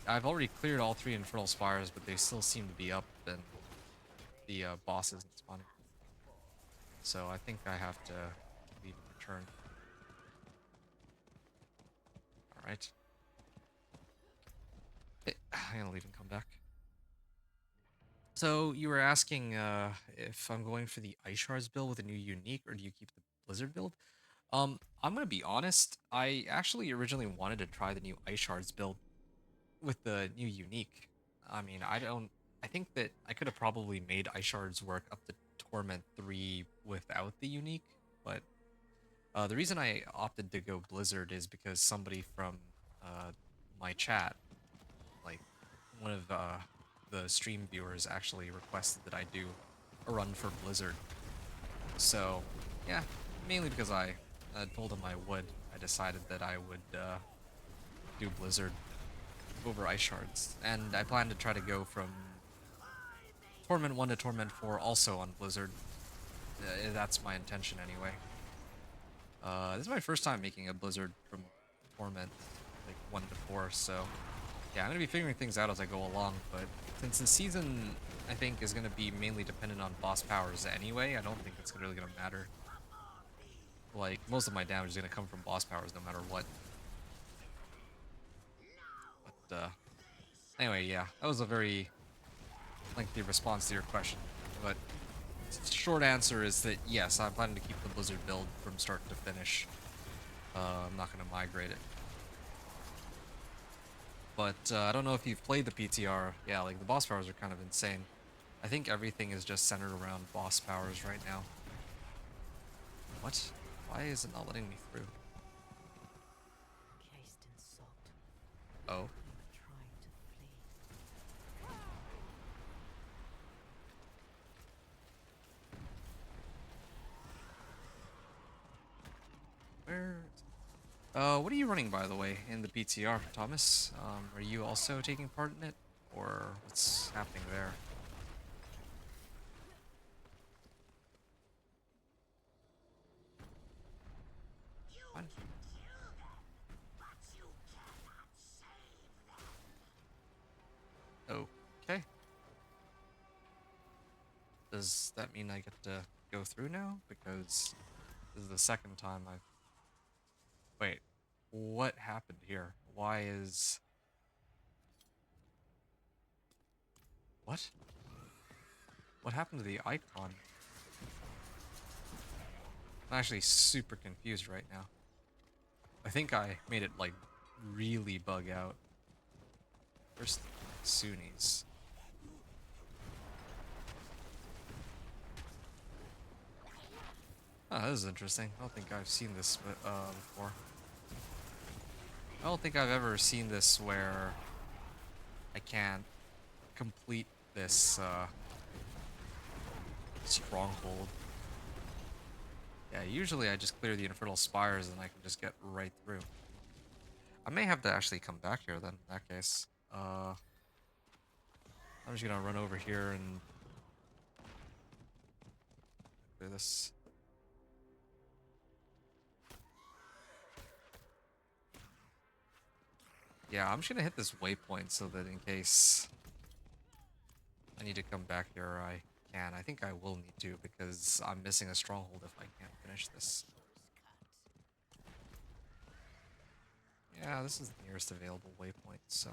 I've already cleared all 3 infernal spires, but they still seem to be up and the boss isn't spawning. So I think I have to leave and return. Alright. I'm gonna leave and come back. So you were asking if I'm going for the Ice Shards build with a new unique, or do you keep the Blizzard build? I'm gonna be honest. I actually originally wanted to try the new Ice Shards build with the new unique. I mean, I think that I could have probably made Ice Shards work up to Torment 3 without the unique, but the reason I opted to go Blizzard is because somebody from my chat, like one of the stream viewers, actually requested that I do a run for Blizzard. So, yeah, mainly because I told him I would, I decided that I would do Blizzard over Ice Shards. And I plan to try to go from Torment 1 to Torment 4 also on Blizzard. That's my intention anyway. This is my first time making a Blizzard from Torment, like 1 to 4, so yeah, I'm going to be figuring things out as I go along, but since the season, I think, is going to be mainly dependent on boss powers anyway, I don't think it's really going to matter. Like, most of my damage is going to come from boss powers no matter what. But, anyway, yeah, that was a very lengthy response to your question, but short answer is that yes, I'm planning to keep the Blizzard build from start to finish. I'm not going to migrate it. But I don't know if you've played the PTR. Yeah, like the boss powers are kind of insane. I think everything is just centered around boss powers right now. What? Why is it not letting me through?
Cased in salt.
Oh.
You were trying to flee.
Where? What are you running, by the way, in the PTR, Thomas? Are you also taking part in it? Or what's happening there? What? Okay. Does that mean I get to go through now? Because this is the second time I've... Wait, what happened here? Why is... What? What happened to the icon? I'm actually super confused right now. I think I made it, like, really bug out. First, Sunnis. Oh, this is interesting. I don't think I've seen this before. I don't think I've ever seen this where I can't complete this stronghold. Yeah, usually I just clear the infernal spires and I can just get right through. I may have to actually come back here then, in that case. I'm just gonna run over here and clear this. Yeah, I'm just gonna hit this waypoint so that in case I need to come back here, I can. I think I will need to because I'm missing a stronghold if I can't finish this. Yeah, this is the nearest available waypoint, so...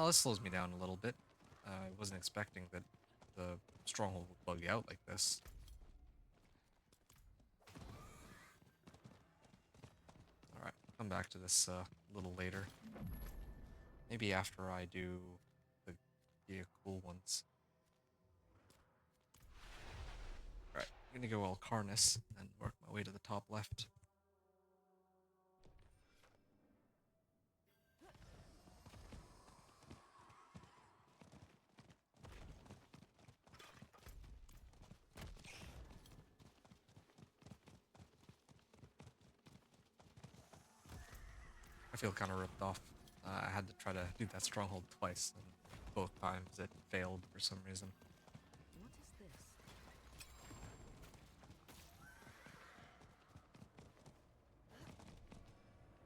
this slows me down a little bit. I wasn't expecting that the stronghold would bug out like this. Alright, come back to this a little later. Maybe after I do the cool ones. Alright, I'm gonna go Alcarnus and work my way to the top left. I feel kind of ripped off. I had to try to do that stronghold twice, and both times it failed for some reason.
What is this?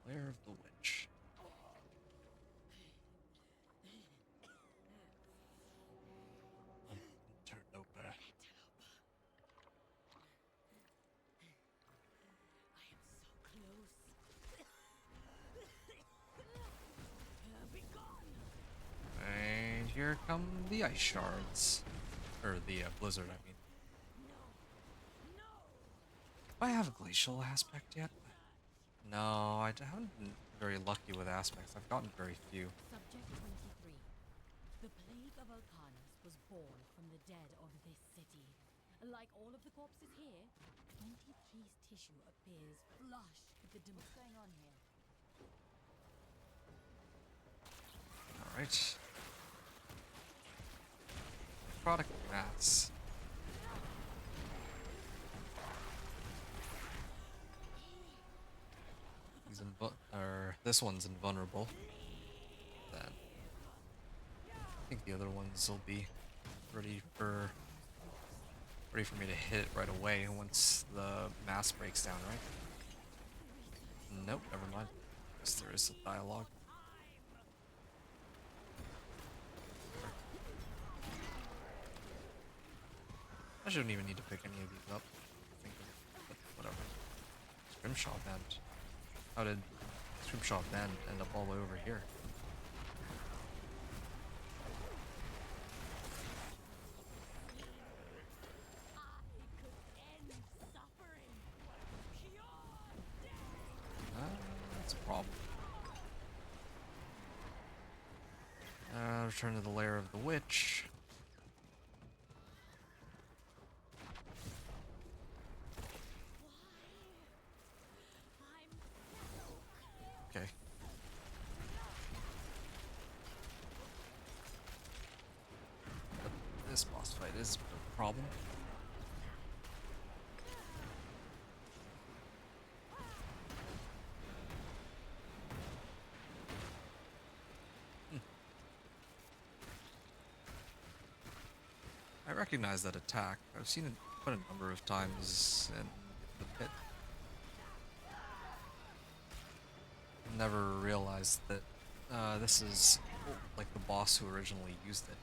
Lair of the Witch. Interloper. And here come the ice shards. Or the blizzard, I mean. Do I have a glacial aspect yet? No, I haven't been very lucky with aspects. I've gotten very few.
Subject 23. The plague of Alcanus was born from the dead of this city. Like all of the corpses here, 23's tissue appears flush with the What's going on here?
Alright. Product mats. This one's invulnerable. Then I think the other ones will be ready for me to hit right away once the mass breaks down, right? Nope, never mind. Guess there is a dialogue. I shouldn't even need to pick any of these up. I think but whatever. Scrimshaw Bend. How did Scrimshaw Bend end up all the way over here? problem. Return to the lair of the witch. Okay. But this boss fight is a problem. I recognize that attack. I've seen it quite a number of times in the pit. Never realized that this is like the boss who originally used it.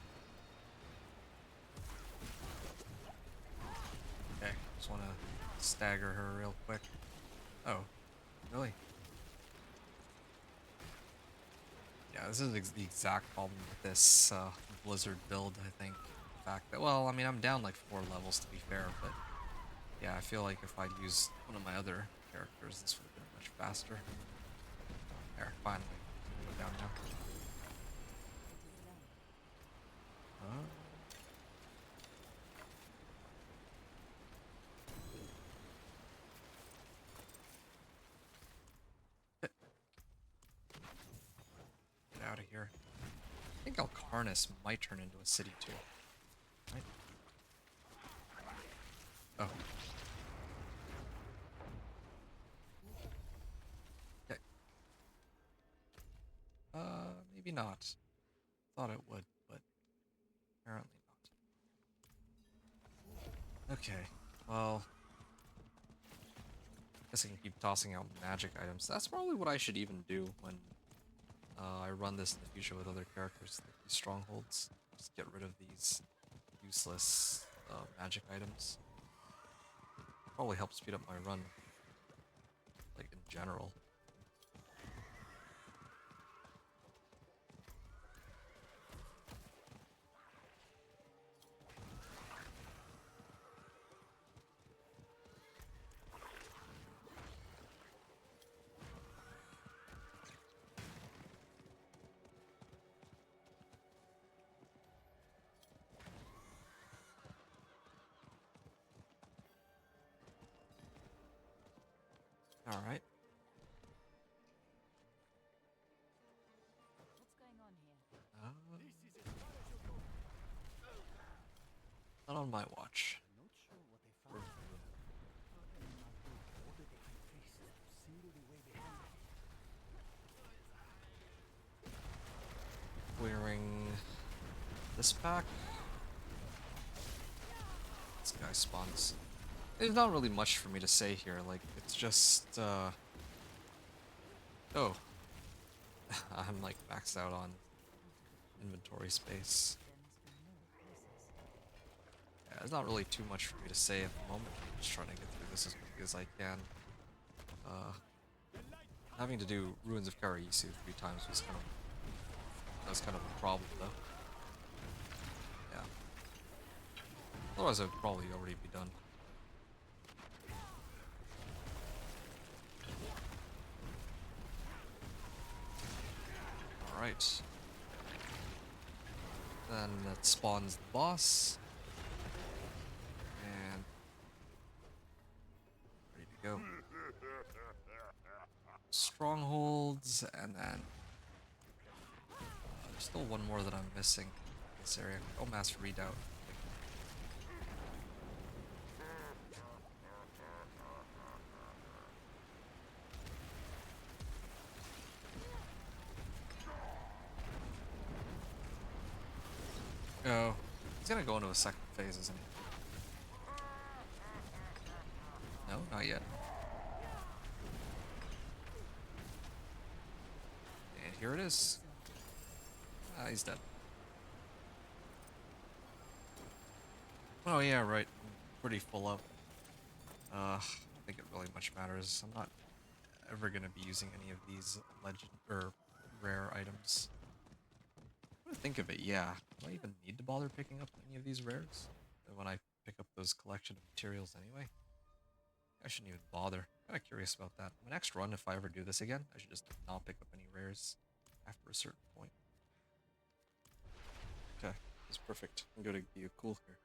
Okay, just want to stagger her real quick. Oh, really? Yeah, this is the exact problem with this Blizzard build, I think. The fact that, well, I mean, I'm down like 4 levels to be fair, but yeah, I feel like if I'd used one of my other characters, this would have been much faster. There, finally. Go down now. Get out of here. I think Alcarnus might turn into a city too. Right? Oh. Okay. Maybe not. Thought it would, but apparently not. Okay. Well, guess I can keep tossing out magic items. That's probably what I should even do when I run this in the future with other characters, like these strongholds. Just get rid of these useless magic items. Probably help speed up my run, like in general. Alright.
What's going on here?
Not on my watch.
I'm not sure what they found. Probably not good. Ordered the high priest to single the way behind it.
Clearing this pack. This guy spawns. There's not really much for me to say here, like, it's just, oh. I'm, like, maxed out on inventory space. Yeah, there's not really too much for me to say at the moment. I'm just trying to get through this as quickly as I can. Having to do Ruins of Karaisu 3 times was kind of a problem, though. Yeah. Otherwise, I'd probably already be done. Alright. Then that spawns the boss. And ready to go. Strongholds, and then there's still one more that I'm missing in this area. Oh, Mass Redoubt. Oh, he's gonna go into a second phase, isn't he? No, not yet. And here it is. Ah, he's dead. Oh yeah, right. I'm pretty full up. I don't think it really much matters. I'm not ever gonna be using any of these legend or rare items. When I think of it, yeah. Do I even need to bother picking up any of these rares when I pick up those collection of materials anyway? I shouldn't even bother. Kind of curious about that. My next run, if I ever do this again, I should just not pick up any rares after a certain point. Okay, that's perfect. I'm going to be cool here.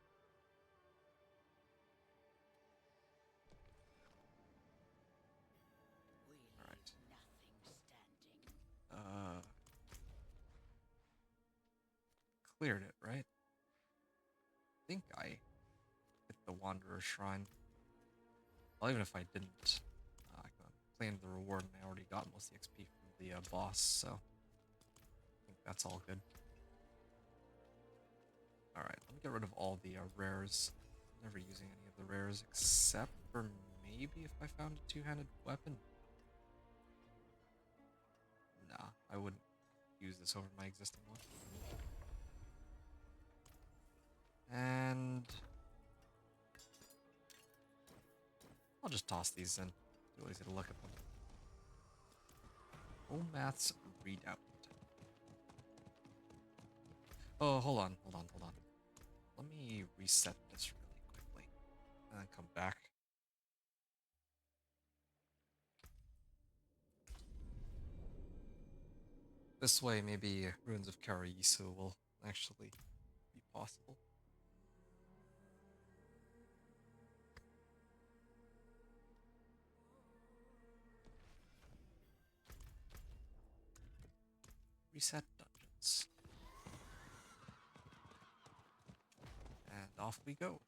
Alright. Cleared it, right? I think I hit the Wanderer Shrine. Well, even if I didn't, I claimed the reward and I already got most of the XP from the boss, so I think that's all good. Alright, let me get rid of all the rares. I'm never using any of the rares except for maybe if I found a two-handed weapon. Nah, I wouldn't use this over my existing one. And I'll just toss these in. Too lazy to look at them. Omath's Readout. Oh, hold on. Let me reset this really quickly. And then come back. This way, maybe Ruins of Karayisu will actually be possible. Reset dungeons. And off we go.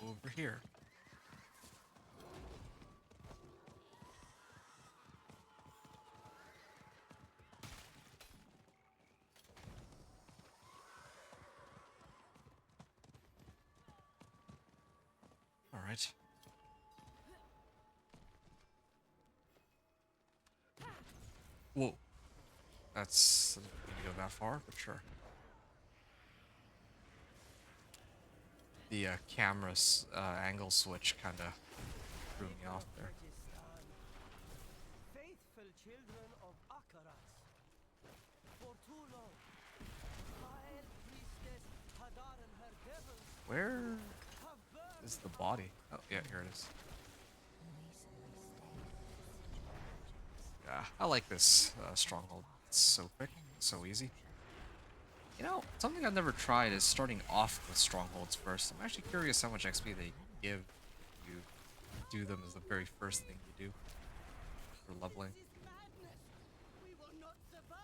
Over here. All right. Whoa. That's didn't need to go that far, but sure. The camera's angle switch kind of threw me off there.
Faithful children of Akaras. For too long, vile priestess Hadar and her devils
Where
have burned
is the body? Oh, yeah, here it is. Yeah, I like this stronghold. It's so quick, so easy. You know, something I've never tried is starting off with strongholds first. I'm actually curious how much XP they give if you do them as the very first thing you do for leveling.
This is madness. We will not survive.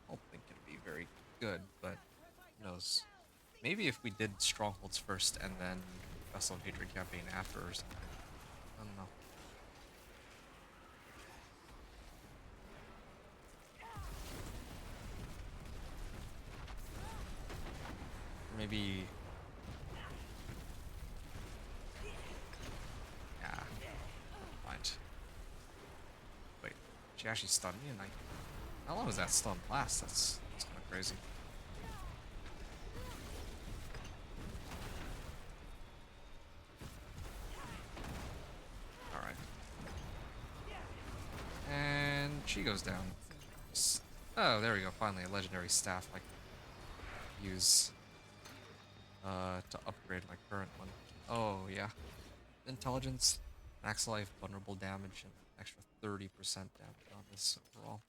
I don't think it'd be very good, but who knows. Maybe if we did strongholds first and then Vessel of Hatred campaign after or something. I don't know. Or maybe... Yeah. Mind. Wait, she actually stunned me and I... How long does that stun last? That's kind of crazy. Alright. And she goes down. Oh, there we go. Finally, a legendary staff I can use to upgrade my current one. Oh, yeah. Intelligence, max life, vulnerable damage, and extra 30% damage on this overall.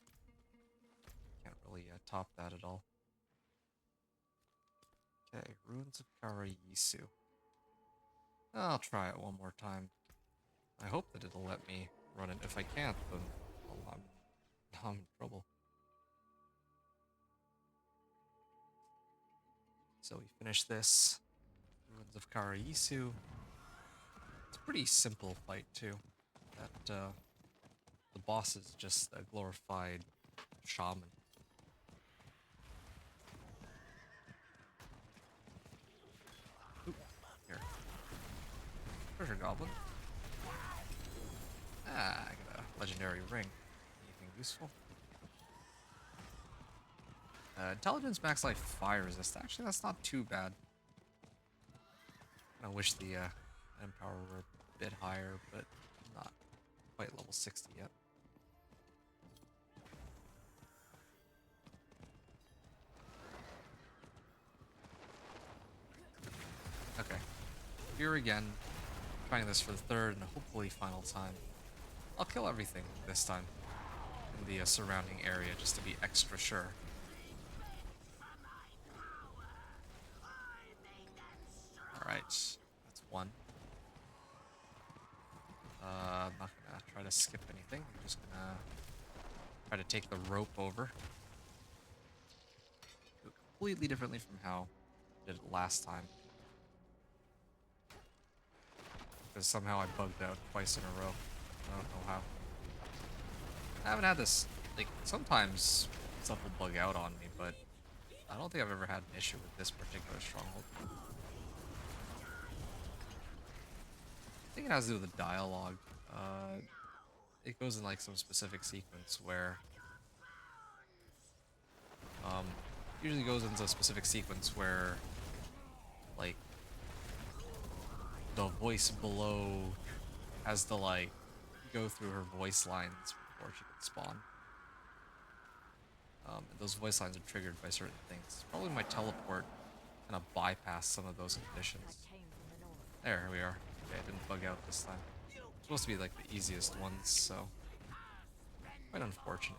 Can't really top that at all. Okay, Ruins of Karayisu. I'll try it one more time. I hope that it'll let me run it. If I can't, then well, I'm in trouble. So we finish this. Ruins of Karayisu. It's a pretty simple fight too. That the boss is just a glorified shaman. Oop, here. Treasure goblin. Ah, I got a legendary ring. Anything useful? Intelligence, max life, fire resist. Actually, that's not too bad. I wish the Empower were a bit higher, but not quite level 60 yet. here again, trying this for the third and hopefully final time. I'll kill everything this time in the surrounding area just to be extra sure. Alright, that's one. I'm not gonna try to skip anything. I'm just gonna try to take the rope over. Do it completely differently from how I did it last time. Because somehow I bugged out twice in a row. I don't know how. I haven't had this, like, sometimes stuff will bug out on me, but I don't think I've ever had an issue with this particular stronghold. I think it has to do with the dialogue. It goes in like some specific sequence where usually goes into a specific sequence where like the voice below has to like go through her voice lines before she can spawn. And those voice lines are triggered by certain things. Probably my teleport kind of bypass some of those conditions. There we are. Okay, I didn't bug out this time. It's supposed to be like the easiest ones, so quite unfortunate.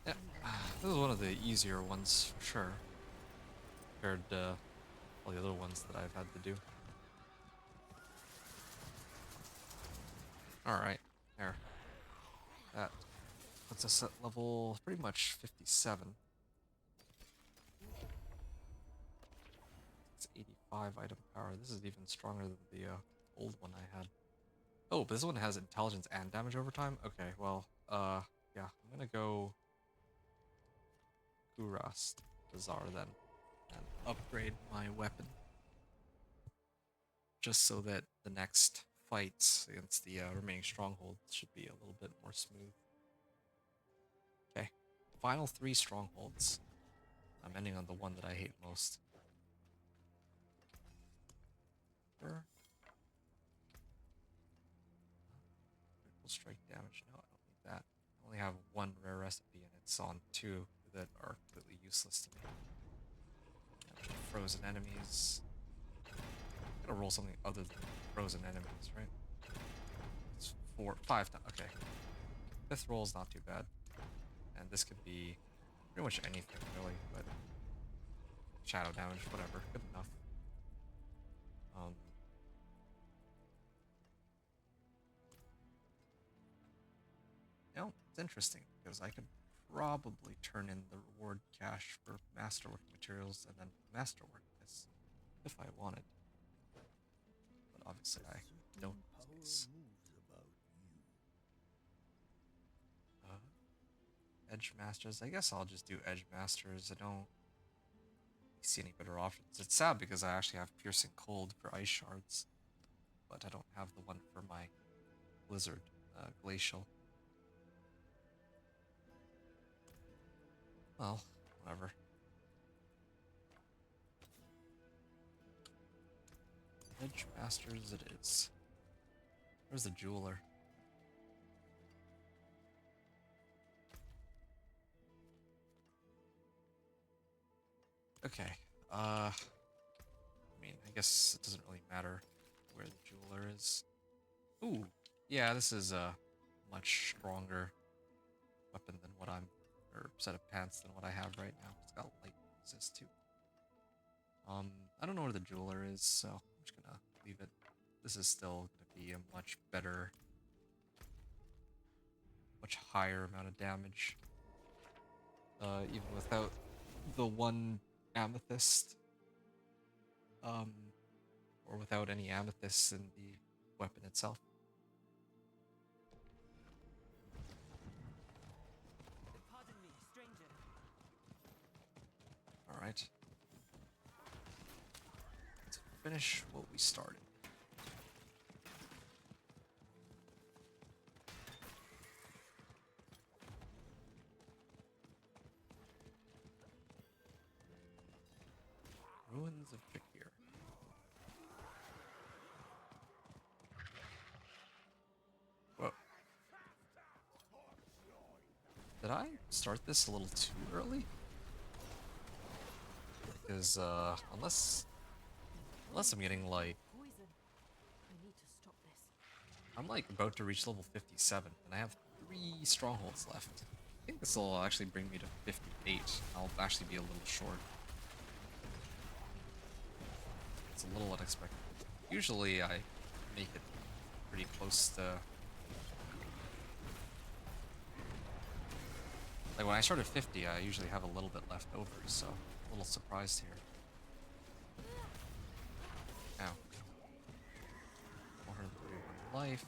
Yeah, this is one of the easier ones for sure, compared to all the other ones that I've had to do. Alright, there. That puts us at level pretty much 57. It's 85 item power. This is even stronger than the old one I had. Oh, but this one has intelligence and damage over time? Okay, well, yeah, I'm gonna go Kuras Bazaar then, and upgrade my weapon. Just so that the next fights against the remaining strongholds should be a little bit more smooth. Okay, final 3 strongholds. I'm ending on the one that I hate most. Critical strike damage. No, I don't need that. I only have 1 rare recipe and it's on 2 that are completely useless to me. Frozen enemies. I'm gonna roll something other than frozen enemies, right? It's 5 times. Okay. 5th roll is not too bad. And this could be pretty much anything, really, but shadow damage, whatever, good enough. You know, it's interesting because I could probably turn in the reward cache for masterwork materials and then masterwork this if I wanted. But obviously I don't in this case. Edge Masters. I guess I'll just do Edge Masters. I don't see any better options. It's sad because I actually have Piercing Cold for Ice Shards, but I don't have the one for my Blizzard Glacial. Well, whatever. Edge Masters it is. Where's the jeweler? Okay. I mean, I guess it doesn't really matter where the jeweler is. Ooh, yeah, this is a much stronger weapon than what I'm, or set of pants than what I have right now. It's got light resist too. I don't know where the jeweler is, so I'm just gonna leave it. This is still gonna be a much better, much higher amount of damage. Even without the 1 amethyst. Or without any amethysts in the weapon itself.
Pardon me, stranger.
Alright. Let's finish what we started. Ruins of Fakir. start this a little too early. Because unless I'm getting like
Poison. I need to stop this.
I'm like about to reach level 57 and I have 3 strongholds left. I think this will actually bring me to 58. I'll actually be a little short. It's a little unexpected. Usually I make it pretty close to... Like when I start at 50, I usually have a little bit left over, so a little surprised here. Ow. 431 life.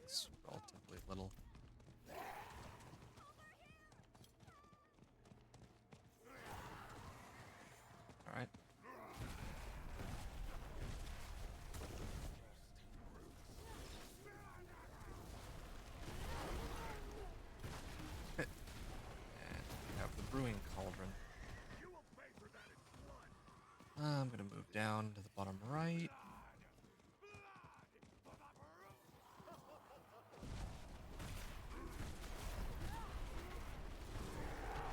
It's relatively little. Alright. And we have the Brewing Cauldron. I'm gonna move down to the bottom right.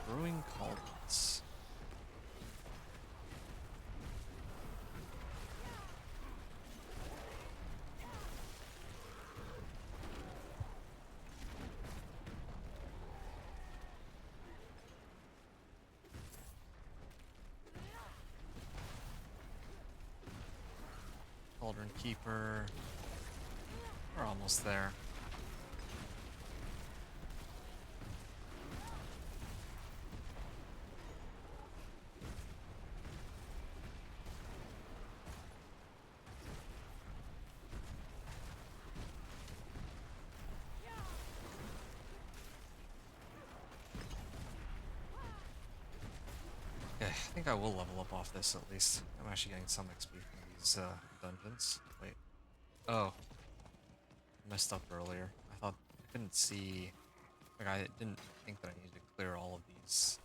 Brewing Cauldrons. Cauldron Keeper. We're almost there. Okay, I think I will level up off this at least. I'm actually getting some XP from these dungeons. Wait. Oh. Messed up earlier. I thought I couldn't see... Like, I didn't think that I needed to clear all of these.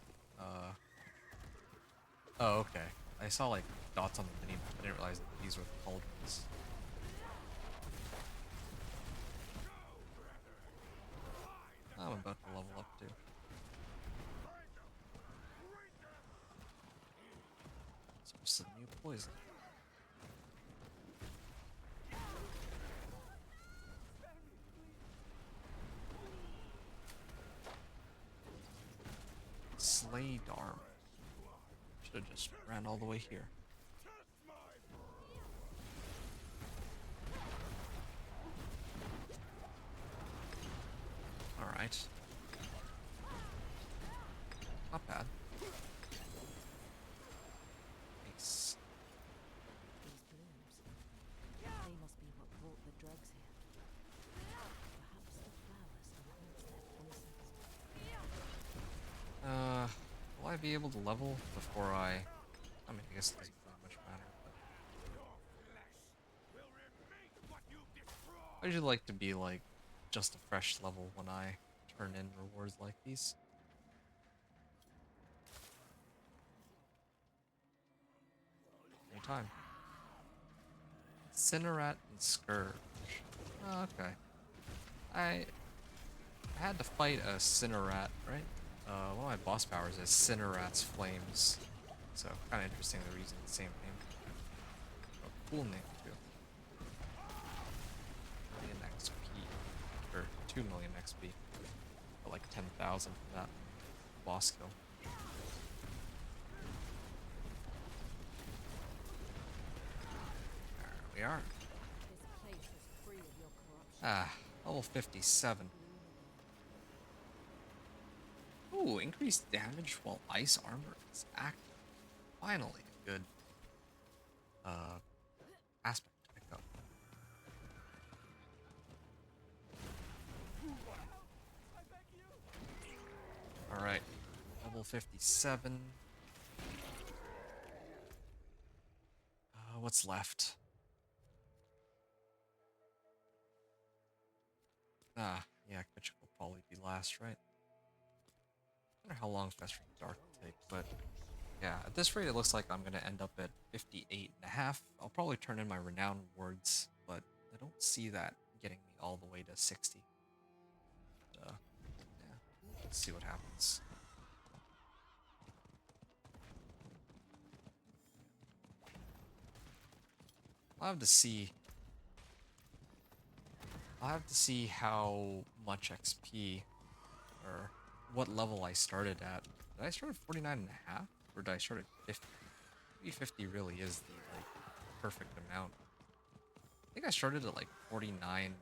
Oh, okay. I saw, like, dots on the minimap. I didn't realize that these were the cauldrons. I'm about to level up, too. Some new poison. Slay Dharma. Should have just ran all the way here. Alright. Not bad. Nice.
These blooms. They must be what brought the drugs here. Perhaps the flowers enhance their poisons.
Will I be able to level before I mean, I guess it doesn't really much matter, but... I usually like to be, like, just a fresh level when I turn in rewards like these. Anytime. Incinerat and Scourge. Oh, okay. I had to fight a Incinerat, right? One of my boss powers is Cinerat's Flames. So, kind of interesting they're using the same name. Oh, cool name, too. 1 million XP. Or 2 million XP. Or like 10,000 for that boss kill. There we are.
This place is free of your corruption.
Ah, level 57. Ooh, increased damage while ice armor is active. Finally, a good aspect to pick up. Alright, level 57. What's left? Ah, yeah, Kitchik will probably be last, right? I wonder how long Festering Dark will take, but yeah, at this rate it looks like I'm gonna end up at 58.5. I'll probably turn in my renown rewards, but I don't see that getting me all the way to 60. Yeah, let's see what happens. I'll have to see. I'll have to see how much XP or what level I started at. Did I start at 49 and a half? Or did I start at 50? Maybe 50 really is the like perfect amount. I think I started at like 49.7%.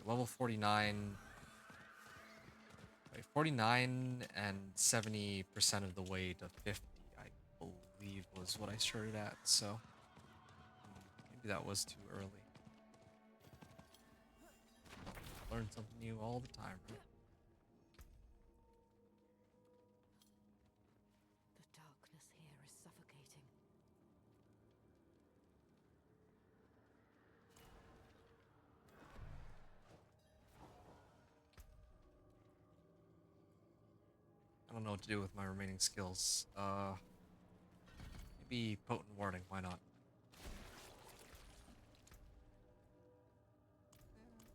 Level 49. Wait, 49 and 70% of the way to 50, I believe, was what I started at, so maybe that was too early. Learn something new all the time, right?
The darkness here is suffocating.
I don't know what to do with my remaining skills. Maybe potent warding, why not?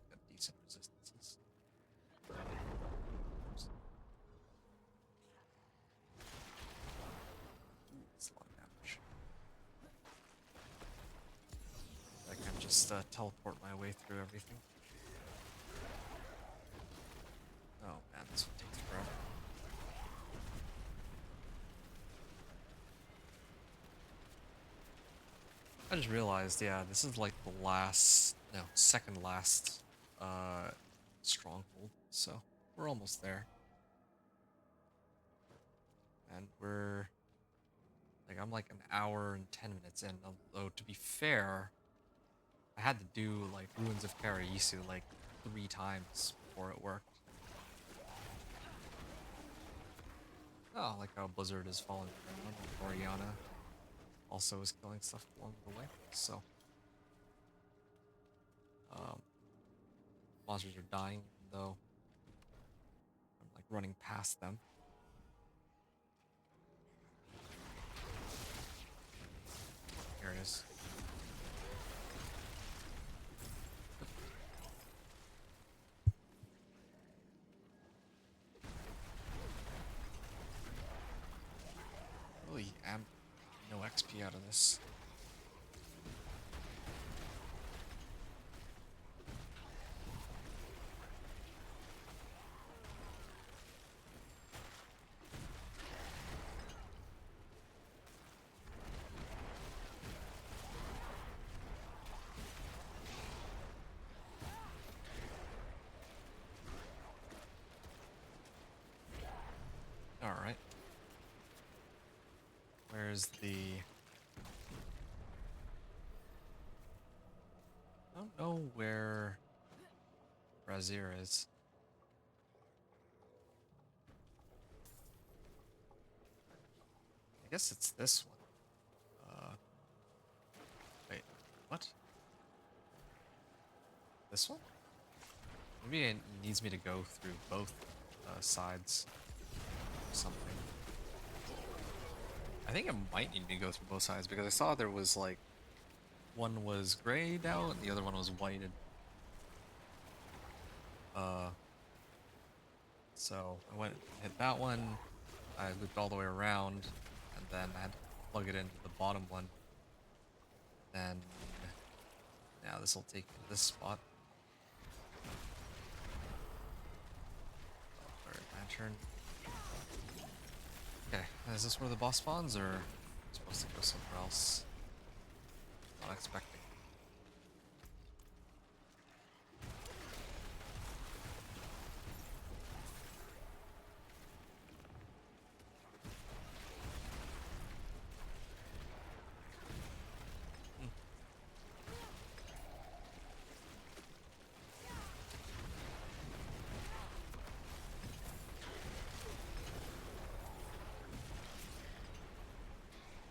Got decent resistances. Oops. Ooh, that's a lot of damage. I can just teleport my way through everything. Oh man, this one takes forever. I just realized, yeah, this is like the last, no, second last stronghold, so we're almost there. And we're, like, I'm like an hour and 10 minutes in, although to be fair, I had to do like Ruins of Karayisu like 3 times before it worked. Oh, I like how Blizzard is falling around, and Oriana also is killing stuff along the way, so monsters are dying, even though I'm like running past them. Here it is. Really am no XP out of this. Alright. Where's the... I don't know where Razir is. I guess it's this one. Wait, what? This one? Maybe it needs me to go through both sides or something. I think it might need me to go through both sides because I saw there was like one was grayed out and the other one was whited. So I went and hit that one, I looped all the way around, and then I had to plug it into the bottom one. Then now this will take me to this spot. Or lantern. Okay, is this where the boss spawns, or am I supposed to go somewhere else? Not expecting.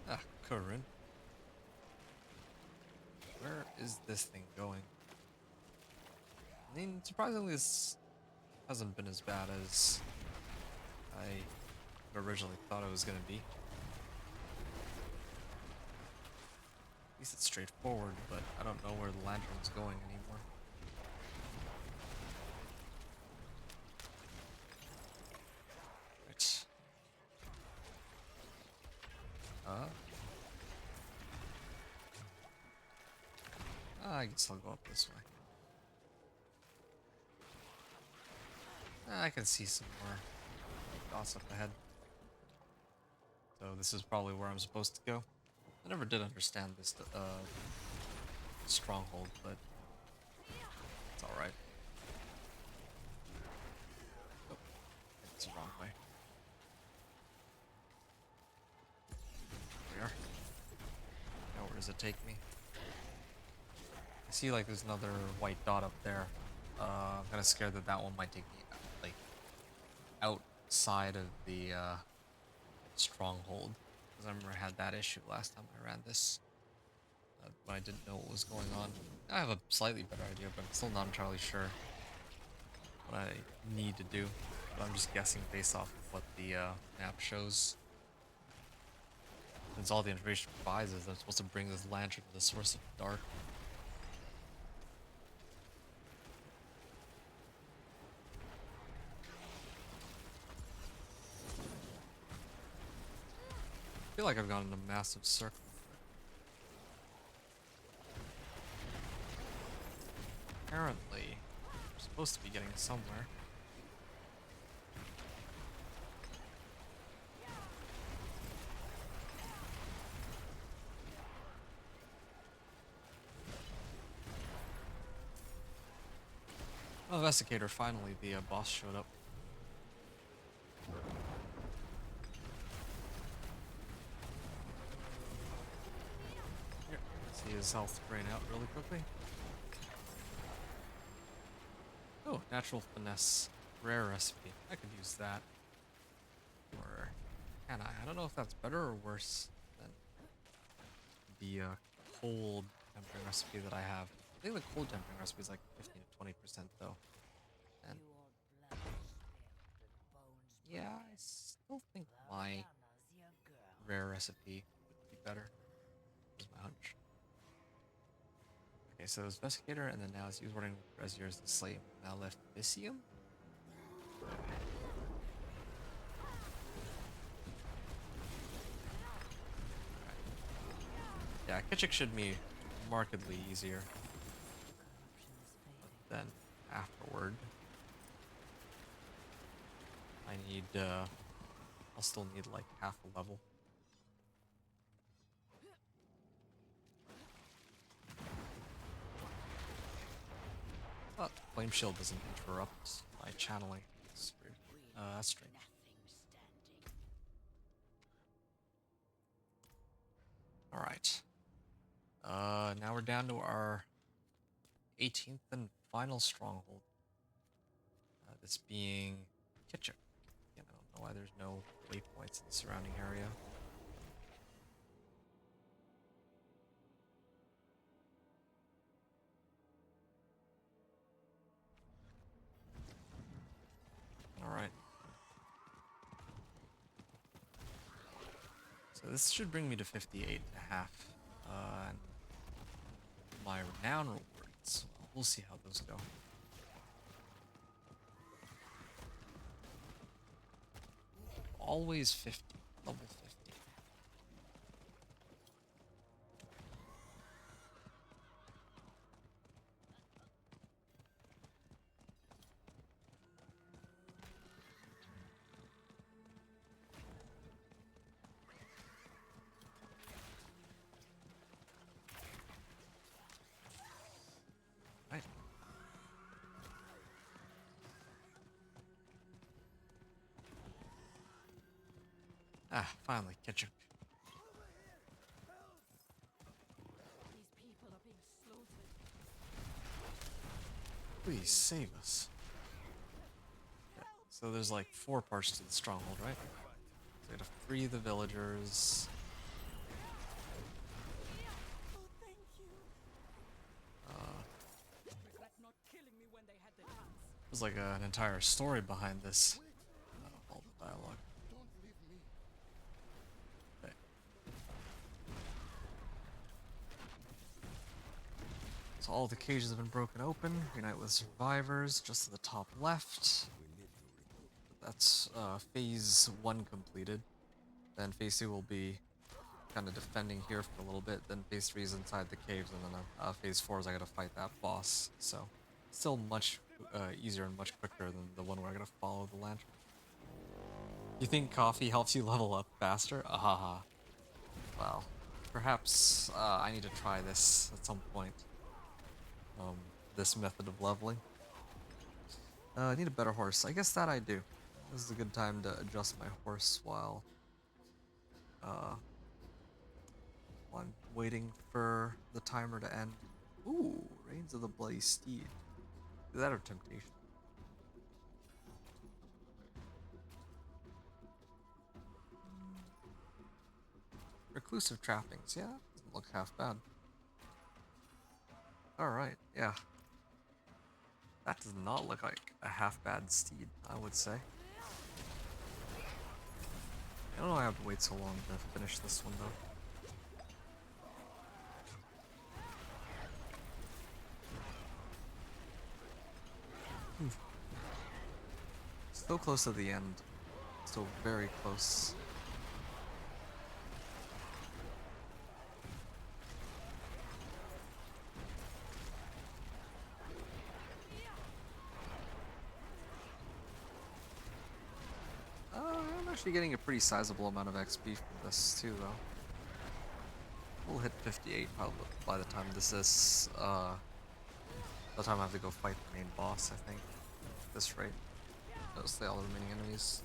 Ah, Kurun. Where is this thing going? I mean, surprisingly, this hasn't been as bad as I originally thought it was going to be. At least it's straightforward, but I don't know where the lantern's going anymore. I guess I'll go up this way. I can see some more dots up ahead. So this is probably where I'm supposed to go. I never did understand this stronghold, but it's alright. Oh, it's the wrong way. There we are. Now where does it take me? I see like there's another white dot up there. I'm kind of scared that that one might take me like outside of the stronghold, because I remember I had that issue last time I ran this when I didn't know what was going on. I have a slightly better idea, but I'm still not entirely sure what I need to do. But I'm just guessing based off of what the map shows. Since all the information provides is I'm supposed to bring this lantern to the source of dark. I feel like I've gone in a massive circle. Apparently, we're supposed to be getting somewhere. Oh, Investigator, finally the boss showed up. Here, see his health drain out really quickly. Oh, natural finesse. Rare recipe. I could use that. Or can I? I don't know if that's better or worse than the cold tempering recipe that I have. I think the cold tempering recipe is like 15 to 20% though. And yeah, I still think my rare recipe would be better. Is my hunch. Okay, so it was Investigator, and then now it's used running as yours to slay Maleficium? Yeah, Kitchik should be markedly easier. But then afterward, I need, I'll still need like half a level. But Flame Shield doesn't interrupt my channeling. That's weird. That's strange. Alright. Now we're down to our 18th and final stronghold. This being Kitchik. Again, I don't know why there's no waypoints in the surrounding area. Alright. So this should bring me to 58 and a half. And my renown rewards. We'll see how those go. Always 50. Level 50. Right. Ah, finally, Kitchik.
These people are being slaughtered.
Please save us. Okay, so there's like 4 parts to the stronghold, right? So we gotta free the villagers.
Regret not killing me when they had the chance.
There's like an entire story behind this. All the dialogue.
Don't leave me.
Okay. So all the cages have been broken open. Unite with survivors, just to the top left. That's phase 1 completed. Then phase 2 will be kind of defending here for a little bit. Then phase 3 is inside the caves, and then phase 4 is I gotta fight that boss. So still much easier and much quicker than the one where I gotta follow the lantern. You think coffee helps you level up faster? Ahaha. Well, perhaps I need to try this at some point. This method of leveling. I need a better horse. I guess that I do. This is a good time to adjust my horse while I'm waiting for the timer to end. Ooh, Reigns of the Bloody Steed. Is that a temptation? Reclusive trappings. Yeah, doesn't look half bad. Alright, yeah. That does not look like a half bad steed, I would say. I don't know why I have to wait so long to finish this one though. Still close to the end. Still very close. I'm actually getting a pretty sizable amount of XP from this too, though. We'll hit 58 probably by the time this is, by the time I have to go fight the main boss, I think. At this rate. Mostly all the remaining enemies.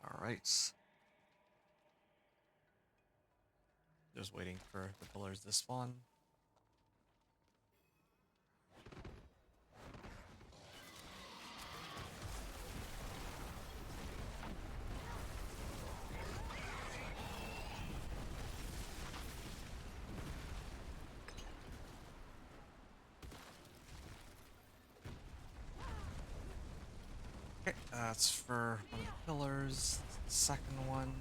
Alright. Just waiting for the pillars to spawn. Okay, that's for one of the pillars. The second one.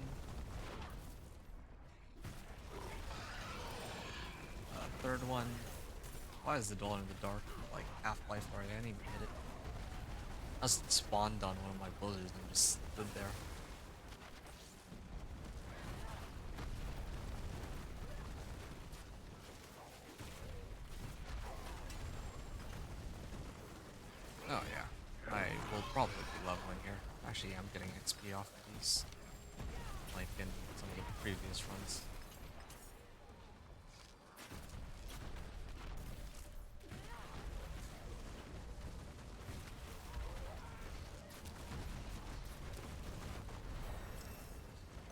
Third one. Why is the door in the dark? Like Half-Life already? I didn't even hit it. I just spawned on one of my blizzards and just stood there. Oh yeah, I will probably be leveling here. Actually, I'm getting XP off of these, like in some of the previous runs.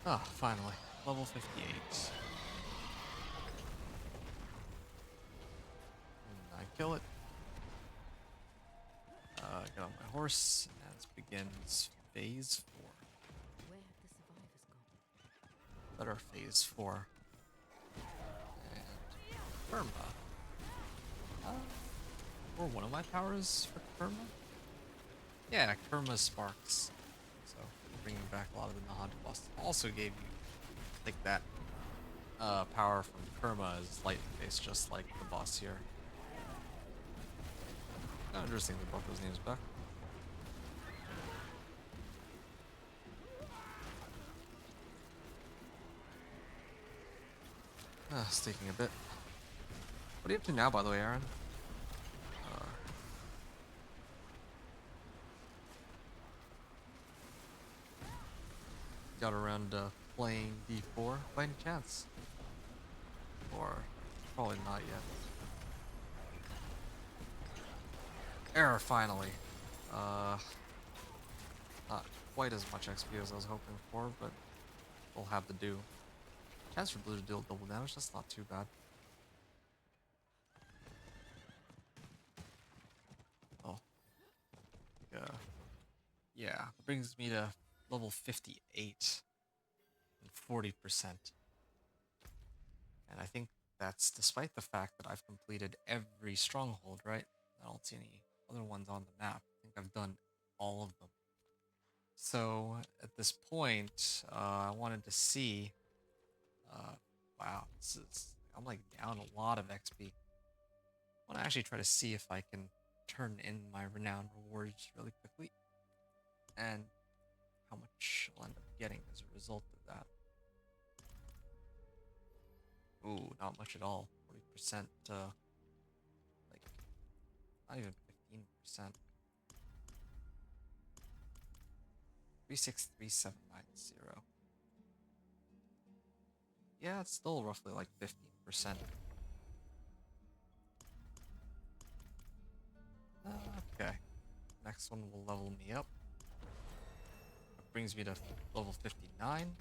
Ah, finally, level 58. And I kill it. Get on my horse, and this begins phase 4.
Where have the survivors gone?
Better phase 4. And Perma. Or one of my powers for Perma? Yeah, Kerma Sparks. So, bringing back a lot of the Nahant boss. Also gave you, like, that power from Kerma is lightning based, just like the boss here. Kind of interesting they brought those names back. It's taking a bit. What are you up to now, by the way, Aaron? Got around playing D4 by any chance? Or probably not yet. Error, finally. Not quite as much XP as I was hoping for, but we'll have to do. Chance for Blizzard to deal double damage, that's not too bad. Oh. Yeah, that brings me to level 58 and 40%. And I think that's despite the fact that I've completed every stronghold, right? I don't see any other ones on the map. I think I've done all of them. So at this point, I wanted to see. Wow, I'm like down a lot of XP. I want to actually try to see if I can turn in my renown rewards really quickly, and how much I'll end up getting as a result of that. Ooh, not much at all. 40%, like, not even 15%. 363790. Yeah, it's still roughly like 15%. Okay. Next one will level me up. That brings me to level 59.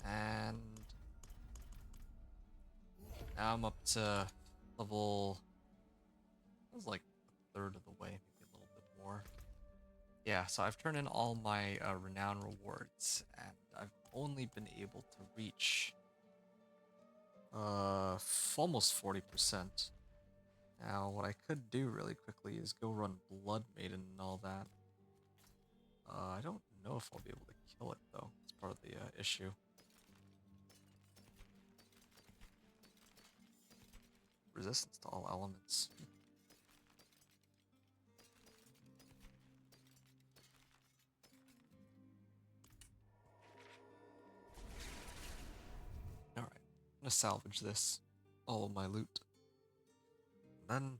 And now I'm up to level, it was like a third of the way, maybe a little bit more. Yeah, so I've turned in all my renown rewards, and I've only been able to reach almost 40%. Now, what I could do really quickly is go run Blood Maiden and all that. I don't know if I'll be able to kill it though. It's part of the issue. Resistance to all elements. Alright, I'm gonna salvage this. All of my loot. Then,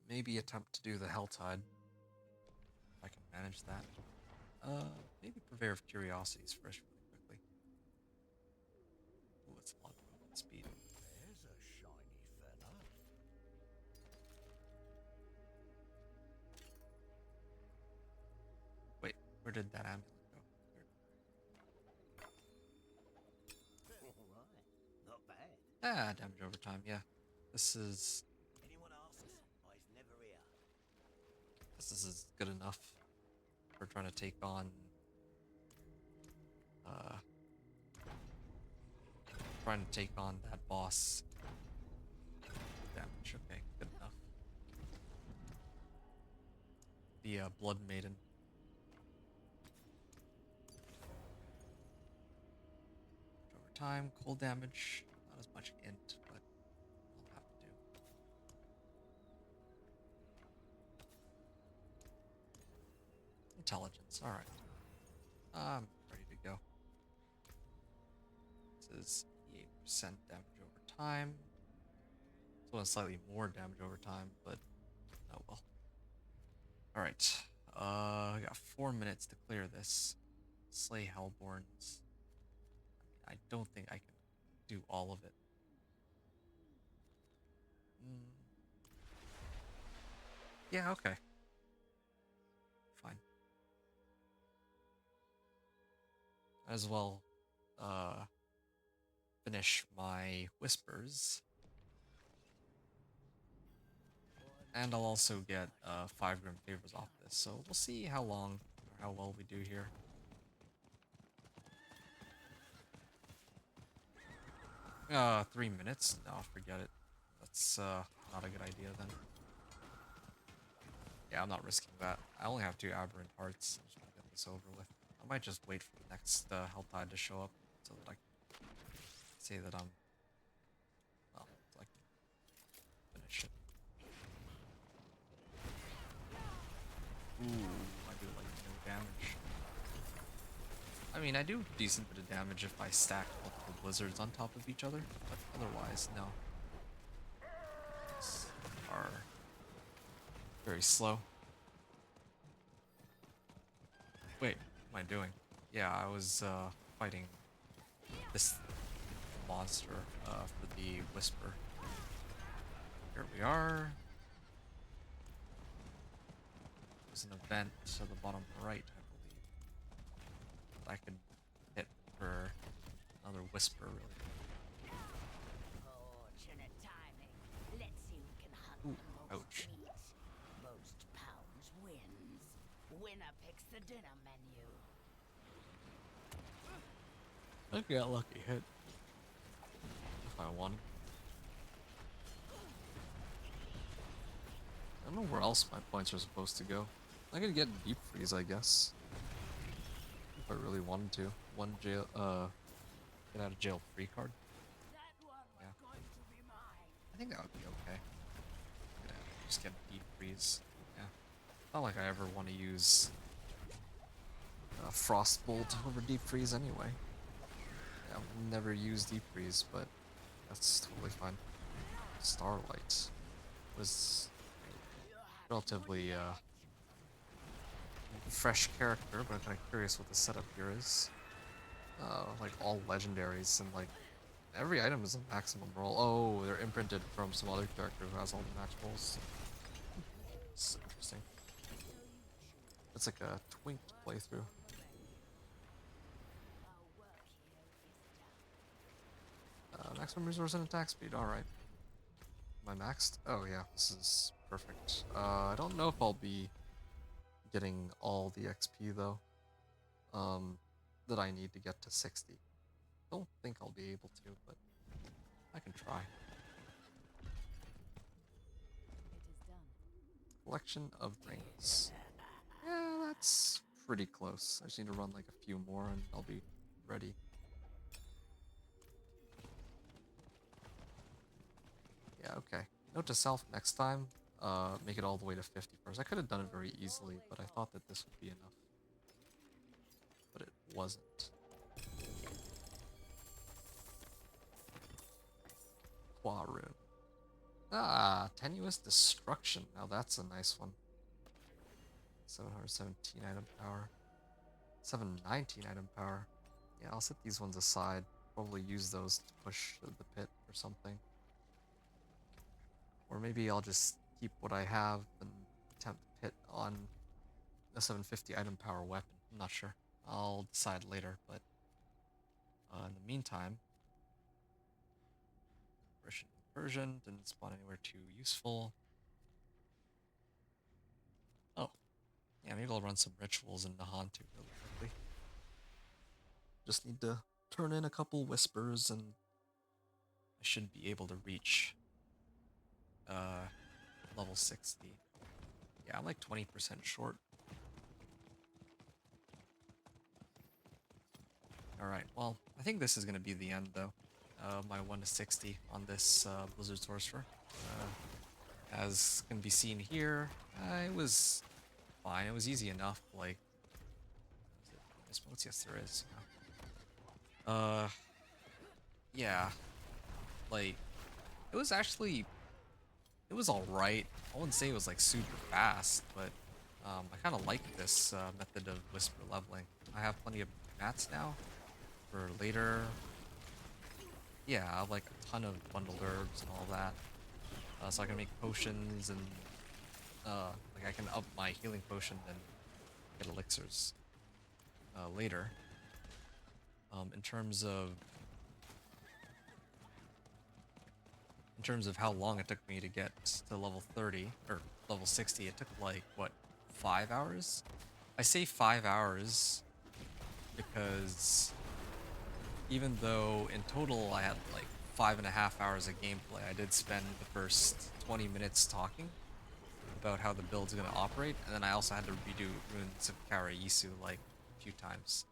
maybe attempt to do the Helltide. If I can manage that. Maybe Purveyor of Curiosities first really quickly. Ooh, it's a lot of movement speed.
There's a shiny fella.
Wait, where did that amulet go?
Alright, not bad.
Ah, damage over time, yeah. This is
Anyone asks, I's never here.
this is good enough for trying to take on that boss. Damage, okay, good enough. The Blood Maiden. Over time, cold damage, not as much int, but I'll have to do. Intelligence, alright. I'm ready to go. This is 8% damage over time. This one is slightly more damage over time, but oh well. Alright. I got 4 minutes to clear this. Slay Hellborns. I don't think I can do all of it. Yeah, okay. Fine. As well, finish my whispers. And I'll also get 5 Grim Favors off this, so we'll see how long or how well we do here. 3 minutes? No, forget it. That's not a good idea then. Yeah, I'm not risking that. I only have 2 Aberrant Hearts. I'm just gonna get this over with. I might just wait for the next Helltide to show up so that I can say that I'm... well, so I can finish it. Ooh, I do like no damage. I mean, I do a decent bit of damage if I stack multiple blizzards on top of each other, but otherwise, no. These are very slow. Wait, what am I doing? Yeah, I was fighting this monster for the Whisper. Here we are. There's an event to the bottom right, I believe. I could hit for another Whisper, really.
Fortunate timing. Let's see who can hunt
Ooh,
the most
ouch.
meat. Most pounds wins. Winner picks the dinner menu.
I could get a lucky hit if I wanted. I don't know where else my points are supposed to go. I could get Deep Freeze, I guess. If I really wanted to. One jail, get out of jail free card.
That one was
Yeah.
going
think that would be okay. Gonna just get Deep Freeze. Yeah. Not like I ever want to use Frostbolt over Deep Freeze anyway. Yeah, I've never used Deep Freeze, but that's totally fine. Starlight was relatively fresh character, but I'm kind of curious what the setup here is. Like all legendaries and like every item is a maximum roll. Oh, they're imprinted from some other character who has all the max rolls. It's interesting. It's like a twinked playthrough. Maximum resource and attack speed. All right. Am I maxed? Oh yeah, this is perfect. I don't know if I'll be getting all the XP though. That I need to get to 60. Don't think I'll be able to, but I can try.
It is done.
Collection of rings. Yeah, that's pretty close. I just need to run like a few more and I'll be ready. Yeah, okay. Note to self, next time, make it all the way to 50 first. I could have done it very easily, but I thought that this would be enough. But it wasn't. Qua rune. Ah, tenuous destruction. Now that's a nice one. 717 item power. 719 item power. Yeah, I'll set these ones aside. Probably use those to push the pit or something. Or maybe I'll just keep what I have and attempt pit on a 750 item power weapon. I'm not sure. I'll decide later, but in the meantime, Persian didn't spawn anywhere too useful. Oh, yeah, maybe I'll run some rituals in Nahan too really quickly. Just need to turn in a couple whispers and I should be able to reach level 60. Yeah, I'm like 20% short. Alright, well, I think this is going to be the end though. My 1 to 60 on this Blizzard Sorcerer. As can be seen here, it was fine. It was easy enough. Like, is it yes, there is. Yeah, like it was actually, it was all right. I wouldn't say it was like super fast, but I kind of like this method of whisper leveling. I have plenty of mats now for later. Yeah, I have like a ton of bundled herbs and all that. So I can make potions and like I can up my healing potion and get elixirs later. In terms of how long it took me to get to level 30 or level 60, it took like what, 5 hours? I say 5 hours because even though in total I had like 5.5 hours of gameplay, I did spend the first 20 minutes talking about how the build's gonna operate, and then I also had to redo Runes of Karayisu like a few times.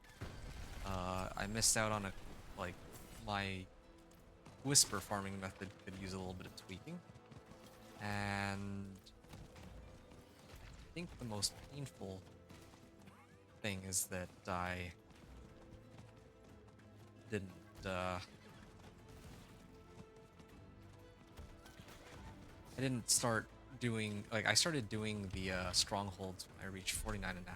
I missed out on my whisper farming method could use a little bit of tweaking, and I think the most painful thing is that I didn't start doing, like, I started doing the strongholds when I reached 49 and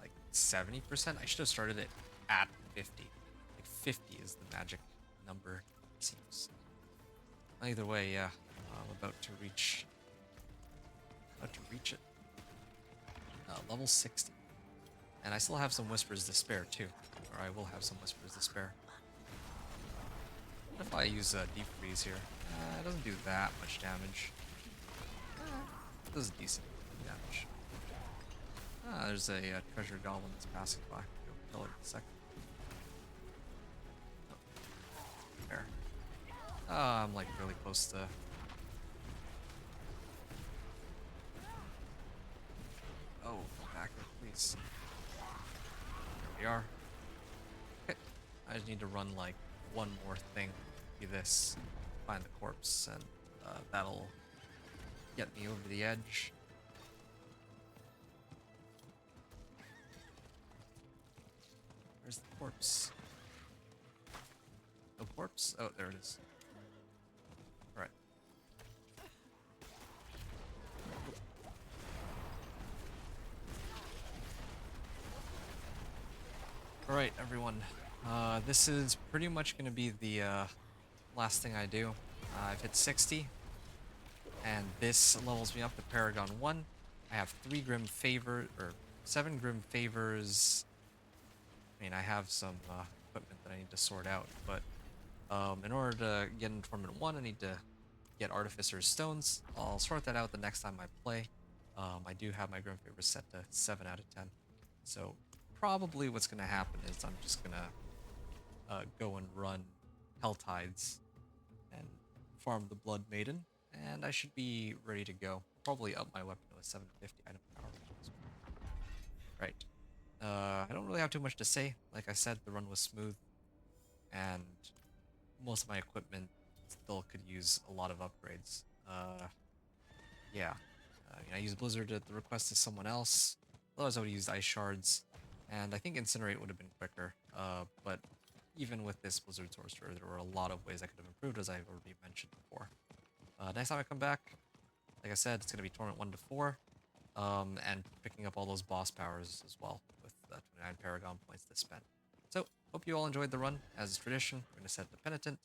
like 70%. I should have started it at 50. Like 50 is the magic number, it seems. Either way, yeah, I'm about to reach it. Level 60. And I still have some whispers to spare too, or I will have some whispers to spare. What if I use deep freeze here? It doesn't do that much damage. It does decent damage. There's a treasure goblin that's passing by. Go kill it in a second. Oh. There. I'm like really close to. Oh, back up, please. There we are. Okay. I just need to run like one more thing. Be this. Find the corpse and That'll get me over the edge. Where's the corpse? No corpse? Oh, there it is. Alright. Alright, everyone. This is pretty much going to be the last thing I do. I've hit 60, and this levels me up to Paragon 1. I have 3 Grim Favor, or 7 Grim Favors. I mean, I have some equipment that I need to sort out, but in order to get into Tournament 1, I need to get Artificer's Stones. I'll sort that out the next time I play. I do have my Grim Favors set to 7 out of 10. So probably what's going to happen is I'm just going to go and run Hell Tides and farm the Blood Maiden, and I should be ready to go. Probably up my weapon to a 750 item power. Right. I don't really have too much to say. Like I said, the run was smooth, and most of my equipment still could use a lot of upgrades. Yeah. I used Blizzard at the request of someone else. Otherwise, I would have used Ice Shards, and I think Incinerate would have been quicker. But even with this Blizzard Sorcerer, there were a lot of ways I could have improved, as I've already mentioned before. Next time I come back, like I said, it's going to be Tournament 1 to 4, and picking up all those boss powers as well, with 29 Paragon points to spend. So, hope you all enjoyed the run. As is tradition, we're going to set the Penitent,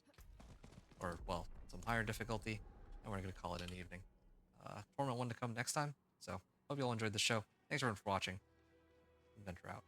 or, well, some higher difficulty, and we're going to call it an evening. Tournament 1 to come next time, so hope you all enjoyed the show. Thanks everyone for watching. Adventure out.